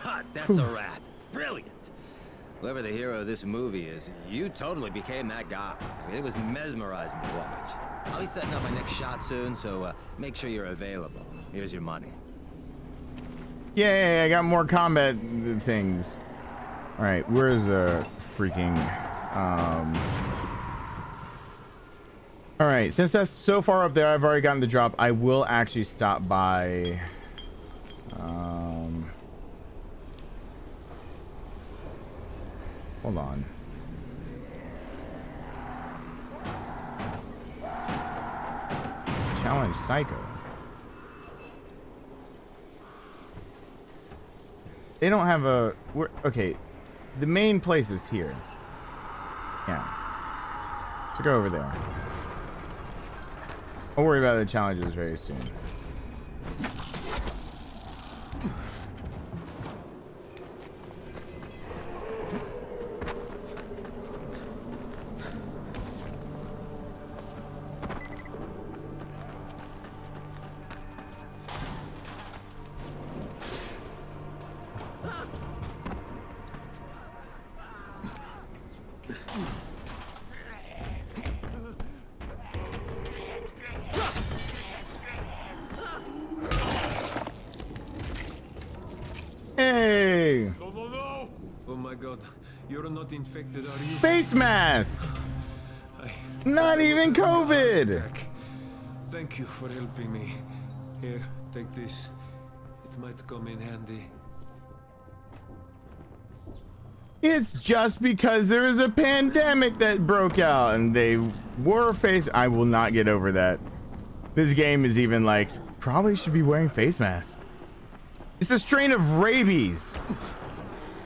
God, that's a wrap. Brilliant. Whoever the hero of this movie is, you totally became that guy. I mean, it was mesmerizing to watch. I'll be setting up my next shot soon, so make sure you're available. Here's your money. Yay, I got more combat things. All right, where's the freaking... All right, since that's so far up there, I've already gotten the drop. I will actually stop by... Hold on. Challenge Psycho. They don't have a... Okay, the main place is here. Yeah. So go over there. I'll worry about the challenges very soon. Hey! No! Oh my god, you're not infected, are you? Face mask! Not even COVID! Thank you for helping me. Here, take this. It might come in handy. It's just because there is a pandemic that broke out and they wore face. I will not get over that. This game is even like, probably should be wearing face masks. It's a strain of rabies.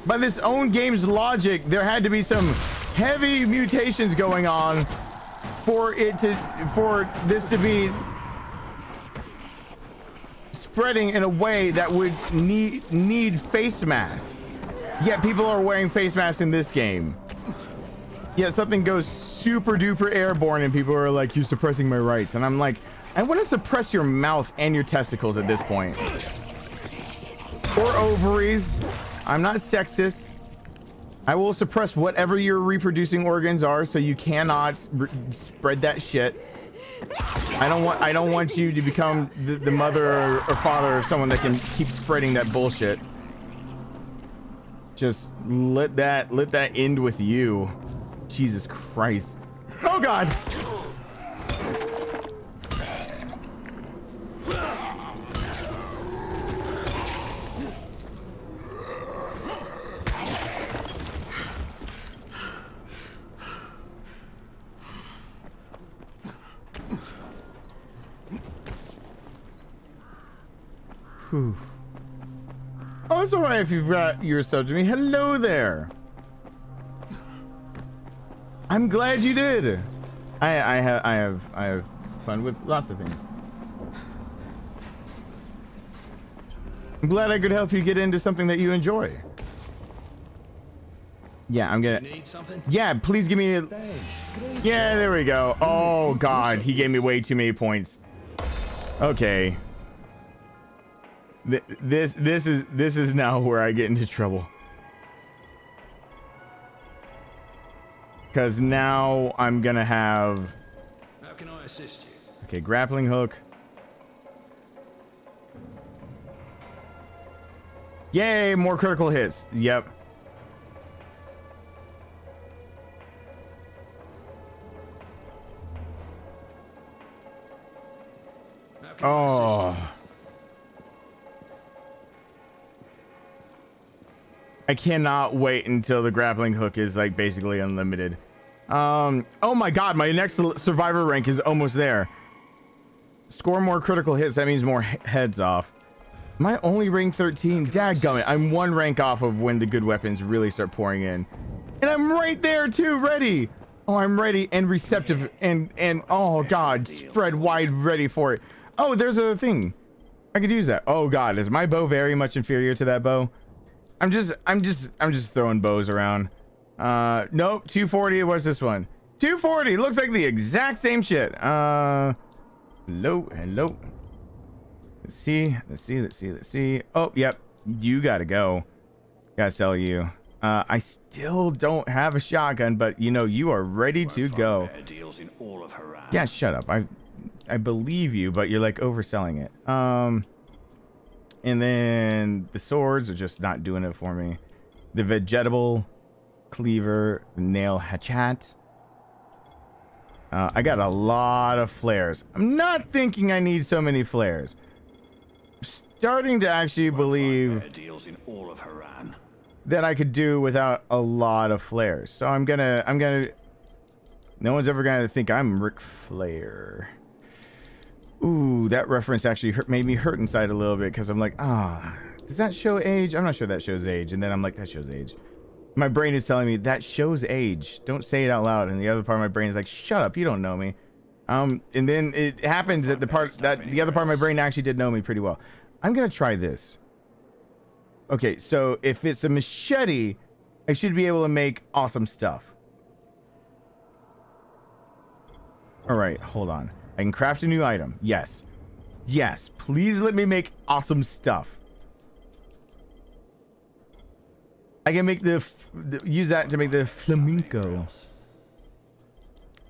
By this own game's logic, there had to be some heavy mutations going on for this to be spreading in a way that would need face masks. Yet people are wearing face masks in this game. Yet something goes super duper airborne and people are like, you're suppressing my rights. And I'm like, I want to suppress your mouth and your testicles at this point. Or ovaries. I'm not sexist. I will suppress whatever your reproducing organs are, so you cannot spread that shit. I don't want you to become the mother or father of someone that can keep spreading that bullshit. Just let that end with you. Jesus Christ. Oh God. Whew. Oh, it's all right if you've got yourself to me. Hello there. I'm glad you did. I have fun with lots of things. I'm glad I could help you get into something that you enjoy. Yeah, I'm gonna. Need something? Yeah, please give me a. Yeah, there we go. Oh God, he gave me way too many points. Okay. This is now where I get into trouble. Because now I'm gonna have. How can I assist you? Okay, grappling hook. Yay, more critical hits. Yep. Oh. I cannot wait until the grappling hook is like basically unlimited. Oh my God, my next survivor rank is almost there. Score more critical hits. That means more heads off. Am I only rank 13? Dadgummit, I'm one rank off of when the good weapons really start pouring in. And I'm right there too, ready. Oh, I'm ready and receptive and oh God, spread wide, ready for it. Oh, there's a thing. I could use that. Oh God, is my bow very much inferior to that bow? I'm just throwing bows around. Nope, 240. What's this one? 240. Looks like the exact same shit. Hello. Let's see. Oh, yep. You gotta go. Gotta sell you. I still don't have a shotgun, but you know, you are ready to go. Yeah, shut up. I believe you, but you're like overselling it. And then the swords are just not doing it for me. The vegetable cleaver, the nail hatchet. I got a lot of flares. I'm not thinking I need so many flares. I'm starting to actually believe that I could do without a lot of flares. So I'm gonna. No one's ever gonna think I'm Ric Flair. Ooh, that reference actually made me hurt inside a little bit because I'm like, does that show age? I'm not sure that shows age. And then I'm like, that shows age. My brain is telling me that shows age. Don't say it out loud. And the other part of my brain is like, shut up, you don't know me. And then it happens that the other part of my brain actually did know me pretty well. I'm gonna try this. Okay, so if it's a machete, I should be able to make awesome stuff. All right, hold on. I can craft a new item. Yes. Yes. Please let me make awesome stuff. I can make use that to make the flamenco.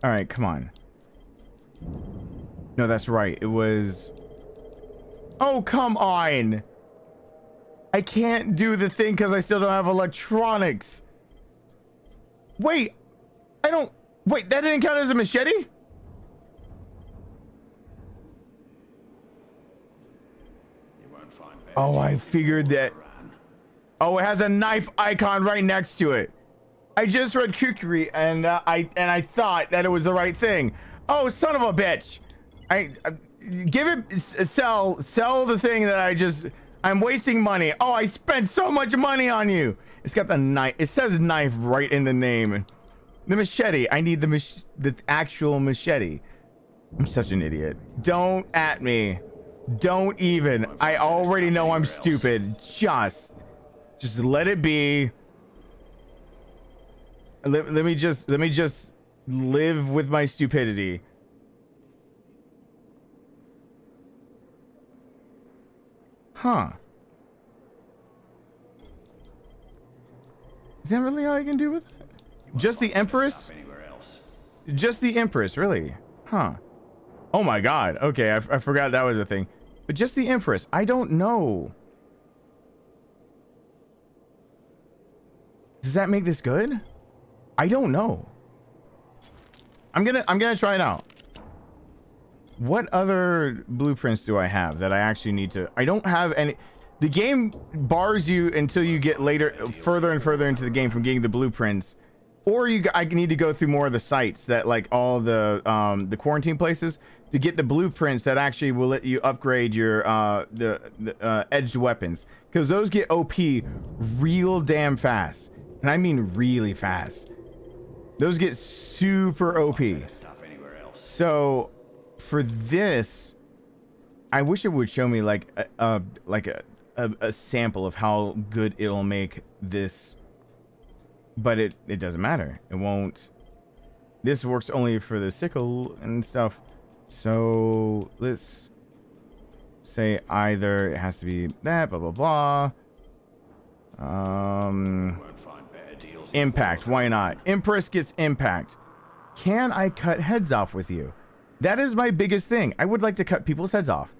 All right, come on. No, that's right. It was... Oh, come on. I can't do the thing because I still don't have electronics. Wait. I don't... Wait, that didn't count as a machete? Oh, I figured that. Oh, it has a knife icon right next to it. I just read kukri and I thought that it was the right thing. Oh, son of a bitch! Give it sell the thing that I'm wasting money. Oh, I spent so much money on you. It's got the knife. It says knife right in the name. The machete. I need the actual machete. I'm such an idiot. Don't at me. Don't even. I already know I'm stupid. Just let it be. Let me just live with my stupidity. Huh. Is that really all I can do with it? Just the Empress? Just the Empress, really? Huh. Oh my god. Okay, I forgot that was a thing. But just the Empress. I don't know. Does that make this good? I don't know. I'm gonna try it out. What other blueprints do I have that I actually need to... I don't have any... The game bars you until you get further and further into the game from getting the blueprints. Or I need to go through more of the sites that, like, all the quarantine places to get the blueprints that actually will let you upgrade your the edged weapons, because those get OP real damn fast, and I mean really fast. Those get super OP. So for this, I wish it would show me like a sample of how good it'll make this. But it doesn't matter. It won't. This works only for the sickle and stuff. So let's say either it has to be that, blah, blah, blah. Impact. Why not? Empress gets impact. Can I cut heads off with you? That is my biggest thing. I would like to cut people's heads off.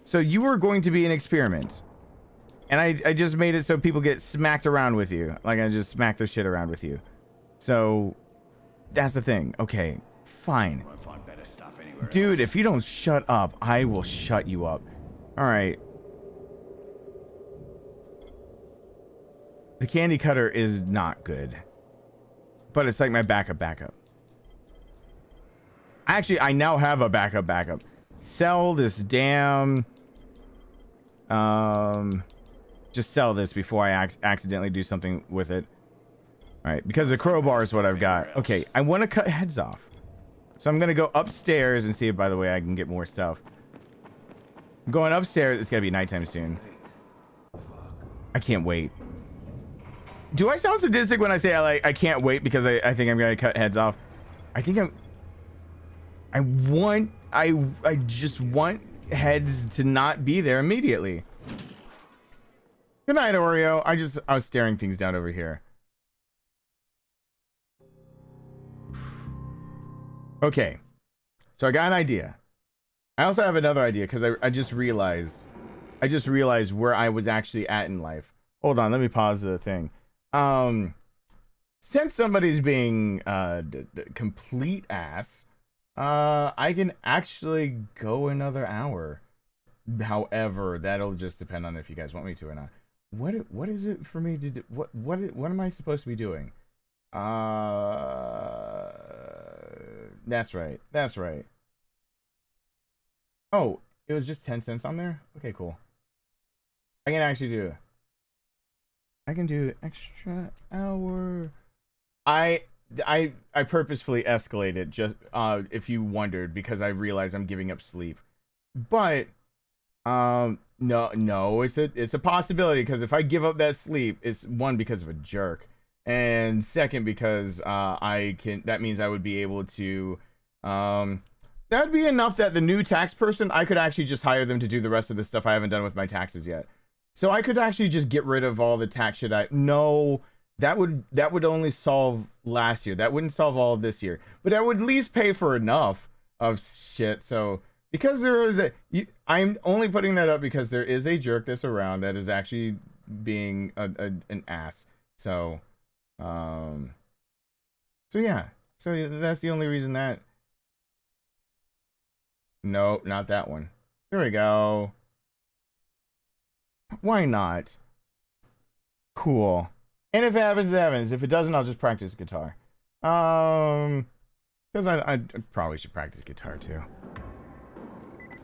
So you are going to be an experiment. And I just made it so people get smacked around with you. Like, I just smack their shit around with you. So, that's the thing. Okay, fine. Dude, if you don't shut up, I will shut you up. Alright. The candy cutter is not good. But it's like my backup. Actually, I now have a backup. Sell this damn... Just sell this before I accidentally do something with it. All right, because the crowbar is what I've got. Okay, I want to cut heads off. So I'm going to go upstairs and see if, by the way, I can get more stuff. I'm going upstairs. It's going to be nighttime soon. I can't wait. Do I sound sadistic when I say I can't wait because I think I'm going to cut heads off? I think I just want heads to not be there immediately. Good night, Oreo. I was staring things down over here. Okay. So I got an idea. I also have another idea because I just realized where I was actually at in life. Hold on, let me pause the thing. Since somebody's being complete ass, I can actually go another hour. However, that'll just depend on if you guys want me to or not. What is it for me to do? What am I supposed to be doing? That's right. Oh, it was just 10 cents on there? Okay, cool. I can actually do extra hour. I purposefully escalated just if you wondered, because I realize I'm giving up sleep. But no, it's a possibility, because if I give up that sleep, it's one, because of a jerk, and second, because that means I would be able to that would be enough that the new tax person, I could actually just hire them to do the rest of the stuff I haven't done with my taxes yet. So I could actually just get rid of all the tax shit. No, that would only solve last year. That wouldn't solve all of this year, but that would at least pay for enough of shit. So because there is I'm only putting that up because there is a jerk that's around that is actually being an ass. So yeah, so that's the only reason that. No, not that one. There we go. Why not? Cool. And if it happens, it happens. If it doesn't, I'll just practice guitar. Because I probably should practice guitar too.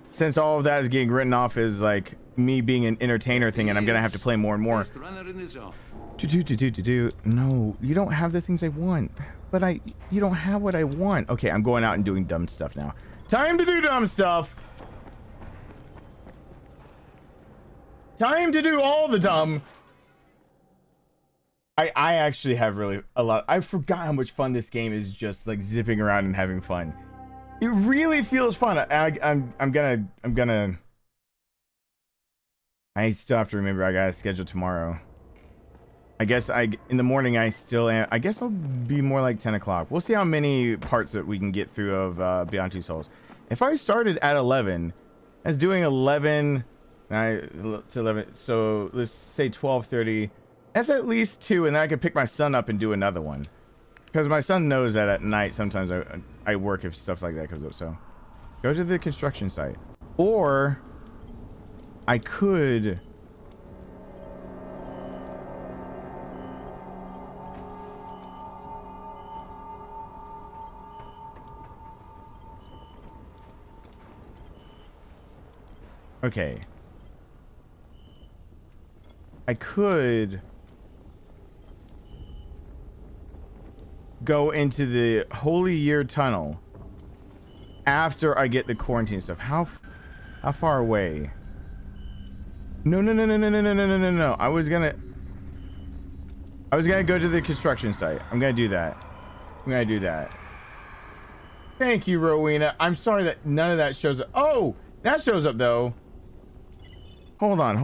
Since all of that is getting written off as like me being an entertainer thing, and I'm gonna have to play more and more. No, you don't have the things I want. But you don't have what I want. Okay, I'm going out and doing dumb stuff now. Time to do dumb stuff. Time to do all the dumb. I actually have really a lot. I forgot how much fun this game is, just like zipping around and having fun. It really feels fun. I'm gonna. I still have to remember I got a schedule tomorrow. I guess in the morning I still am. I guess I'll be more like 10 o'clock. We'll see how many parts that we can get through of Beyond Two Souls. If I started at 11, that's doing 11 to 11. So let's say 12:30. That's at least 2, and then I could pick my son up and do another one. Because my son knows that at night sometimes I work if stuff like that comes up. So go to the construction site. Or I could... Okay. I could go into the Holy Year Tunnel after I get the quarantine stuff. How far away? No. I was gonna go to the construction site. I'm gonna do that. Thank you, Rowena. I'm sorry that none of that shows up. Oh, that shows up though. Hold on.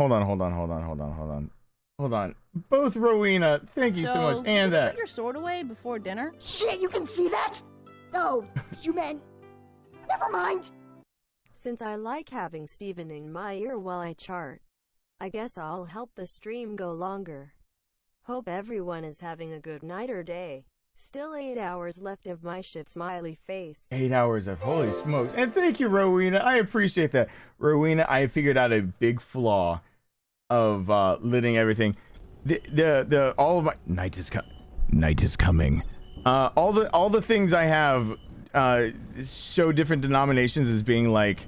Both Rowena, thank you so much, and that. Put your sword away before dinner. Shit, you can see that? Oh, you meant... Never mind. Since I like having Steven in my ear while I chart, I guess I'll help the stream go longer. Hope everyone is having a good night or day. Still 8 hours left of my shift, smiley face. 8 hours of holy smokes. And thank you, Rowena. I appreciate that. Rowena, I figured out a big flaw of letting everything. The all of my night is coming. All the things I have show different denominations as being like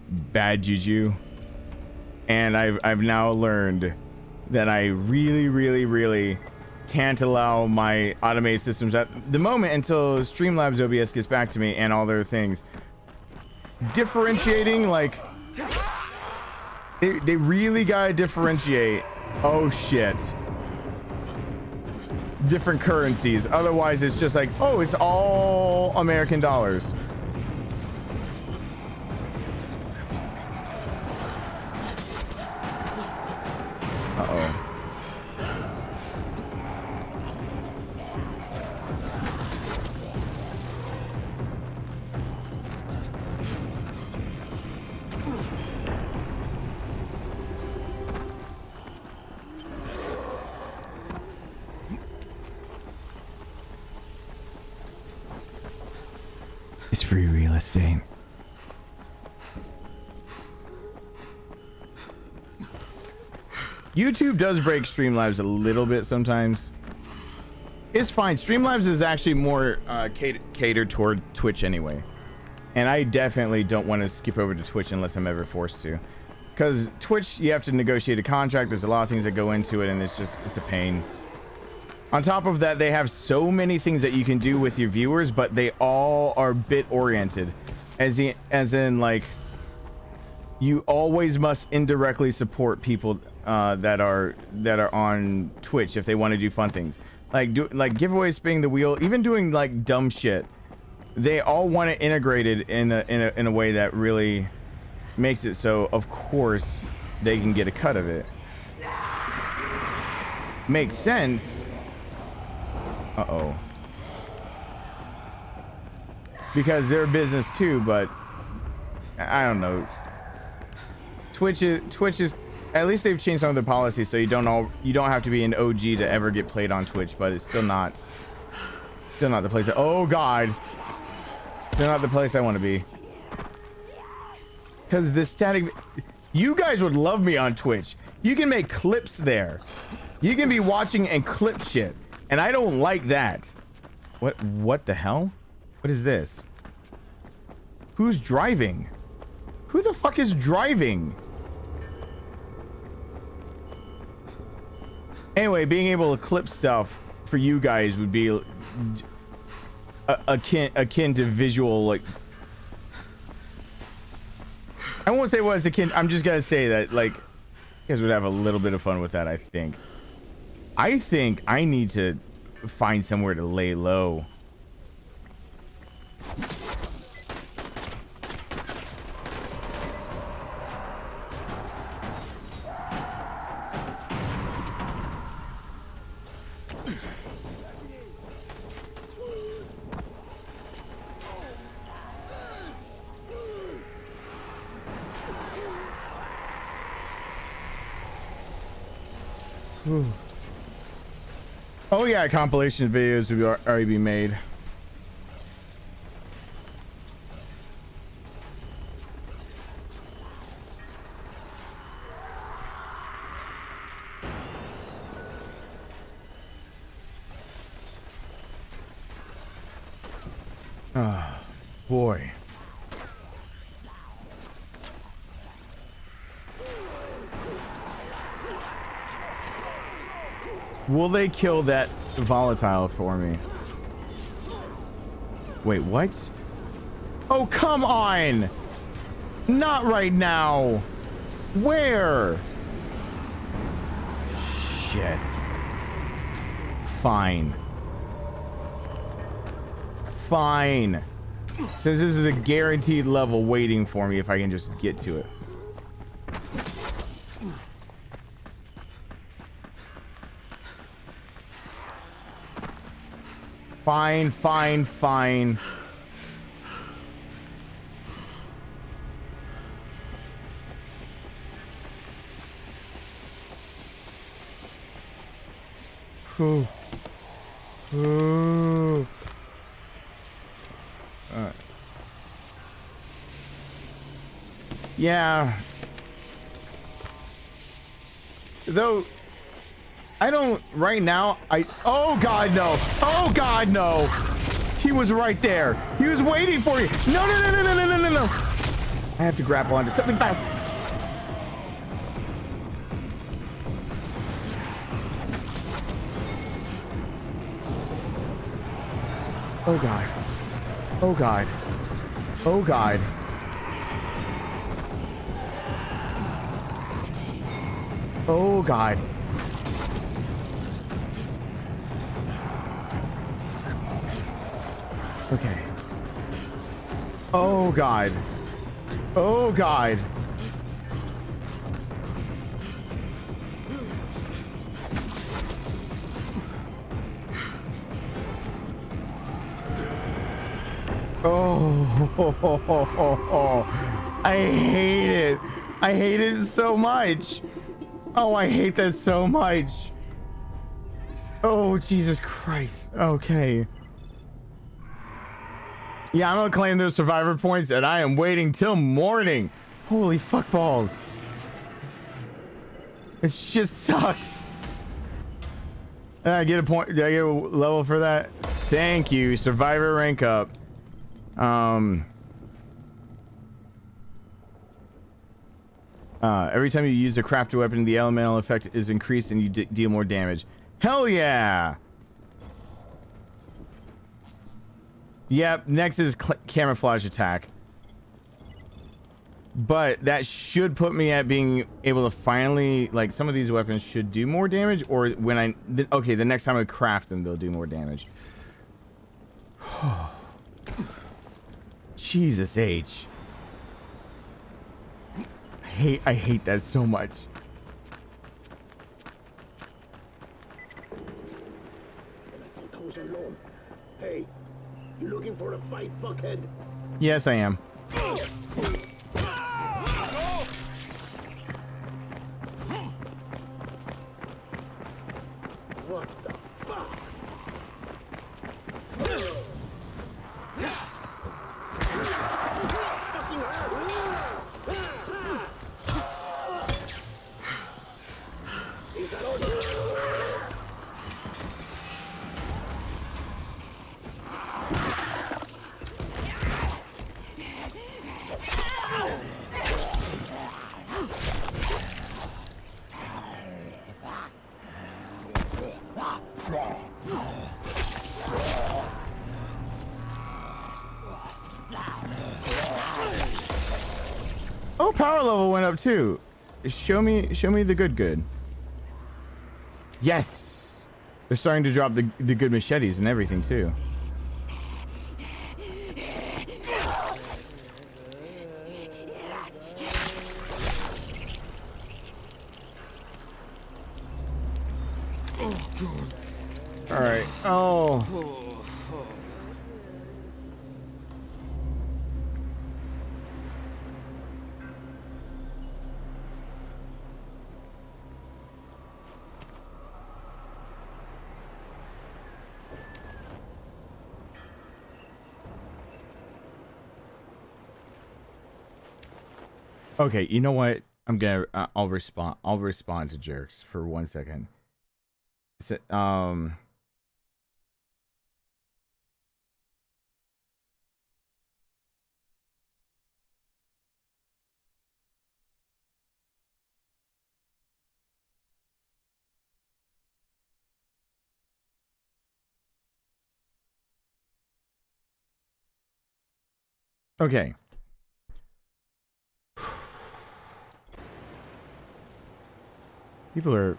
bad juju. And I've now learned that I really can't allow my automated systems at the moment until Streamlabs OBS gets back to me and all their things. Differentiating, like, they really gotta differentiate. Oh shit. Different currencies. Otherwise it's just like, oh, it's all American dollars. Uh-oh. It's free real estate. YouTube does break Streamlabs a little bit sometimes. It's fine. Streamlabs is actually more catered toward Twitch anyway. And I definitely don't want to skip over to Twitch unless I'm ever forced to. Because Twitch, you have to negotiate a contract. There's a lot of things that go into it, and it's a pain. On top of that, they have so many things that you can do with your viewers, but they all are bit oriented. As in, like, you always must indirectly support people that are on Twitch if they want to do fun things. Like giveaways, spinning the wheel, even doing like dumb shit. They all want it integrated in a way that really makes it so, of course, they can get a cut of it. Makes sense. Uh-oh. Because they're a business too, but I don't know. Twitch is at least they've changed some of their policies, so you don't have to be an OG to ever get played on Twitch, but it's still not the place. Oh God, still not the place I want to be. Because the static, you guys would love me on Twitch. You can make clips there. You can be watching and clip shit, and I don't like that. What the hell? What is this? Who's driving? Who the fuck is driving? Anyway, being able to clip stuff for you guys would be akin to visual, like, I won't say what it's akin. I'm just gonna say that, like, you guys would have a little bit of fun with that. I think I need to find somewhere to lay low. Oh yeah, compilation videos would already be made. Oh boy. Will they kill that volatile for me? Wait, what? Oh, come on! Not right now! Where? Shit. Fine. Fine. Since this is a guaranteed level waiting for me if I can just get to it. Fine, fine, fine. Ooh. Ooh. Yeah. Though I don't right now. Oh God, no. Oh God, no. He was right there. He was waiting for you. No, no, no, no, no, no, no, no, no. I have to grapple onto something fast. Oh God. Oh God. Oh God. Oh God. Okay. Oh God. Oh God. Oh, I hate it. I hate it so much. Oh, I hate that so much. Oh, Jesus Christ. Okay. Yeah, I'm gonna claim those survivor points, and I am waiting till morning. Holy fuck balls. This shit sucks. Did I get a point? Did I get a level for that? Thank you. Survivor rank up. Every time you use a crafted weapon, the elemental effect is increased and you deal more damage. Hell yeah! Yep, next is camouflage attack. But that should put me at being able to finally, like, some of these weapons should do more damage, or when okay, the next time I craft them, they'll do more damage. Jesus H. I hate that so much. You looking for a fight, fuckhead? Yes, I am. What the fuck? Is that all you... Oh, power level went up too. Show me the good. Yes, they're starting to drop the good machetes and everything too. All right. Oh. Okay, you know what? I'm gonna. I'll respond. I'll respond to jerks for 1 second. So, okay.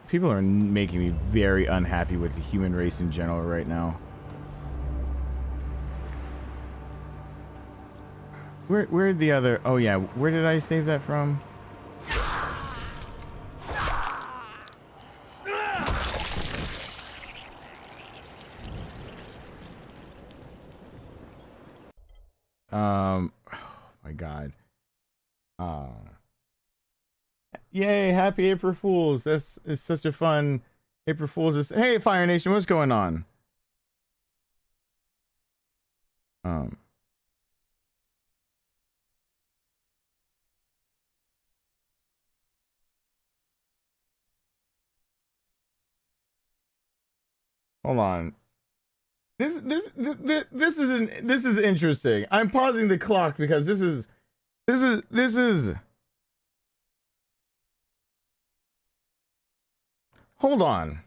People are making me very unhappy with the human race in general right now. Where'd the other? Oh yeah, where did I save that from? Oh my God. Yay, happy April Fools. It's such a fun April Fools. Hey, Fire Nation, what's going on? Hold on. This is interesting. I'm pausing the clock because this is hold on.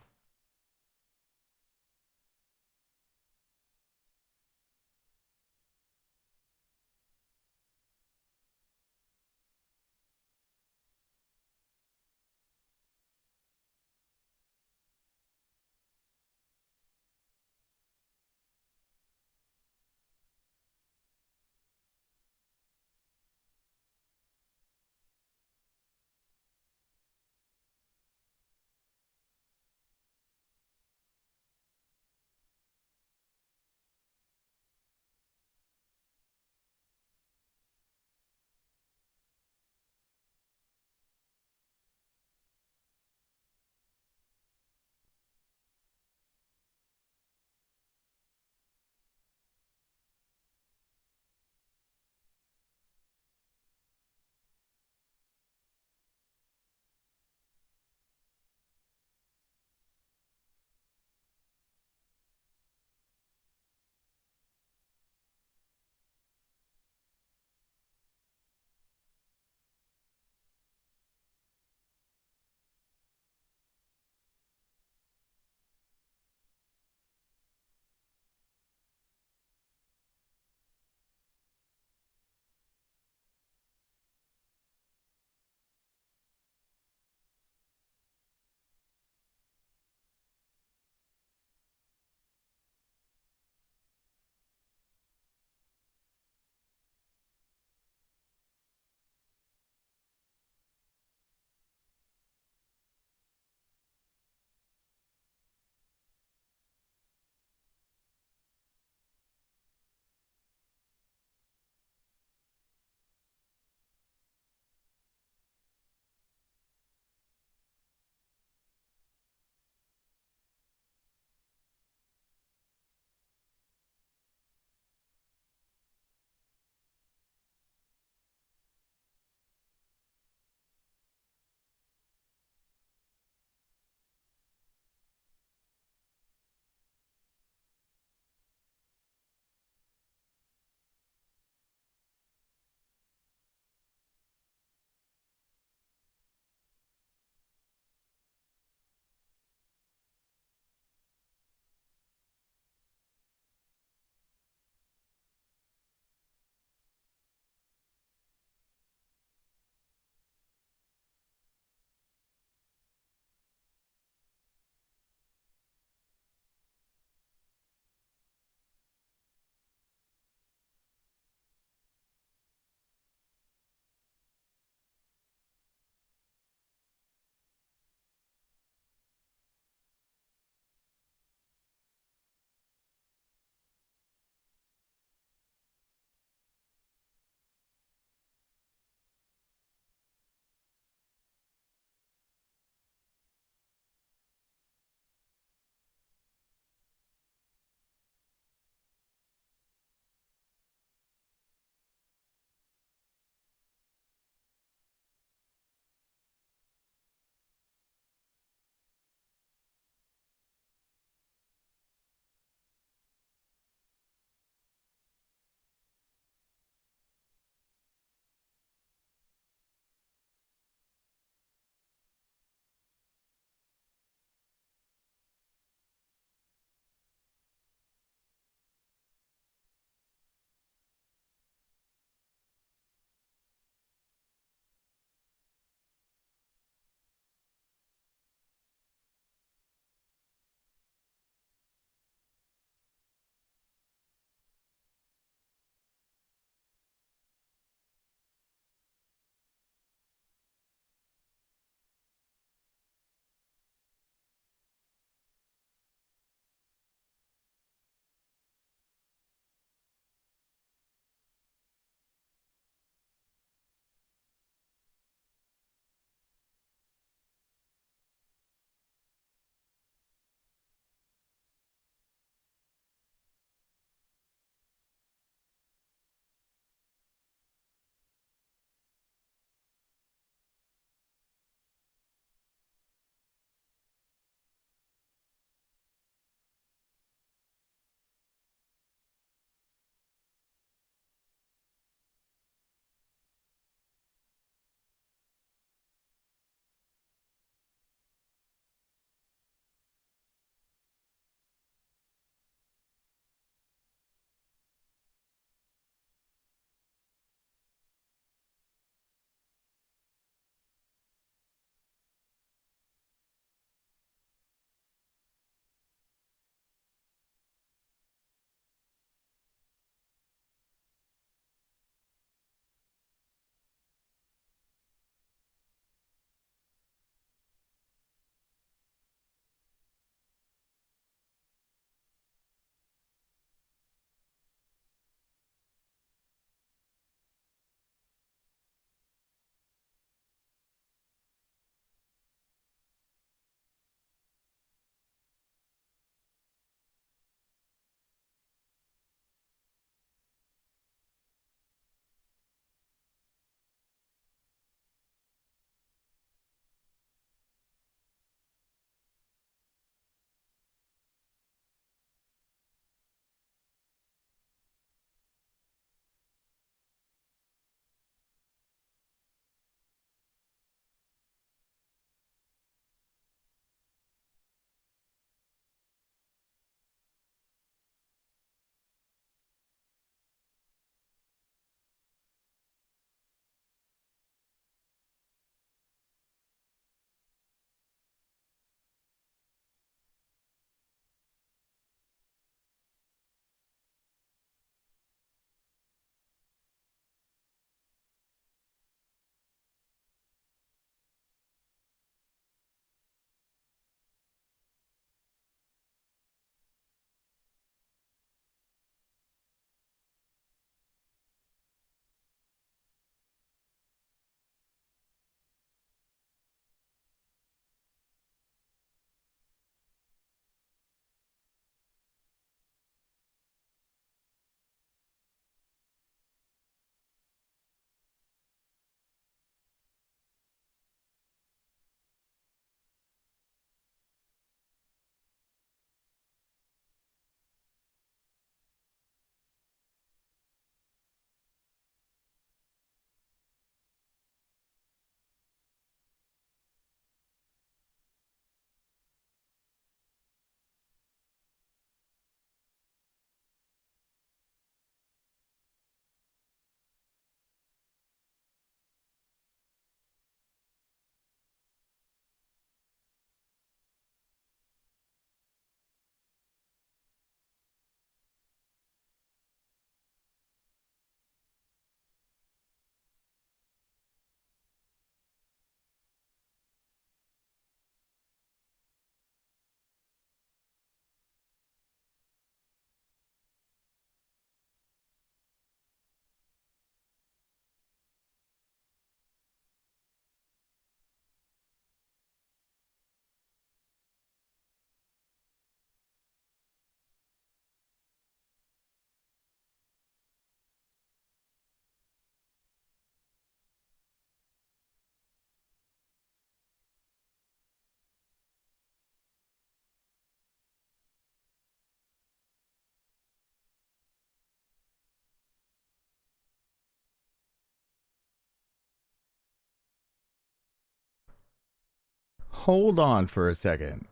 hold on for a second.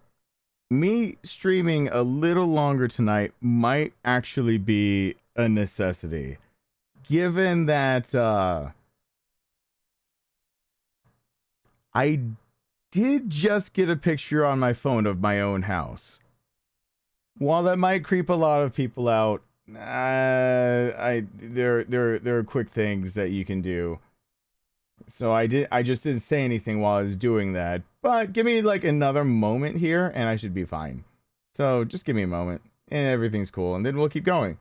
Me streaming a little longer tonight might actually be a necessity, given that I did just get a picture on my phone of my own house. While that might creep a lot of people out, there are quick things that you can do. So I just didn't say anything while I was doing that. But give me like another moment here and I should be fine. So just give me a moment and everything's cool and then we'll keep going.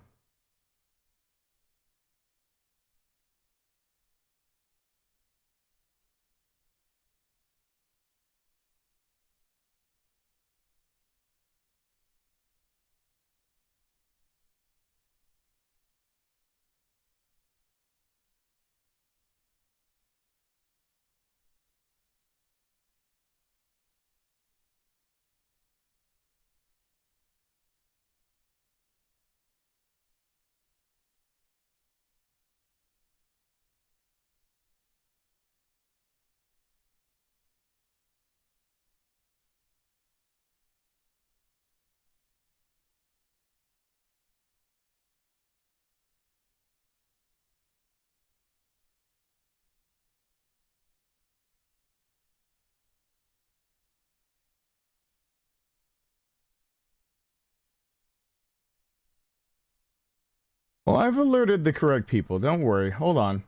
Well, I've alerted the correct people. Don't worry. Hold on.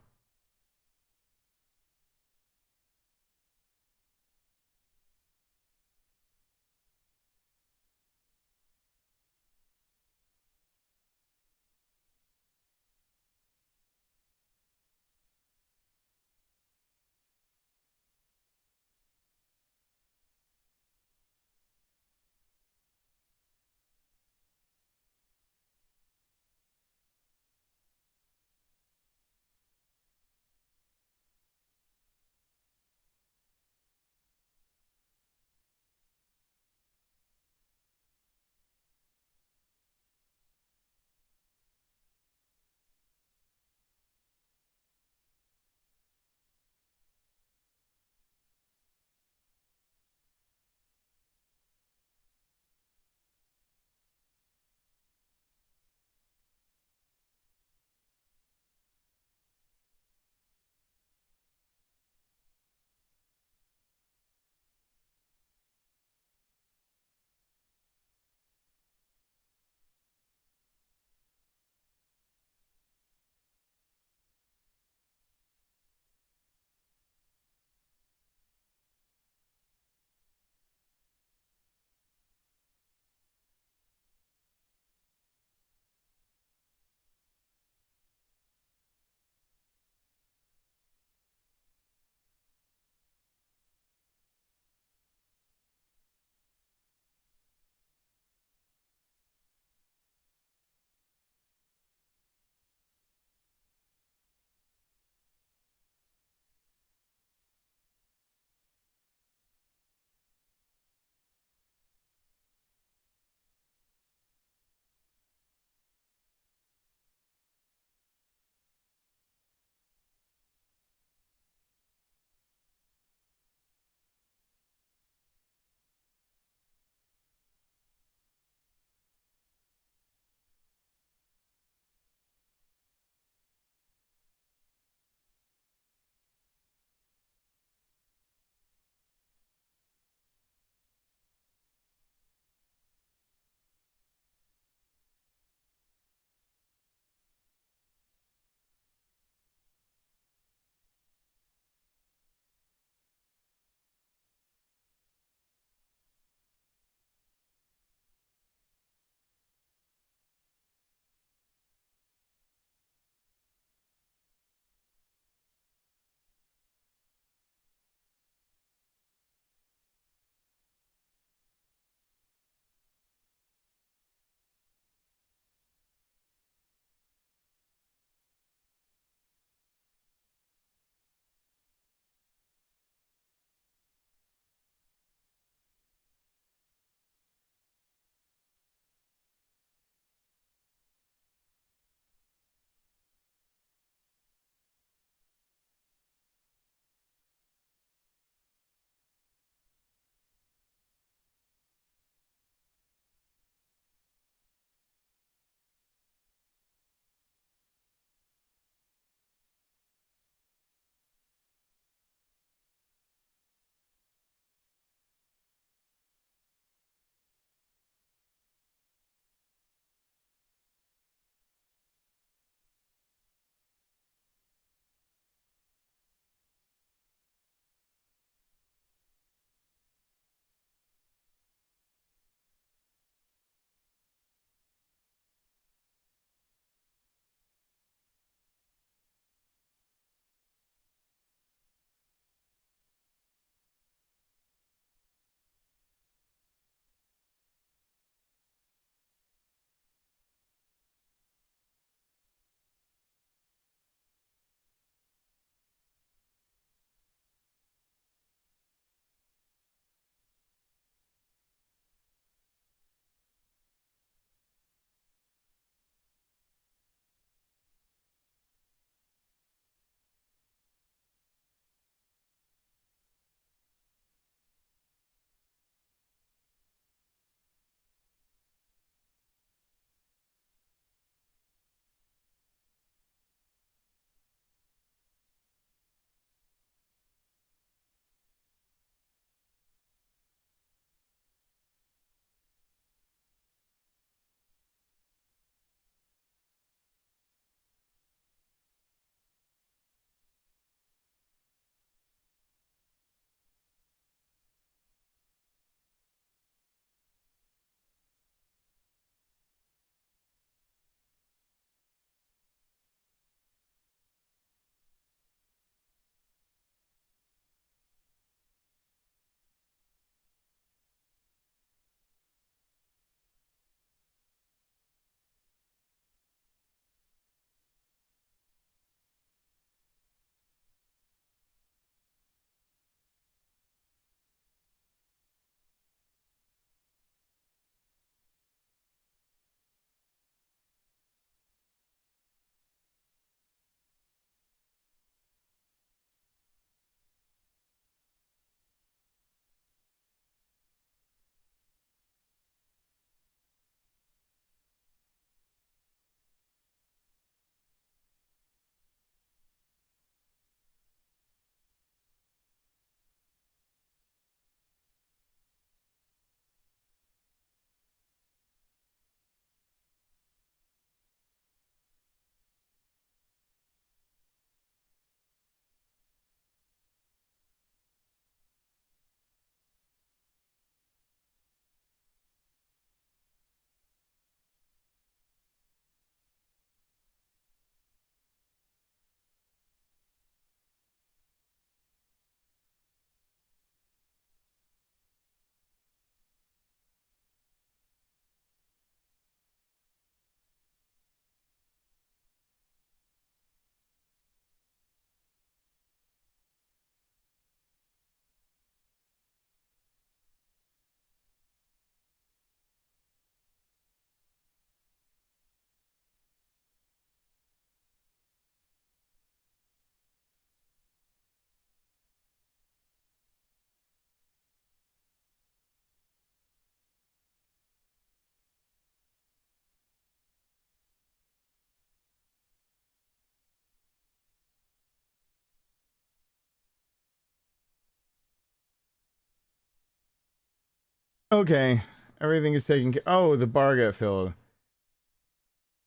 Okay, everything is taken care. Oh, the bar got filled.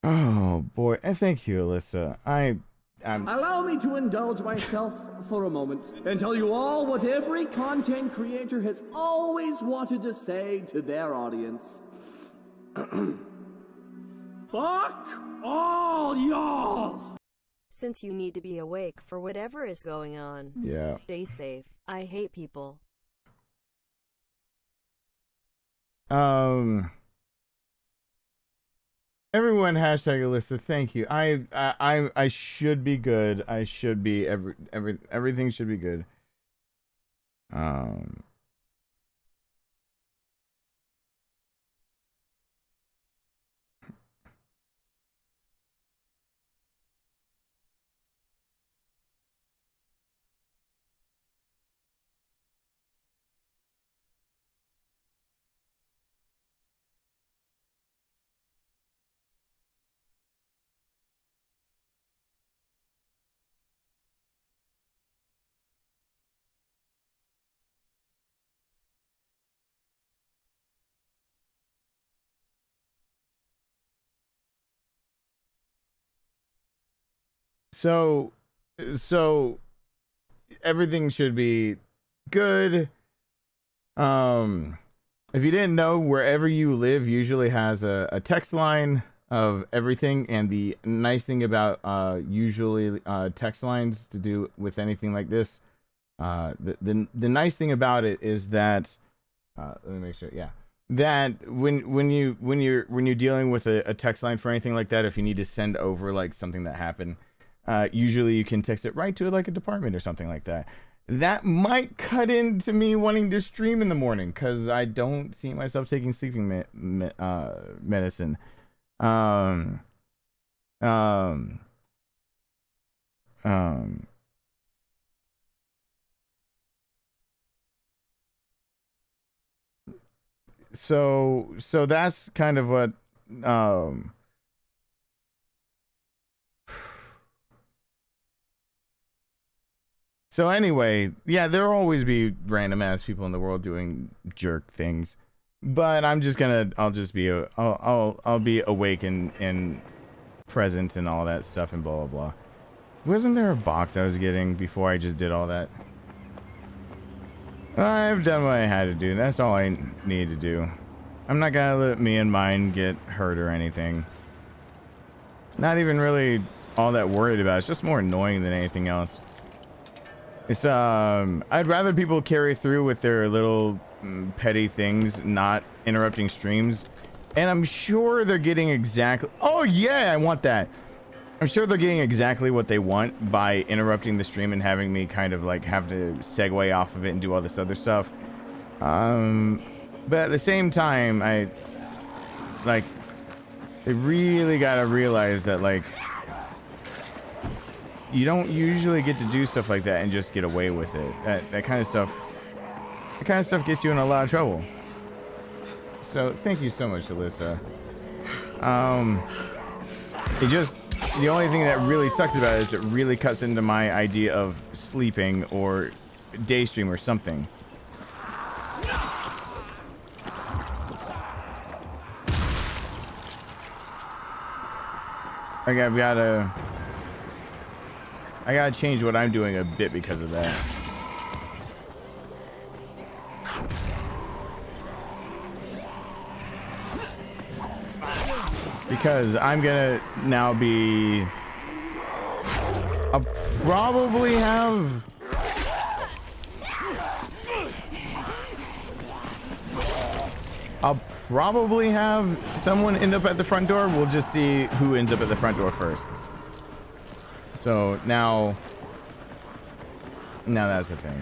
Oh boy, and thank you, Alyssa. Allow me to indulge myself for a moment and tell you all what every content creator has always wanted to say to their audience. Fuck all y'all! Since you need to be awake for whatever is going on, Yeah. stay safe. I hate people. Everyone hashtag Alyssa, thank you. I should be good. I should be everything should be good. So everything should be good. If you didn't know, wherever you live usually has a text line of everything, and the nice thing about usually text lines to do with anything like this, the nice thing about it is that let me make sure, yeah, that when you're dealing with a text line for anything like that, if you need to send over like something that happened, usually you can text it right to like a department or something like that. That might cut into me wanting to stream in the morning because I don't see myself taking sleeping medicine. So that's kind of what so anyway, yeah, there'll always be random ass people in the world doing jerk things, but I'll be awake and present and all that stuff and blah blah blah. Wasn't there a box I was getting before I just did all that? I've done what I had to do. That's all I need to do. I'm not gonna let me and mine get hurt or anything. Not even really all that worried about it. It's just more annoying than anything else. It's I'd rather people carry through with their little petty things, not interrupting streams. And I'm sure they're getting exactly... Oh yeah, I want that. I'm sure they're getting exactly what they want by interrupting the stream and having me kind of like have to segue off of it and do all this other stuff. But at the same time, they really gotta realize that like you don't usually get to do stuff like that and just get away with it. That kind of stuff gets you in a lot of trouble. So thank you so much, Alyssa. The only thing that really sucks about it is it really cuts into my idea of sleeping or day stream or something. Okay, I gotta change what I'm doing a bit because of that. Because I'm gonna now be... I'll probably have... someone end up at the front door. We'll just see who ends up at the front door first. So now that's the thing.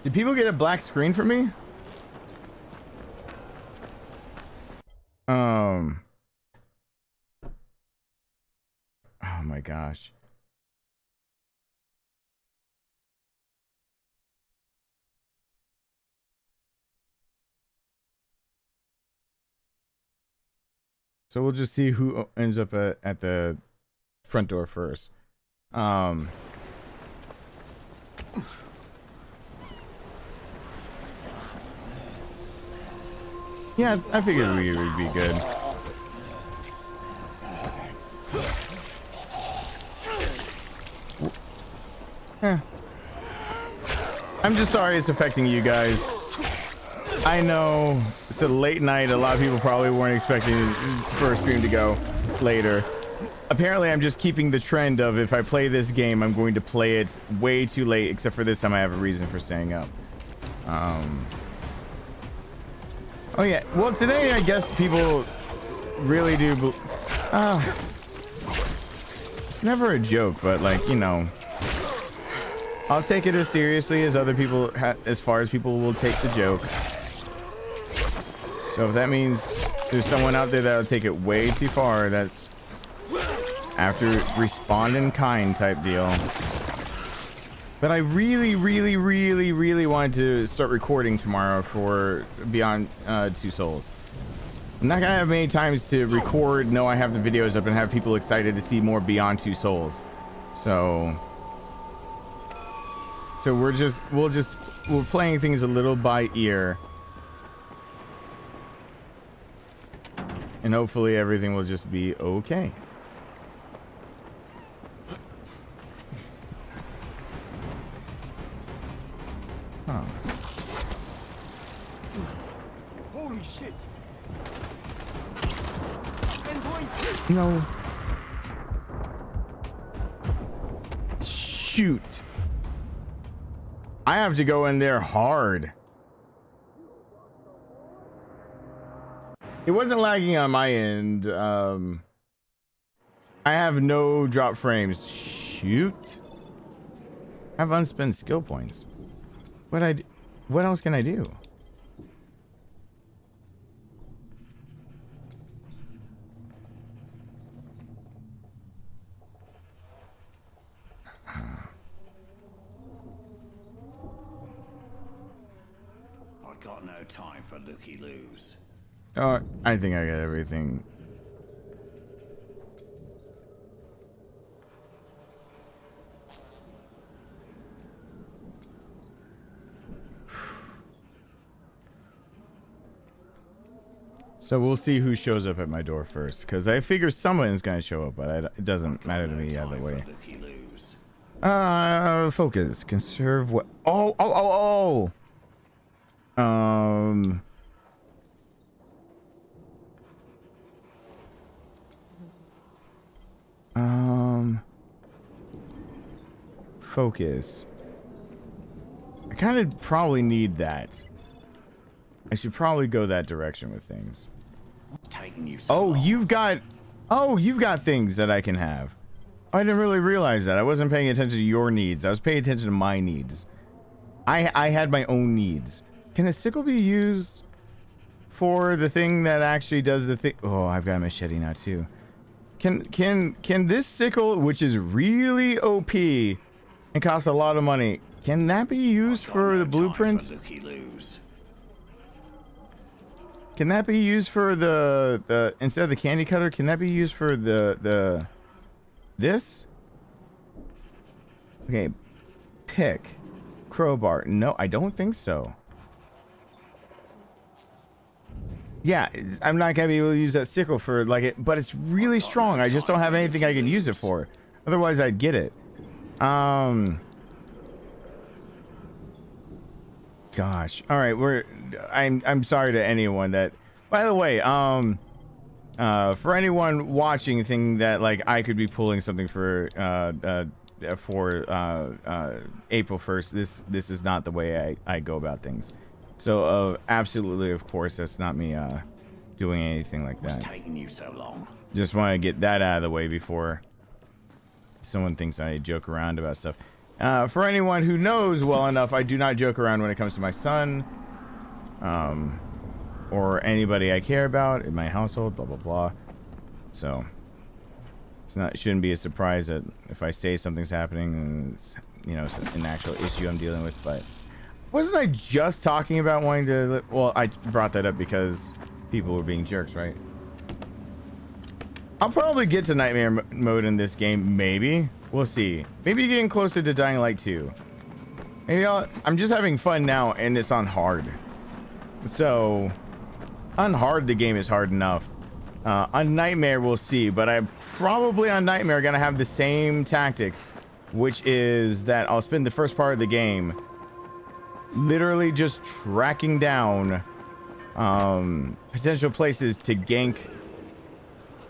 Did people get a black screen for me? Oh my gosh. So we'll just see who ends up at the front door first. Yeah, I figured we would be good. I'm just sorry it's affecting you guys. I know it's a late night. A lot of people probably weren't expecting for a stream to go later. Apparently, I'm just keeping the trend of if I play this game, I'm going to play it way too late, except for this time I have a reason for staying up. Oh yeah, well today I guess people really do it's never a joke, but like, you know, I'll take it as seriously as other people as far as people will take the joke. So if that means there's someone out there that'll take it way too far, that's after respond in kind type deal. But I really wanted to start recording tomorrow for Beyond Two Souls. I'm not gonna have many times to record, know I have the videos up, and have people excited to see more Beyond Two Souls. So we're playing things a little by ear. And hopefully everything will just be okay. Huh. Holy shit! No. Shoot. I have to go in there hard. It wasn't lagging on my end. I have no drop frames. Shoot. I have unspent skill points. What else can I do? I got no time for looky-loos. Oh, I think I got everything. So we'll see who shows up at my door first, because I figure someone is going to show up, but it doesn't matter to me either way. Focus. Conserve what? Oh. Focus. I kind of probably need that. I should probably go that direction with things. You've got things that I can have. I didn't really realize that. I wasn't paying attention to your needs. I was paying attention to my needs. I had my own needs. Can a sickle be used for the thing that actually does the thing? Oh, I've got a machete now too. Can this sickle, which is really OP and costs a lot of money, can that be used for the blueprint? Can that be used for the instead of the candy cutter? Can that be used for this? Okay, pick, crowbar. No, I don't think so. Yeah, I'm not gonna be able to use that sickle for like it, but it's really strong. I just don't have anything I can use it for. Otherwise, I'd get it. Gosh. All right, I'm sorry to anyone that. By the way, for anyone watching, thinking that like I could be pulling something for April 1st, this is not the way I go about things. So absolutely, of course, that's not me doing anything like that. What's taking you so long? Just want to get that out of the way before someone thinks I joke around about stuff. For anyone who knows well enough, I do not joke around when it comes to my son, or anybody I care about in my household. Blah blah blah. So it shouldn't be a surprise that if I say something's happening, and it's, you know, it's an actual issue I'm dealing with. But wasn't I just talking about wanting to? Well, I brought that up because people were being jerks, right? I'll probably get to nightmare mode in this game. Maybe. We'll see. Maybe getting closer to Dying Light 2. Maybe I'm just having fun now, and it's on hard. So, on hard, the game is hard enough. On Nightmare, we'll see. But I'm probably on Nightmare going to have the same tactic, which is that I'll spend the first part of the game literally just tracking down potential places to gank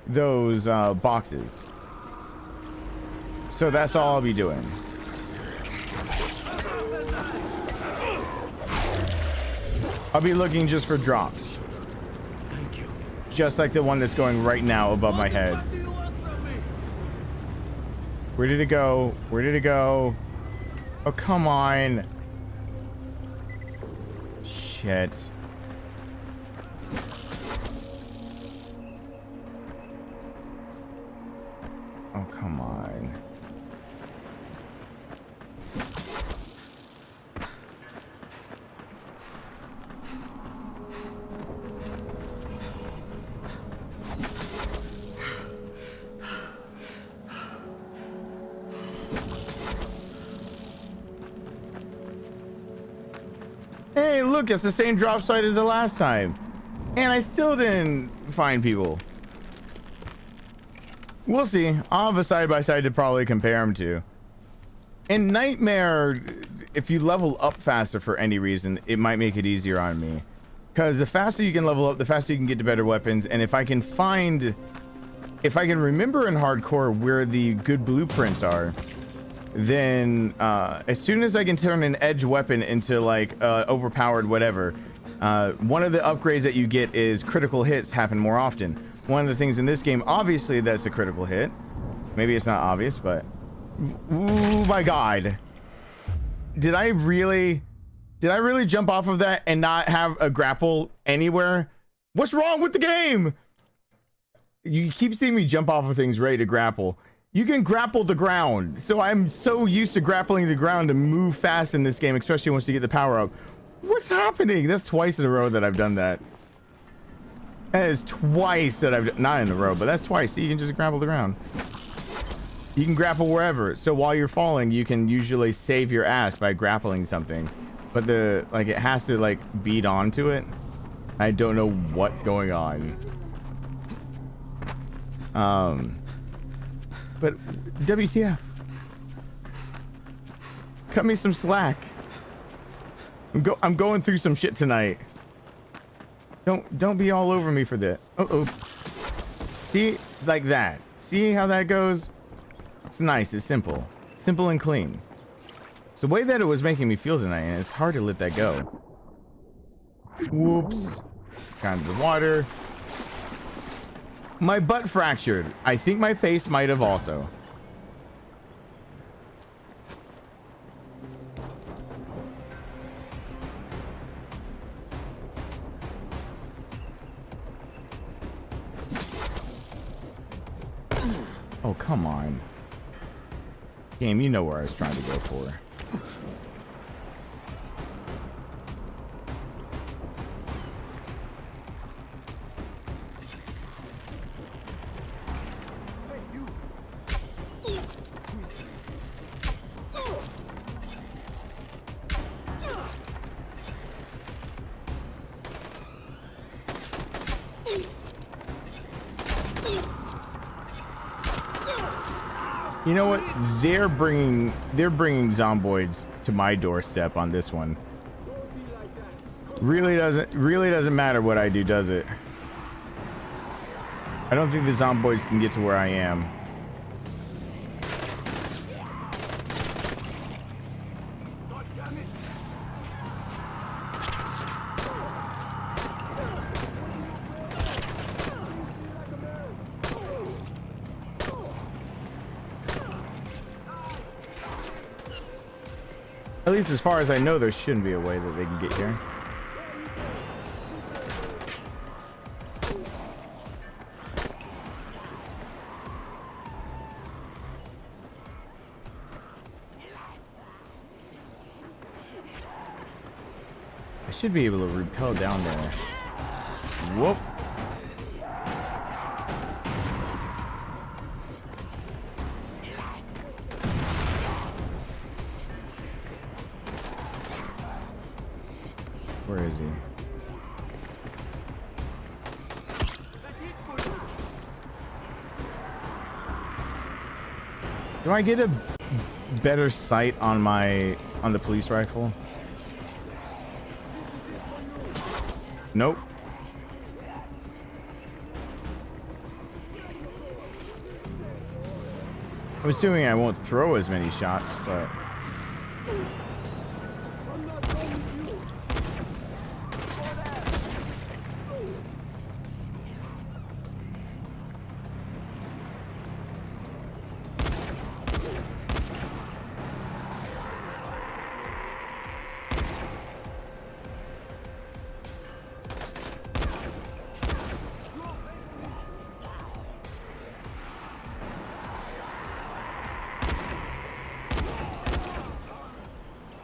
those boxes. So that's all I'll be doing. I'll be looking just for drops. Thank you. Just like the one that's going right now above my head. Where did it go? Where did it go? Oh, come on. Shit. Oh, come on. Hey, look, it's the same drop site as the last time. And I still didn't find people. We'll see. I'll have a side-by-side to probably compare them to. In Nightmare, if you level up faster for any reason, it might make it easier on me. Because the faster you can level up, the faster you can get to better weapons. And if I can remember in hardcore where the good blueprints are, then as soon as I can turn an edge weapon into like overpowered whatever, one of the upgrades that you get is critical hits happen more often. One of the things in this game, obviously, that's a critical hit. Maybe it's not obvious, but oh my god, did I really jump off of that and not have a grapple anywhere? What's wrong with the game? You keep seeing me jump off of things ready to grapple. You can grapple the ground. So I'm so used to grappling the ground to move fast in this game, especially once you get the power up. What's happening? That's twice in a row that I've done that. That is twice that I've... Not in a row, but that's twice. So you can just grapple the ground. You can grapple wherever. So while you're falling, you can usually save your ass by grappling something. But it has to like beat onto it. I don't know what's going on. But WTF? Cut me some slack. I'm going through some shit tonight. Don't be all over me for that. Uh-oh. See? Like that. See how that goes? It's nice. It's simple. Simple and clean. It's the way that it was making me feel tonight, and it's hard to let that go. Whoops. Kind of the water. My butt fractured. I think my face might have also. Oh, come on. Game, you know where I was trying to go for. You know what? They're bringing zomboids to my doorstep on this one. Really doesn't matter what I do, does it? I don't think the zomboids can get to where I am. At least as far as I know, there shouldn't be a way that they can get here. I should be able to rappel down there. Whoop. Where is he? Do I get a better sight on the police rifle? Nope. I'm assuming I won't throw as many shots, but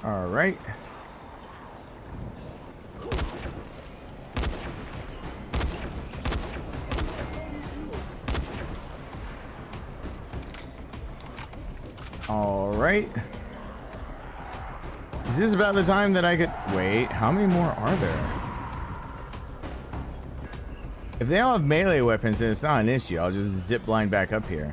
all right. All right. Is this about the time that I could wait? How many more are there? If they all have melee weapons, then it's not an issue. I'll just zip line back up here.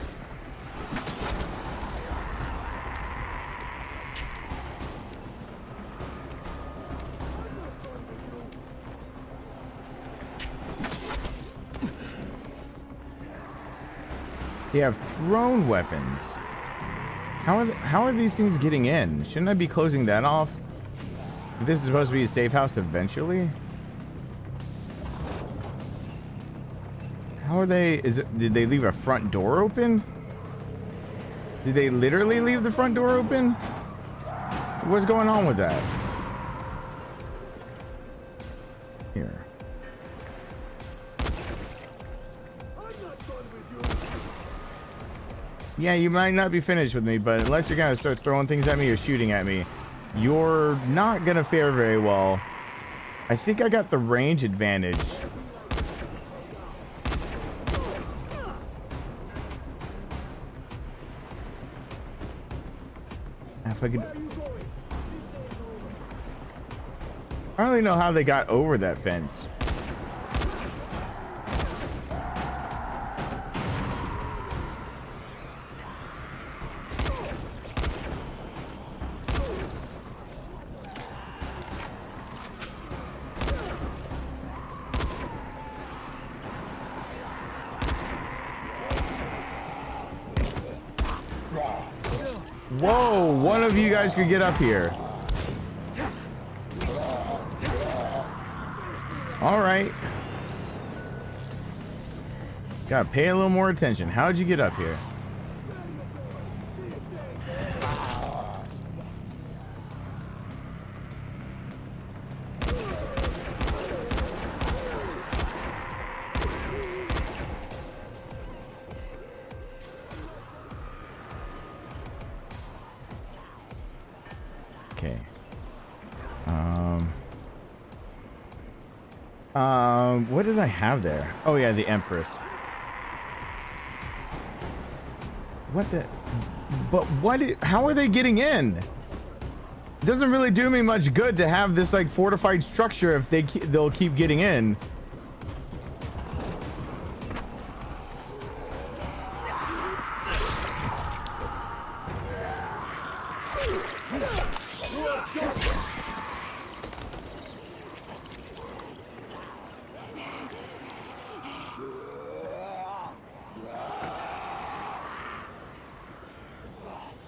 They have thrown weapons. How are these things getting in? Shouldn't I be closing that off? This is supposed to be a safe house eventually. How are they? Did they leave a front door open? Did they literally leave the front door open? What's going on with that? Here. Yeah, you might not be finished with me, but unless you're gonna start throwing things at me or shooting at me, you're not gonna fare very well. I think I got the range advantage. If I could... I don't really know how they got over that fence. Whoa, one of you guys could get up here. All right. Gotta pay a little more attention. How'd you get up here? Okay. What did I have there? Oh yeah, the Empress. What the? But what? How are they getting in? It doesn't really do me much good to have this like fortified structure if they'll keep getting in.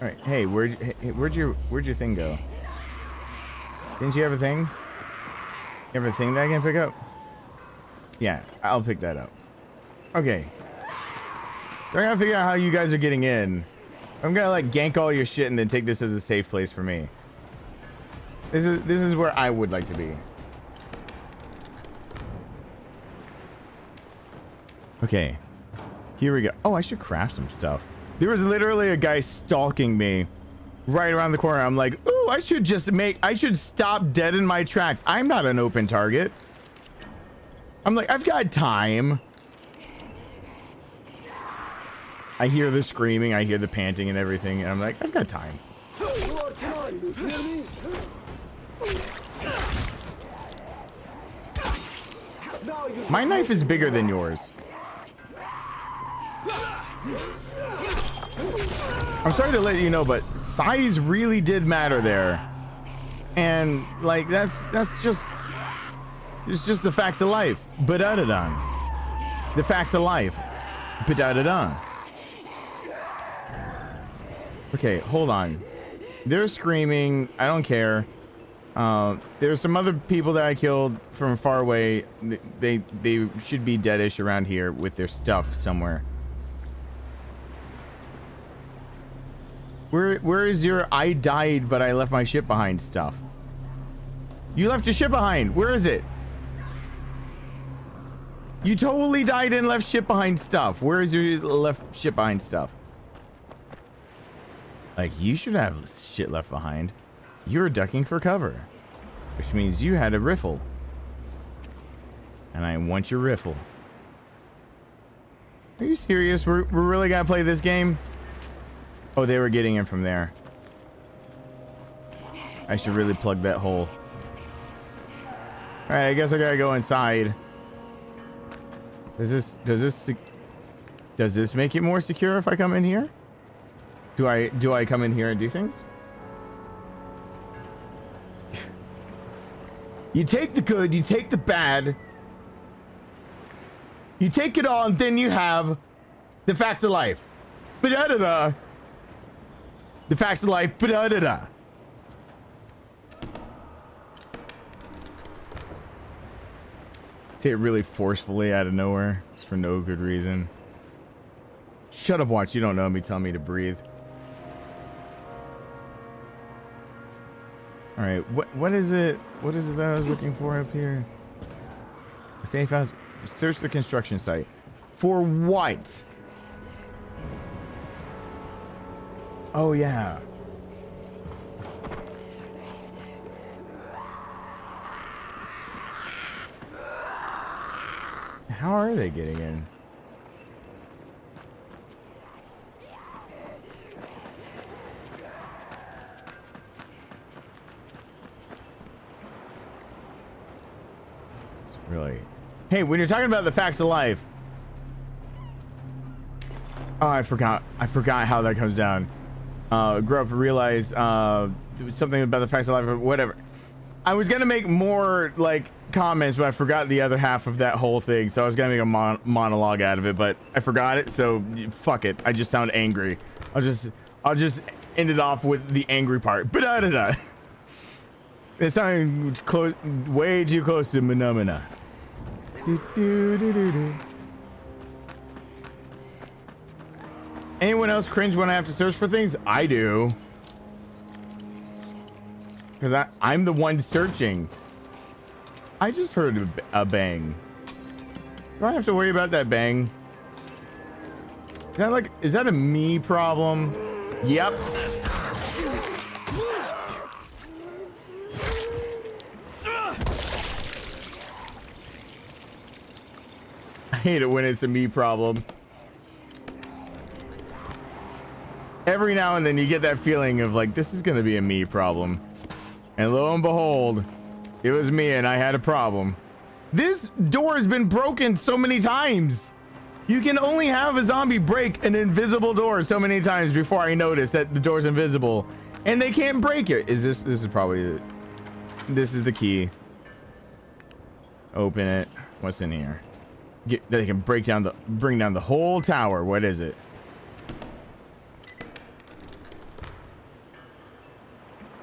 All right, hey, where'd your thing go? Didn't you have a thing? You have a thing that I can pick up? Yeah, I'll pick that up. Okay. So I gotta figure out how you guys are getting in. I'm gonna like gank all your shit and then take this as a safe place for me. This is where I would like to be. Okay. Here we go. Oh, I should craft some stuff. There was literally a guy stalking me right around the corner. I'm like, ooh, I should stop dead in my tracks. I'm not an open target. I'm like, I've got time. I hear the screaming, I hear the panting and everything, and I'm like, I've got time. My knife is bigger than yours. I'm sorry to let you know, but size really did matter there. And like that's just it's just the facts of life. Ba-da-da-dun. The facts of life. Ba-da-da-dun. Okay, hold on. They're screaming. I don't care. There's some other people that I killed from far away. They should be deadish around here with their stuff somewhere. Where is your I died but I left my ship behind stuff? You left your ship behind. Where is it? You totally died and left ship behind stuff. Where is your left ship behind stuff? Like, you should have shit left behind. You're ducking for cover, which means you had a riffle. And I want your riffle. Are you serious? We're really gonna play this game? Oh, they were getting in from there. I should really plug that hole. All right, I guess I gotta go inside. Does this make it more secure if I come in here? Do I come in here and do things? You take the good, you take the bad, you take it all, and then you have the facts of life. Ba-da-da-da. The facts of life. Ba-da-da-da. Say it really forcefully out of nowhere, just for no good reason. Shut up, watch. You don't know me. Tell me to breathe. All right, what is it? What is it that I was looking for up here? A safe house. Search the construction site. For what? Oh yeah. How are they getting in? Really? Hey, when you're talking about the facts of life. Oh, I forgot how that comes down. Grow up and realize something about the facts of life or whatever. I was gonna make more like comments, but I forgot the other half of that whole thing. So I was gonna make a monologue out of it, but I forgot it. So fuck it. I just sound angry. I'll just end it off with the angry part. But da. It sounded close, way too close to Menomina. Anyone else cringe when I have to search for things? I do. Because I'm the one searching. I just heard a bang. Do I have to worry about that bang? Is that a me problem? Yep. I hate it when it's a me problem. Every now and then you get that feeling of like, this is gonna be a me problem. And lo and behold, it was me and I had a problem. This door has been broken so many times. You can only have a zombie break an invisible door so many times before I notice that the door's invisible. And they can't break it. This is probably it. This is the key. Open it. What's in here? They can bring down the whole tower. What is it?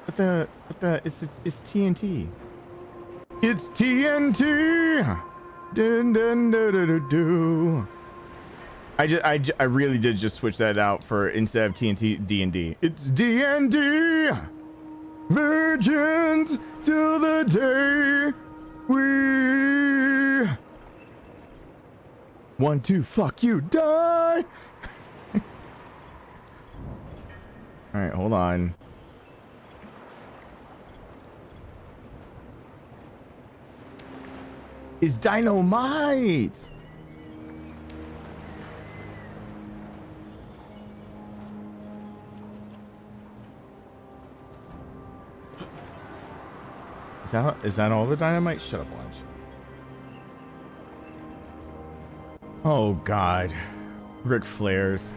It's TNT. It's TNT. Dun, dun, dun, dun, dun, dun. I really did just switch that out for instead of TNT D&D. It's D&D. Virgins till the day we 1, 2, fuck you, die. All right, hold on. Is dynamite. Is that all the dynamite? Shut up, watch. Oh God, Ric Flair's.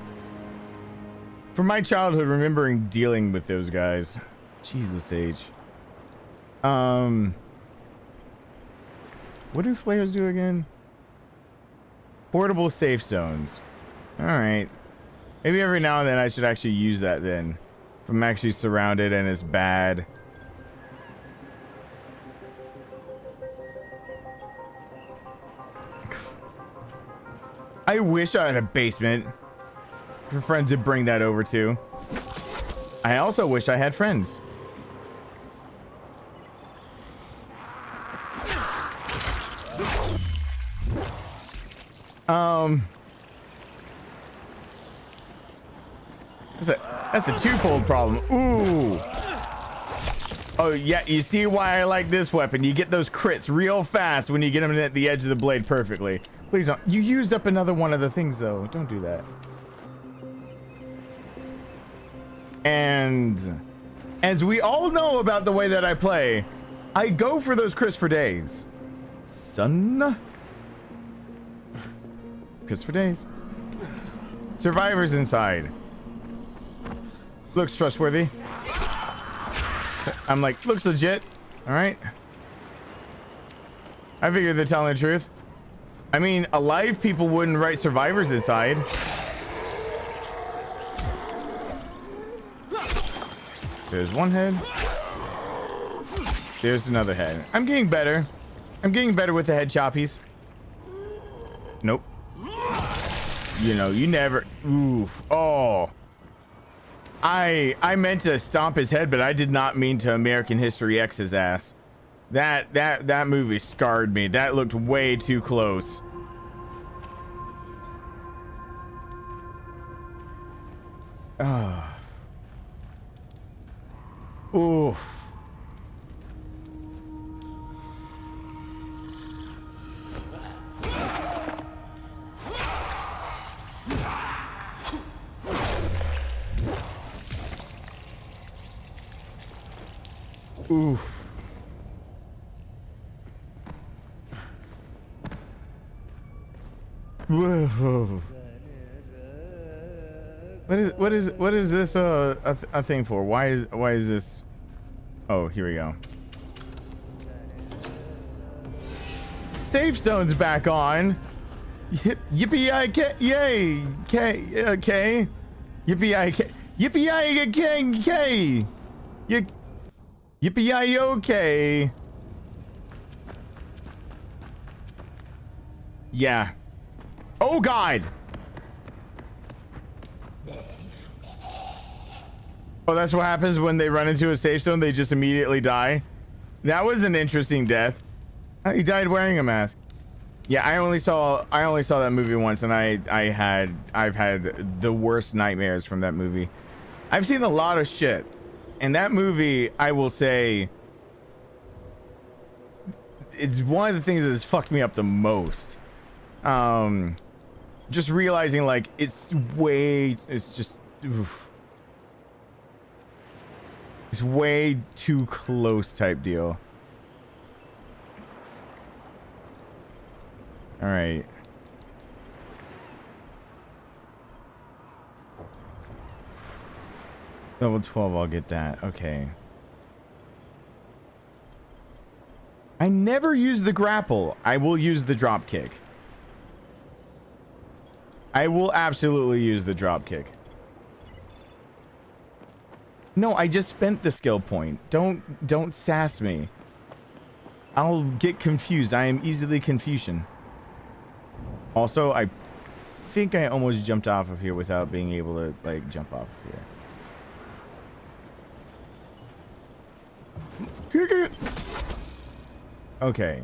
From my childhood, remembering dealing with those guys. Jesus H. What do flares do again? Portable safe zones. All right. Maybe every now and then I should actually use that then. If I'm actually surrounded and it's bad. I wish I had a basement for friends to bring that over to. I also wish I had friends. That's a twofold problem. Ooh. Oh yeah, you see why I like this weapon. You get those crits real fast when you get them at the edge of the blade perfectly. Please don't. You used up another one of the things though. Don't do that. And as we all know about the way that I play, I go for those crits for days. Son. Crits for days. Survivors inside. Looks trustworthy. I'm like, looks legit. All right. I figured they're telling the truth. I mean, alive people wouldn't write survivors inside. There's one head. There's another head. I'm getting better. I'm getting better with the head choppies. Nope. You know, you never. Oof. Oh. I meant to stomp his head, but I did not mean to American History X his ass. That movie scarred me. That looked way too close. Ah. Oof. Oof. Whoa. What is this a thing for? Why is this? Oh, here we go. Safe zone's back on. Yippee-I-K, yay, K, K, yippee-I-K, yippee-I-K, yippee-I-OK. Yeah. Oh God. Oh, that's what happens when they run into a safe zone. They just immediately die. That was an interesting death. He died wearing a mask. Yeah, I only saw that movie once, and I've had the worst nightmares from that movie. I've seen a lot of shit, and that movie, I will say, it's one of the things that has fucked me up the most. Just realizing like it's just oof. It's way too close type deal. All right. Level 12, I'll get that. Okay. I never use the grapple. I will use the drop kick. I will absolutely use the drop kick. No, I just spent the skill point. Don't sass me. I'll get confused. I am easily Confucian. Also, I think I almost jumped off of here without being able to like jump off of here. Okay.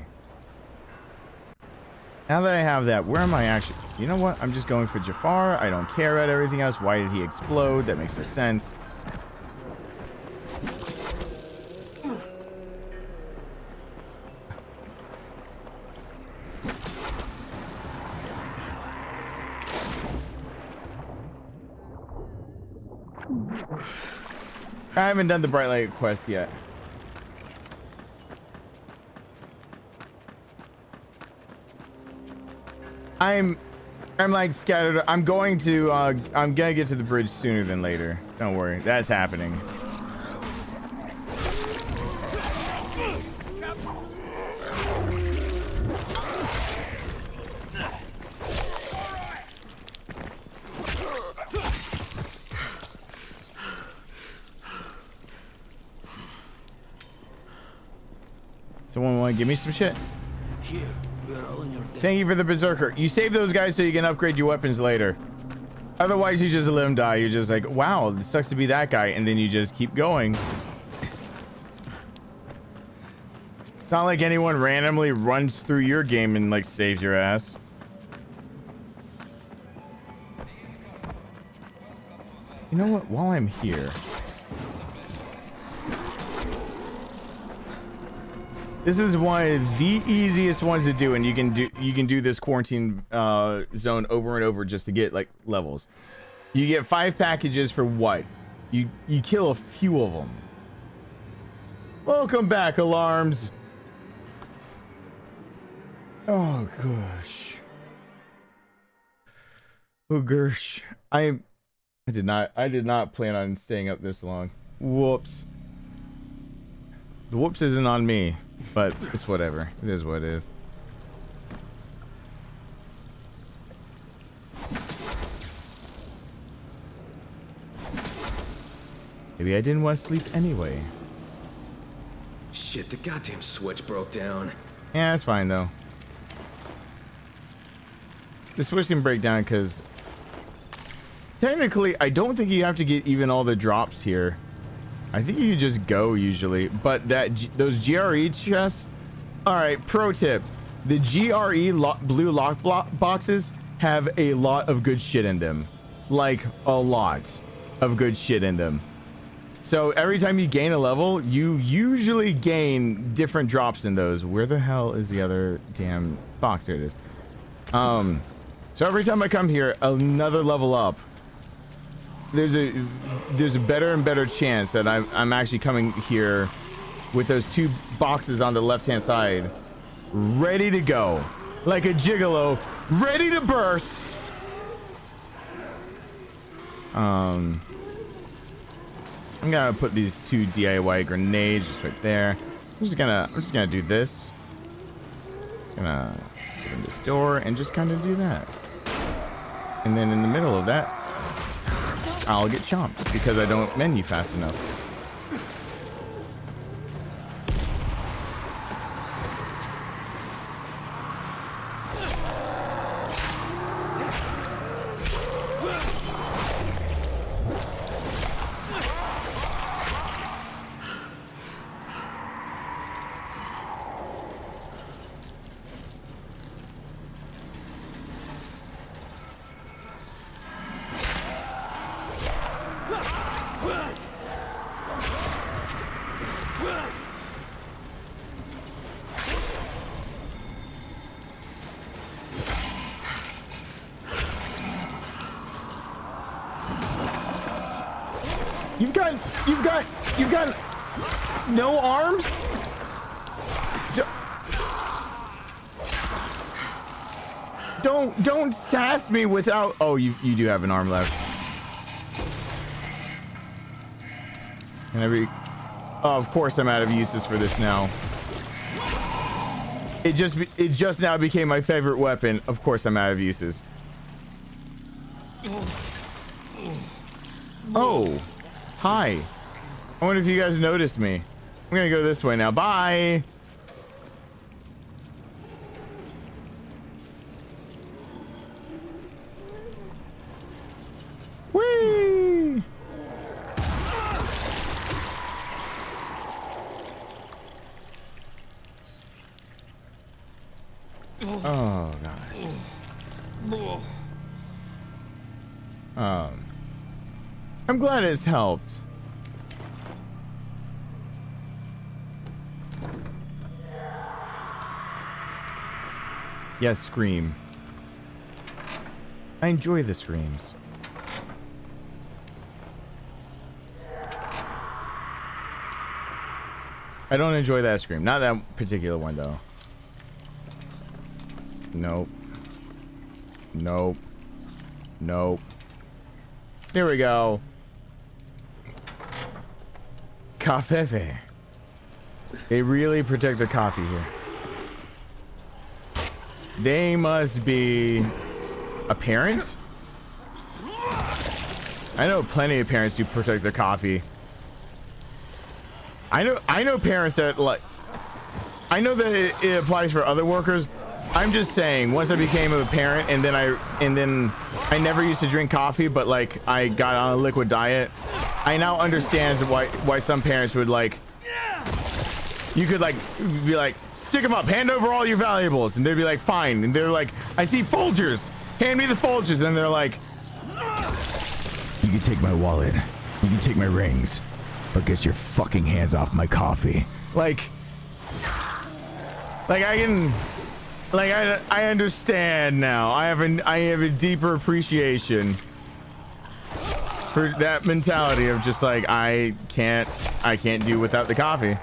Now that I have that, where am I actually? You know what? I'm just going for Jafar. I don't care about everything else. Why did he explode? That makes no sense. I haven't done the bright light quest yet. I'm like scattered. I'm gonna get to the bridge sooner than later. Don't worry, that's happening. Someone want to give me some shit? Here, we're all in your debt. Thank you for the berserker. You save those guys so you can upgrade your weapons later. Otherwise, you just let them die. You're just like, wow, it sucks to be that guy, and then you just keep going. It's not like anyone randomly runs through your game and like saves your ass. You know what? While I'm here, this is one of the easiest ones to do, and you can do this quarantine zone over and over just to get like levels. You get 5 packages for what? You kill a few of them. Welcome back, alarms. Oh gosh. Oh gosh. I did not plan on staying up this long. Whoops. The whoops isn't on me. But it's whatever. It is what it is. Maybe I didn't want to sleep anyway. Shit, the goddamn switch broke down. Yeah, that's fine though. The switch can break down because technically I don't think you have to get even all the drops here. I think you just go usually, but those GRE chests. All right, pro tip: the GRE blue lock boxes have a lot of good shit in them, like a lot of good shit in them. So every time you gain a level, you usually gain different drops in those. Where the hell is the other damn box? There it is. So every time I come here, another level up. There's a better and better chance that I'm actually coming here with those 2 boxes on the left-hand side, ready to go, like a gigolo, ready to burst. I'm gonna put these 2 DIY grenades just right there. I'm just gonna do this. Gonna open this door and just kind of do that, and then in the middle of that, I'll get chomped because I don't menu fast enough. You've got no arms? Don't sass me without. Oh, you do have an arm left. And oh, of course I'm out of uses for this now. It just now became my favorite weapon. Of course I'm out of uses. Oh, hi. I wonder if you guys noticed me. I'm gonna go this way now. Bye. Whee! Oh god. I'm glad it's helped. Yes, scream. I enjoy the screams. I don't enjoy that scream. Not that particular one, though. Nope. Nope. Nope. There we go. Cobb Pkwy. They really protect the coffee here. They must be a parent? I know plenty of parents who protect their coffee. I know parents that like, I know that it applies for other workers. I'm just saying, once I became a parent and then I never used to drink coffee, but like I got on a liquid diet, I now understand why some parents would like, you could like be like, stick them up, hand over all your valuables, and they'd be like, fine. And they're like, I see Folgers, hand me the Folgers. And they're like, you can take my wallet, you can take my rings, but get your fucking hands off my coffee. Like I can, like I understand now. I have a deeper appreciation for that mentality of just like, I can't do without the coffee.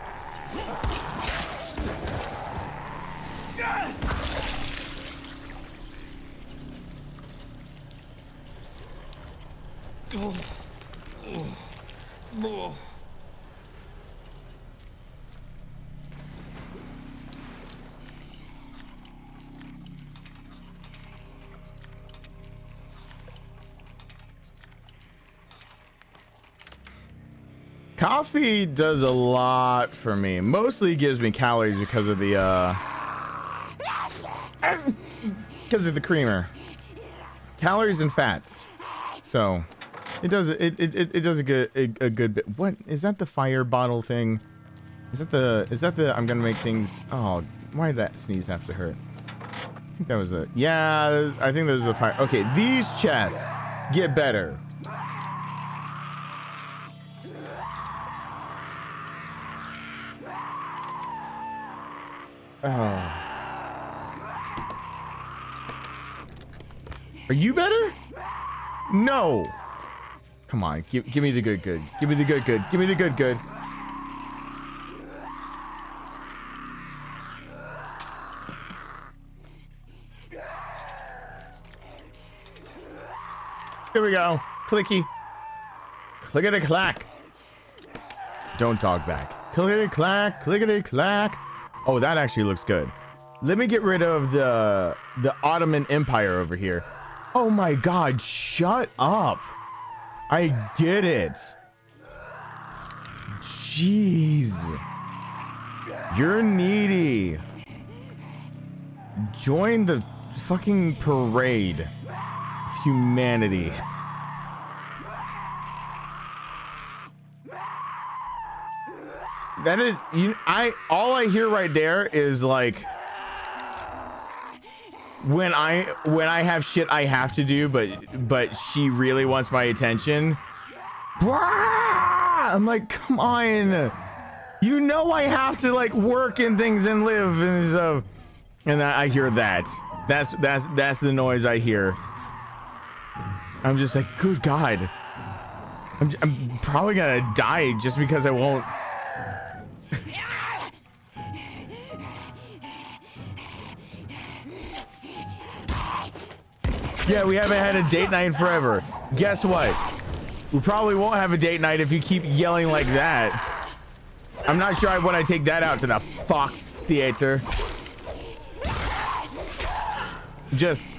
Coffee does a lot for me. Mostly gives me calories because of the creamer. Calories and fats. So it does a good bit. What is that, the fire bottle thing? Is that the I'm gonna make things, oh, why did that sneeze have to hurt? I think that was the, yeah, I think those are the fire. Okay, these chests get better. Oh. Are you better? No. Come on, give me the good. Give me the good. Give me the good. Here we go. Clicky. Clickety clack. Don't talk back. Clickety clack. Clickety clack. Oh, that actually looks good. Let me get rid of the Ottoman Empire over here. Oh my God, shut up. I get it. Jeez. You're needy. Join the fucking parade of humanity. That is, all I hear right there is like, when I have shit I have to do, but she really wants my attention. I'm like, come on, you know I have to like work and things and live and stuff. And I hear that. That's the noise I hear. I'm just like, good God, I'm probably gonna die just because I won't. Yeah, we haven't had a date night in forever. Guess what? We probably won't have a date night if you keep yelling like that. I'm not sure I want to take that out to the Fox Theater. Just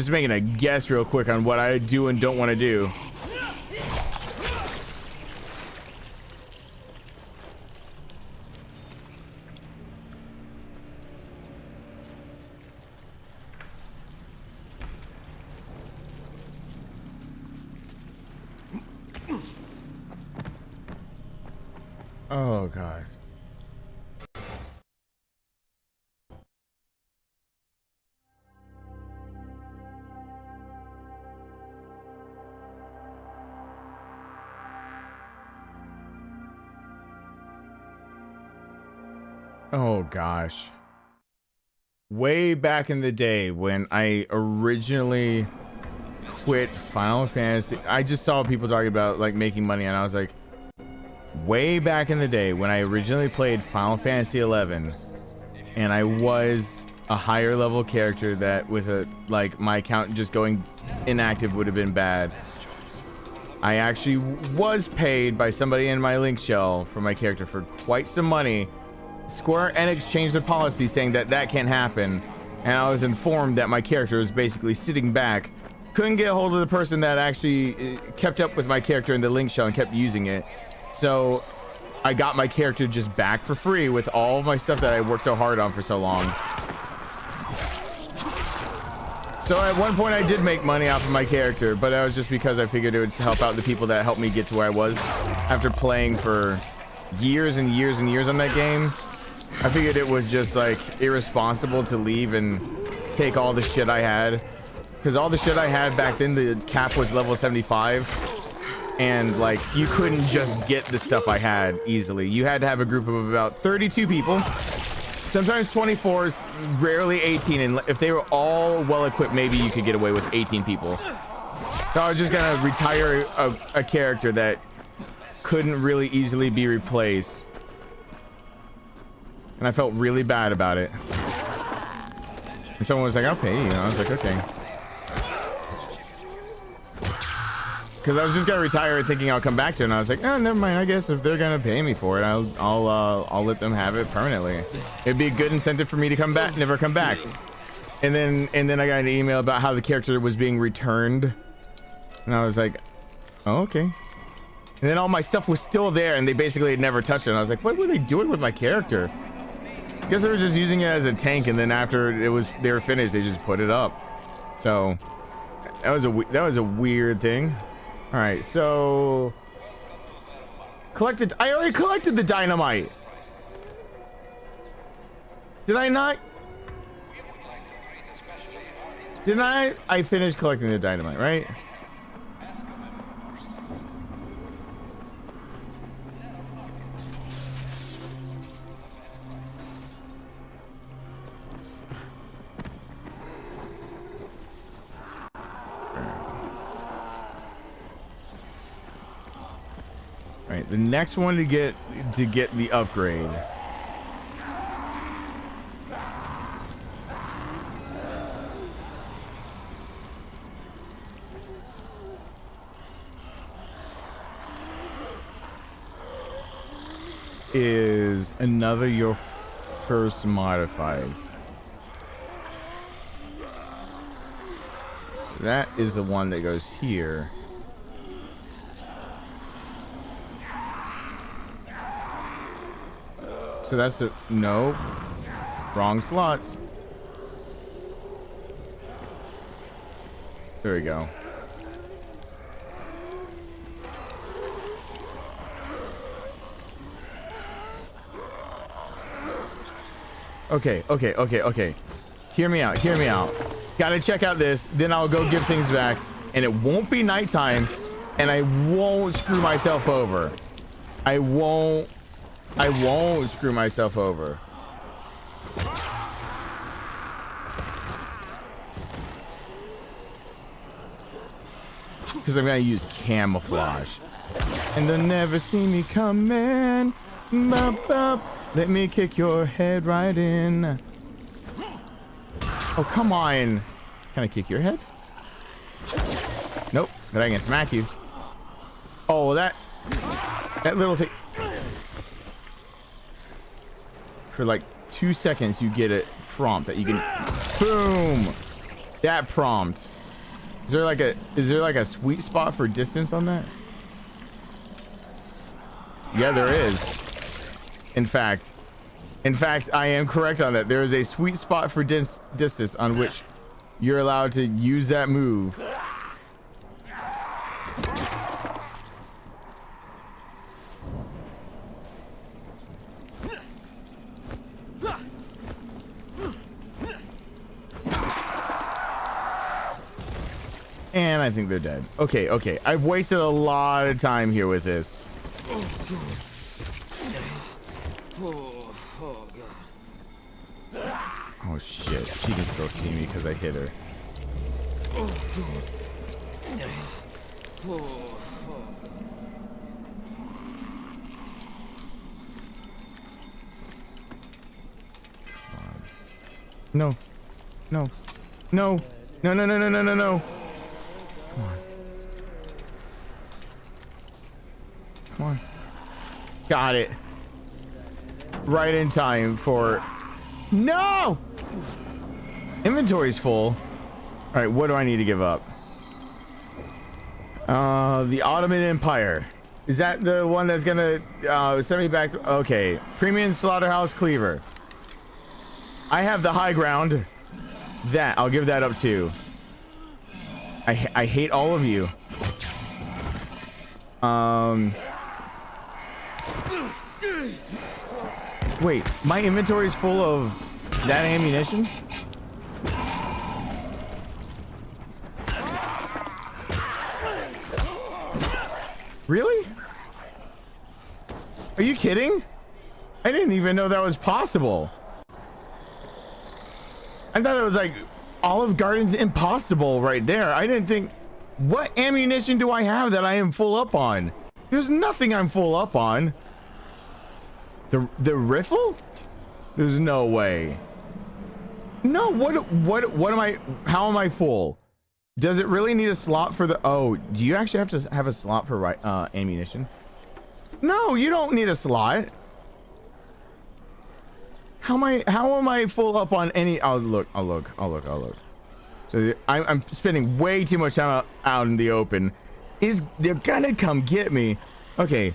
making a guess real quick on what I do and don't want to do. Oh God. Oh gosh. Way back in the day when I originally quit Final Fantasy, I just saw people talking about like making money, and I was like, way back in the day when I originally played Final Fantasy 11 and I was a higher level character that with a like my account just going inactive would have been bad. I actually was paid by somebody in my link shell for my character for quite some money. Square Enix changed their policy saying that that can't happen, and I was informed that my character was basically sitting back, couldn't get a hold of the person that actually kept up with my character in the link shell and kept using it. So I got my character just back for free with all of my stuff that I worked so hard on for so long. So at one point I did make money off of my character, but that was just because I figured it would help out the people that helped me get to where I was after playing for years and years and years on that game. I figured it was just like irresponsible to leave and take all the shit I had, because all the shit I had back then, the cap was level 75, and like you couldn't just get the stuff I had easily. You had to have a group of about 32 people, sometimes 24s, rarely 18, and if they were all well equipped, maybe you could get away with 18 people. So I was just gonna retire a character that couldn't really easily be replaced, and I felt really bad about it. And someone was like, I'll pay you, and I was like, okay. Because I was just gonna retire thinking I'll come back to it, and I was like, oh, never mind. I guess if they're gonna pay me for it, I'll let them have it permanently. It'd be a good incentive for me to come back, never come back. And then I got an email about how the character was being returned, and I was like, oh, okay. And then all my stuff was still there, and they basically had never touched it. And I was like, what were they doing with my character? I guess they were just using it as a tank, and then after they were finished, they just put it up. So that was a weird thing. All right, so I already collected the dynamite. Did I not? Didn't I? I finished collecting the dynamite, right? All right, the next one to get the upgrade is another your first modified. That is the one that goes here. So that's the no, wrong slots. There we go. Okay. Hear me out. Gotta check out this, then I'll go give things back, and it won't be nighttime, and I won't screw myself over. I won't screw myself over. Because I'm gonna use camouflage. And they'll never see me coming. Bop, bop. Let me kick your head right in. Oh, come on. Can I kick your head? Nope. But I can smack you. Oh, that little thing. For like 2 seconds, you get a prompt that you can. Boom. That prompt. Is there like a sweet spot for distance on that? Yeah, there is. In fact, I am correct on that. There is a sweet spot for distance on which you're allowed to use that move. And I think they're dead. Okay. I've wasted a lot of time here with this. Oh shit, she can still see me because I hit her. No. No. No. No, no, no, no, no, no, no. Come on. Come on. Got it. Right in time for... No! Inventory's full. All right, what do I need to give up? The Ottoman Empire. Is that the one that's gonna send me back to... Okay. Premium Slaughterhouse Cleaver. I have the high ground. That, I'll give that up too. I hate all of you. Wait, my inventory is full of that ammunition? Really? Are you kidding? I didn't even know that was possible. I thought it was like Olive Garden's impossible right there. I didn't think... What ammunition do I have that I am full up on? There's nothing I'm full up on. The riffle? There's no way. No, what am I... How am I full? Does it really need a slot for the... Oh, do you actually have to have a slot for ammunition? No, you don't need a slot. How am I full up on any... I'll look. So I'm spending way too much time out in the open. They're gonna come get me. Okay.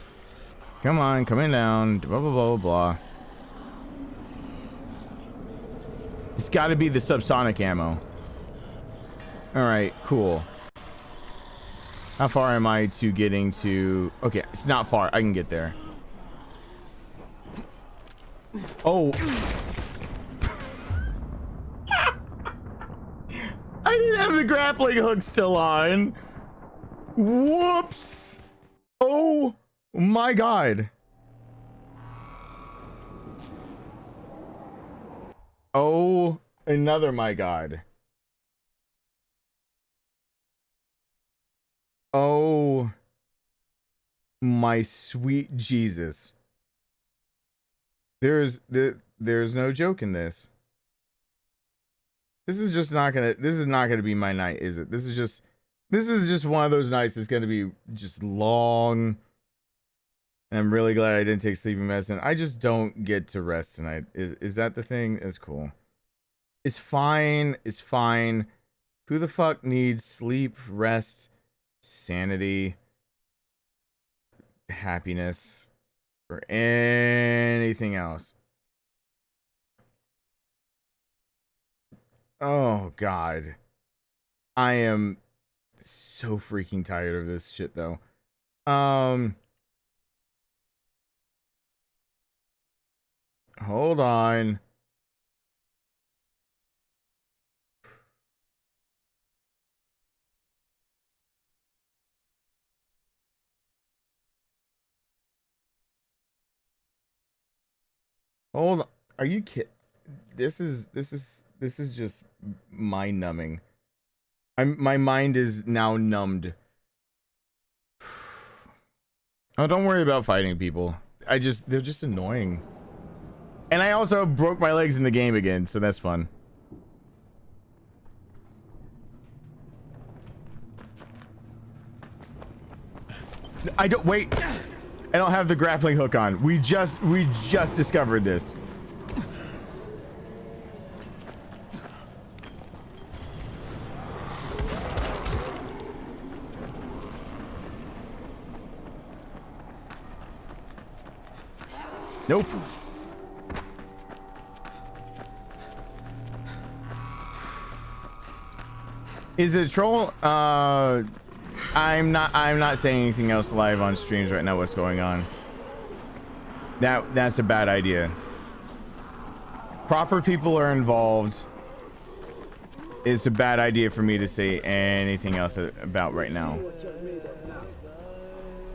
Come on, coming down. Blah, blah, blah, blah. It's gotta be the subsonic ammo. Alright, cool. How far am I to getting to... Okay, it's not far. I can get there. Oh. I didn't have the grappling hook still on. Whoops. Oh my god. Oh, another my god. Oh my sweet Jesus. There's no joke in this. This is just not gonna be my night, is it? This is just one of those nights that's gonna be just long. And I'm really glad I didn't take sleeping medicine. I just don't get to rest tonight. Is that the thing? It's cool. It's fine. It's fine. Who the fuck needs sleep, rest, sanity, happiness, or anything else? Oh god. I am so freaking tired of this shit though. Hold on. Hold on. Are you kidding? This is just mind numbing. My mind is now numbed. Oh, don't worry about fighting people. They're just annoying. And I also broke my legs in the game again, so that's fun. I don't have the grappling hook on. We just discovered this. Nope. Is it a troll? I'm not saying anything else live on streams right now. What's going on? That's a bad idea. Proper people are involved. It's a bad idea for me to say anything else about right now.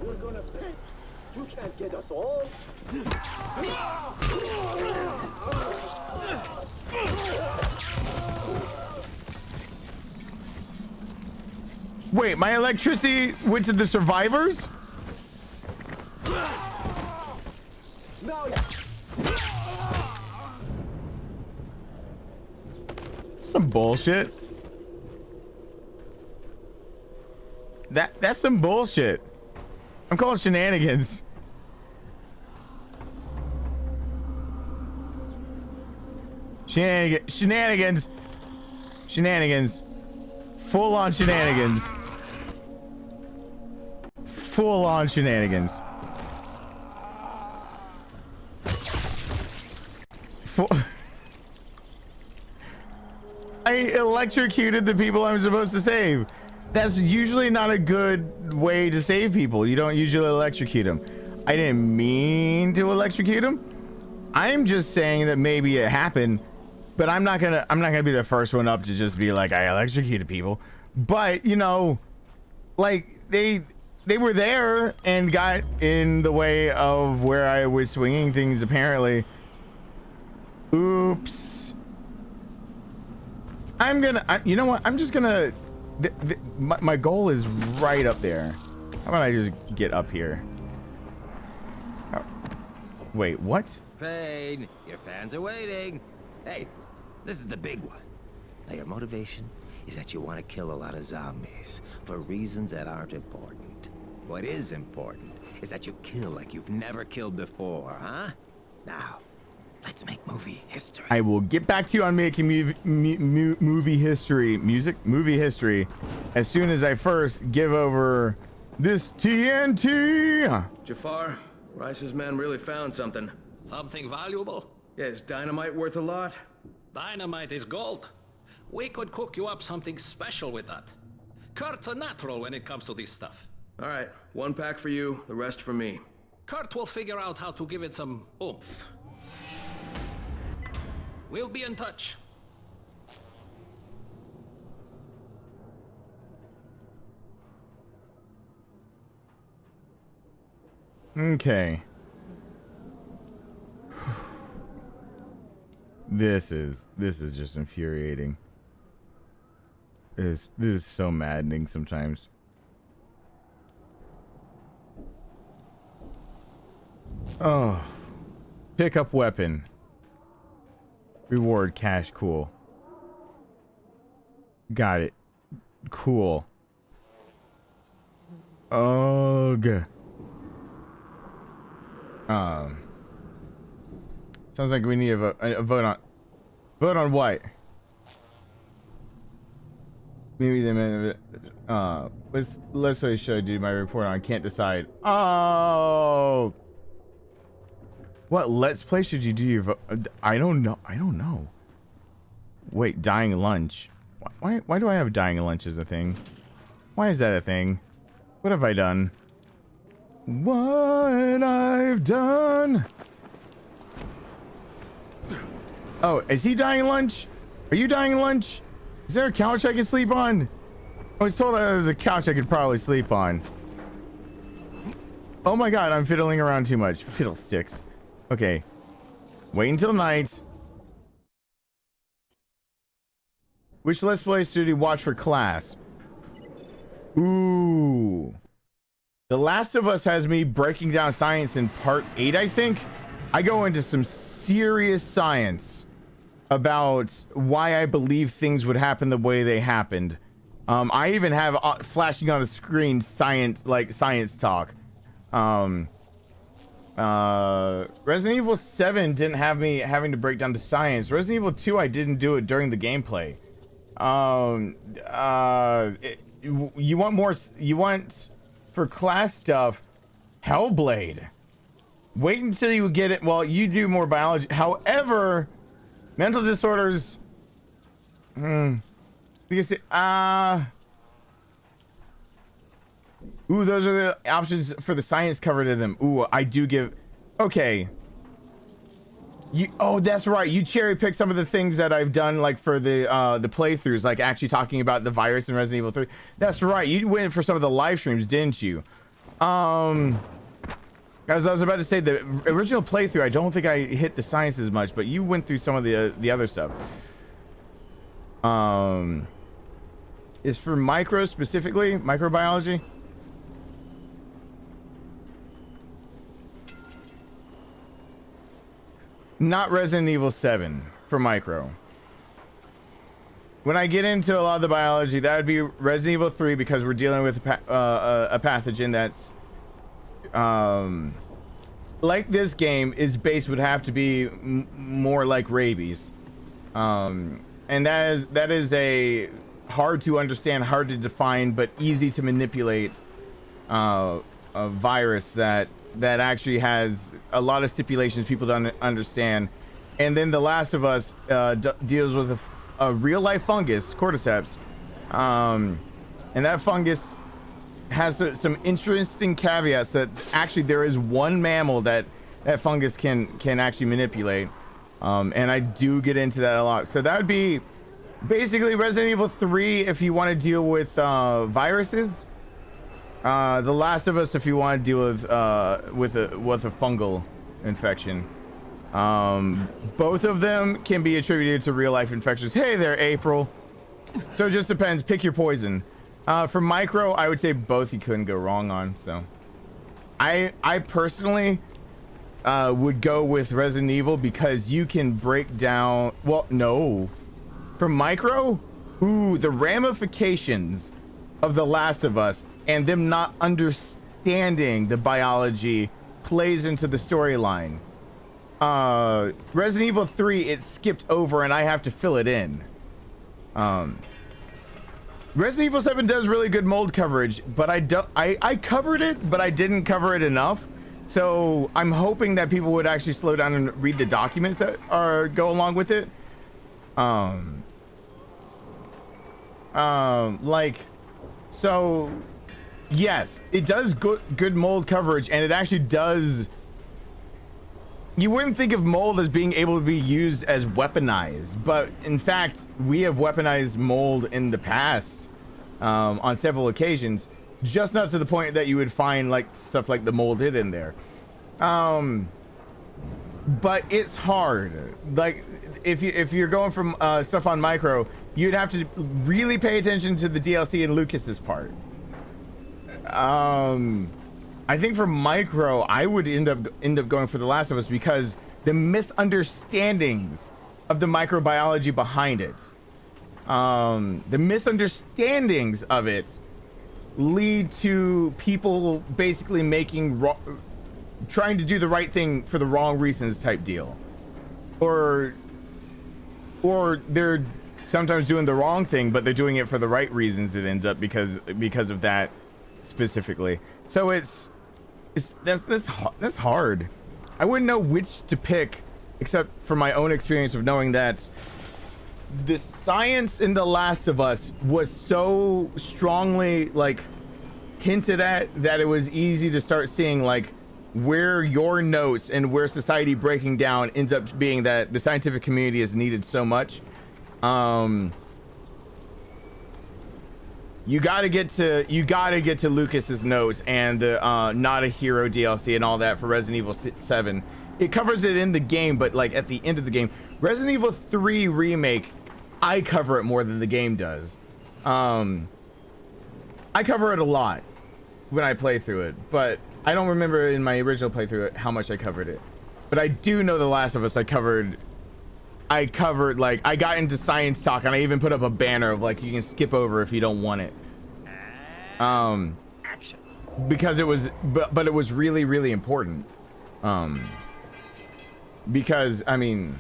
We're gonna pick. You can't get us all. Wait, my electricity went to the survivors? Now. some bullshit. That's some bullshit. I'm calling shenanigans. Shenanigans. Full on shenanigans. Full on shenanigans. I electrocuted the people I'm supposed to save. That's usually not a good way to save people. You don't usually electrocute them. I didn't mean to electrocute them. I'm just saying that maybe it happened, but I'm not gonna be the first one up to just be like, I electrocuted people. But you know, like they were there and got in the way of where I was swinging things apparently. Oops. You know what? I'm just gonna, my goal is right up there. How about I just get up here? Oh. Wait, what? Crane, your fans are waiting. Hey, this is the big one. Now your motivation is that you want to kill a lot of zombies for reasons that aren't important. What is important is that you kill like you've never killed before, huh? Now, let's make movie history. I will get back to you on making movie history as soon as I first give over this TNT. Jafar, Rice's men really found something. Something valuable? Yeah, is dynamite worth a lot? Dynamite is gold. We could cook you up something special with that. Kurt's a natural when it comes to this stuff. All right, 1 pack for you, the rest for me. Kurt will figure out how to give it some oomph. We'll be in touch. Okay. This is just infuriating. This is so maddening sometimes. Oh. Pick up weapon. Reward cash, cool. Got it. Cool. Ugh. Sounds like we need a vote on what? Maybe they meant let's say should I do my report on can't decide. Oh. What let's play should you do your vote? I don't know. Wait, dying lunch. Why do I have dying lunch as a thing? Why is that a thing? What have I done? What I've done? Oh, is he dying lunch? Are you dying lunch? Is there a couch I can sleep on? I was told that there was a couch I could probably sleep on. Oh my god, I'm fiddling around too much. Fiddlesticks. Okay. Wait until night. Which Let's Play should you watch for class? Ooh. The Last of Us has me breaking down science in part 8, I think. I go into some serious science about why I believe things would happen the way they happened. I even have flashing on the screen science talk. Resident Evil 7 didn't have me having to break down the science. Resident Evil 2, I didn't do it during the gameplay. You want more? You want for class stuff? Hellblade. Wait until you get it. Well, you do more biology. However, mental disorders. Because ooh, those are the options for the science covered in them. Ooh, I do give. Okay. Oh, that's right. You cherry pick some of the things that I've done, like for the playthroughs, like actually talking about the virus in Resident Evil 3. That's right. You went for some of the live streams, didn't you? As I was about to say, the original playthrough, I don't think I hit the science as much, but you went through some of the other stuff. Is for micro specifically, microbiology. Not Resident Evil 7 for micro. when I get into a lot of the biology, that would be Resident Evil 3 because we're dealing with a pathogen that's like this game is based would have to be more like rabies, and that is a hard to understand, hard to define, but easy to manipulate a virus that actually has a lot of stipulations people don't understand. And then The Last of Us deals with a real life fungus, cordyceps, and that fungus has some interesting caveats that actually there is one mammal that fungus can actually manipulate, and I do get into that a lot. So that would be basically Resident Evil 3 if you want to deal with viruses. The Last of Us if you want to deal with a fungal infection. Both of them can be attributed to real life infections. Hey there, April. So it just depends. Pick your poison. For micro, I would say both you couldn't go wrong on. So I personally would go with Resident Evil because you can break down. Well, no. For micro, ooh, the ramifications of The Last of Us and them not understanding the biology plays into the storyline. Resident Evil 3, it skipped over and I have to fill it in. Resident Evil 7 does really good mold coverage, but I covered it, but I didn't cover it enough. So I'm hoping that people would actually slow down and read the documents that go along with it. So yes, it does good mold coverage, and it actually does. You wouldn't think of mold as being able to be used as weaponized, but in fact, we have weaponized mold in the past on several occasions, just not to the point that you would find like stuff like the mold hid in there. But it's hard. Like if you're going from stuff on micro, you'd have to really pay attention to the DLC and Lucas's part. I think for micro, I would end up going for The Last of Us because the misunderstandings of the microbiology behind it, the misunderstandings of it lead to people basically trying to do the right thing for the wrong reasons type deal, or they're sometimes doing the wrong thing, but they're doing it for the right reasons. It ends up because of that specifically. So that's hard. I wouldn't know which to pick, except for my own experience of knowing that the science in The Last of Us was so strongly like hinted at that it was easy to start seeing like where your notes and where society breaking down ends up being that the scientific community is needed so much. You gotta get to Lucas's notes and the Not a Hero DLC and all that for Resident Evil 7. It covers it in the game, but like at the end of the game, Resident Evil 3 remake, I cover it more than the game does. I cover it a lot when I play through it, but I don't remember in my original playthrough how much I covered it. But I do know The Last of Us I covered like I got into science talk, and I even put up a banner of like you can skip over if you don't want it. Action. Because it was but it was really, really important. Because I mean,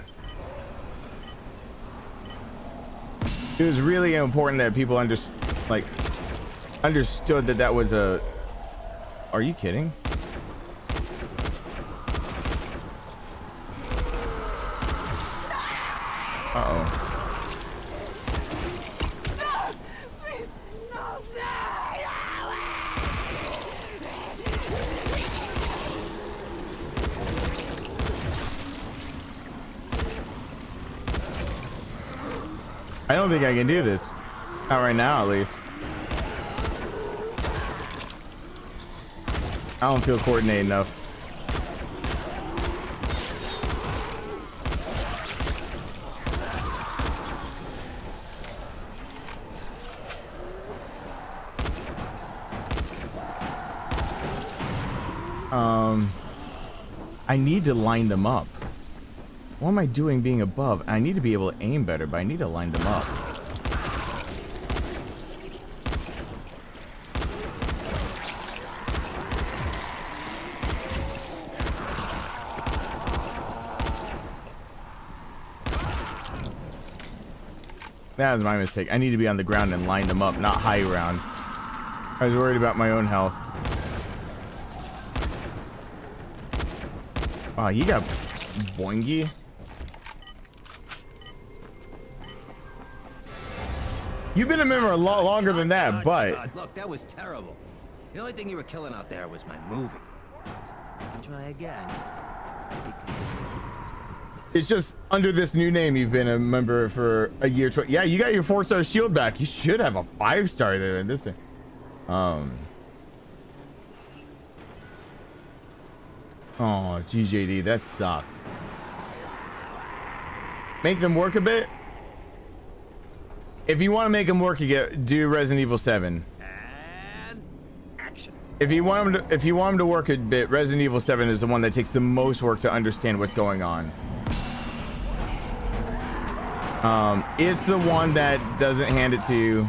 it was really important that people understood that was a. Are you kidding? Uh-oh. I don't think I can do this. Not right now, at least. I don't feel coordinated enough. I need to line them up. What am I doing being above? I need to be able to aim better, but I need to line them up. That was my mistake. I need to be on the ground and line them up, not high ground. I was worried about my own health. Wow, you got boingy. You've been a member a lot longer than that, but... God, look, that was terrible. The only thing you were killing out there was my movie. You can try again. Maybe because this isn't costing me. It's just under this new name, you've been a member for a year. Yeah, you got your 4-star shield back. You should have a 5-star there in this thing. Oh, GJD, that sucks. Make them work a bit. If you want to make them work, do Resident Evil 7. And action. If you want them to work a bit, Resident Evil 7 is the one that takes the most work to understand what's going on. It's the one that doesn't hand it to you.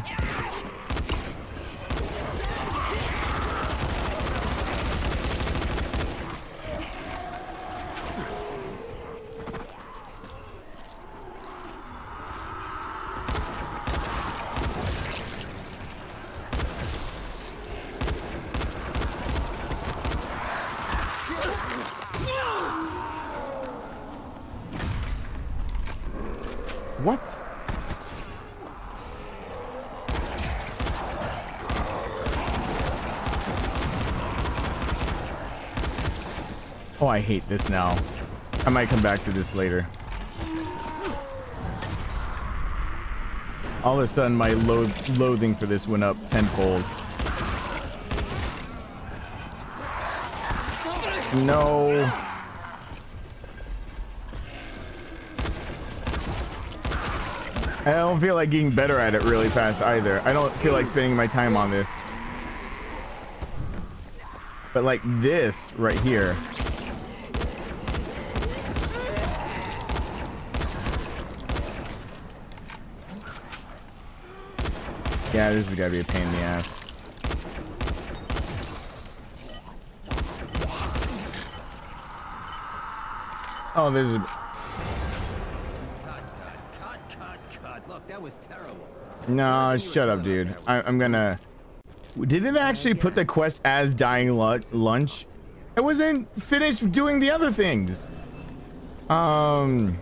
What? Oh, I hate this now. I might come back to this later. All of a sudden, my loathing for this went up tenfold. No. I don't feel like getting better at it really fast either. I don't feel like spending my time on this. But like this right here. Yeah, this is gotta be a pain in the ass. Oh, there's a... Look, that was terrible. No, shut up, dude. I'm gonna... Did it actually put the quest as dying lunch? I wasn't finished doing the other things. I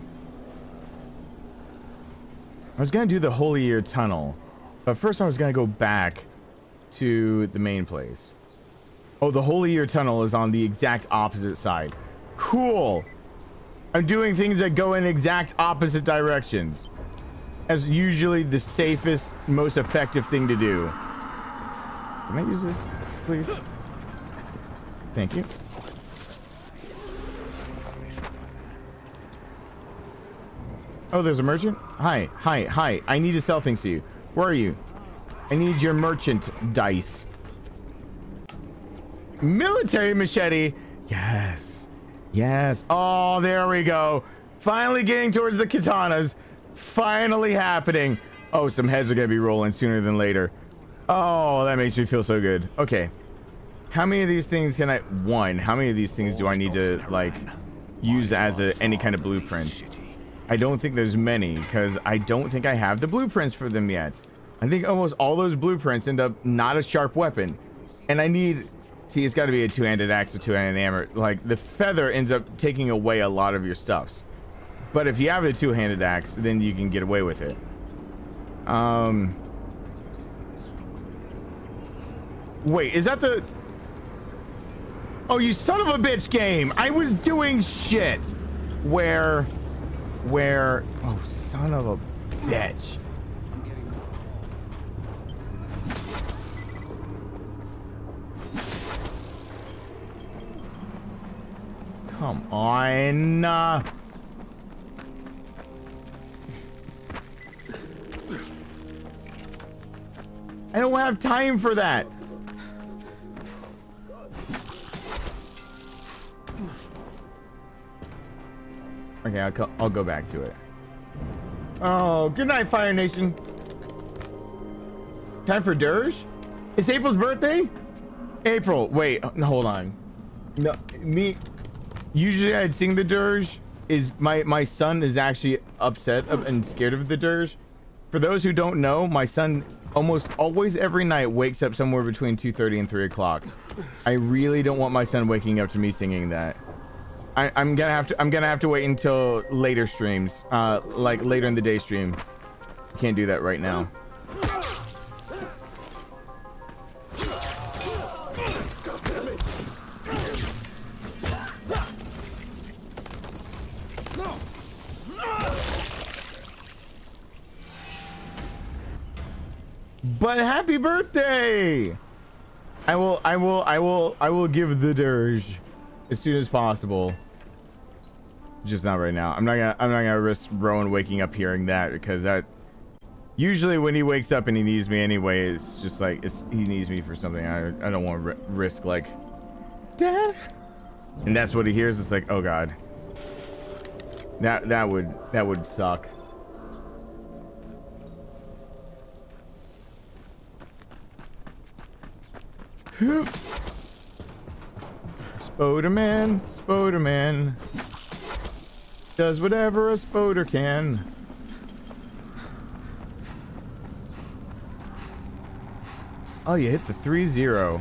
was gonna do the Holy Year Tunnel, but first I was gonna go back to the main place. Oh, the Holy Year Tunnel is on the exact opposite side. Cool. I'm doing things that go in exact opposite directions. As usually the safest, most effective thing to do. Can I use this, please? Thank you. Oh, there's a merchant? Hi. I need to sell things to you. Where are you? I need your merchant dice. Military machete. Yes. Oh, there we go. Finally getting towards the katanas. Finally happening. Oh, some heads are gonna be rolling sooner than later. Oh, that makes me feel so good. Okay, how many of these things can I... How many of these things do I need to like use as any kind of blueprint? I don't think there's many, because I don't think I have the blueprints for them yet. I think almost all those blueprints end up not a sharp weapon, and I need... See, it's got to be a two-handed axe or two-handed hammer. Like, the feather ends up taking away a lot of your stuffs. But if you have a two-handed axe, then you can get away with it. Wait, is that the... Oh, you son of a bitch game! I was doing shit! Where... Oh, son of a bitch. Come on. I don't have time for that. Okay, I'll go back to it. Oh, good night, Fire Nation. Time for Dirge? It's April's birthday? April, wait, hold on. No, me... Usually I'd sing the dirge. My son is actually upset and scared of the dirge. For those who don't know, my son almost always every night wakes up somewhere between 2:30 and 3 o'clock. I really don't want my son waking up to me singing that. I'm gonna have to wait until later streams, like later in the day stream. Can't do that right now. But happy birthday! I will give the dirge as soon as possible. Just not right now. I'm not gonna risk Rowan waking up hearing that, because that usually when he wakes up and he needs me anyway, it's just like he needs me for something. I don't want to risk like Dad, and that's what he hears. It's like, oh god, that would suck. Spoderman does whatever a spoder can. Oh, you hit the 3-0.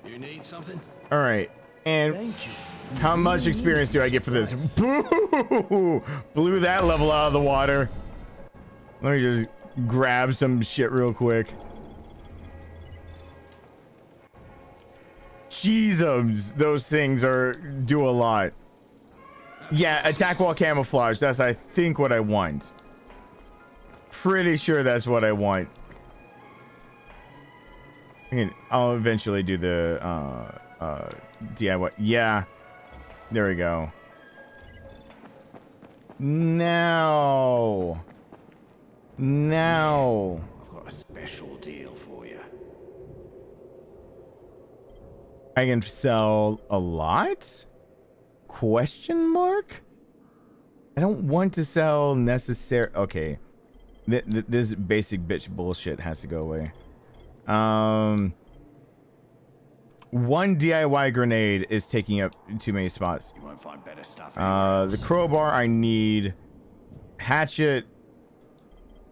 You need something? All right, and how much experience do I get for this? Boo! Blew that level out of the water. Let me just grab some shit real quick. Jesus, those things do a lot. Yeah, attack while camouflage. That's I think what I want. Pretty sure that's what I want. I'll eventually do the DIY. Yeah, there we go. Now I've got a special deal for you. I can sell a lot? Question mark? I don't want to sell necessary. Okay, this basic bitch bullshit has to go away. One DIY grenade is taking up too many spots. You won't find better stuff. The crowbar I need. Hatchet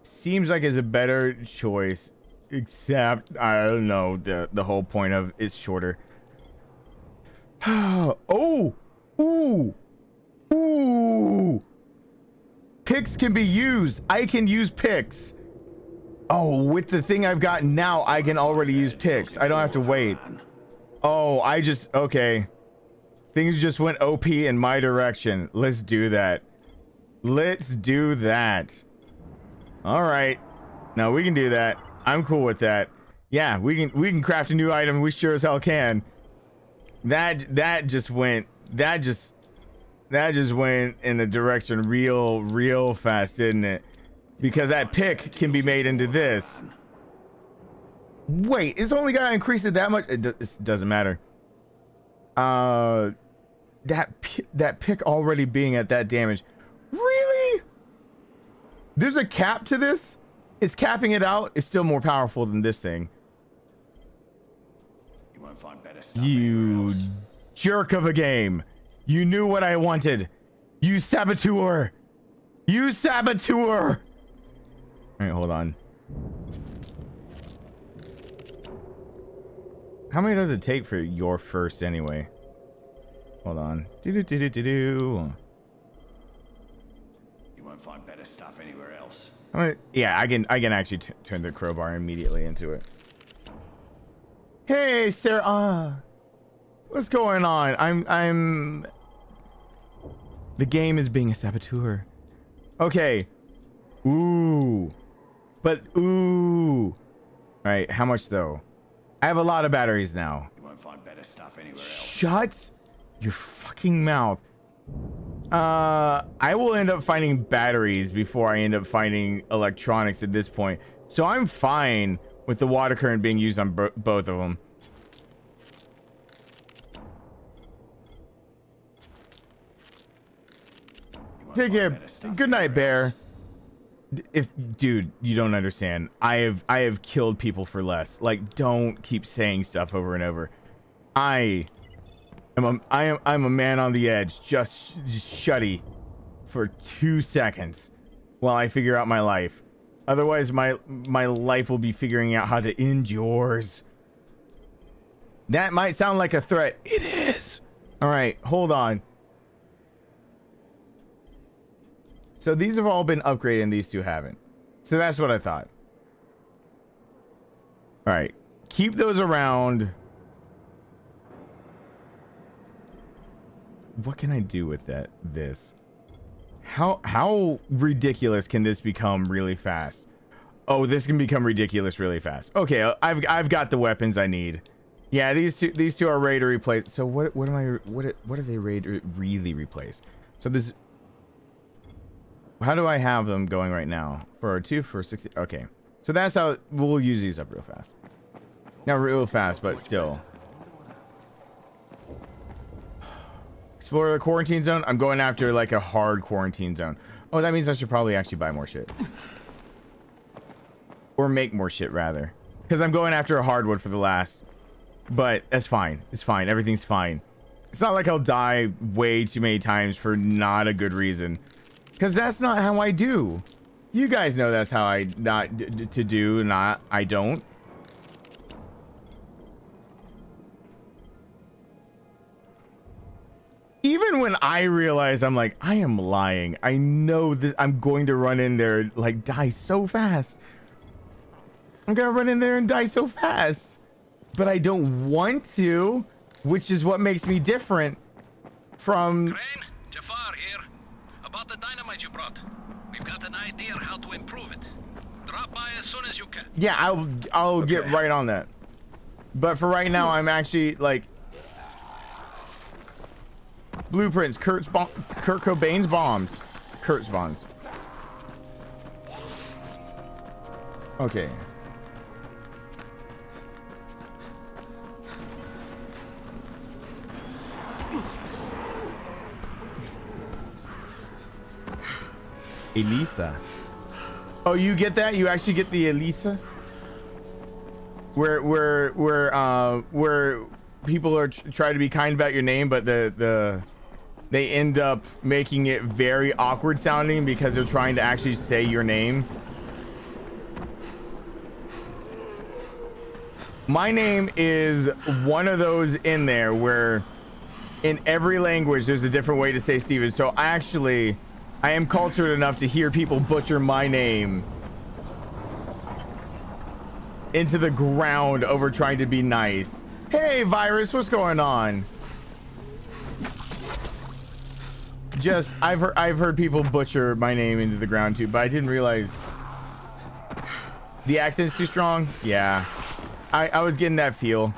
seems like is a better choice, except I don't know, the whole point of it's shorter. Oh, ooh, picks can be used. I can use picks. Oh, with the thing I've got now, I can already use picks. I don't have to wait. Oh, okay. Things just went OP in my direction. Let's do that. All right. No, we can do that. I'm cool with that. Yeah, we can craft a new item. We sure as hell can. That just went in a direction real fast, didn't it? Because that pick can be made into this. Wait, it's only gotta increase it that much? It doesn't matter. That pick already being at that damage. Really? There's a cap to this? It's capping it out. It's still more powerful than this thing. You won't find better stuff. You jerk of a game. You knew what I wanted. You saboteur. All right, hold on. How many does it take for your first anyway? Hold on. You won't find better stuff anywhere else. Yeah, I can actually turn the crowbar immediately into it. Hey, Sarah. What's going on? The game is being a saboteur. Okay. Ooh. All right, how much though? I have a lot of batteries now. You won't find better stuff anywhere else. Shut your fucking mouth. I will end up finding batteries before I end up finding electronics at this point. So I'm fine with the water current being used on both of them. Take care. Good night, Bear. Dude, you don't understand. I have killed people for less. Like, don't keep saying stuff over and over. I'm a man on the edge. Just shutty. for 2 seconds while I figure out my life. Otherwise, my life will be figuring out how to end yours. That might sound like a threat. It is. All right, hold on. So these have all been upgraded and these two haven't. So that's what I thought. All right, keep those around. What can I do with this? How ridiculous can this become really fast? Oh, this can become ridiculous really fast. Okay, I've got the weapons I need. Yeah, these two are ready to replace. So what are they ready to really replace? So this, how do I have them going right now? For 2 for 60. Okay, so that's how we'll use these up real fast. Not real fast, but still. Explore the quarantine zone. I'm going after like a hard quarantine zone. Oh, that means I should probably actually buy more shit. Or make more shit rather. Because I'm going after a hardwood for the last. But that's fine. It's fine. Everything's fine. It's not like I'll die way too many times for not a good reason. Because that's not how I do. You guys know that's how I I don't. Even when I realize I'm like, I am lying. I know that I'm going to run in there, like, die so fast. I'm going to run in there and die so fast. But I don't want to, which is what makes me different from... Crane, Jafar here. About the dynamite you brought. We've got an idea how to improve it. Drop by as soon as you can. Yeah, I'll get right on that. But for right now, I'm actually, like... Blueprints, Kurt Cobain's bombs. Kurt's bombs. Okay. Elisa. Oh, you get that? You actually get the Elisa? Where people are try to be kind about your name, but they end up making it very awkward sounding because they're trying to actually say your name. My name is one of those in there where in every language there's a different way to say Steven. So I am cultured enough to hear people butcher my name into the ground over trying to be nice. Hey, Virus, what's going on? Just, I've heard people butcher my name into the ground too, but I didn't realize the accent's too strong. Yeah, I was getting that feel.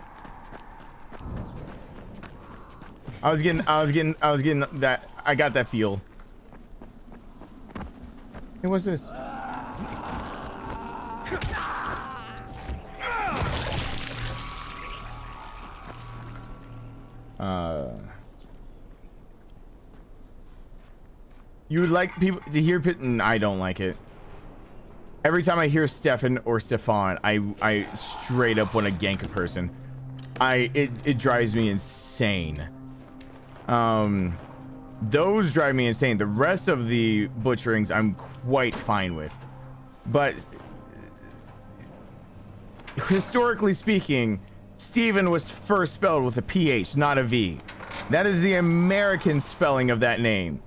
I was getting that. I got that feel. Hey, what's this? You would like people to hear I don't like it. Every time I hear Stefan or Stefan, I straight up want to gank a person. It drives me insane. Those drive me insane. The rest of the butcherings I'm quite fine with. But historically speaking, Steven was first spelled with a PH, not a V. That is the American spelling of that name.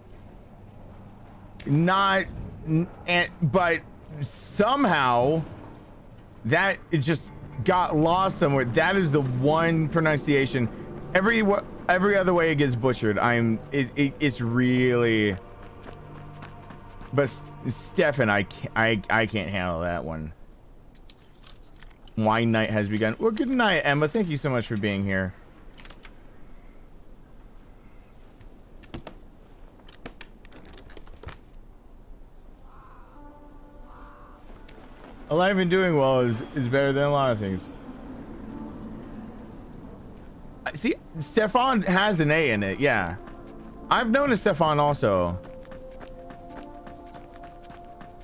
But somehow that it just got lost somewhere. That is the one pronunciation. Every other way it gets butchered. It's really. But Stefan, I can't handle that one. Wine night has begun. Well, good night, Emma. Thank you so much for being here. Alive and doing well is better than a lot of things. See, Stefan has an A in it. Yeah, I've known a Stefan also.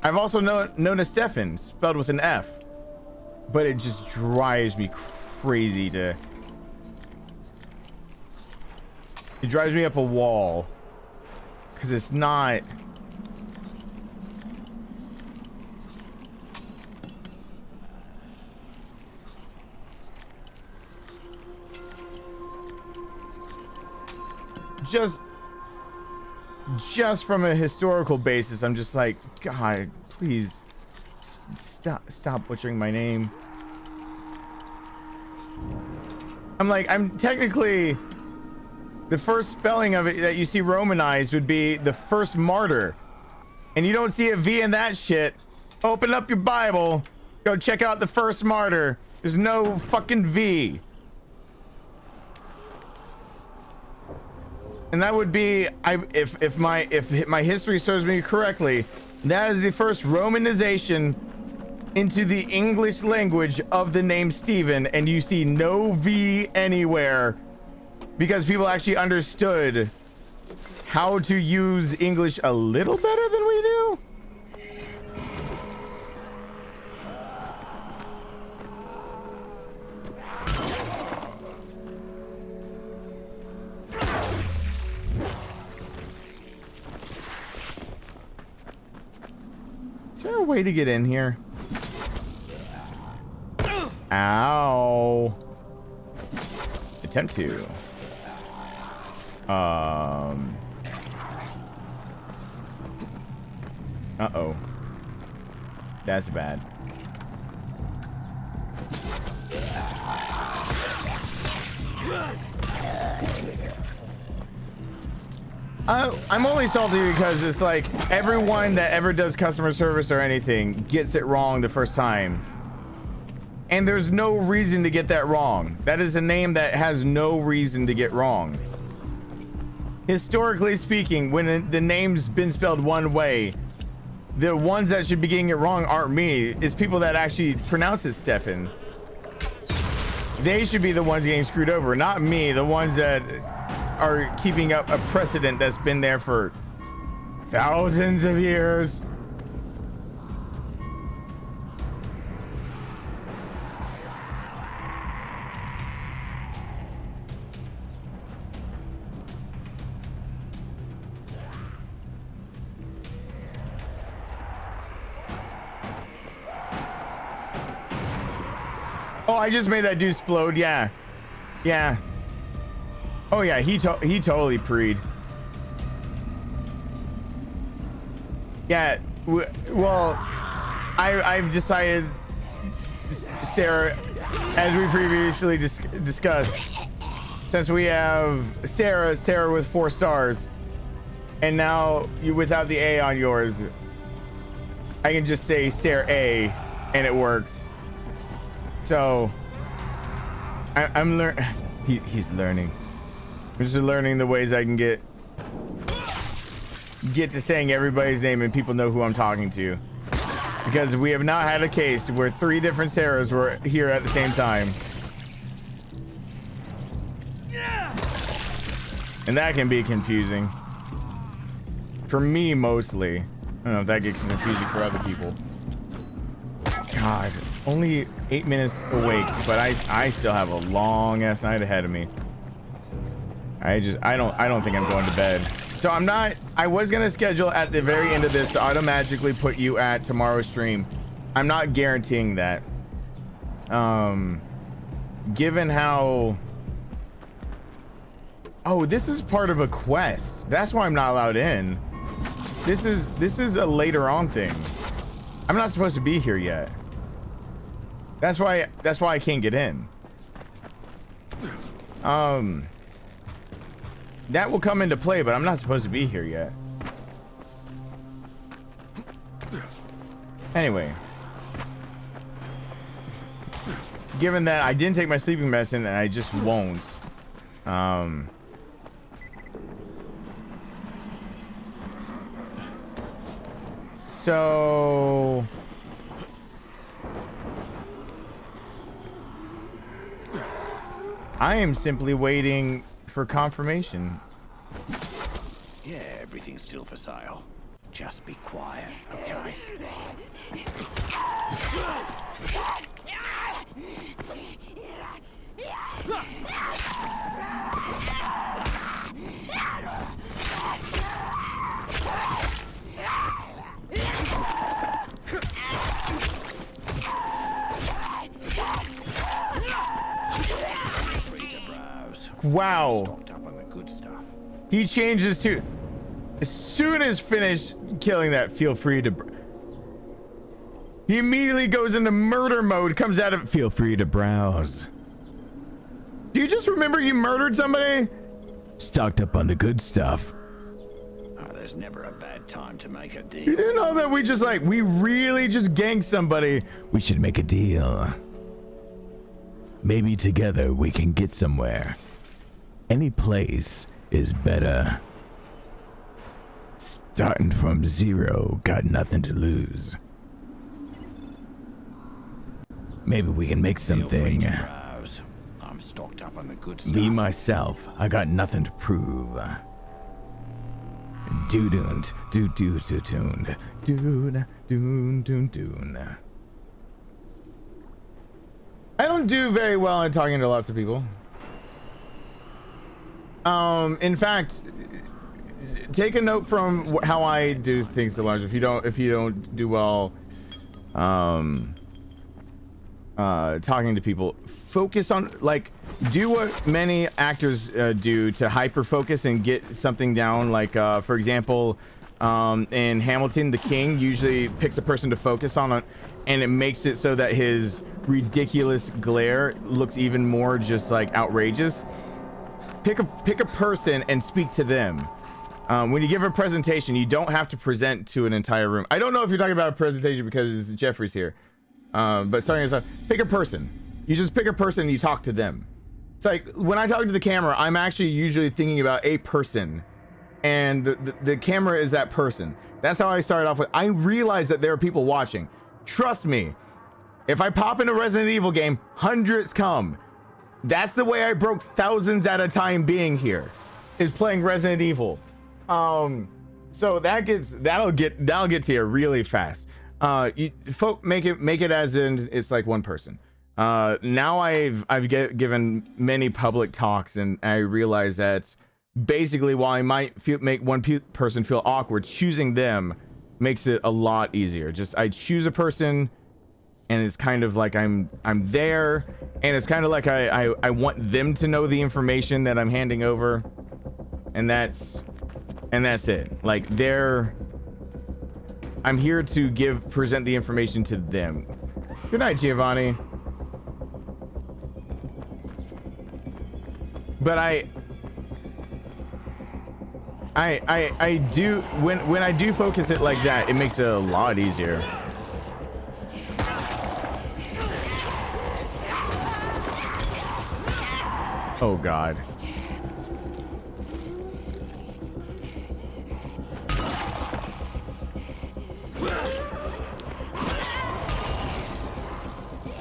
I've also known a Stefan spelled with an F, but it just drives me crazy to. It drives me up a wall because it's not. just from a historical basis, I'm just like, God, please stop butchering my name. I'm like, I'm technically, the first spelling of it that you see romanized would be the first martyr, and you don't see a V in that shit. Open up your Bible, go check out the first martyr. There's no fucking V. And that would be, if my history serves me correctly, that is the first romanization into the English language of the name Stephen, and you see no V anywhere because people actually understood how to use English a little better than we do. Is there a way to get in here? Ow. Attempt to. Uh-oh. That's bad. I'm only salty because it's like everyone that ever does customer service or anything gets it wrong the first time. And there's no reason to get that wrong. That is a name that has no reason to get wrong. Historically speaking, when the name's been spelled one way, the ones that should be getting it wrong aren't me. It's people that actually pronounce it Stefan. They should be the ones getting screwed over, not me, the ones that are keeping up a precedent that's been there for thousands of years. Oh, I just made that dude explode. Yeah. Yeah. Oh yeah, he totally preed. Yeah, well, I've decided, Sarah, as we previously discussed, since we have Sarah with 4 stars, and now you without the A on yours, I can just say Sarah A, and it works. So I'm learning. He's learning. I'm just learning the ways I can get to saying everybody's name and people know who I'm talking to, because we have not had a case where 3 different Sarahs were here at the same time, and that can be confusing for me mostly. I don't know if that gets confusing for other people. God, only 8 minutes awake, but I still have a long ass night ahead of me. I don't think I'm going to bed. So I was gonna schedule at the very end of this to automatically put you at tomorrow's stream. I'm not guaranteeing that. Given how, oh, this is part of a quest. That's why I'm not allowed in. This is a later on thing. I'm not supposed to be here yet. That's why I can't get in. That will come into play, but I'm not supposed to be here yet. Anyway, given that I didn't take my sleeping medicine and I just won't, so I am simply waiting for confirmation. Yeah, everything's still for sale. Just be quiet, okay? Wow. Stocked up on the good stuff. He changes to, as soon as finished killing that, feel free to. He immediately goes into murder mode, comes out of, feel free to browse. Do you just remember you murdered somebody? Stocked up on the good stuff. Oh, there's never a bad time to make a deal. You didn't know that we really just ganked somebody. We should make a deal. Maybe together we can get somewhere. Any place is better. Starting from zero, got nothing to lose. Maybe we can make something. I'm stocked up on the good stuff. Me, myself, I got nothing to prove. Doo-doon, doo-doo-doo-doon, doo-doon. I don't do very well at talking to lots of people. In fact, take a note from how I do things to lunch. If you don't do well, talking to people, focus on, like, do what many actors do to hyper focus and get something down. Like, for example, in Hamilton, the king usually picks a person to focus on, and it makes it so that his ridiculous glare looks even more just like outrageous. Pick a person and speak to them. When you give a presentation, you don't have to present to an entire room. I don't know if you're talking about a presentation because Jeffrey's here, but starting us off, pick a person. You just pick a person and you talk to them. It's like when I talk to the camera, I'm actually usually thinking about a person, and the camera is that person. That's how I started off with. I realize that there are people watching. Trust me, if I pop in a Resident Evil game, hundreds come. That's the way I broke thousands at a time being here, is playing Resident Evil. So that'll get to you really fast. Make it as in it's like one person. Now I've given many public talks, and I realize that basically while I might make one person feel awkward, choosing them makes it a lot easier. Just I choose a person, and it's kind of like I'm there, and it's kind of like I want them to know the information that I'm handing over, and that's it. Like I'm here to present the information to them. Good night, Giovanni. But I do when I do focus it like that, it makes it a lot easier. Oh God.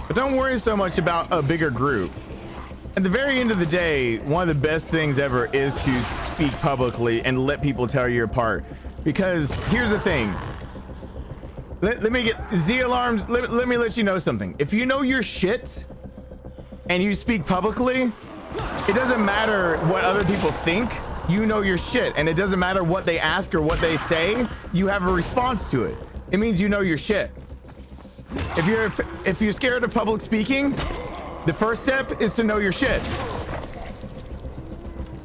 But don't worry so much about a bigger group. At the very end of the day, one of the best things ever is to speak publicly and let people tear you apart. Because here's the thing. Let me get Z alarms. Let me let you know something. If you know your shit and you speak publicly, it doesn't matter what other people think. You know your shit, and it doesn't matter what they ask or what they say. You have a response to it. It means you know your shit. If you're scared of public speaking, the first step is to know your shit.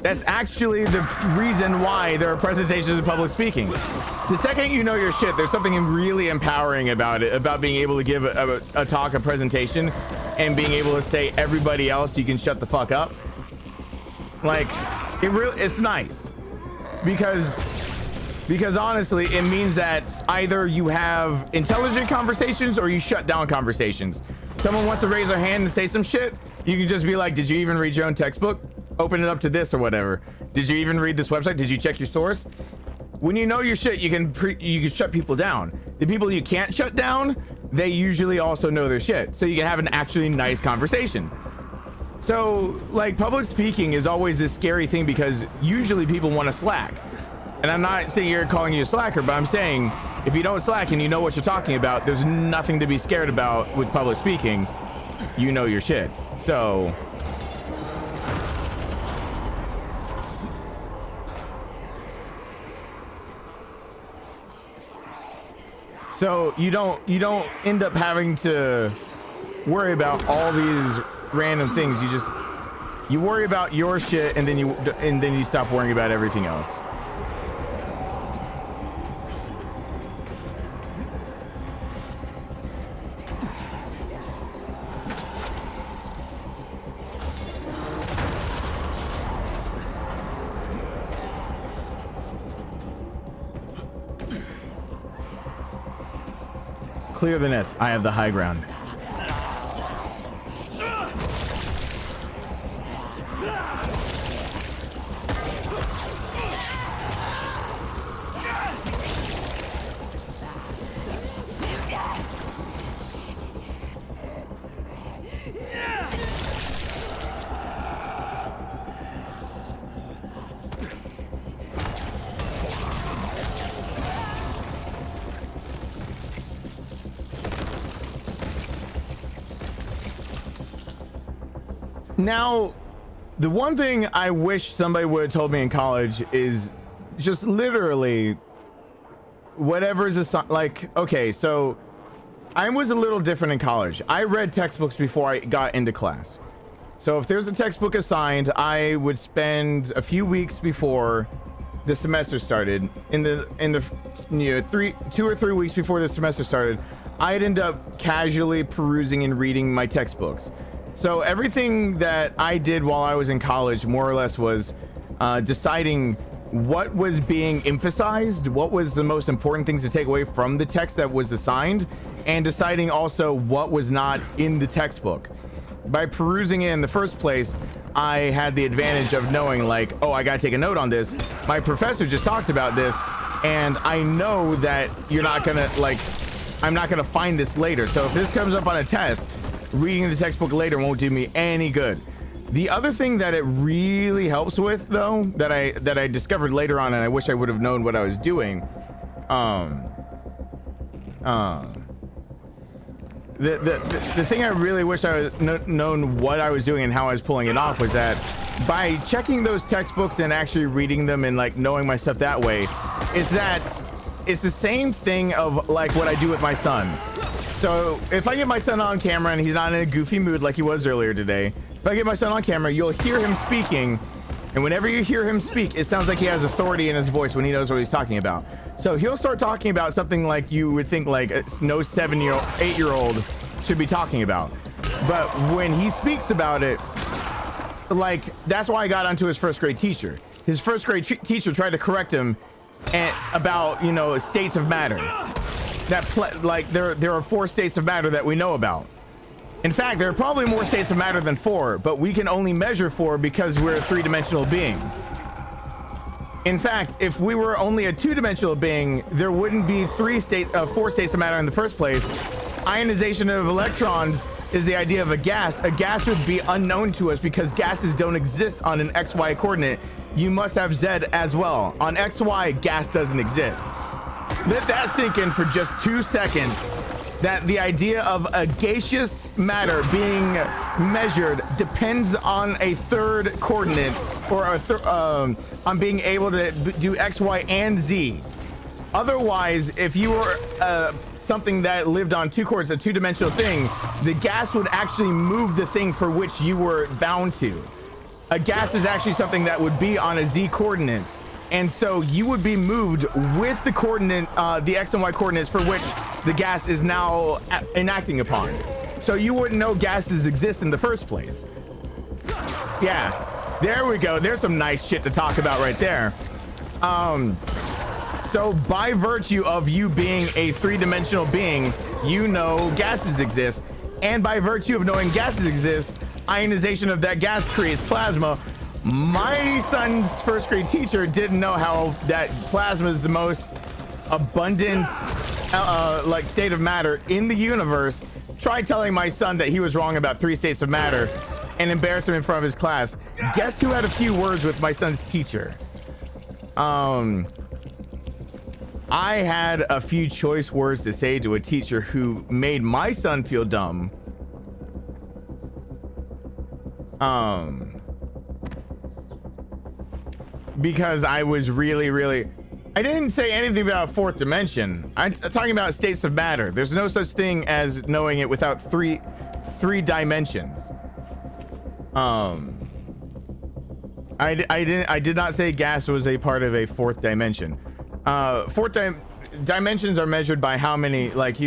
That's actually the reason why there are presentations of public speaking. The second you know your shit, there's something really empowering about it, about being able to give a talk, a presentation, and being able to say everybody else, you can shut the fuck up. Like, it's nice because honestly, it means that either you have intelligent conversations or you shut down conversations. Someone wants to raise their hand and say some shit, you can just be like, did you even read your own textbook? Open it up to this or whatever. Did you even read this website? Did you check your source? When you know your shit, you can shut people down. The people you can't shut down, they usually also know their shit, so you can have an actually nice conversation. So like, public speaking is always this scary thing because usually people want to slack. And I'm not sitting here calling you a slacker, but I'm saying if you don't slack and you know what you're talking about, there's nothing to be scared about with public speaking. You know your shit. So you don't end up having to worry about all these random things. You just You worry about your shit, and then you stop worrying about everything else. Clear the nest. I have the high ground. Now, the one thing I wish somebody would have told me in college is just literally whatever's assigned. Like, okay, so I was a little different in college. I read textbooks before I got into class. So if there's a textbook assigned, I would spend a few weeks before the semester started. In the 2 or 3 weeks before the semester started, I'd end up casually perusing and reading my textbooks. So everything that I did while I was in college more or less was deciding what was being emphasized, what was the most important things to take away from the text that was assigned, and deciding also what was not in the textbook. By perusing it in the first place, I had the advantage of knowing, like, oh, I gotta take a note on this. My professor just talked about this, and I know that you're not gonna, like, I'm not gonna find this later. So if this comes up on a test, reading the textbook later won't do me any good. The other thing that it really helps with, though, that I discovered later on, and I wish I would have known what I was doing, the thing I really wish I was known what I was doing and how I was pulling it off was that by checking those textbooks and actually reading them and like knowing my stuff that way, is that it's the same thing of like what I do with my son. So if I get my son on camera and he's not in a goofy mood like he was earlier today, if I get my son on camera, you'll hear him speaking, and whenever you hear him speak, it sounds like he has authority in his voice when he knows what he's talking about. So he'll start talking about something like you would think like no 8-year-old should be talking about. But when he speaks about it, like, that's why I got onto his first grade teacher. His first grade teacher tried to correct him about, you know, states of matter. Like there are 4 states of matter that we know about. In fact, there are probably more states of matter than 4, but we can only measure 4 because we're a 3-dimensional being. In fact, if we were only a 2-dimensional being, there wouldn't be 4 states of matter in the first place. Ionization of electrons is the idea of a gas. A gas would be unknown to us because gases don't exist on an XY coordinate. You must have Z as well. On XY, gas doesn't exist. Let that sink in for just 2 seconds, that the idea of a gaseous matter being measured depends on a 3rd coordinate, or on being able to do X, Y, and Z. Otherwise, if you were something that lived on 2 coordinates, a 2-dimensional thing, the gas would actually move the thing for which you were bound to. A gas is actually something that would be on a Z coordinate. And so you would be moved with the coordinate, the X and Y coordinates for which the gas is now enacting upon. So you wouldn't know gases exist in the first place. Yeah, there we go. There's some nice shit to talk about right there. So by virtue of you being a 3-dimensional being, you know gases exist. And by virtue of knowing gases exist, ionization of that gas creates plasma. My son's first grade teacher didn't know how that plasma is the most abundant like state of matter in the universe. Tried telling my son that he was wrong about 3 states of matter and embarrassed him in front of his class. Guess who had a few words with my son's teacher? I had a few choice words to say to a teacher who made my son feel dumb. Because I was really, I didn't say anything about 4th dimension. I'm talking about states of matter. There's no such thing as knowing it without three dimensions. I did not say gas was a part of a fourth dimension. Dimensions are measured by how many, like,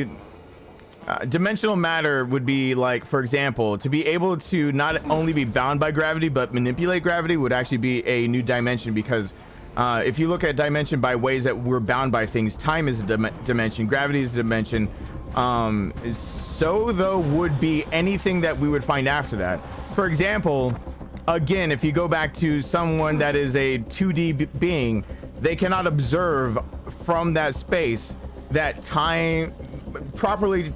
dimensional matter would be like, for example, to be able to not only be bound by gravity but manipulate gravity would actually be a new dimension, because if you look at dimension by ways that we're bound by things, time is a dimension, gravity is a dimension, so though would be anything that we would find after that. For example, again, if you go back to someone that is a 2D being, they cannot observe from that space that time, properly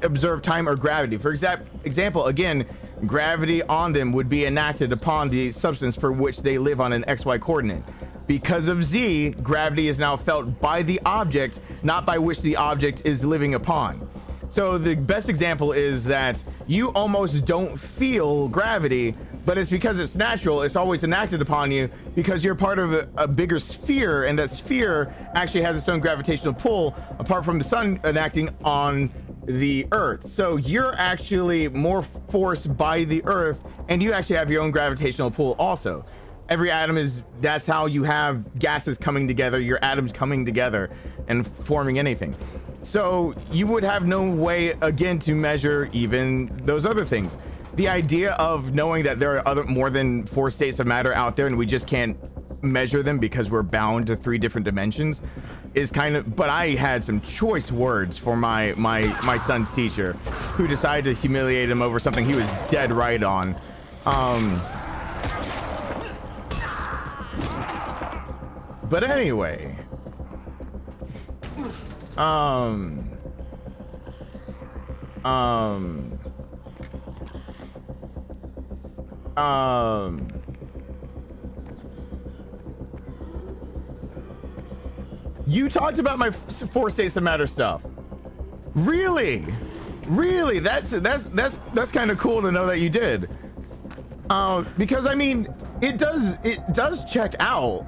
observe time or gravity. For example, again, gravity on them would be enacted upon the substance for which they live on an XY coordinate. Because of Z, gravity is now felt by the object, not by which the object is living upon. So the best example is that you almost don't feel gravity, but it's because it's natural. It's always enacted upon you because you're part of a bigger sphere, and that sphere actually has its own gravitational pull apart from the sun enacting on the earth. So you're actually more forced by the earth, and you actually have your own gravitational pull also. Every atom is, that's how you have gases coming together, your atoms coming together and forming anything. So you would have no way, again, to measure even those other things. The idea of knowing that there are more than 4 states of matter out there and we just can't measure them because we're bound to 3 different dimensions is kind of, but I had some choice words for my son's teacher, who decided to humiliate him over something he was dead right on. But anyway, you talked about my 4 states of matter stuff. Really? That's kind of cool to know that you did. Because I mean, it does check out.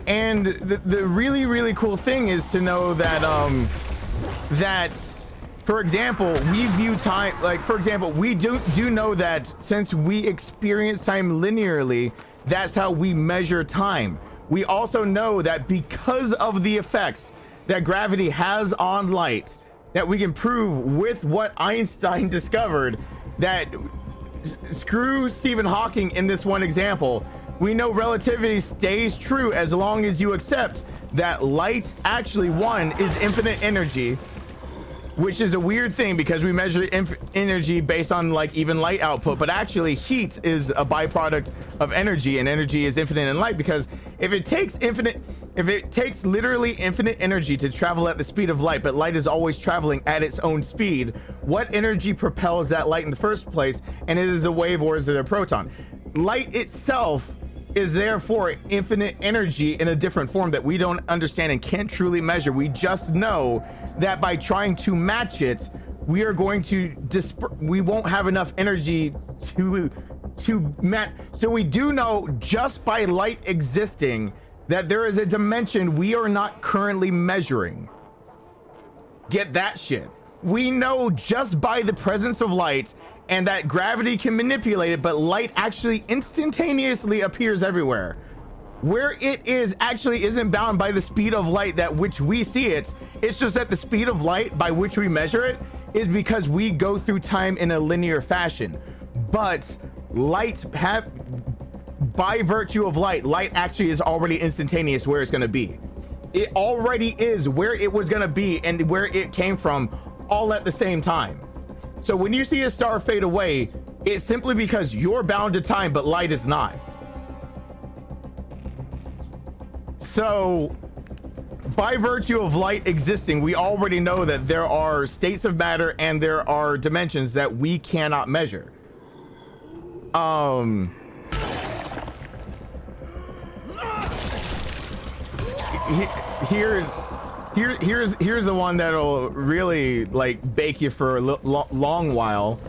And the really cool thing is to know that that, for example, we view time, like, for example, we do know that since we experience time linearly, that's how we measure time. We also know that because of the effects that gravity has on light, that we can prove with what Einstein discovered, that screw Stephen Hawking in this one example, we know relativity stays true as long as you accept that light actually, one, is infinite energy, which is a weird thing because we measure energy based on like even light output, but actually heat is a byproduct of energy, and energy is infinite in light, because if it takes literally infinite energy to travel at the speed of light, but light is always traveling at its own speed, what energy propels that light in the first place? And it is a wave, or is it a proton? Light itself is therefore infinite energy in a different form that we don't understand and can't truly measure. We just know that by trying to match it, we are going to we won't have enough energy to match. So we do know just by light existing that there is a dimension we are not currently measuring. Get that shit. We know just by the presence of light, and that gravity can manipulate it, but light actually instantaneously appears everywhere. Where it is actually isn't bound by the speed of light that which we see it. It's just that the speed of light by which we measure it is because we go through time in a linear fashion. But light by virtue of light actually is already instantaneous where it's gonna be. It already is where it was gonna be and where it came from, all at the same time. So when you see a star fade away, it's simply because you're bound to time, but light is not. So by virtue of light existing, we already know that there are states of matter and there are dimensions that we cannot measure. Here's the one that'll really like bake you for a long while.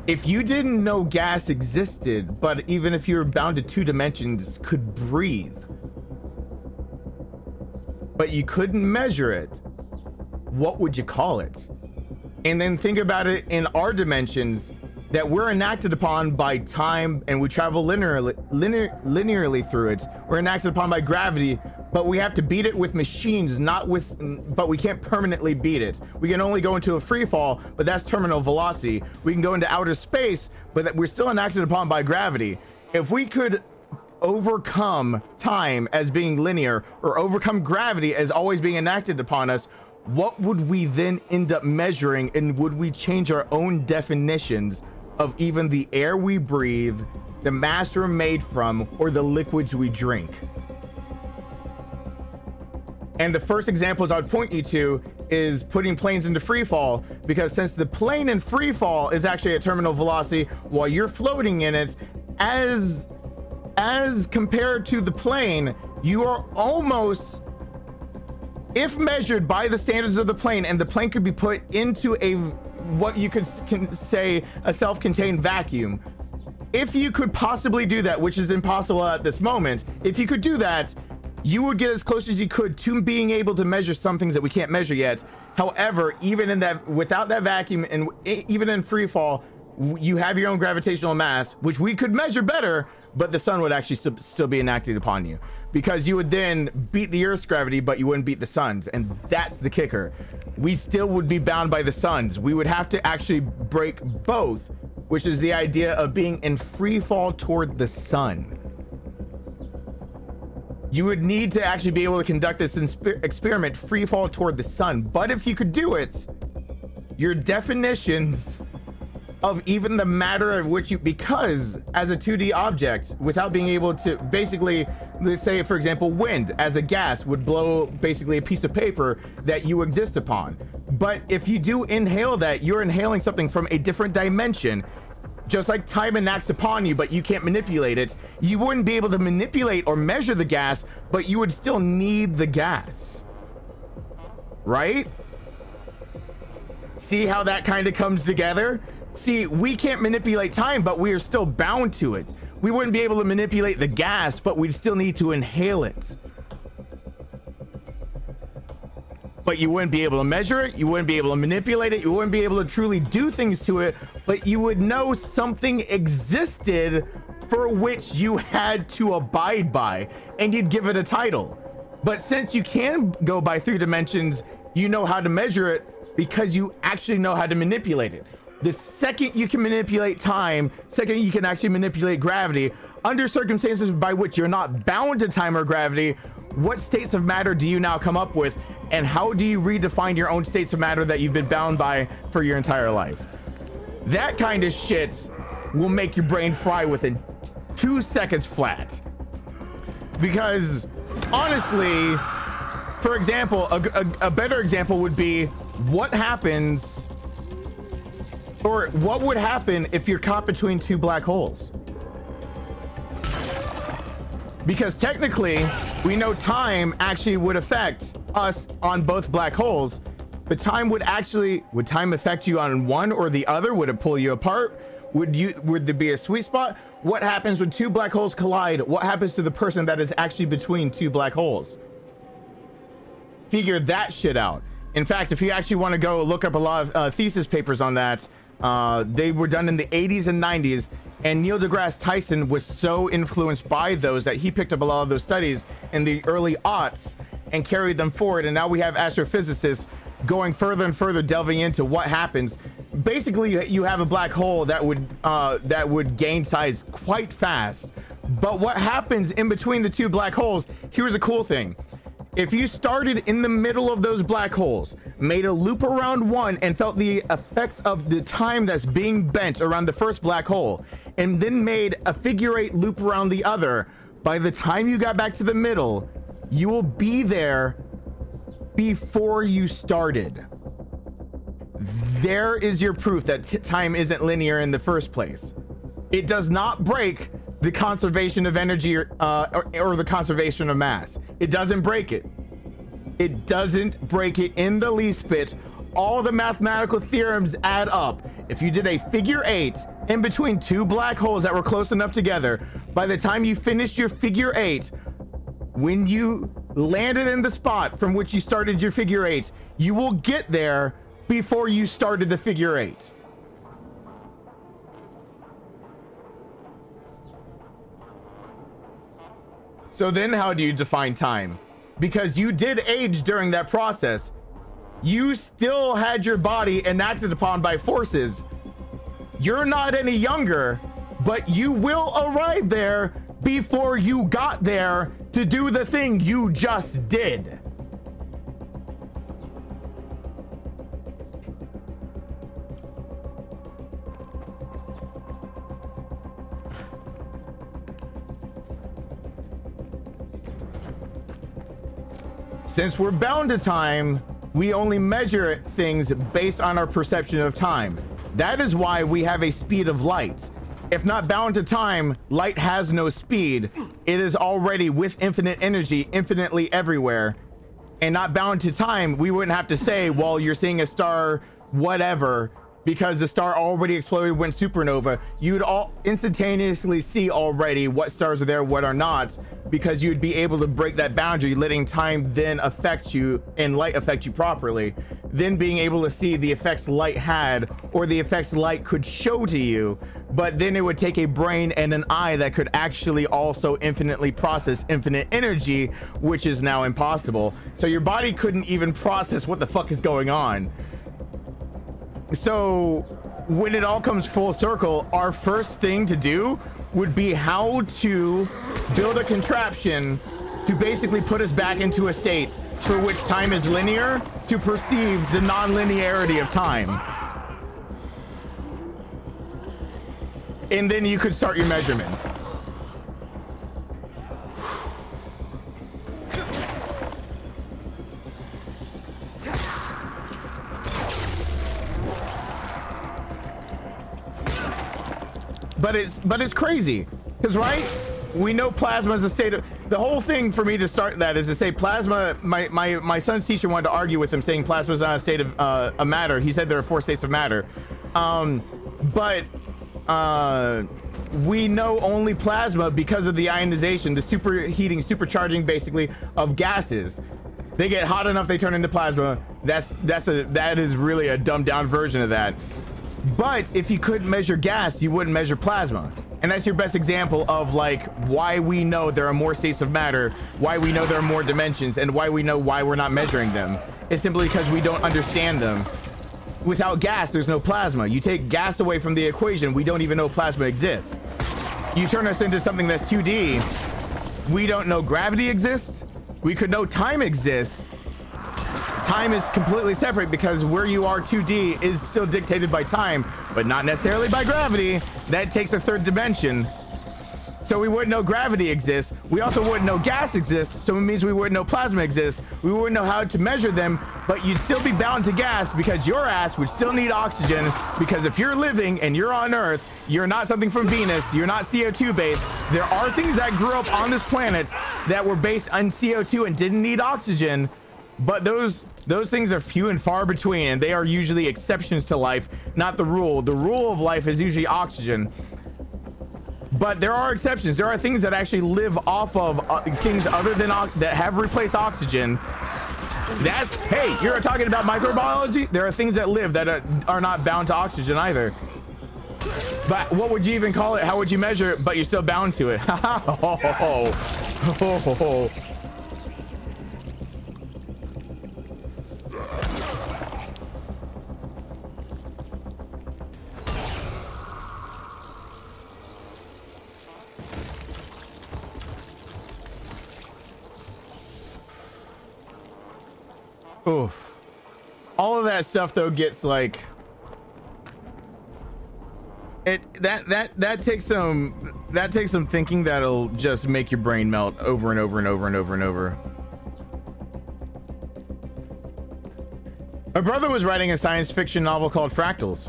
If you didn't know gas existed, but even if you're bound to 2 dimensions, could breathe, but you couldn't measure it, what would you call it? And then think about it in our dimensions, that we're enacted upon by time, and we travel linearly through it. We're enacted upon by gravity, but we have to beat it with machines, but we can't permanently beat it. We can only go into a free fall, but that's terminal velocity. We can go into outer space, but we're still enacted upon by gravity. If we could overcome time as being linear, or overcome gravity as always being enacted upon us, what would we then end up measuring, and would we change our own definitions of even the air we breathe, the mass we're made from, or the liquids we drink? And the first examples I would point you to is putting planes into free fall, because since the plane in free fall is actually at terminal velocity while you're floating in it, as compared to the plane, you are almost, if measured by the standards of the plane, and the plane could be put into a what you could say a self-contained vacuum. If you could possibly do that, which is impossible at this moment, if you could do that, you would get as close as you could to being able to measure some things that we can't measure yet. However, even in that, without that vacuum, and even in free fall, you have your own gravitational mass, which we could measure better, but the sun would actually still be enacted upon you, because you would then beat the Earth's gravity, but you wouldn't beat the sun's. And that's the kicker. We still would be bound by the sun's. We would have to actually break both, which is the idea of being in free fall toward the sun. You would need to actually be able to conduct this experiment free fall toward the sun. But if you could do it, your definitions of even the matter of which you, because as a 2D object, without being able to basically, let's say for example, wind as a gas would blow basically a piece of paper that you exist upon. But if you do inhale that, you're inhaling something from a different dimension. Just like time enacts upon you, but you can't manipulate it. You wouldn't be able to manipulate or measure the gas, but you would still need the gas, right? See how that kind of comes together? See, we can't manipulate time, but we are still bound to it. We wouldn't be able to manipulate the gas, but we'd still need to inhale it. But you wouldn't be able to measure it, you wouldn't be able to manipulate it, you wouldn't be able to truly do things to it, but you would know something existed for which you had to abide by, and you'd give it a title. But since you can go by 3 dimensions, you know how to measure it because you actually know how to manipulate it. The second you can manipulate time, second you can actually manipulate gravity, under circumstances by which you're not bound to time or gravity, what states of matter do you now come up with, and how do you redefine your own states of matter that you've been bound by for your entire life? That kind of shit will make your brain fry within 2 seconds flat. Because honestly, for example, a better example would be what happens, or what would happen if you're caught between 2 black holes? Because technically, we know time actually would affect us on both black holes, but time would time affect you on one or the other? Would it pull you apart? Would there be a sweet spot? What happens when 2 black holes collide? What happens to the person that is actually between 2 black holes? Figure that shit out. In fact, if you actually want to go look up a lot of thesis papers on that, they were done in the 80s and 90s, and Neil deGrasse Tyson was so influenced by those that he picked up a lot of those studies in the early aughts and carried them forward. And now we have astrophysicists going further and further, delving into what happens. Basically, you have a black hole that would gain size quite fast. But what happens in between the 2 black holes? Here's a cool thing. If you started in the middle of those black holes, made a loop around one, and felt the effects of the time that's being bent around the first black hole, and then made a figure-8 loop around the other, by the time you got back to the middle, you will be there before you started. There is your proof that time isn't linear in the first place. It does not break the conservation of energy or the conservation of mass. It doesn't break it. It doesn't break it in the least bit. All the mathematical theorems add up. If you did a figure-8 in between 2 black holes that were close enough together, by the time you finished your figure-8, when you landed in the spot from which you started your figure-8, you will get there before you started the figure 8. So then how do you define time? Because you did age during that process. You still had your body enacted upon by forces. You're not any younger, but you will arrive there before you got there to do the thing you just did. Since we're bound to time, we only measure things based on our perception of time. That is why we have a speed of light. If not bound to time, light has no speed. It is already with infinite energy, infinitely everywhere. And not bound to time, we wouldn't have to say, well, you're seeing a star, whatever, because the star already exploded, went supernova. You'd all instantaneously see already what stars are there, what are not, because you'd be able to break that boundary, letting time then affect you and light affect you properly. Then being able to see the effects light had or the effects light could show to you, but then it would take a brain and an eye that could actually also infinitely process infinite energy, which is now impossible. So your body couldn't even process what the fuck is going on. So when it all comes full circle, our first thing to do would be how to build a contraption to basically put us back into a state for which time is linear, to perceive the non-linearity of time. And then you could start your measurements. But it's crazy, because right, we know plasma is a state of, the whole thing for me to start that is to say plasma. My son's teacher wanted to argue with him, saying plasma is not a state of a matter. He said there are 4 states of matter, but we know only plasma because of the ionization, the superheating, supercharging basically of gases. They get hot enough, they turn into plasma. That is really a dumbed down version of that. But if you couldn't measure gas, you wouldn't measure plasma. And that's your best example of like why we know there are more states of matter, why we know there are more dimensions, and why we know why we're not measuring them. It's simply because we don't understand them. Without gas, there's no plasma. You take gas away from the equation, we don't even know plasma exists. You turn us into something that's 2D, we don't know gravity exists. We could know time exists. Time is completely separate because where you are 2D is still dictated by time, but not necessarily by gravity. That takes a third dimension. So we wouldn't know gravity exists. We also wouldn't know gas exists. So it means we wouldn't know plasma exists. We wouldn't know how to measure them, but you'd still be bound to gas because your ass would still need oxygen, because if you're living and you're on Earth, you're not something from Venus, you're not CO2 based. There are things that grew up on this planet that were based on CO2 and didn't need oxygen, but those things are few and far between, and they are usually exceptions to life, not the rule. The rule of life is usually oxygen. But there are exceptions. There are things that actually live off of things other than that have replaced oxygen. That's, hey, you're talking about microbiology? There are things that live that are not bound to oxygen either. But what would you even call it? How would you measure it? But you're still bound to it. Oof. All of that stuff though gets like that takes some thinking that'll just make your brain melt over and over and over and over and over. My brother was writing a science fiction novel called Fractals.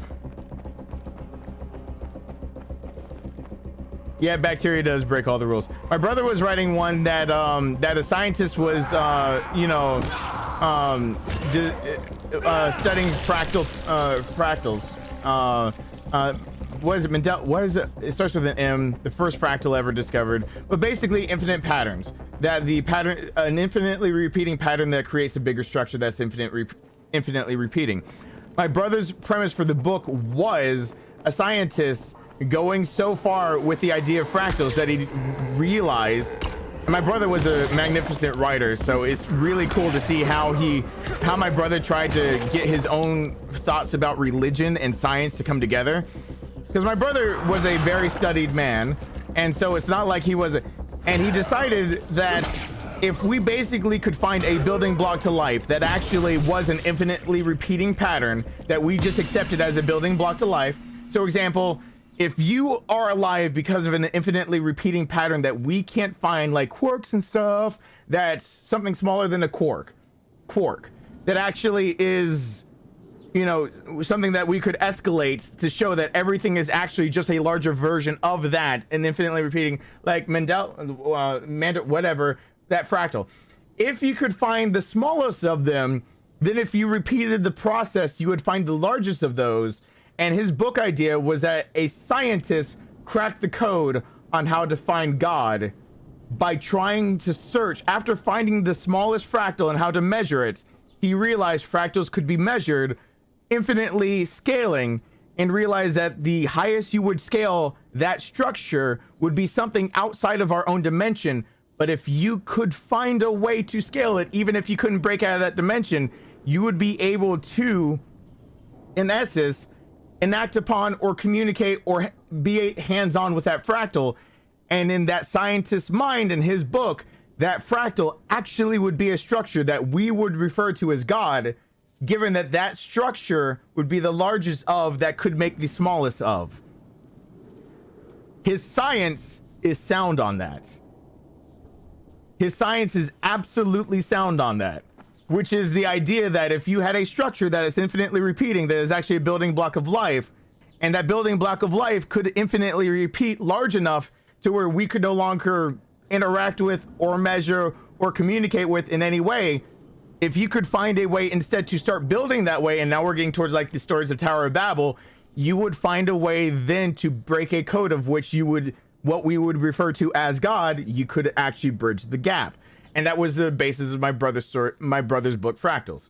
Yeah, bacteria does break all the rules. My brother was writing one that that a scientist was studying fractals. What is it? Mendel? What is it? It starts with an M. The first fractal ever discovered, but basically infinite patterns. That the pattern, an infinitely repeating pattern that creates a bigger structure that's infinitely repeating. my brother's premise for the book was a scientist going so far with the idea of fractals that he realized, and my brother was a magnificent writer, so it's really cool to see how my brother tried to get his own thoughts about religion and science to come together, because my brother was a very studied man, and so it's not like he was and he decided that if we basically could find a building block to life that actually was an infinitely repeating pattern that we just accepted as a building block to life. So example, if you are alive because of an infinitely repeating pattern that we can't find, like quarks and stuff, that's something smaller than a quark that actually is, you know, something that we could escalate to show that everything is actually just a larger version of that, an infinitely repeating, like whatever, that fractal. If you could find the smallest of them, then if you repeated the process, you would find the largest of those. And his book idea was that a scientist cracked the code on how to find God by trying to search. After finding the smallest fractal and how to measure it, he realized fractals could be measured infinitely scaling, and realized that the highest you would scale that structure would be something outside of our own dimension. But if you could find a way to scale it, even if you couldn't break out of that dimension, you would be able to, in essence, enact upon or communicate or be hands-on with that fractal. And in that scientist's mind, in his book, that fractal actually would be a structure that we would refer to as God, given that that structure would be the largest of that could make the smallest of. His science is sound on that. His science is absolutely sound on that, which is the idea that if you had a structure that is infinitely repeating, that is actually a building block of life, and that building block of life could infinitely repeat large enough to where we could no longer interact with or measure or communicate with in any way, if you could find a way instead to start building that way, and now we're getting towards like the stories of Tower of Babel, you would find a way then to break a code of which you would, what we would refer to as God, you could actually bridge the gap. And that was the basis of my brother's story, my brother's book, Fractals.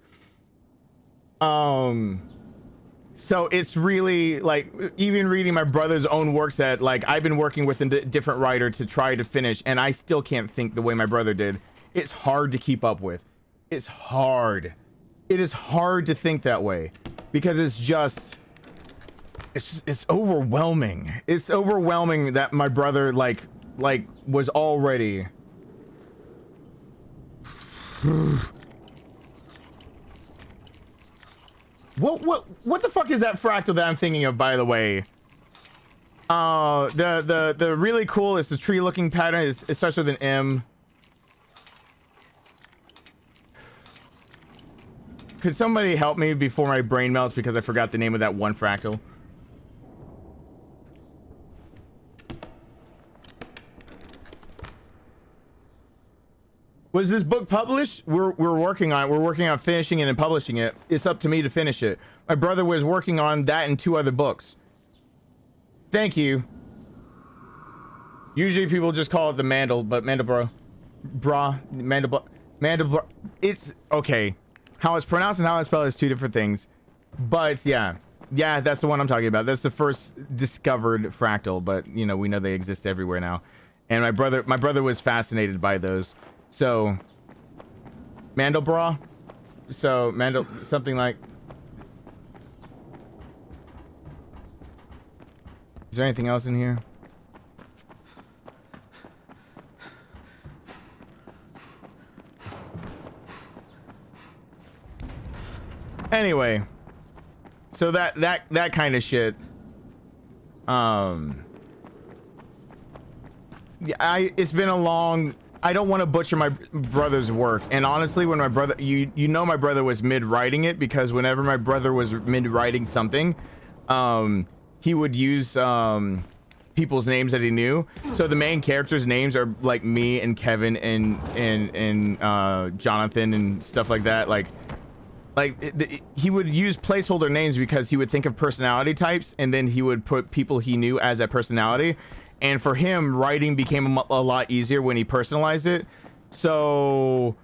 So it's really like, even reading my brother's own works that like I've been working with a different writer to try to finish, and I still can't think the way my brother did. It's hard to keep up with. It's hard. It is hard to think that way because it's just, it's overwhelming. It's overwhelming that my brother like was already what the fuck is that fractal that I'm thinking of, by the way? The really cool is the tree looking pattern. It starts with an M. Could somebody help me before my brain melts because I forgot the name of that one fractal? Was this book published? We're working on it. We're working on finishing it and publishing it. It's up to me to finish it. My brother was working on that and 2 other books. Thank you. Usually people just call it the Mandel, but Mandelbrot. Mandelbrot. It's okay. How it's pronounced and how it's spelled is 2 different things. But yeah, that's the one I'm talking about. That's the first discovered fractal, but you know, we know they exist everywhere now. And my brother was fascinated by those. So Mandelbrot. So something like. Is there anything else in here? Anyway, so that kind of shit. Yeah, it's been a long. I don't want to butcher my brother's work, and honestly, when my brother, you know, my brother was mid writing it, because whenever my brother was mid writing something, he would use people's names that he knew. So the main characters' names are like me and Kevin and Jonathan and stuff like that. He would use placeholder names because he would think of personality types, and then he would put people he knew as that personality. And for him, writing became a lot easier when he personalized it. So,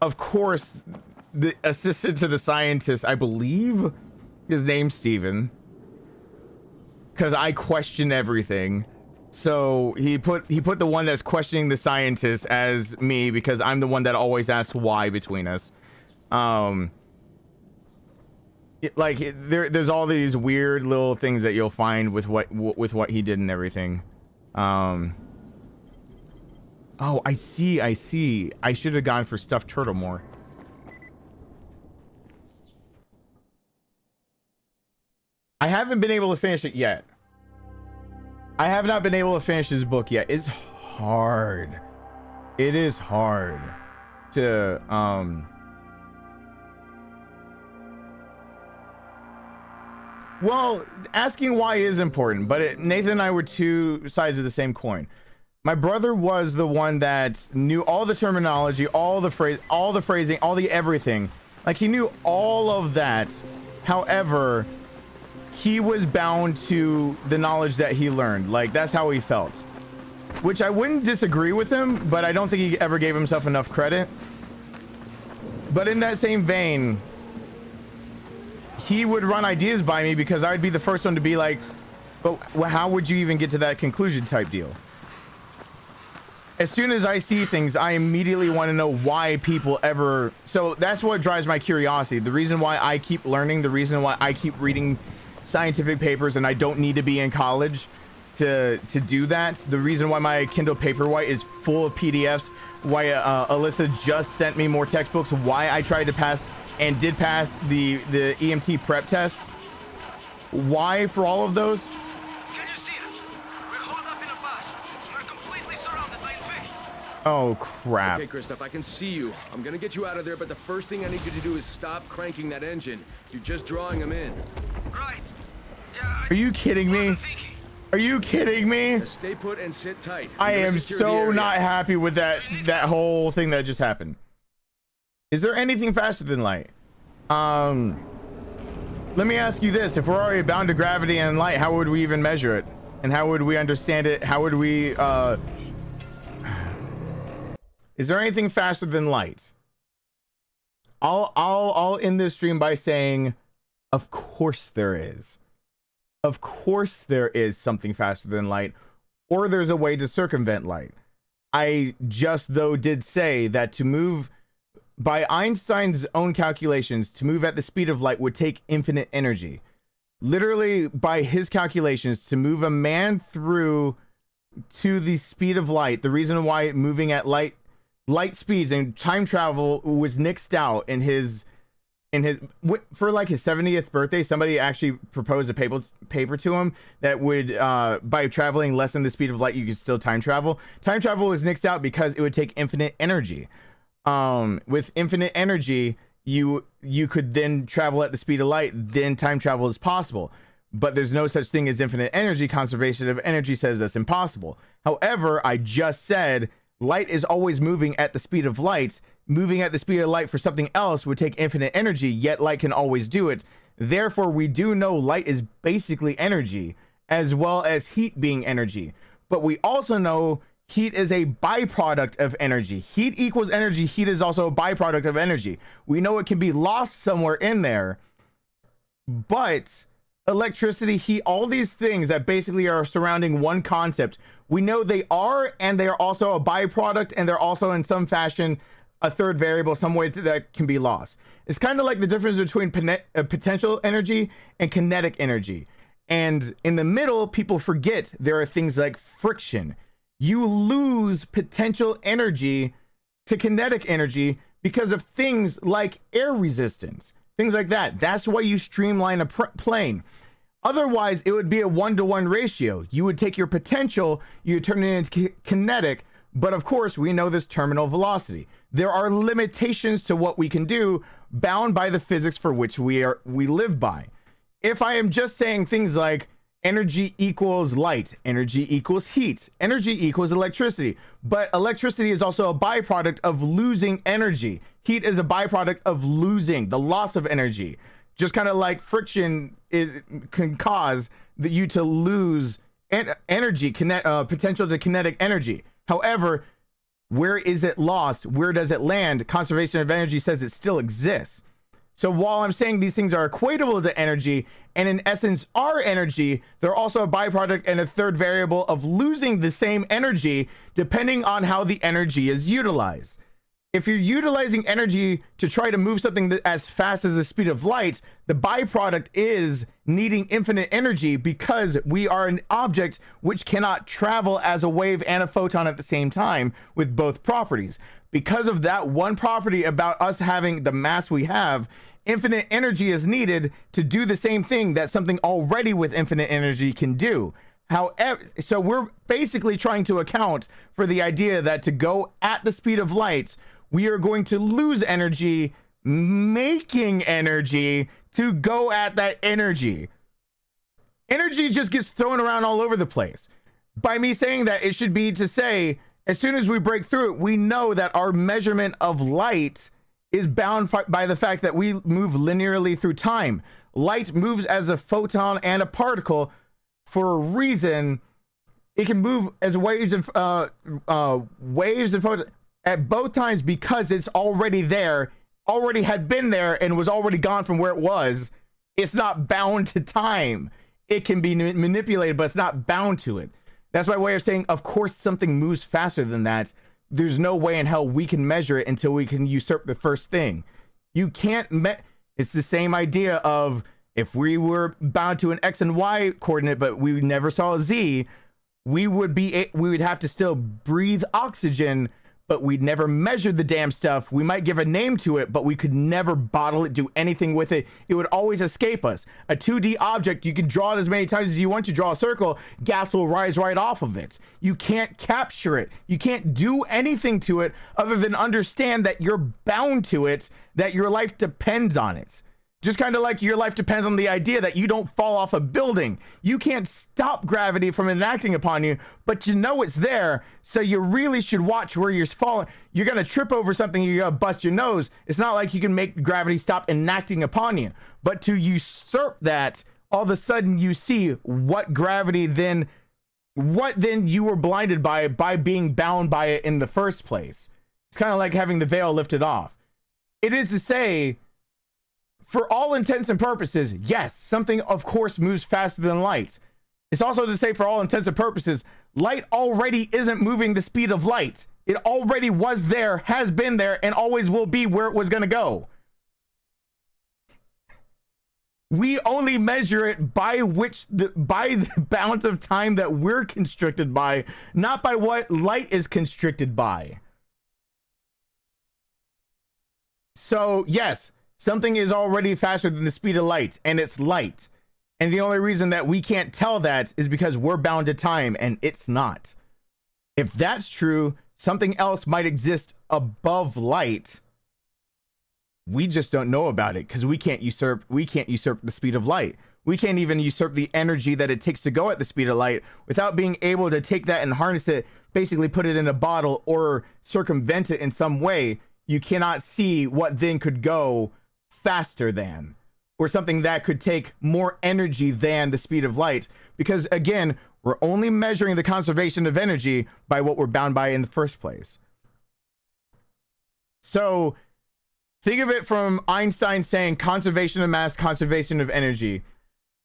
of course, the assistant to the scientist, I believe his name's Steven, because I question everything. So he put the one that's questioning the scientist as me, because I'm the one that always asks why between us. There's all these weird little things that you'll find with what he did and everything. Oh, I see. I should have gone for stuffed turtle more. I haven't been able to finish it yet. I have not been able to finish this book yet. It's hard. It is hard to well, asking why is important, but Nathan and I were two sides of the same coin. My brother was the one that knew all the terminology, all the phrasing, all the everything. Like, he knew all of that. However, he was bound to the knowledge that he learned. Like, that's how he felt. Which I wouldn't disagree with him, but I don't think he ever gave himself enough credit. But in that same vein, he would run ideas by me because I'd be the first one to be like, but how would you even get to that conclusion type deal? As soon as I see things, I immediately want to know why people ever... So that's what drives my curiosity. The reason why I keep learning, the reason why I keep reading scientific papers, and I don't need to be in college to do that. The reason why my Kindle Paperwhite is full of PDFs, why Alyssa just sent me more textbooks, why I tried to pass and did pass the EMT prep test. Why for all of those? Oh crap. Okay, Christoph, I can see you. I'm gonna get you out of there, but the first thing I need you to do is stop cranking that engine. You're just drawing them in. Right. Are you kidding me? Are you kidding me? Just stay put and sit tight. I am so not happy with that whole thing that just happened. Is there anything faster than light? Let me ask you this. If we're already bound to gravity and light, how would we even measure it? And how would we understand it? How would we, is there anything faster than light? I'll end this stream by saying, of course there is. Of course there is something faster than light, or there's a way to circumvent light. I just, though, did say that to move, by Einstein's own calculations, to move at the speed of light would take infinite energy. Literally, by his calculations, to move a man through to the speed of light, the reason why moving at light speeds and time travel was nixed out in his for like his 70th birthday. Somebody actually proposed a paper to him that would by traveling less than the speed of light you could still time travel. Time travel was nixed out because it would take infinite energy. With infinite energy you could then travel at the speed of light, then time travel is possible. But there's no such thing as infinite energy. Conservation of energy says that's impossible. However, I just said light is always moving at the speed of light. Moving at the speed of light for something else would take infinite energy, yet light can always do it. Therefore, we do know light is basically energy, as well as heat being energy. But we also know heat is a byproduct of energy. Heat equals energy. Heat is also a byproduct of energy. We know it can be lost somewhere in there, but electricity, heat, all these things that basically are surrounding one concept, we know they are, and they are also a byproduct, and they're also in some fashion a third variable, some way that can be lost. It's kind of like the difference between potential energy and kinetic energy. And in the middle, people forget there are things like friction. You lose potential energy to kinetic energy because of things like air resistance, things like that. That's why you streamline a plane. Otherwise, it would be a 1-to-1 ratio. You would take your potential, you would turn it into kinetic, but of course, we know this terminal velocity. There are limitations to what we can do, bound by the physics for which we live by. If I am just saying things like energy equals light, energy equals heat, energy equals electricity, but electricity is also a byproduct of losing energy. Heat is a byproduct of losing, the loss of energy. Just kind of like friction can cause you to lose energy, potential to kinetic energy. However, Where is it lost? Where does it land? Conservation of energy says it still exists. So while I'm saying these things are equatable to energy and in essence are energy, they're also a byproduct and a third variable of losing the same energy depending on how the energy is utilized. If you're utilizing energy to try to move something as fast as the speed of light, the byproduct is needing infinite energy because we are an object which cannot travel as a wave and a photon at the same time with both properties. Because of that one property about us having the mass we have, infinite energy is needed to do the same thing that something already with infinite energy can do. However, so we're basically trying to account for the idea that to go at the speed of light, we are going to lose energy, making energy to go at that energy. Energy just gets thrown around all over the place. By me saying that, it should be to say, as soon as we break through it, we know that our measurement of light is bound by the fact that we move linearly through time. Light moves as a photon and a particle for a reason. It can move as waves and photons at both times because it's already there, already had been there, and was already gone from where it was. It's not bound to time. It can be manipulated, but it's not bound to it. That's my way of saying, of course, something moves faster than that. There's no way in hell we can measure it until we can usurp the first thing. You can't it's the same idea of if we were bound to an X and Y coordinate, but we never saw a Z, we would have to still breathe oxygen, but we'd never measure the damn stuff. We might give a name to it, but we could never bottle it, do anything with it. It would always escape us. A 2D object, you can draw it as many times as you want to draw a circle, gas will rise right off of it. You can't capture it. You can't do anything to it other than understand that you're bound to it, that your life depends on it. Just kind of like your life depends on the idea that you don't fall off a building. You can't stop gravity from enacting upon you, but you know it's there, so you really should watch where you're falling. You're going to trip over something, you're going to bust your nose. It's not like you can make gravity stop enacting upon you. But to usurp that, all of a sudden you see what then you were blinded by being bound by it in the first place. It's kind of like having the veil lifted off. It is to say, for all intents and purposes, yes, something of course moves faster than light. It's also to say, for all intents and purposes, light already isn't moving the speed of light. It already was there, has been there, and always will be where it was going to go. We only measure it by the bounds of time that we're constricted by, not by what light is constricted by. So, yes, something is already faster than the speed of light, and it's light. And the only reason that we can't tell that is because we're bound to time, and it's not. If that's true, something else might exist above light. We just don't know about it because we can't usurp the speed of light. We can't even usurp the energy that it takes to go at the speed of light without being able to take that and harness it, basically put it in a bottle or circumvent it in some way. You cannot see what then could go faster than, or something that could take more energy than the speed of light, because again, we're only measuring the conservation of energy by what we're bound by in the first place. So think of it from Einstein saying conservation of mass, conservation of energy.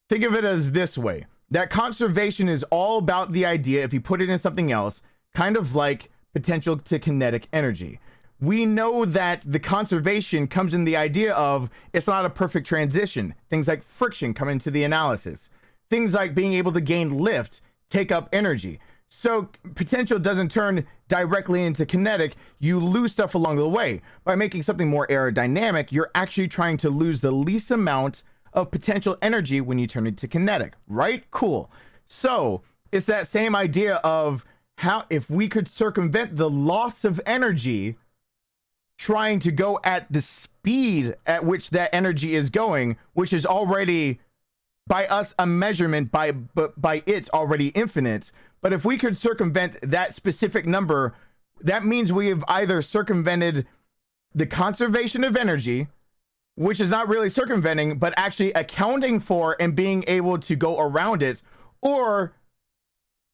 Think of it as this way, that conservation is all about the idea, if you put it in something else, kind of like potential to kinetic energy. We know that the conservation comes in the idea of it's not a perfect transition. Things like friction come into the analysis. Things like being able to gain lift take up energy. So potential doesn't turn directly into kinetic. You lose stuff along the way. By making something more aerodynamic, you're actually trying to lose the least amount of potential energy when you turn it to kinetic, right? Cool. So it's that same idea of how if we could circumvent the loss of energy trying to go at the speed at which that energy is going, which is already by us a measurement, by it's already infinite. But if we could circumvent that specific number, that means we have either circumvented the conservation of energy, which is not really circumventing, but actually accounting for and being able to go around it, or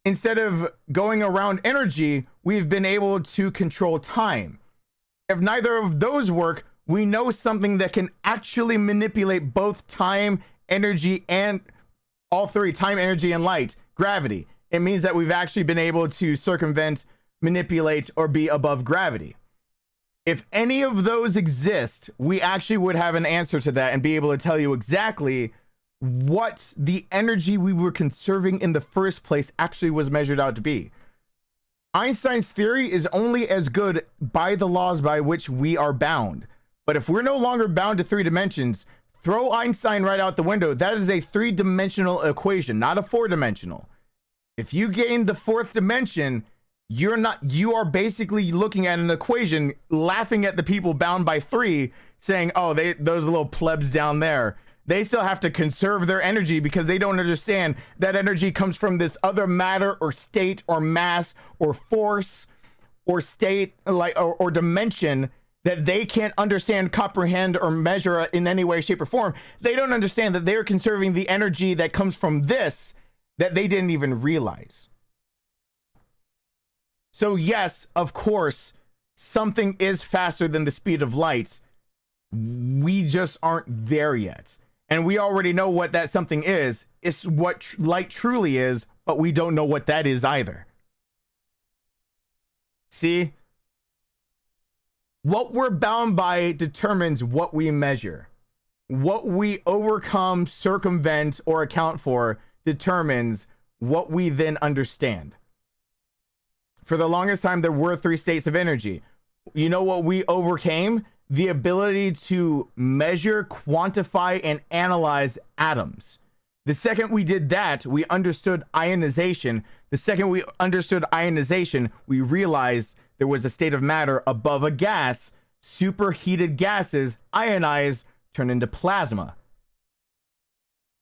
instead of going around energy, we've been able to control time. If neither of those work, we know something that can actually manipulate both time, energy, and all three: time, energy, and light, gravity. It means that we've actually been able to circumvent, manipulate, or be above gravity. If any of those exist, we actually would have an answer to that and be able to tell you exactly what the energy we were conserving in the first place actually was measured out to be. Einstein's theory is only as good by the laws by which we are bound. But if we're no longer bound to 3 dimensions, throw Einstein right out the window. That is a 3-dimensional equation, not a 4-dimensional. If you gain the 4th dimension, you are basically looking at an equation, laughing at the people bound by 3, saying, oh, those little plebs down there, they still have to conserve their energy because they don't understand that energy comes from this other matter or state or mass or force or state, like, or dimension that they can't understand, comprehend, or measure in any way, shape, or form. They don't understand that they're conserving the energy that comes from this that they didn't even realize. So yes, of course, something is faster than the speed of light. We just aren't there yet. And we already know what that something is. It's what light truly is, but we don't know what that is either. See? What we're bound by determines what we measure. What we overcome, circumvent, or account for determines what we then understand. For the longest time, there were 3 states of energy. You know what we overcame? The ability to measure, quantify, and analyze atoms. The second we did that, we understood ionization. The second we understood ionization, we realized there was a state of matter above a gas. Superheated gases, ionize, turn into plasma.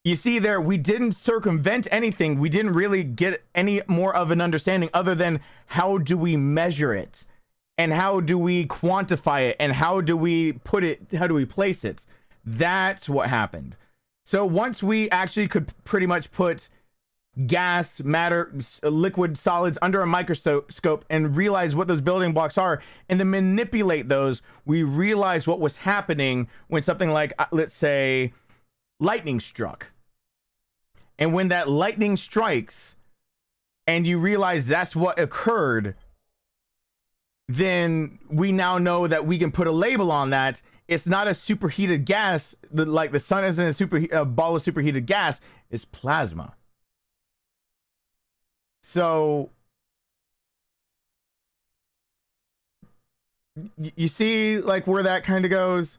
You see there, we didn't circumvent anything. We didn't really get any more of an understanding other than how do we measure it? And how do we quantify it? And how do we put it? How do we place it? That's what happened. So once we actually could pretty much put gas, matter, liquid, solids under a microscope and realize what those building blocks are and then manipulate those, we realized what was happening when something like, let's say, lightning struck. And when that lightning strikes and you realize that's what occurred, then we now know that we can put a label on that. It's not a superheated gas, like the sun isn't a ball of superheated gas, it's plasma. So you see like where that kind of goes?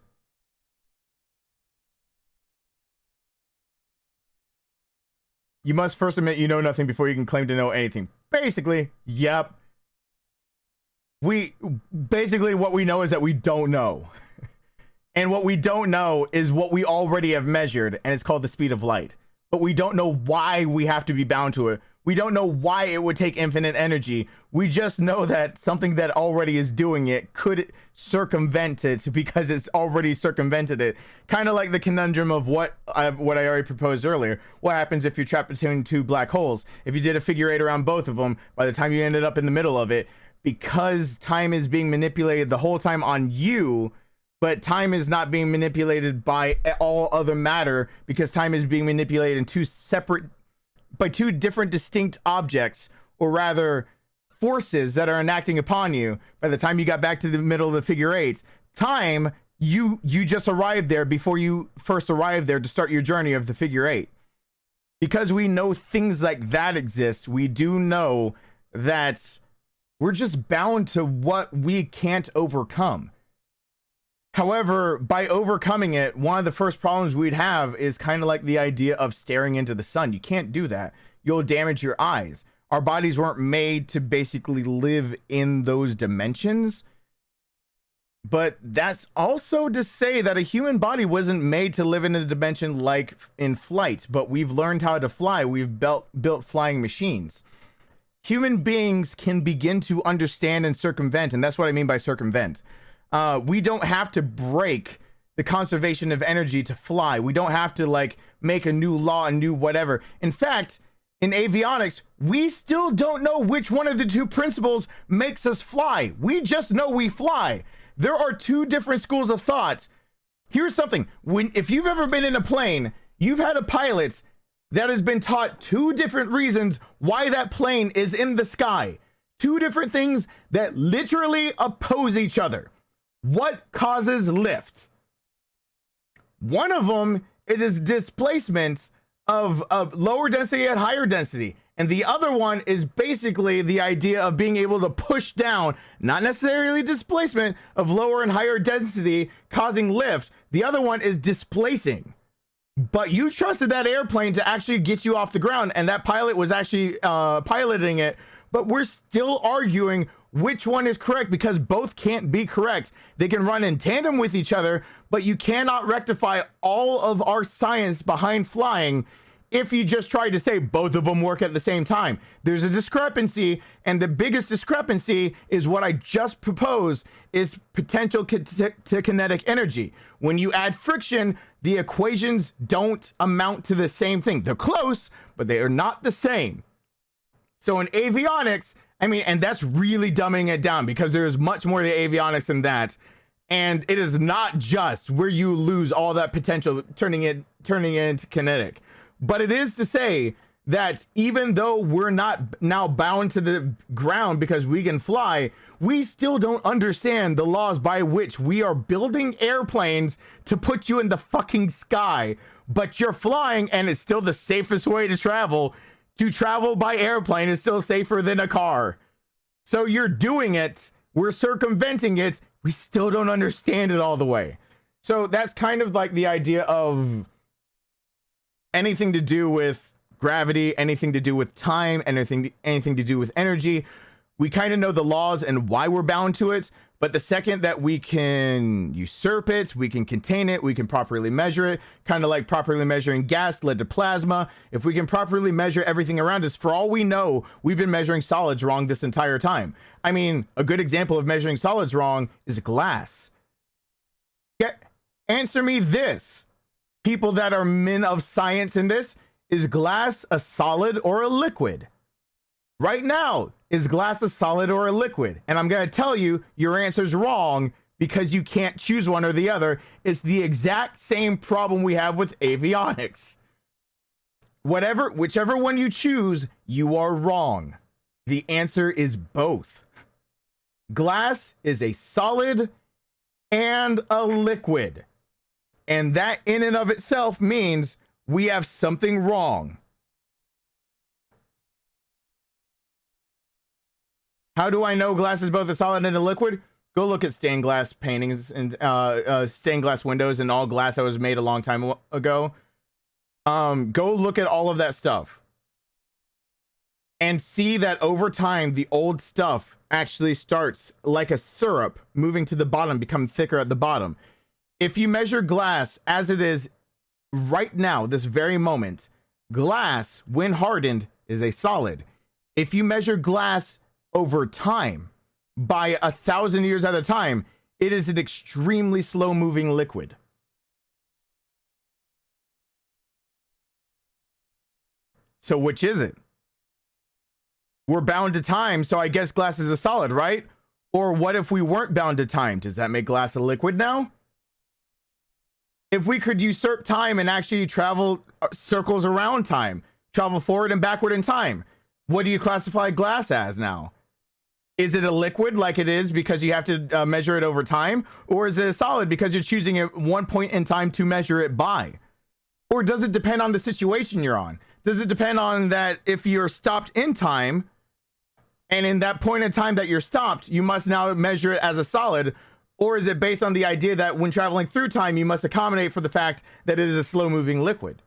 You must first admit you know nothing before you can claim to know anything. Basically, yep. Basically what we know is that we don't know. And what we don't know is what we already have measured, and it's called the speed of light. But we don't know why we have to be bound to it. We don't know why it would take infinite energy. We just know that something that already is doing it could circumvent it because it's already circumvented it. Kind of like the conundrum of what I already proposed earlier. What happens if you're trapped between 2 black holes? If you did a figure 8 around both of them, by the time you ended up in the middle of it, because time is being manipulated the whole time on you, but time is not being manipulated by all other matter because time is being manipulated in 2 different distinct objects, or rather forces that are enacting upon you. By the time you got back to the middle of the figure 8s, time, you just arrived there before you first arrived there to start your journey of the figure 8. Because we know things like that exist, we do know that we're just bound to what we can't overcome. However, by overcoming it, one of the first problems we'd have is kind of like the idea of staring into the sun. You can't do that. You'll damage your eyes. Our bodies weren't made to basically live in those dimensions. But that's also to say that a human body wasn't made to live in a dimension like in flight, but we've learned how to fly. We've built flying machines. Human beings can begin to understand and circumvent, and that's what I mean by circumvent. We don't have to break the conservation of energy to fly. We don't have to like make a new law, a new whatever. In fact, in avionics, we still don't know which one of the two principles makes us fly. We just know we fly. There are two different schools of thought. Here's something. If you've ever been in a plane, you've had a pilot that has been taught two different reasons why that plane is in the sky. Two different things that literally oppose each other. What causes lift? One of them is displacement of lower density at higher density. And the other one is basically the idea of being able to push down, not necessarily displacement of lower and higher density causing lift. The other one is displacing. But you trusted that airplane to actually get you off the ground, and that pilot was actually piloting it. But we're still arguing which one is correct because both can't be correct. They can run in tandem with each other, but you cannot rectify all of our science behind flying if you just try to say both of them work at the same time. There's a discrepancy, and the biggest discrepancy is what I just proposed is potential to kinetic energy. When you add friction, the equations don't amount to the same thing. They're close, but they are not the same. So in avionics, I mean, and that's really dumbing it down because there's much more to avionics than that. And it is not just where you lose all that potential turning it into kinetic. But it is to say that even though we're not now bound to the ground because we can fly, we still don't understand the laws by which we are building airplanes to put you in the fucking sky. But you're flying and it's still the safest way to travel. To travel by airplane is still safer than a car. So you're doing it. We're circumventing it. We still don't understand it all the way. So that's kind of like the idea of anything to do with gravity, anything to do with time, anything to do with energy. We kind of know the laws and why we're bound to it. But the second that we can usurp it, we can contain it, we can properly measure it, kind of like properly measuring gas led to plasma. If we can properly measure everything around us, for all we know, we've been measuring solids wrong this entire time. I mean, a good example of measuring solids wrong is glass. Answer me this. People that are men of science in this, is glass a solid or a liquid? Right now, is glass a solid or a liquid? And I'm going to tell you, your answer's wrong because you can't choose one or the other. It's the exact same problem we have with avionics. Whichever one you choose, you are wrong. The answer is both. Glass is a solid and a liquid. And that in and of itself means we have something wrong. How do I know glass is both a solid and a liquid? Go look at stained glass paintings and stained glass windows and all glass that was made a long time ago. Go look at all of that stuff and see that over time, the old stuff actually starts like a syrup moving to the bottom, become thicker at the bottom. If you measure glass as it is right now, this very moment, glass, when hardened, is a solid. If you measure glass over time, by 1,000 years at a time, it is an extremely slow moving liquid. So which is it? We're bound to time, so I guess glass is a solid, right? Or what if we weren't bound to time? Does that make glass a liquid now? If we could usurp time and actually travel circles around time, travel forward and backward in time, what do you classify glass as now? Is it a liquid like it is because you have to measure it over time? Or is it a solid because you're choosing at one point in time to measure it by? Or does it depend on the situation you're on? Does it depend on that if you're stopped in time, and in that point in time that you're stopped, you must now measure it as a solid? Or is it based on the idea that when traveling through time, you must accommodate for the fact that it is a slow-moving liquid?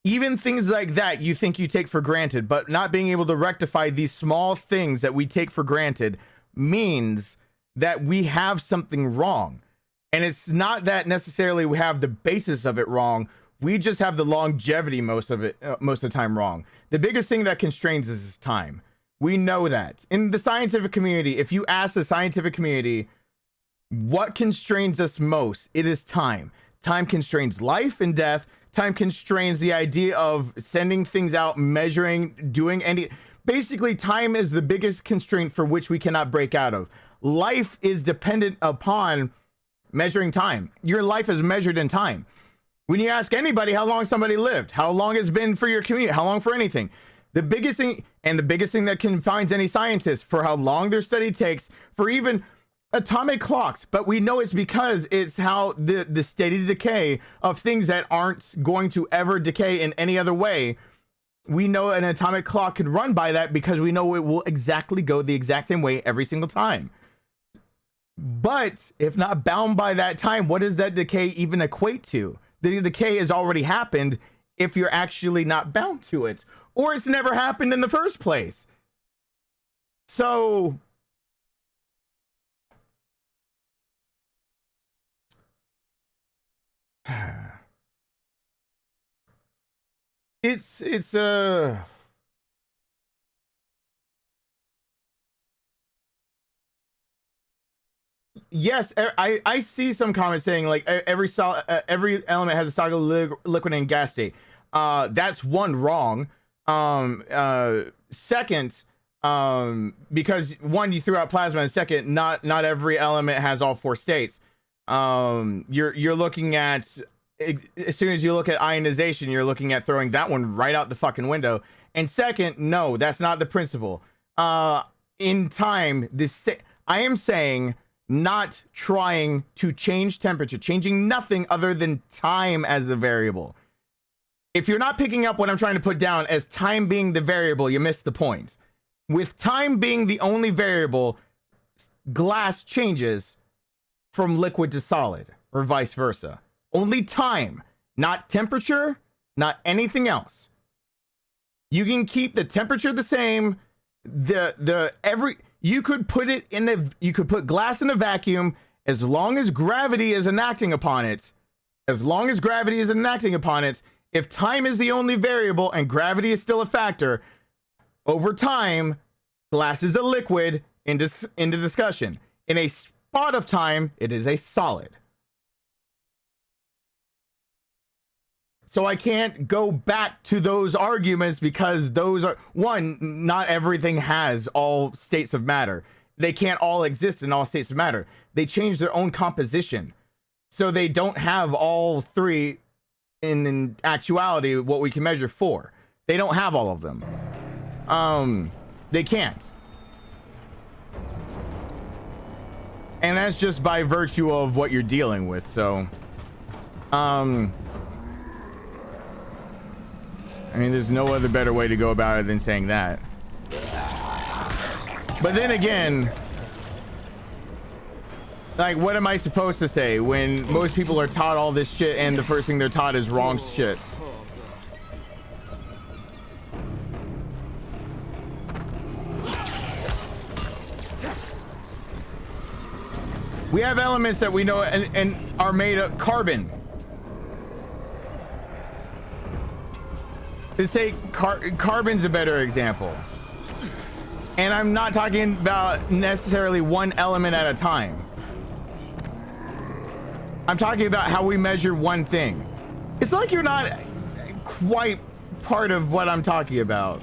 Even things like that you think you take for granted, but not being able to rectify these small things that we take for granted means that we have something wrong. And it's not that necessarily we have the basis of it wrong. We just have the longevity most of the time wrong. The biggest thing that constrains us is time. We know that. In the scientific community, if you ask the scientific community, What constrains us most? It is time. Time constrains life and death. Time constrains the idea of sending things out, measuring, doing any. Basically, time is the biggest constraint for which we cannot break out of. Life is dependent upon measuring time. Your life is measured in time. When you ask anybody how long somebody lived, how long it's been for your community, how long for anything, the biggest thing, and the biggest thing that confines any scientist for how long their study takes, for even atomic clocks, but we know it's because it's how the steady decay of things that aren't going to ever decay in any other way. We know an atomic clock can run by that because we know it will exactly go the exact same way every single time. But if not bound by that time, what does that decay even equate to? The decay has already happened if you're actually not bound to it, or it's never happened in the first place. So it's yes, I see some comments saying like every element has a solid, liquid, and gas state. That's one wrong. Second, because one, you threw out plasma, and second, not every element has all four states. You're looking at, as soon as you look at ionization, you're looking at throwing that one right out the fucking window. And second, no, that's not the principle. In time, I am saying not trying to change temperature, changing nothing other than time as the variable. If you're not picking up what I'm trying to put down as time being the variable, you miss the point. With time being the only variable, glass changes from liquid to solid, or vice versa. Only time, not temperature, not anything else. You can keep the temperature the same. You could put glass in a vacuum as long as gravity is enacting upon it. As long as gravity is enacting upon it, if time is the only variable and gravity is still a factor, over time, glass is a liquid into discussion. In a spot of time, it is a solid. So I can't go back to those arguments because those are, one, not everything has all states of matter. They can't all exist in all states of matter. They change their own composition. So they don't have all three in actuality what we can measure for. They don't have all of them. They can't. And that's just by virtue of what you're dealing with. So I mean, there's no other better way to go about it than saying that. But then again, like, what am I supposed to say when most people are taught all this shit and the first thing they're taught is wrong shit? We have elements that we know and are made of carbon. To say carbon's a better example. And I'm not talking about necessarily one element at a time. I'm talking about how we measure one thing. It's like you're not quite part of what I'm talking about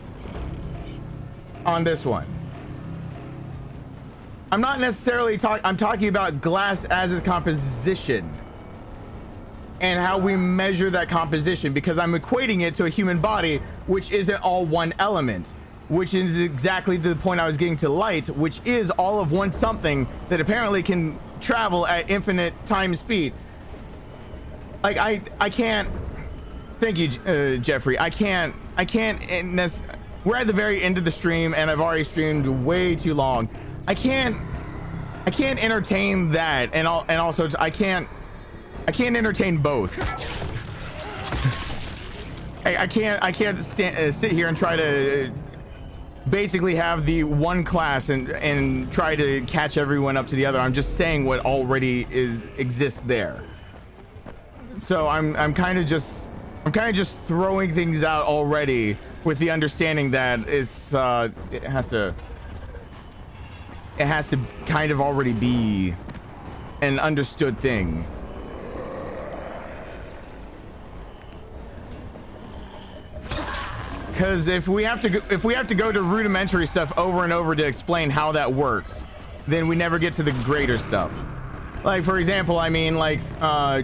on this one. I'm not necessarily I'm talking about glass as its composition and how we measure that composition, because I'm equating it to a human body, which isn't all one element, which is exactly the point I was getting to light, which is all of one something that apparently can travel at infinite time speed. Like I can't. Thank you, Jeffrey. I can't. We're at the very end of the stream, and I've already streamed way too long. I can't entertain that, and also I can't entertain both. I can't sit here and try to basically have the one class and try to catch everyone up to the other. I'm just saying what already exists there. So I'm kind of just throwing things out already with the understanding that it has to kind of already be an understood thing. Because if we have to go to rudimentary stuff over and over to explain how that works, then we never get to the greater stuff. Like, for example, I mean, like,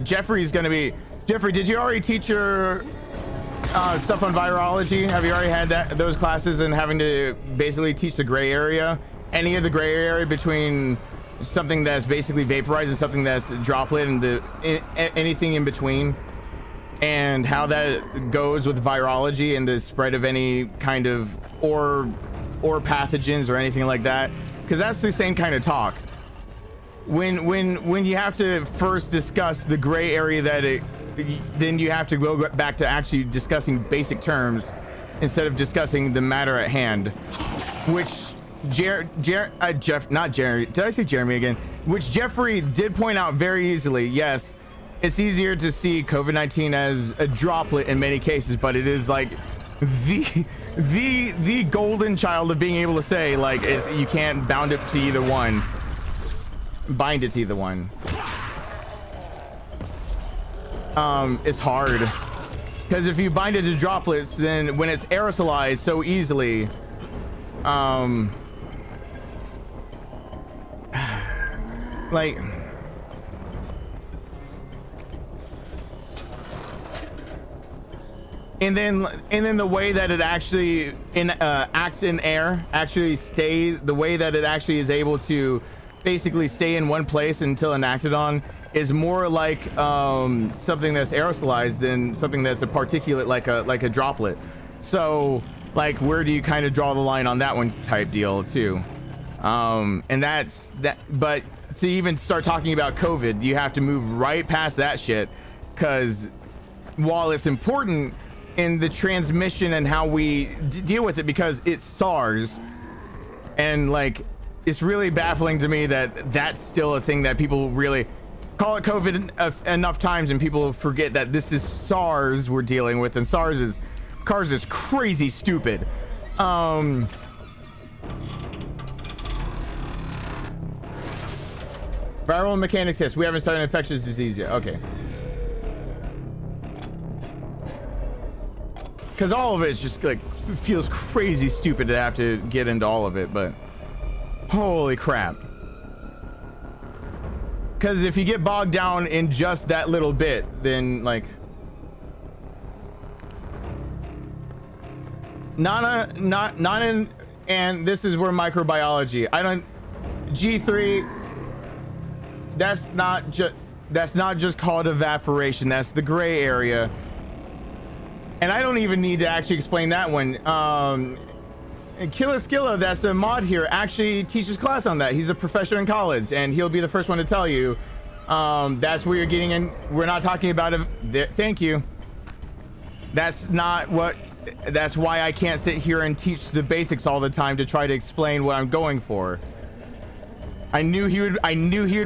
Jeffrey's gonna be... Jeffrey, did you already teach your stuff on virology? Have you already had those classes and having to basically teach the gray area? Any of the gray area between something that's basically vaporized and something that's droplet and anything in between? And how that goes with virology and the spread of any kind of or pathogens or anything like that, because that's the same kind of talk. When you have to first discuss the gray area then you have to go back to actually discussing basic terms instead of discussing the matter at hand, which not Jerry, did I say Jeremy again? Which Jeffrey did point out very easily. Yes, it's easier to see COVID-19 as a droplet in many cases, but it is like the golden child of being able to say, like, you can't bind it to either one. It's hard because if you bind it to droplets, then when it's aerosolized so easily, like, and then the way that it actually acts in air actually stays, the way that it actually is able to basically stay in one place until enacted on is more like something that's aerosolized than something that's a particulate like a droplet. So, like, where do you kind of draw the line on that one type deal too? And that's that. But to even start talking about COVID, you have to move right past that shit, because while it's important in the transmission and how we deal with it, because it's SARS, and like, it's really baffling to me that that's still a thing that people really call it COVID enough times and people forget that this is SARS we're dealing with, and SARS is crazy stupid. Viral mechanics test. We haven't started infectious disease yet. Okay. Because all of it is just like, it feels crazy stupid to have to get into all of it, but holy crap. Because if you get bogged down in just that little bit, then like, and this is where microbiology, G3, that's not just called evaporation, that's the gray area. And I don't even need to actually explain that one. And Killaskilla, that's a mod here, actually teaches class on that. He's a professor in college, and he'll be the first one to tell you. That's where you're getting in. We're not talking about it. Thank you. That's why I can't sit here and teach the basics all the time to try to explain what I'm going for. I knew he would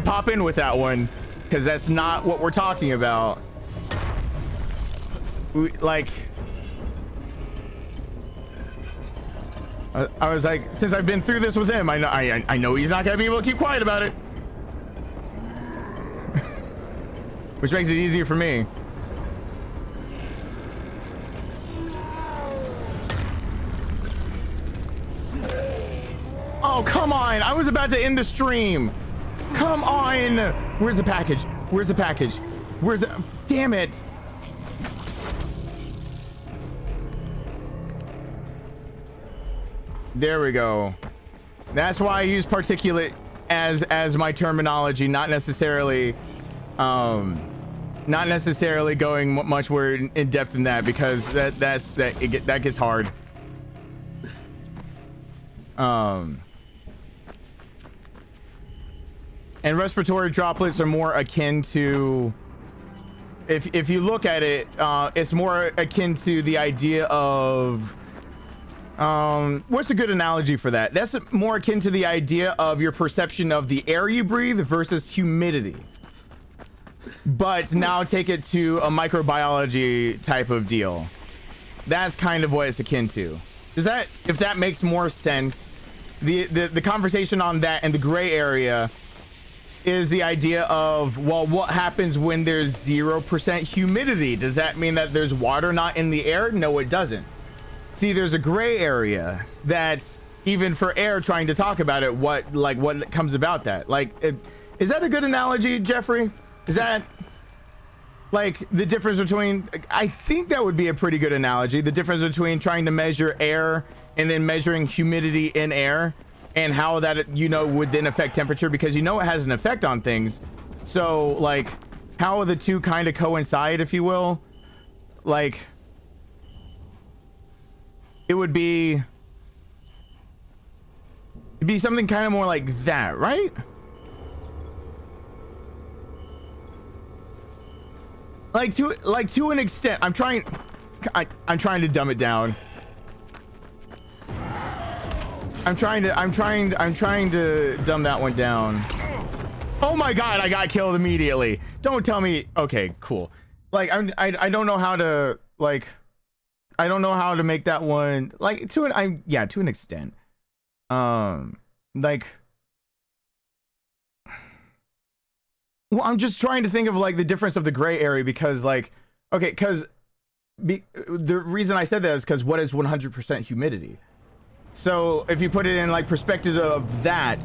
pop in with that one, because that's not what we're talking about. I was like, since I've been through this with him, I know he's not gonna be able to keep quiet about it. Which makes it easier for me. Oh, come on. I was about to end the stream. Come on. Where's the package? Where's the package? Where's the... Damn it. There we go. That's why I use particulate as my terminology, not necessarily going much more in depth than that, because that gets hard. And respiratory droplets are more akin to, if you look at it, it's more akin to the idea of, what's a good analogy for that? That's more akin to the idea of your perception of the air you breathe versus humidity. But now take it to a microbiology type of deal. That's kind of what it's akin to. Does that, if that makes more sense, the conversation on that and the gray area is the idea of, well, what happens when there's 0% humidity? Does that mean that there's water not in the air? No, it doesn't. See, there's a gray area that's even for air trying to talk about it. What comes about that? Like, is that a good analogy, Jeffrey? Is that like the difference between, I think that would be a pretty good analogy. The difference between trying to measure air and then measuring humidity in air, and how that, you know, would then affect temperature, because you know it has an effect on things. So like how the two kind of coincide, if you will. Like it'd be something kind of more like that, right? Like to an extent. I'm trying to dumb it down. I'm trying to dumb that one down. Oh my god, I got killed immediately. Don't tell me. Okay, cool. Like I don't know how to, like, I don't know how to make that one, like, to an extent. Like, well, I'm just trying to think of like the difference of the gray area, because like, okay, because the reason I said that is because what is 100% humidity? So if you put it in like perspective of that,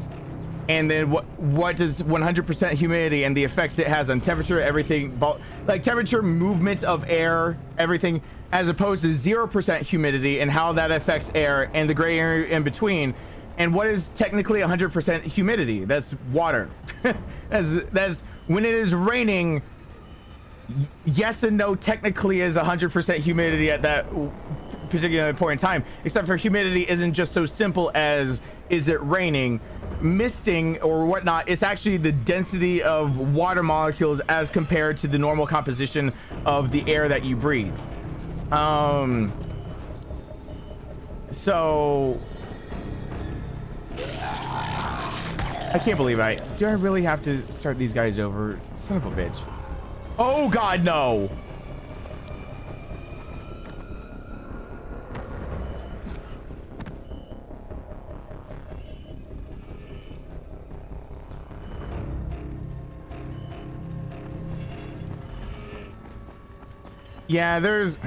and then what does 100% humidity and the effects it has on temperature, everything, like temperature, movement of air, everything, as opposed to 0% humidity and how that affects air and the gray area in between. And what is technically 100% humidity? That's water. that's when it is raining. Yes and no technically is 100% humidity at that particular point in time, except for humidity isn't just so simple as is it raining, misting or whatnot. It's actually the density of water molecules as compared to the normal composition of the air that you breathe. So I can't believe do I really have to start these guys over? Son of a bitch. Oh god, no. Yeah, there's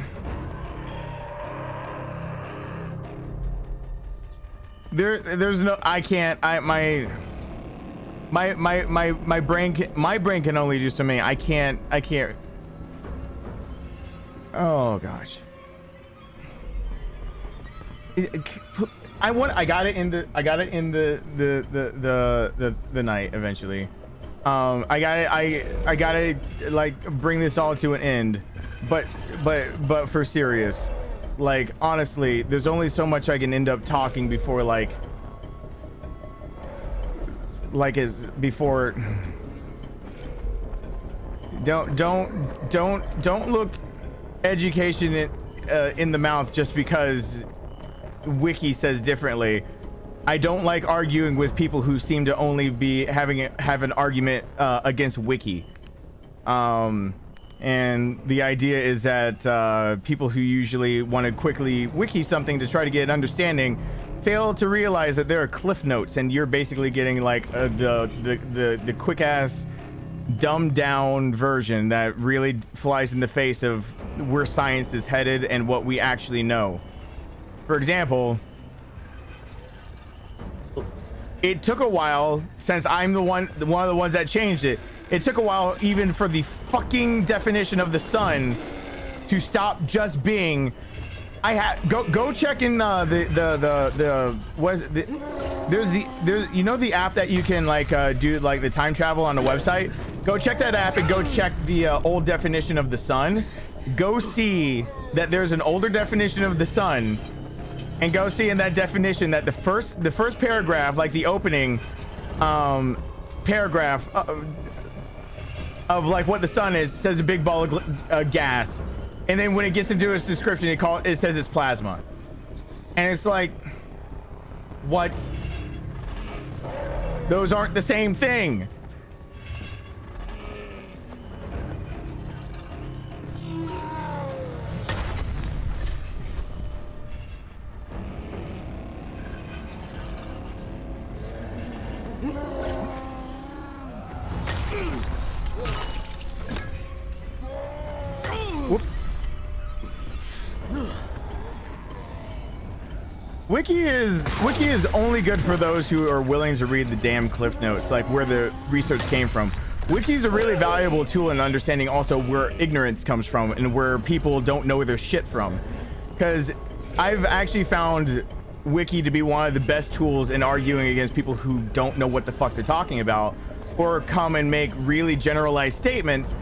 no, I can't, my brain can only do so many. I can't. Oh gosh. I got it in the night eventually. I gotta like bring this all to an end, but for serious, like honestly, there's only so much I can end up talking before don't look education in the mouth just because Wiki says differently. I don't like arguing with people who seem to only be have an argument against Wiki. And the idea is that people who usually want to quickly wiki something to try to get an understanding fail to realize that there are cliff notes, and you're basically getting like the quick ass dumbed down version that really flies in the face of where science is headed and what we actually know. For example, it took a while, since I'm one of the ones that changed it. It took a while even for the fucking definition of the sun to stop just being. Go check in there's you know the app that you can like do like the time travel on the website. Go check that app and go check the old definition of the sun. Go see that there's an older definition of the sun, and go see in that definition that the first paragraph, like the opening paragraph of like what the sun is, says a big ball of gas, and then when it gets into its description, it says it's plasma, and it's like, what? Those aren't the same thing. Wiki is only good for those who are willing to read the damn cliff notes, like where the research came from. Wiki is a really valuable tool in understanding also where ignorance comes from and where people don't know their shit from. Because I've actually found Wiki to be one of the best tools in arguing against people who don't know what the fuck they're talking about, or come and make really generalized statements.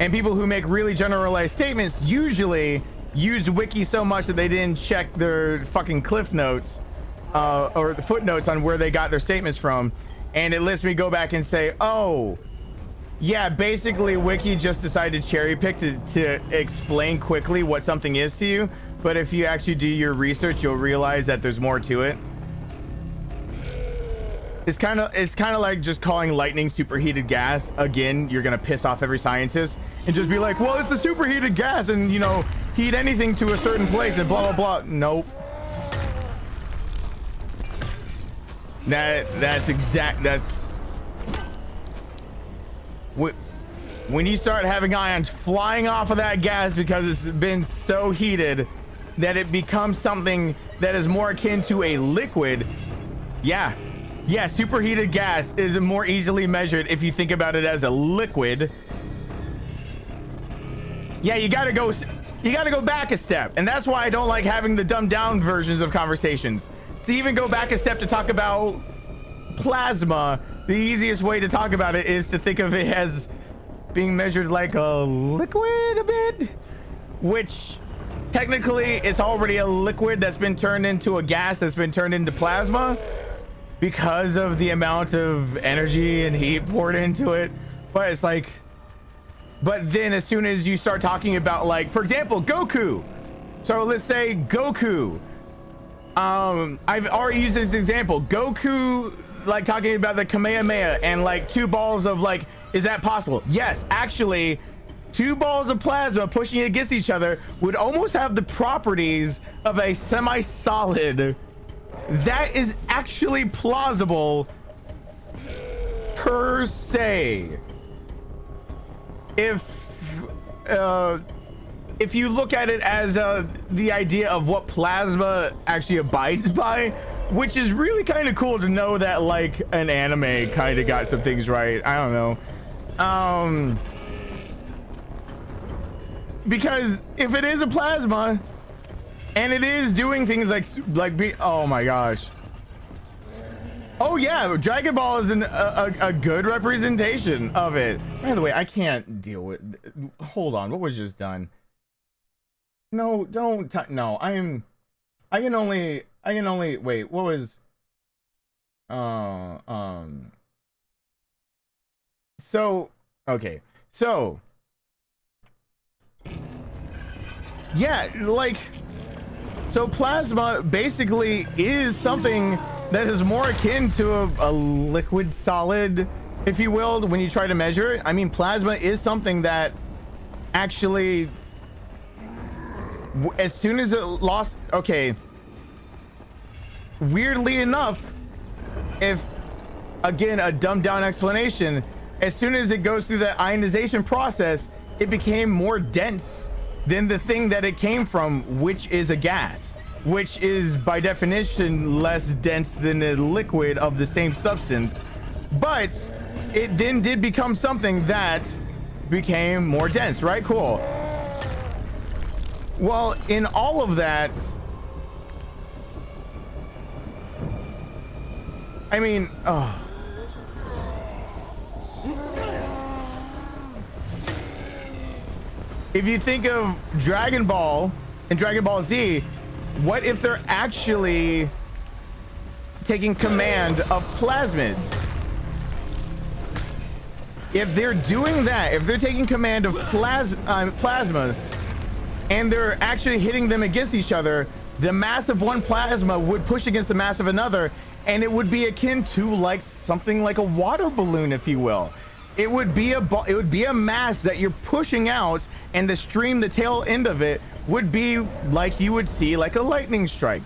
And people who make really generalized statements usually used Wiki so much that they didn't check their fucking cliff notes or the footnotes on where they got their statements from. And it lets me go back and say, oh, yeah, basically Wiki just decided to cherry pick to explain quickly what something is to you. But if you actually do your research, you'll realize that there's more to it. It's kind of like just calling lightning superheated gas. Again, you're gonna piss off every scientist and just be like, well, it's a superheated gas, and you know, heat anything to a certain place and blah blah blah. Nope. That's when you start having ions flying off of that gas because it's been so heated that it becomes something that is more akin to a liquid. Yeah, superheated gas is more easily measured if you think about it as a liquid. Yeah, you gotta go back a step, and that's why I don't like having the dumbed down versions of conversations. To even go back a step to talk about plasma, the easiest way to talk about it is to think of it as being measured like a liquid a bit, which technically it's already a liquid that's been turned into a gas that's been turned into plasma because of the amount of energy and heat poured into it. But it's like, but then as soon as you start talking about, like, for example, Goku. So let's say Goku. I've already used this example. Goku, like, talking about the Kamehameha and like 2 balls of, like, is that possible? Yes, actually 2 balls of plasma pushing against each other would almost have the properties of a semi-solid. That is actually plausible per se. If you look at it as the idea of what plasma actually abides by, which is really kind of cool to know that, like, an anime kind of got some things right. I don't know. Because if it is a plasma and it is doing things like oh my gosh. Oh yeah, Dragon Ball is a good representation of it. By the way, I can't deal with, hold on, what was just done? No, don't no, I can only wait, what was so okay, so yeah, like, so plasma basically is something that is more akin to a liquid solid, if you will, when you try to measure it. I mean, plasma is something that actually, as soon as it lost, okay, weirdly enough, if, again, a dumbed down explanation, as soon as it goes through that ionization process, it became more dense than the thing that it came from, which is a gas, which is by definition less dense than a liquid of the same substance. But it then did become something that became more dense, right? Cool. Well, in all of that, I mean, oh. If you think of Dragon Ball and Dragon Ball Z, what if they're actually taking command of plasmids? If they're doing that, if they're taking command of plasma and they're actually hitting them against each other, the mass of one plasma would push against the mass of another, and it would be akin to like something like a water balloon, if you will. It would be a mass that you're pushing out, and the tail end of it would be like you would see like a lightning strike.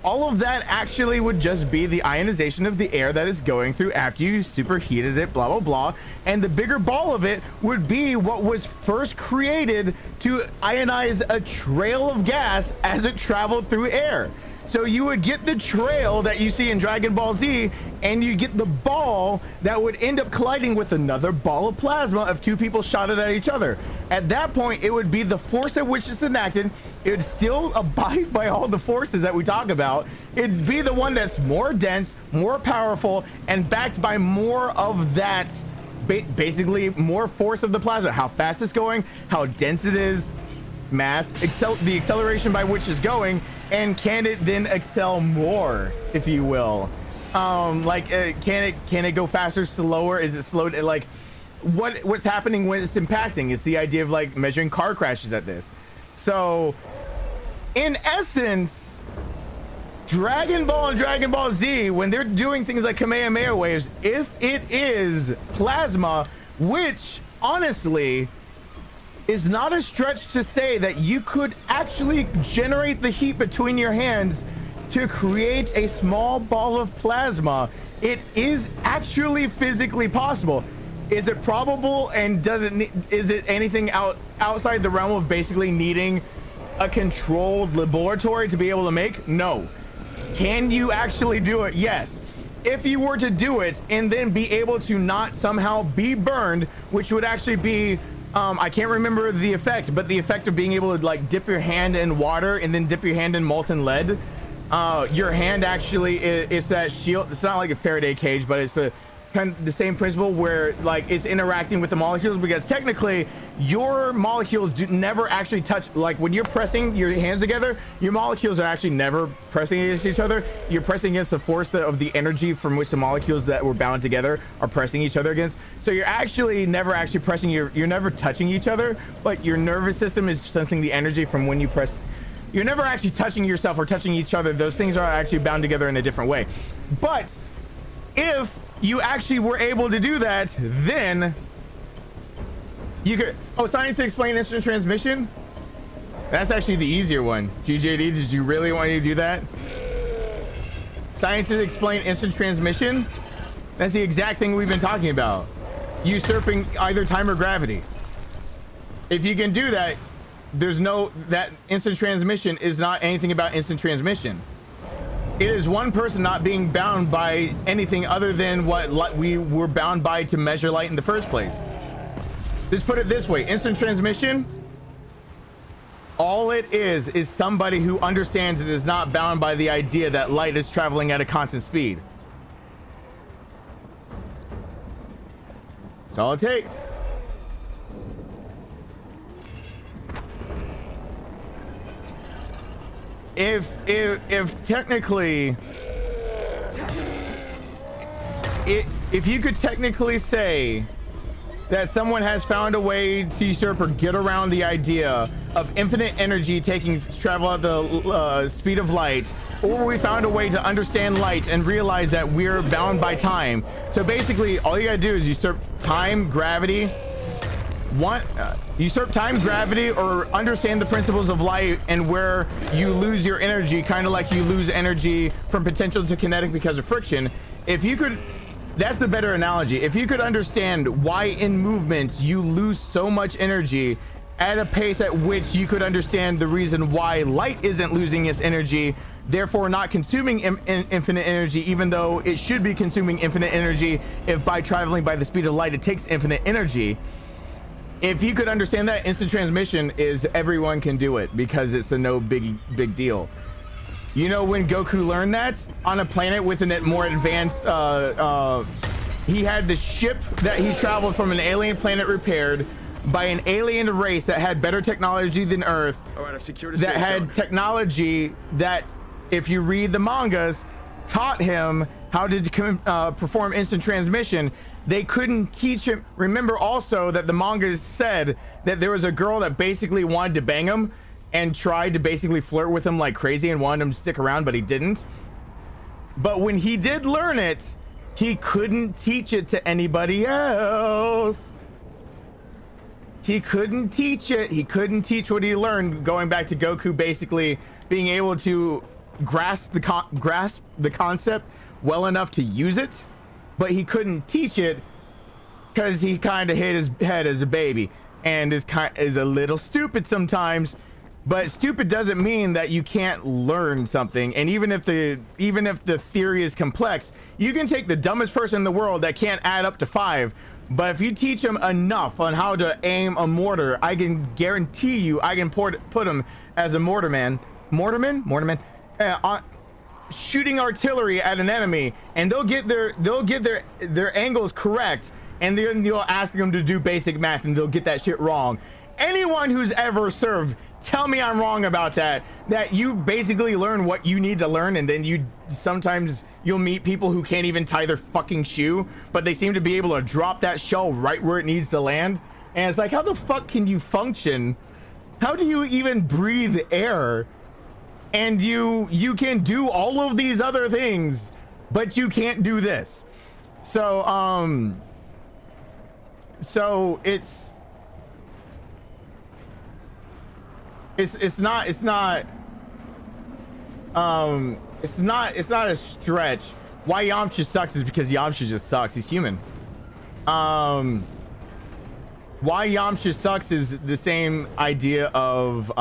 all of that actually would just be the ionization of the air that is going through after you superheated it, blah, blah, blah. And the bigger ball of it would be what was first created to ionize a trail of gas as it traveled through air. So you would get the trail that you see in Dragon Ball Z, and you get the ball that would end up colliding with another ball of plasma if two people shot it at each other. At that point, it would be the force at which it's enacted. It would still abide by all the forces that we talk about. It'd be the one that's more dense, more powerful, and backed by more of that, basically more force of the plasma. How fast it's going, how dense it is, mass, the acceleration by which it's going, and can it then excel more, if you will? Can it go faster, slower? Is it slow? Like, what's happening when it's impacting? It's the idea of like measuring car crashes at this. So, in essence, Dragon Ball and Dragon Ball Z, when they're doing things like Kamehameha waves, if it is plasma, which honestly is not a stretch to say that you could actually generate the heat between your hands to create a small ball of plasma. It is actually physically possible. Is it probable, and is it anything outside the realm of basically needing a controlled laboratory to be able to make? No. Can you actually do it? Yes. If you were to do it and then be able to not somehow be burned, which would actually be I can't remember the effect, but the effect of being able to like dip your hand in water and then dip your hand in molten lead, your hand actually is that shield. It's not like a Faraday cage, but it's kind of the same principle where like it's interacting with the molecules, because technically your molecules never actually touch. Like when you're pressing your hands together, your molecules are actually never pressing against each other. You're pressing against the force of the energy from which the molecules that were bound together are pressing each other against. So you're actually never actually pressing you're never touching each other, but your nervous system is sensing the energy from when you press. You're never actually touching yourself or touching each other. Those things are actually bound together in a different way. But if you actually were able to do that, then you could. Oh, science to explain instant transmission? That's actually the easier one. GJD, did you really want to do that? Science to explain instant transmission? That's the exact thing we've been talking about. Usurping either time or gravity. If you can do that, that instant transmission is not anything about instant transmission. It is one person not being bound by anything other than what we were bound by to measure light in the first place. Let's put it this way. Instant transmission, all it is somebody who understands it is not bound by the idea that light is traveling at a constant speed. That's all it takes. If technically, if you could technically say that someone has found a way to usurp or get around the idea of infinite energy travel at the speed of light, or we found a way to understand light and realize that we're bound by time. So basically, all you gotta do is usurp time, gravity. Usurp time, gravity, or understand the principles of light and where you lose your energy, kind of like you lose energy from potential to kinetic because of friction. If you could, that's the better analogy. If you could understand why in movement you lose so much energy at a pace at which you could understand the reason why light isn't losing its energy, therefore not consuming infinite energy, even though it should be consuming infinite energy if by traveling by the speed of light it takes infinite energy. If you could understand that, instant transmission is everyone can do it because it's a no big deal. You know when Goku learned that? On a planet with a more advanced, he had the ship that he traveled from an alien planet repaired by an alien race that had better technology than Earth. All right, I've secured a that safe had zone. Technology that, if you read the mangas, taught him how to perform instant transmission. They couldn't teach him. Remember also that the mangas said that there was a girl that basically wanted to bang him and tried to basically flirt with him like crazy and wanted him to stick around, but he didn't. But when he did learn it, he couldn't teach it to anybody else. He couldn't teach it. He couldn't teach what he learned, going back to Goku basically being able to grasp the concept well enough to use it, but he couldn't teach it because he kind of hit his head as a baby and is a little stupid sometimes. But stupid doesn't mean that you can't learn something. And even if the theory is complex, you can take the dumbest person in the world that can't add up to 5. But if you teach them enough on how to aim a mortar, I can guarantee you, I can put them as a mortarman, shooting artillery at an enemy, and they'll get their angles correct, and then you'll ask them to do basic math, and they'll get that shit wrong. Anyone who's ever served, tell me I'm wrong about that. That you basically learn what you need to learn, and then sometimes you'll meet people who can't even tie their fucking shoe, but they seem to be able to drop that shell right where it needs to land. And it's like, how the fuck can you function? How do you even breathe air? And you can do all of these other things, but you can't do this. So it's not a stretch. Why Yamcha sucks is because Yamcha just sucks. He's human. Why Yamcha sucks is the same idea of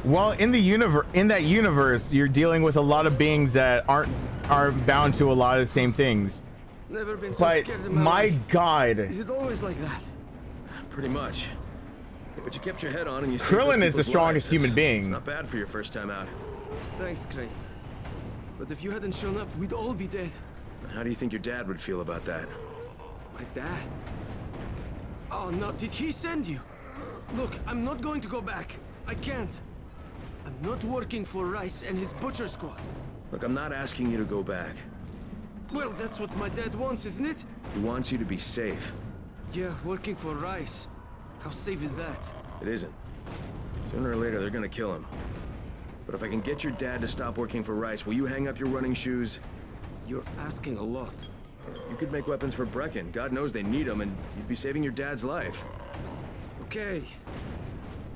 well, in that universe, you're dealing with a lot of beings that are bound to a lot of the same things. Never been so scared in my life. God. Is it always like that? Pretty much. Yeah, but you kept your head on and you saved Krillin is the strongest human being. It's not bad for your first time out. Thanks, Crane. But if you hadn't shown up, we'd all be dead. How do you think your dad would feel about that? My dad? Oh no, did he send you? Look, I'm not going to go back. I can't. I'm not working for Rice and his butcher squad. Look, I'm not asking you to go back. Well, that's what my dad wants, isn't it? He wants you to be safe. Yeah, working for Rice. How safe is that? It isn't. Sooner or later, they're gonna kill him. But if I can get your dad to stop working for Rice, will you hang up your running shoes? You're asking a lot. You could make weapons for Brecken. God knows they need them, and you'd be saving your dad's life. Okay.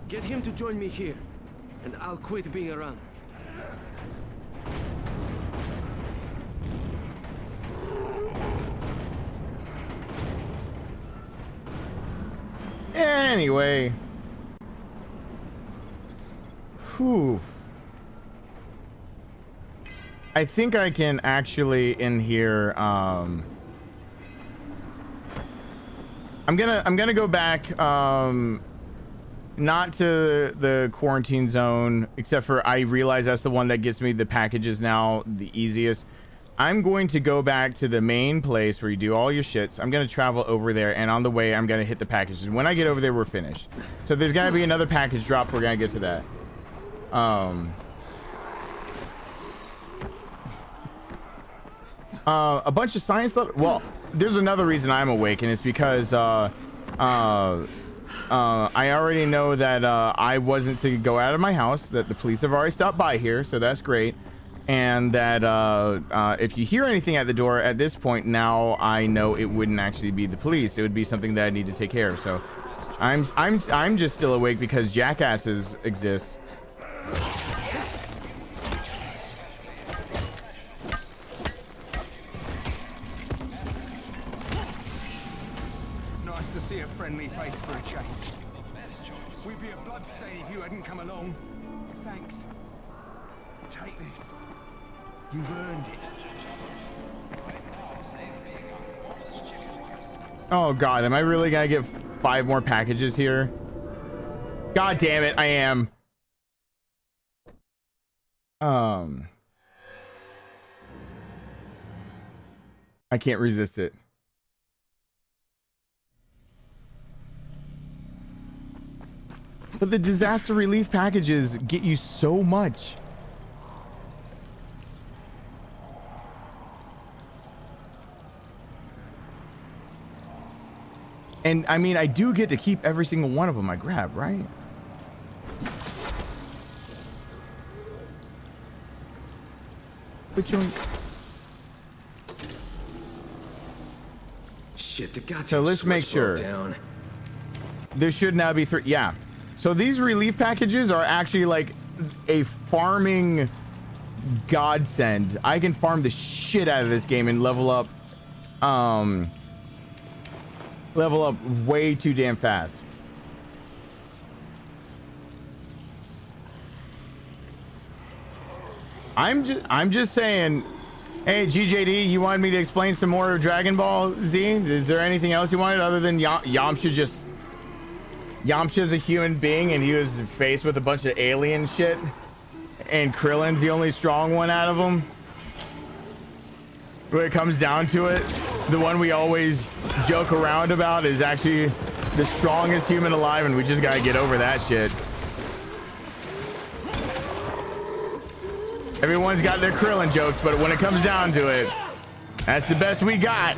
Get him to join me here, and I'll quit being a runner. Anyway. Whew. I think I can actually in here I'm gonna go back not to the quarantine zone, except for I realize that's the one that gets me the packages now the easiest. I'm going to go back to the main place where you do all your shits. I'm going to travel over there, and on the way, I'm going to hit the packages. When I get over there, we're finished. So there's going to be another package drop. We're going to get to that. A bunch of science stuff. Well, there's another reason I'm awake, and it's because I already know that I wasn't to go out of my house, that the police have already stopped by here, so that's great. And that if you hear anything at the door at this point, now I know it wouldn't actually be the police. It would be something that I need to take care of. So I'm just still awake because jackasses exist. Nice to see a friendly face for a change. We'd be a bloodstain if you hadn't come along. Thanks. Take this. You've earned it. Oh god, am I really gonna get 5 more packages here? God damn it, I am. I can't resist it. But the disaster relief packages get you so much. And I mean, I do get to keep every single one of them I grab, right? But Shit, the goddamn so let's make sure. down. There should now be 3. Yeah. So these relief packages are actually like a farming godsend. I can farm the shit out of this game and level up way too damn fast. I'm just saying, hey GJD, you wanted me to explain some more of Dragon Ball Z? Is there anything else you wanted other than Yamcha's a human being and he was faced with a bunch of alien shit and Krillin's the only strong one out of them? When it comes down to it, the one we always joke around about is actually the strongest human alive, and we just gotta get over that shit. Everyone's got their Krillin jokes, but when it comes down to it, that's the best we got.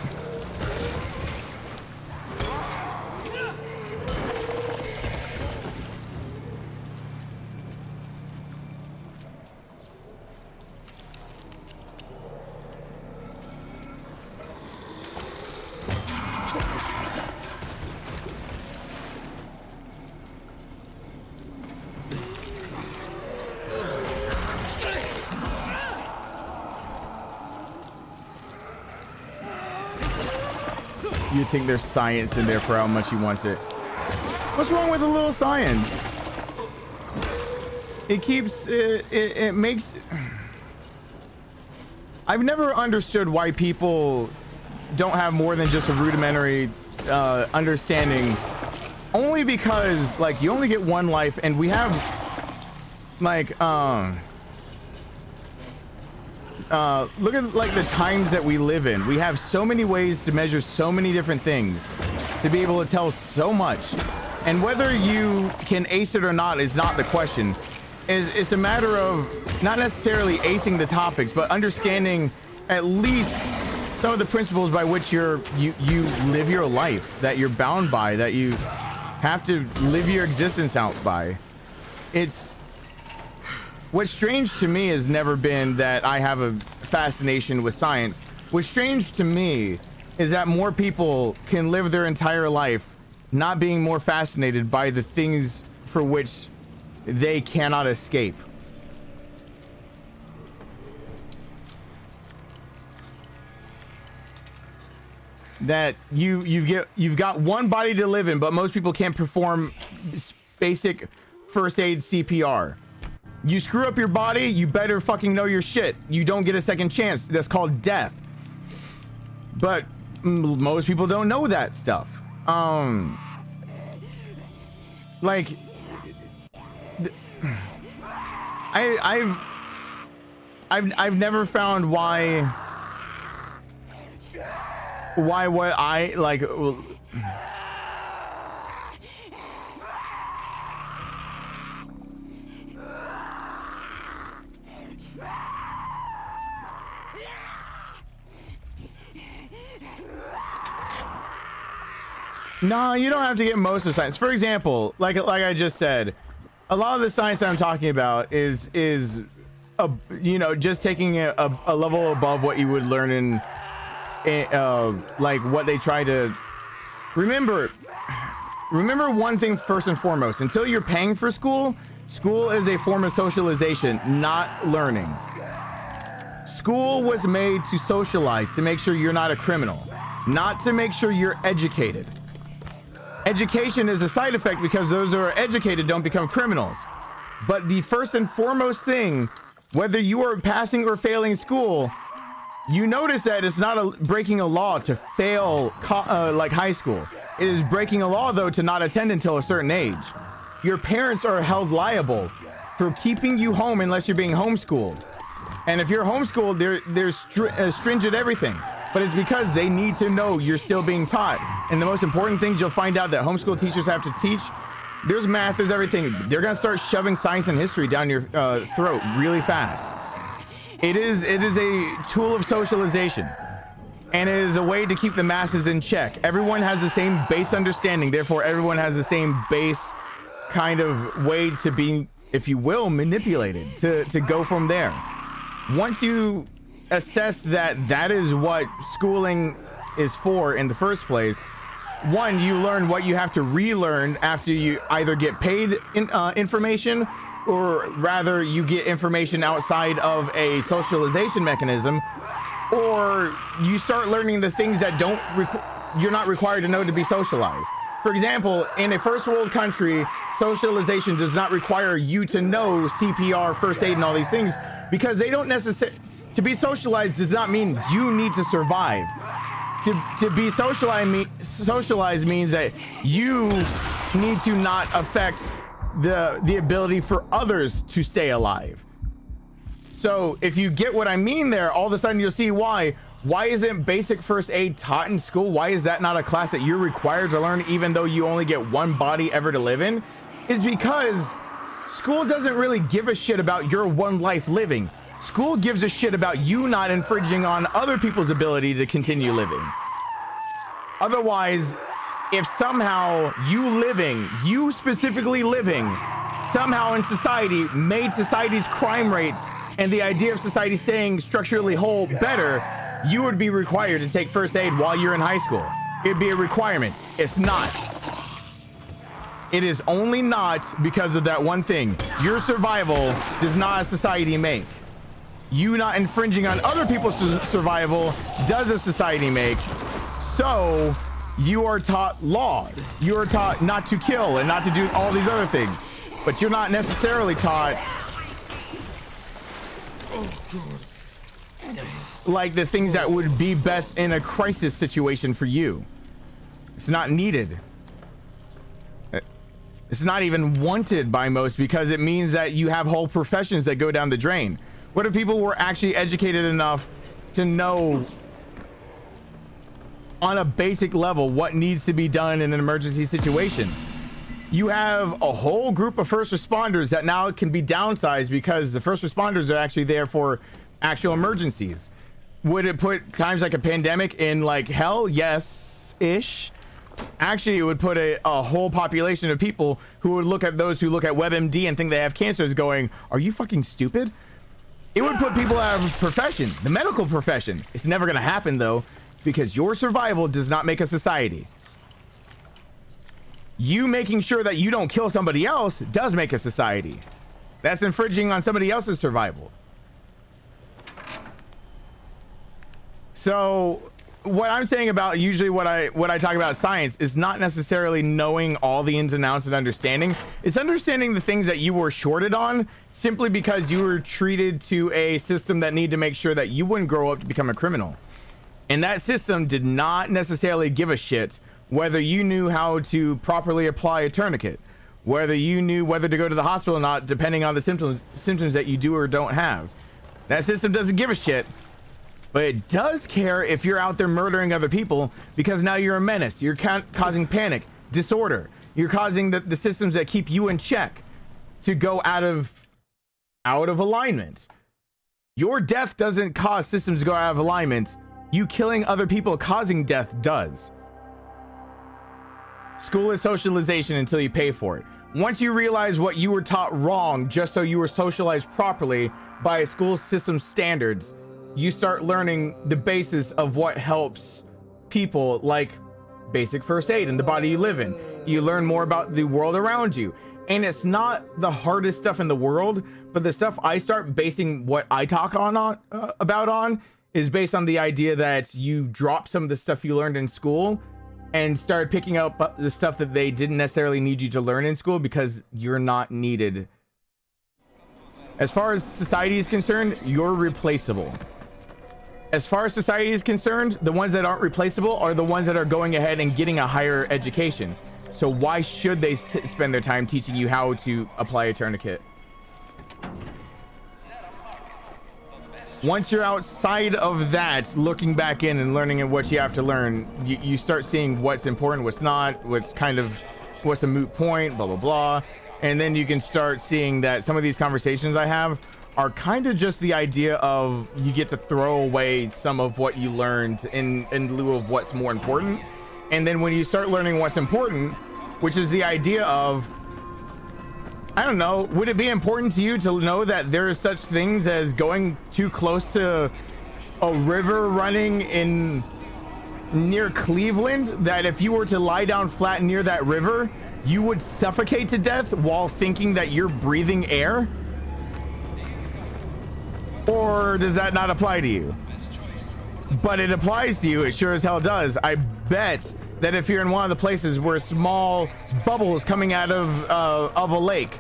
You think there's science in there for how much he wants it. What's wrong with a little science? It keeps it makes. I've never understood why people don't have more than just a rudimentary understanding, only because like you only get one life, and we have like look at like the times that we live in. We have so many ways to measure so many different things, to be able to tell so much, and whether you can ace it or not is not the question. It's a matter of not necessarily acing the topics, but understanding at least some of the principles by which you live your life, that you're bound by, that you have to live your existence out by. It's what's strange to me has never been that I have a fascination with science. What's strange to me is that more people can live their entire life not being more fascinated by the things for which they cannot escape. That you've got one body to live in, but most people can't perform basic first aid CPR. You screw up your body, you better fucking know your shit. You don't get a second chance. That's called death. But most people don't know that stuff. Like I've never found why what I like. No, you don't have to get most of the science. For example, like I just said, a lot of the science I'm talking about is you know, just taking a level above what you would learn in like what they try to remember one thing first and foremost. Until you're paying for school is a form of socialization, not learning. School was made to socialize, to make sure you're not a criminal, not to make sure you're educated. Education is a side effect because those who are educated don't become criminals. But the first and foremost thing, whether you are passing or failing school, you notice that it's not breaking a law to fail like high school. It is breaking a law, though, to not attend until a certain age. Your parents are held liable for keeping you home unless you're being homeschooled. And if you're homeschooled, there's stringent everything. But it's because they need to know you're still being taught. And the most important things you'll find out that homeschool teachers have to teach, there's math, there's everything. They're gonna start shoving science and history down your throat really fast. It is a tool of socialization. And it is a way to keep the masses in check. Everyone has the same base understanding, therefore everyone has the same base kind of way to be, if you will, manipulated, to go from there. Once you assess that is what schooling is for in the first place, one, you learn what you have to relearn after you either get paid information, or rather you get information outside of a socialization mechanism, or you start learning the things that you're not required to know to be socialized. For example, in a first world country, socialization does not require you to know CPR, first aid, and all these things, because they don't necessarily. To be socialized does not mean you need to survive. To be socialized means that you need to not affect the ability for others to stay alive. So if you get what I mean there, all of a sudden you'll see why isn't basic first aid taught in school? Why is that not a class that you're required to learn, even though you only get one body ever to live in? Is because school doesn't really give a shit about your one life living. School gives a shit about you not infringing on other people's ability to continue living. Otherwise, if somehow you specifically living, somehow in society made society's crime rates and the idea of society staying structurally whole better, you would be required to take first aid while you're in high school. It'd be a requirement. It's not. It is only not because of that one thing. Your survival does not a society make. You not infringing on other people's survival does a society make. So you are taught laws. You are taught not to kill and not to do all these other things. But you're not necessarily taught like the things that would be best in a crisis situation for you. It's not needed. It's not even wanted by most, because it means that you have whole professions that go down the drain. What if people were actually educated enough to know on a basic level what needs to be done in an emergency situation? You have a whole group of first responders that now can be downsized because the first responders are actually there for actual emergencies. Would it put times like a pandemic in like hell? Yes-ish. Actually, it would put a whole population of people who would look at those who look at WebMD and think they have cancer as going, are you fucking stupid? It would put people out of profession, the medical profession. It's never going to happen though, because your survival does not make a society. You making sure that you don't kill somebody else does make a society. That's infringing on somebody else's survival. So what I'm saying about usually what I talk about science is not necessarily knowing all the ins and outs and understanding. It's understanding the things that you were shorted on simply because you were treated to a system that needed to make sure that you wouldn't grow up to become a criminal. And that system did not necessarily give a shit whether you knew how to properly apply a tourniquet, whether you knew whether to go to the hospital or not, depending on the symptoms that you do or don't have. That system doesn't give a shit. But it does care if you're out there murdering other people, because now you're a menace. You're causing panic, disorder. You're causing the systems that keep you in check to go out of alignment. Your death doesn't cause systems to go out of alignment. You killing other people causing death does. School is socialization until you pay for it. Once you realize what you were taught wrong just so you were socialized properly by a school system standards, you start learning the basis of what helps people, like basic first aid in the body you live in. You learn more about the world around you. And it's not the hardest stuff in the world, but the stuff I start basing what I talk about is based on the idea that you drop some of the stuff you learned in school and start picking up the stuff that they didn't necessarily need you to learn in school because you're not needed. As far as society is concerned, you're replaceable. As far as society is concerned, the ones that aren't replaceable are the ones that are going ahead and getting a higher education. So why should they spend their time teaching you how to apply a tourniquet? Once you're outside of that, looking back in and learning what you have to learn, you start seeing what's important, what's not, what's a moot point, blah, blah, blah. And then you can start seeing that some of these conversations I have are kind of just the idea of you get to throw away some of what you learned in lieu of what's more important. And then when you start learning what's important, which is the idea of, I don't know, would it be important to you to know that there are such things as going too close to a river running in near Cleveland that if you were to lie down flat near that river, you would suffocate to death while thinking that you're breathing air? Or does that not apply to you? But it applies to you. It sure as hell does. I bet that if you're in one of the places where small bubbles coming out of a lake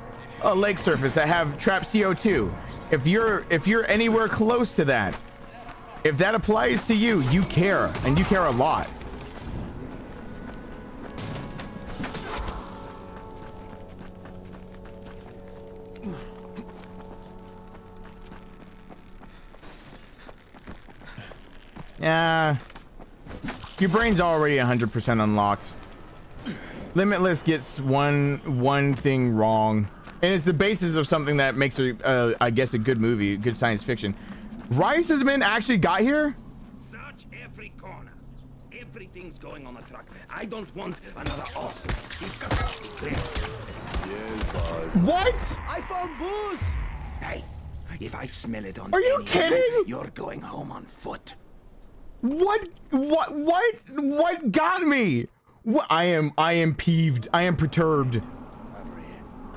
surface that have trapped CO2, if you're anywhere close to that, if that applies to you, you care, and you care a lot. Yeah, your brain's already 100% unlocked. Limitless gets one thing wrong, and it's the basis of something that makes I guess a good movie, good science fiction. Rice has been actually got here. Search every corner. Everything's going on the truck. I don't want another awesome. You've got to be clear. Yes, boss. What? I found booze. Hey, if I smell it on Are you kidding? You're going home on foot. What got me? What? I am peeved. I am perturbed.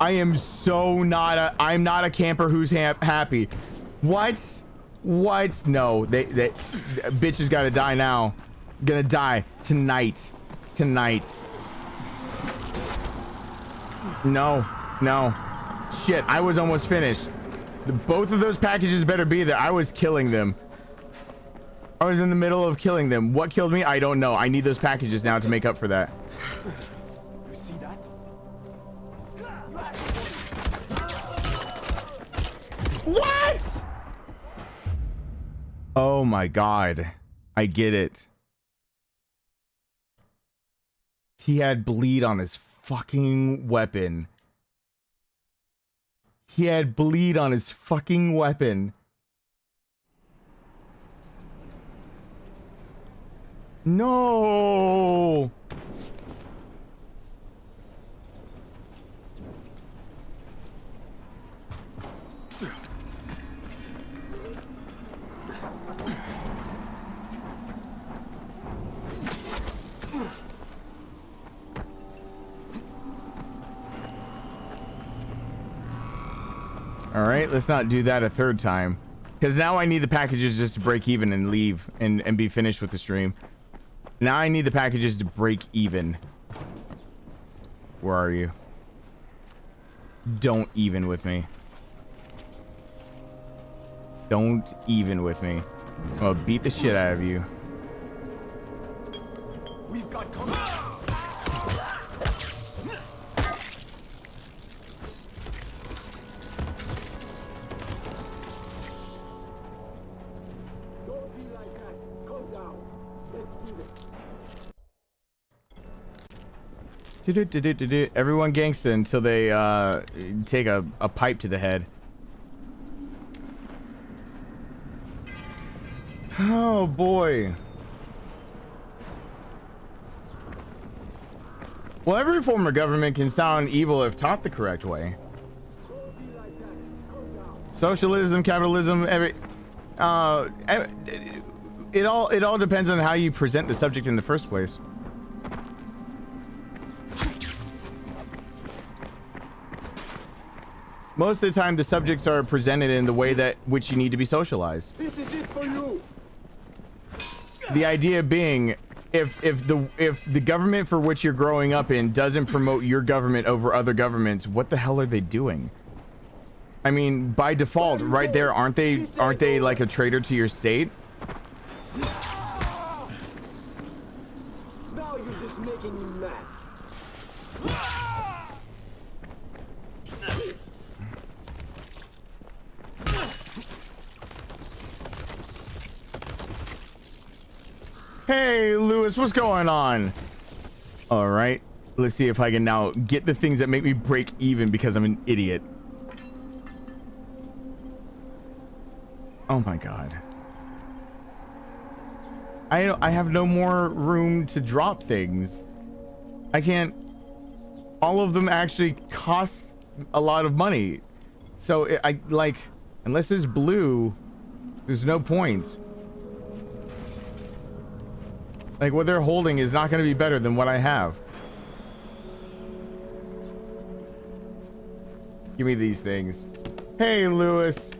I am so not I'm not a camper who's happy. What? No, they bitch has got to die now. Gonna die tonight. No. Shit, I was almost finished. Both of those packages better be there. I was killing them. I was in the middle of killing them. What killed me? I don't know. I need those packages now to make up for that. You see that? What? Oh my god. I get it. He had bleed on his fucking weapon. He had bleed on his fucking weapon. No. All right, let's not do that a third time, because now I need the packages just to break even and leave and be finished with the stream. Now I need the packages to break even. Where are you? Don't even with me. Don't even with me. I'm gonna beat the shit out of you. We've got Everyone gangsta until they take a pipe to the head. Oh boy. Well, every form of government can sound evil if taught the correct way. Socialism, capitalism, it all depends on how you present the subject in the first place. Most of the time, the subjects are presented in the way that which you need to be socialized. This is it for you. The idea being, if the government for which you're growing up in doesn't promote your government over other governments, what the hell are they doing? I mean, by default, right there, aren't they like a traitor to your state? Now you're just making me mad. Hey, Lewis, what's going on? All right, let's see if I can now get the things that make me break even because I'm an idiot. Oh my god. I have no more room to drop things. I can't. All of them actually cost a lot of money. So I like, unless it's blue, there's no point. Like, what they're holding is not going to be better than what I have. Give me these things. Hey, Lewis.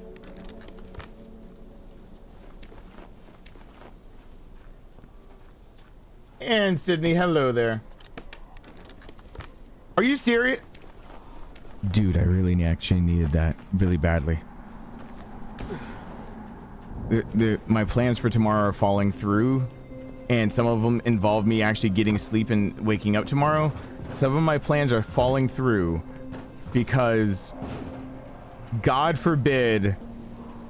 And Sydney, hello there. Are you serious? Dude, I really actually needed that really badly. My plans for tomorrow are falling through, and some of them involve me actually getting sleep and waking up tomorrow. Some of my plans are falling through because, God forbid,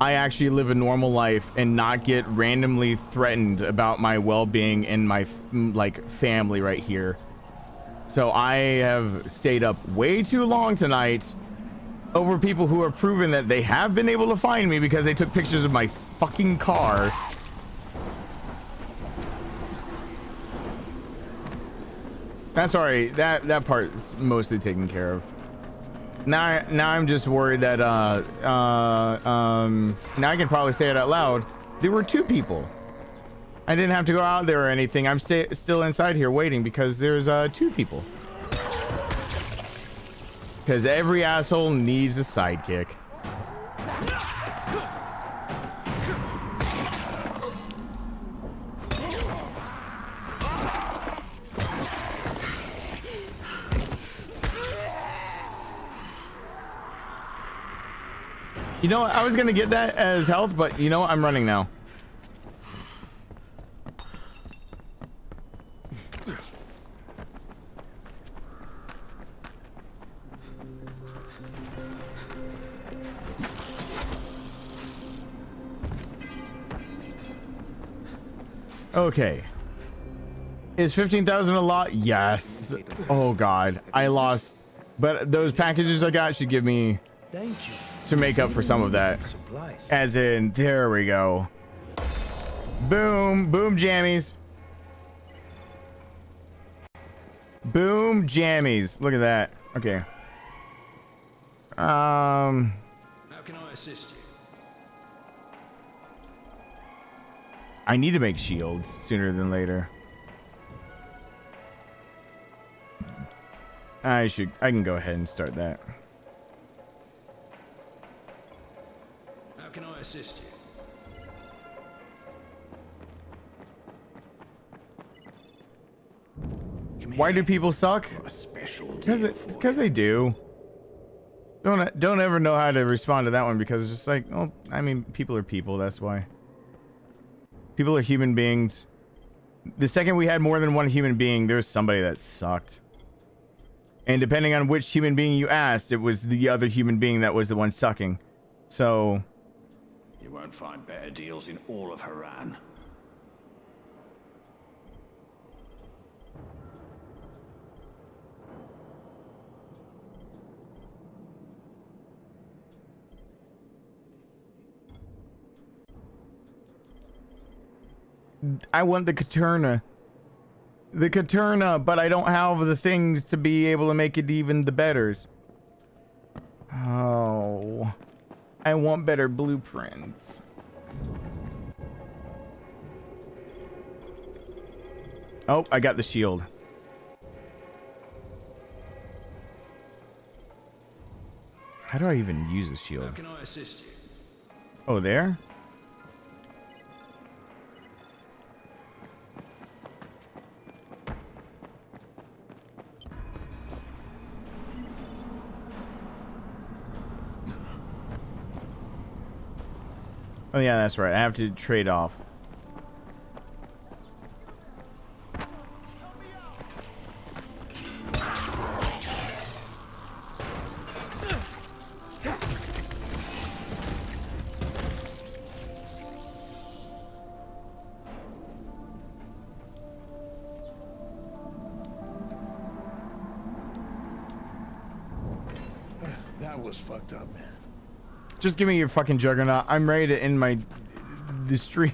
I actually live a normal life and not get randomly threatened about my well-being and my like family right here. So I have stayed up way too long tonight over people who are proven that they have been able to find me because they took pictures of my fucking car. That's alright. That part's mostly taken care of. Now I'm just worried that now I can probably say it out loud. There were 2 people. I didn't have to go out there or anything. I'm still inside here waiting because there's 2 people. Because every asshole needs a sidekick. You know, I was gonna get that as health, but you know what? I'm running now. Okay. Is 15,000 a lot? Yes. Oh God, I lost. But those packages I got should give me. Thank you. To make up for some of that. Supplies. As in, there we go. Boom, boom jammies. Boom jammies. Look at that. Okay. How can I assist you? I need to make shields sooner than later. I can go ahead and start that. How can I assist you? Why do people suck? Because they do. Don't ever know how to respond to that one because it's just like, oh, I mean, people are people. That's why. People are human beings. The second we had more than one human being, there's somebody that sucked. And depending on which human being you asked, it was the other human being that was the one sucking. So. You won't find better deals in all of Haran. I want the Katerna. The Katerna, but I don't have the things to be able to make it even the betters. Oh. I want better blueprints. Oh, I got the shield. How do I even use the shield? How can I assist you? Oh, there? Oh yeah, that's right. I have to trade off. That was fucked up, man. Just give me your fucking juggernaut. I'm ready to end the stream.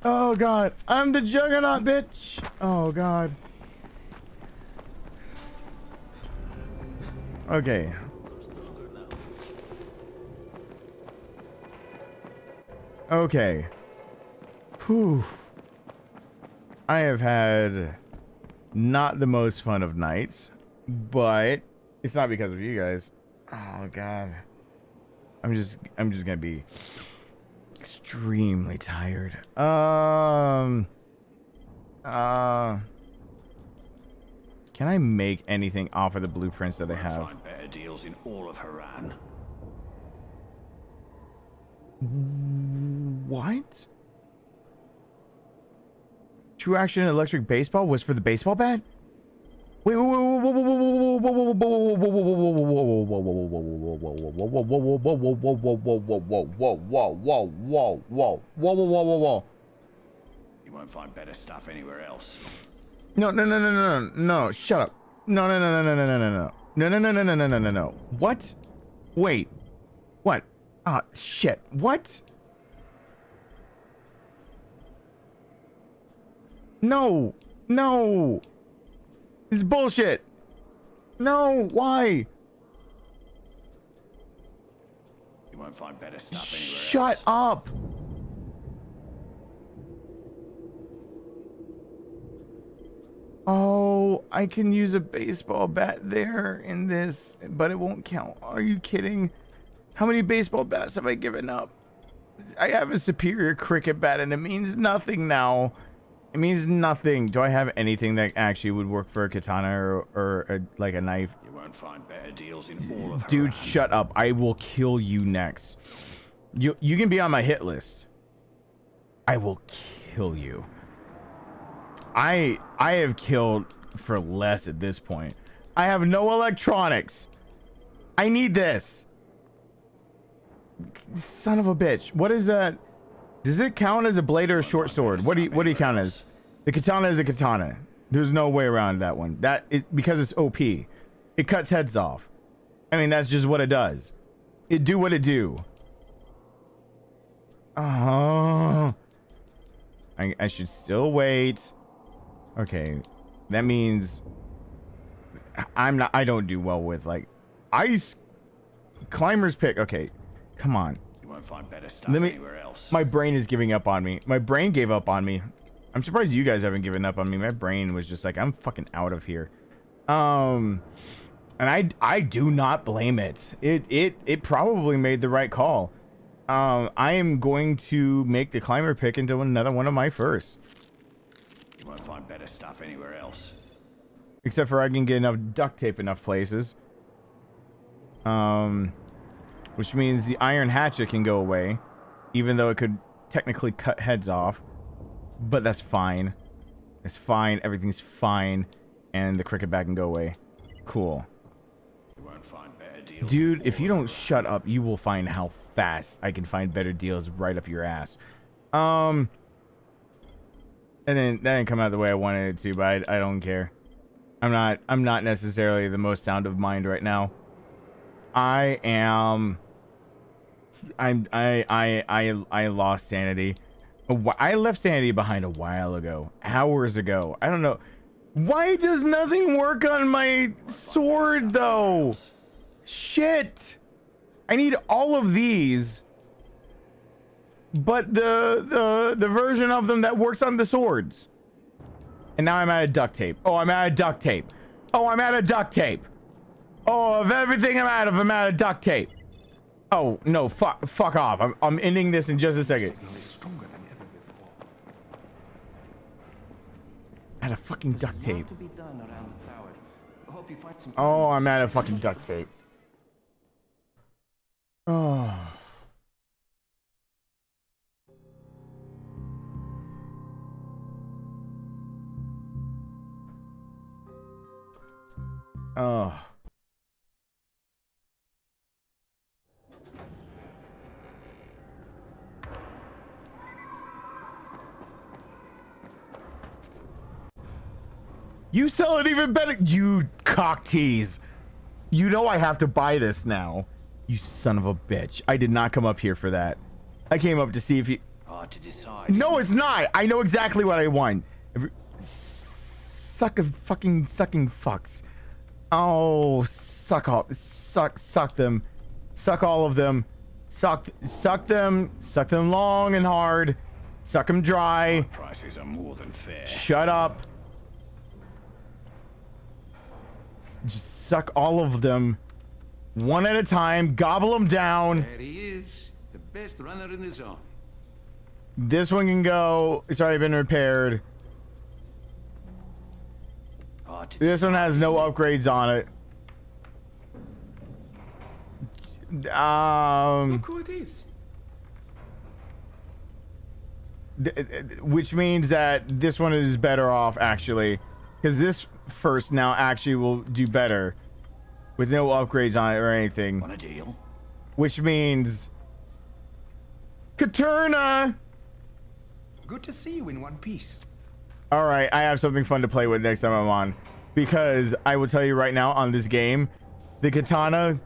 Oh god, I'm the juggernaut, bitch. Oh god. Okay. Okay. Whew. I have had not the most fun of nights, but it's not because of you guys. Oh god. I'm just gonna be extremely tired. Can I make anything off of the blueprints that they have? Find better deals in all of Haran. What? True action electric baseball was for the baseball bat? Wait, whoa, whoa, whoa, whoa, whoa, whoa, whoa, whoa, whoa, whoa, whoa. You won't find better stuff anywhere else. No, shut up. No. What? Wait. What? Ah, shit. What? No. This is bullshit. No, why? You won't find better stuff anywhere else. Shut up. Oh, I can use a baseball bat there in this, but it won't count. Are you kidding? How many baseball bats have I given up? I have a superior cricket bat and it means nothing now. It means nothing. Do I have anything that actually would work for a katana or like a knife? You won't find better deals in all of Dude, Haran. shut up. I will kill you next. You can be on my hit list. I will kill you. I have killed for less at this point. I have no electronics. I need this. Son of a bitch. What is that? Does it count as a blade or a short sword? What do you count as? The katana is a katana. There's no way around that one. That is because it's OP. It cuts heads off. I mean, that's just what it does. It do what it do. I should still wait. Okay, that means I don't do well with like ice climber's pick. Okay, come on. You won't find better stuff anywhere else. My brain is giving up on me. My brain gave up on me. I'm surprised you guys haven't given up on me. My brain was just like, I'm fucking out of here. And I do not blame it. It probably made the right call. I am going to make the climber pick into another one of my firsts. You won't find better stuff anywhere else. Except for I can get enough duct tape enough places. Which means the iron hatchet can go away. Even though it could technically cut heads off. But that's fine. It's fine. Everything's fine. And the cricket bat can go away. Cool. You won't find better deals. Dude, if you don't shut up, you will find how fast I can find better deals right up your ass. And then that didn't come out the way I wanted it to, but I don't care. I'm not necessarily the most sound of mind right now. I lost sanity. I left sanity behind a while ago, hours ago. I don't know. Why does nothing work on my sword though? Shit. I need all of these. But the version of them that works on the swords. And now I'm out of duct tape. Oh, I'm out of duct tape. Oh, I'm out of duct tape. Oh, of everything I'm out of duct tape. Oh, no, fuck off. I'm ending this in just a second. Out of fucking duct tape. Oh, I'm out of fucking duct tape. Oh. Oh. You sell it even better, you cock tease. You know I have to buy this now. You son of a bitch. I did not come up here for that. I came up to see if you... Hard to decide. No, it's not. I know exactly what I want. Suck of fucking sucking fucks. Oh, suck them. Suck all of them. Suck them long and hard. Suck them dry. Prices are more than fair. Shut up. Just suck all of them. One at a time. Gobble them down. There he is. The best runner in the zone. This one can go. It's already been repaired. This one has no upgrades on it. Look who it is. Which means that this one is better off, actually, because this first now actually will do better with no upgrades on it or anything. Want a deal? Which means Katurna. Good to see you in one piece. All right, I have something fun to play with next time I'm on, because I will tell you right now on this game, the katana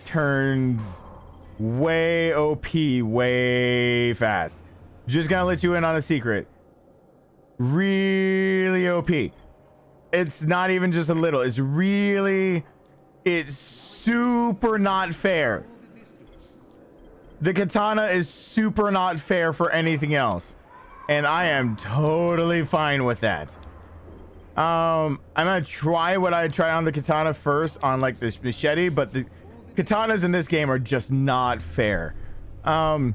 turns way OP way fast. Just gonna let you in on a secret. Really OP. It's not even just a little. It's super not fair. The katana is super not fair for anything else. And I am totally fine with that. I'm gonna try what I try on the katana first on like this machete, but the katanas in this game are just not fair. They're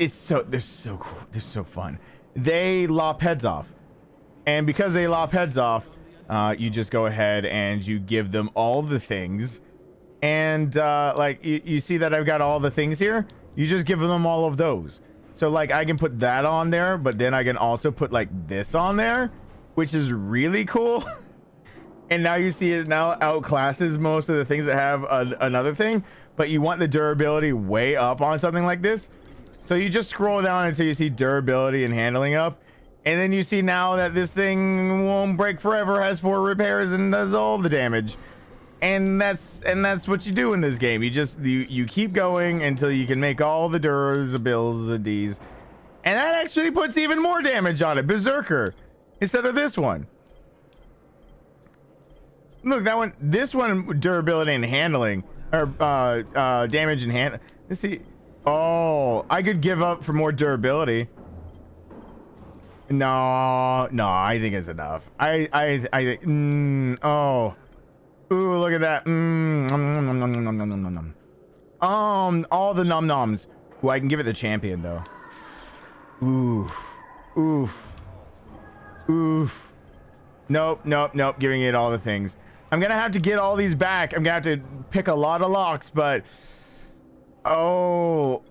so cool. They're so fun. They lop heads off, and because they lop heads off, you just go ahead and you give them all the things, and like you see that I've got all the things here. You just give them all of those. So like I can put that on there, but then I can also put like this on there, which is really cool. And now you see it now outclasses most of the things that have another thing, but you want the durability way up on something like this. So you just scroll down until you see durability and handling up. And then you see now that this thing won't break forever, has 4 repairs, and does all the damage. And that's what you do in this game. You keep going until you can make all the durabilities. And that actually puts even more damage on it. Berserker. Instead of this one. Look, this one durability and handling. Or damage and hand. Let's see. Oh, I could give up for more durability. No, I think it's enough. I think, oh. Ooh, look at that. All the num-noms. Ooh, I can give it the champion, though. Oof. Nope. Giving it all the things. I'm gonna have to get all these back. I'm gonna have to pick a lot of locks, but... Oh,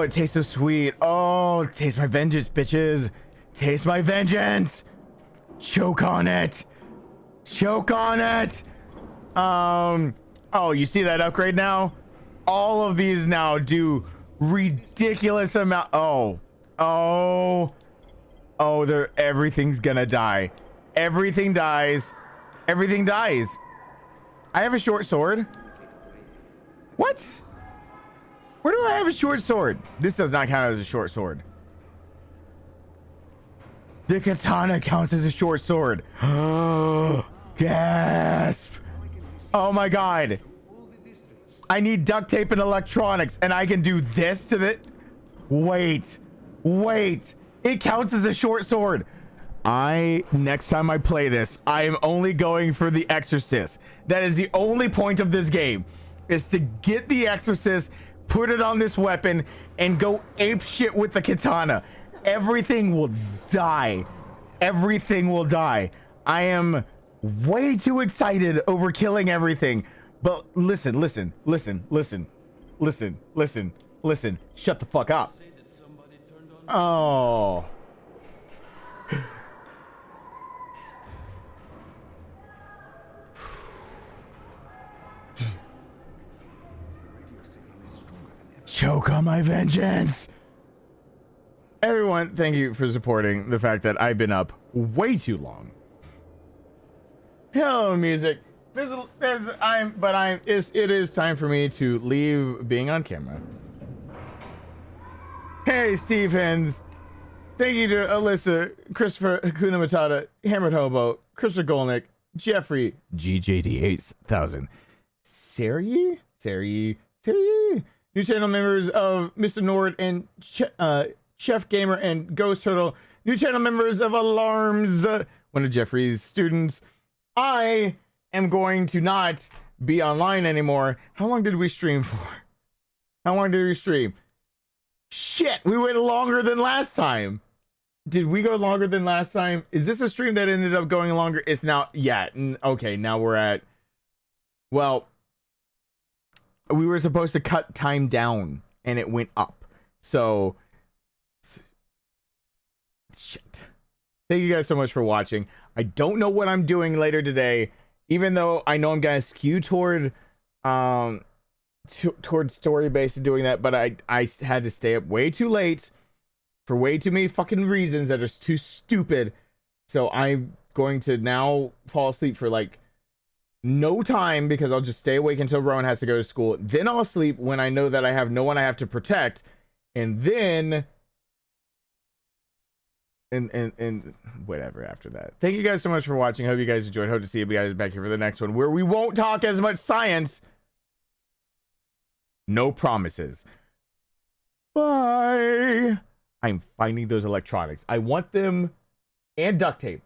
it tastes so sweet. Oh, taste my vengeance, bitches. Taste my vengeance. Choke on it. Choke on it. Oh, you see that upgrade now? All of these now do ridiculous amount. Everything's gonna die. Everything dies. Everything dies. I have a short sword. What? Where do I have a short sword? This does not count as a short sword. The katana counts as a short sword. Gasp. Oh my god. I need duct tape and electronics, and I can do this to the... Wait. It counts as a short sword. Next time I play this, I am only going for the Exorcist. That is the only point of this game, is to get the Exorcist, put it on this weapon, and go ape shit with the katana. Everything will die. Everything will die. I am way too excited over killing everything. But listen. Shut the fuck up. Oh. Choke on my vengeance. Everyone, thank you for supporting the fact that I've been up way too long. Hello, music. It is time for me to leave being on camera. Hey, Stevens. Thank you to Alyssa, Christopher, Hakuna Matata, Hammered Hobo, Christopher Golnick, Jeffrey, GJD8000, Sari, New channel members of Mr. Nord and Chef Gamer and Ghost Turtle. New channel members of Alarms, one of Jeffrey's students. I am going to not be online anymore. How long did we stream for? How long did we stream? Shit, we went longer than last time. Did we go longer than last time? Is this a stream that ended up going longer? It's now, yeah. Okay, now we're at, well, we were supposed to cut time down and it went up. So, shit. Thank you guys so much for watching. I don't know what I'm doing later today, even though I know I'm gonna skew toward towards story based and doing that, but I had to stay up way too late for way too many fucking reasons that are too stupid. So I'm going to now fall asleep for like no time, because I'll just stay awake until Rowan has to go to school. Then I'll sleep when I know that I have no one I have to protect, and then and whatever after that. Thank you guys so much for watching. Hope you guys enjoyed. Hope to see you guys back here for the next one, where we won't talk as much science. No promises. Bye. I'm finding those electronics. I want them, and duct tape.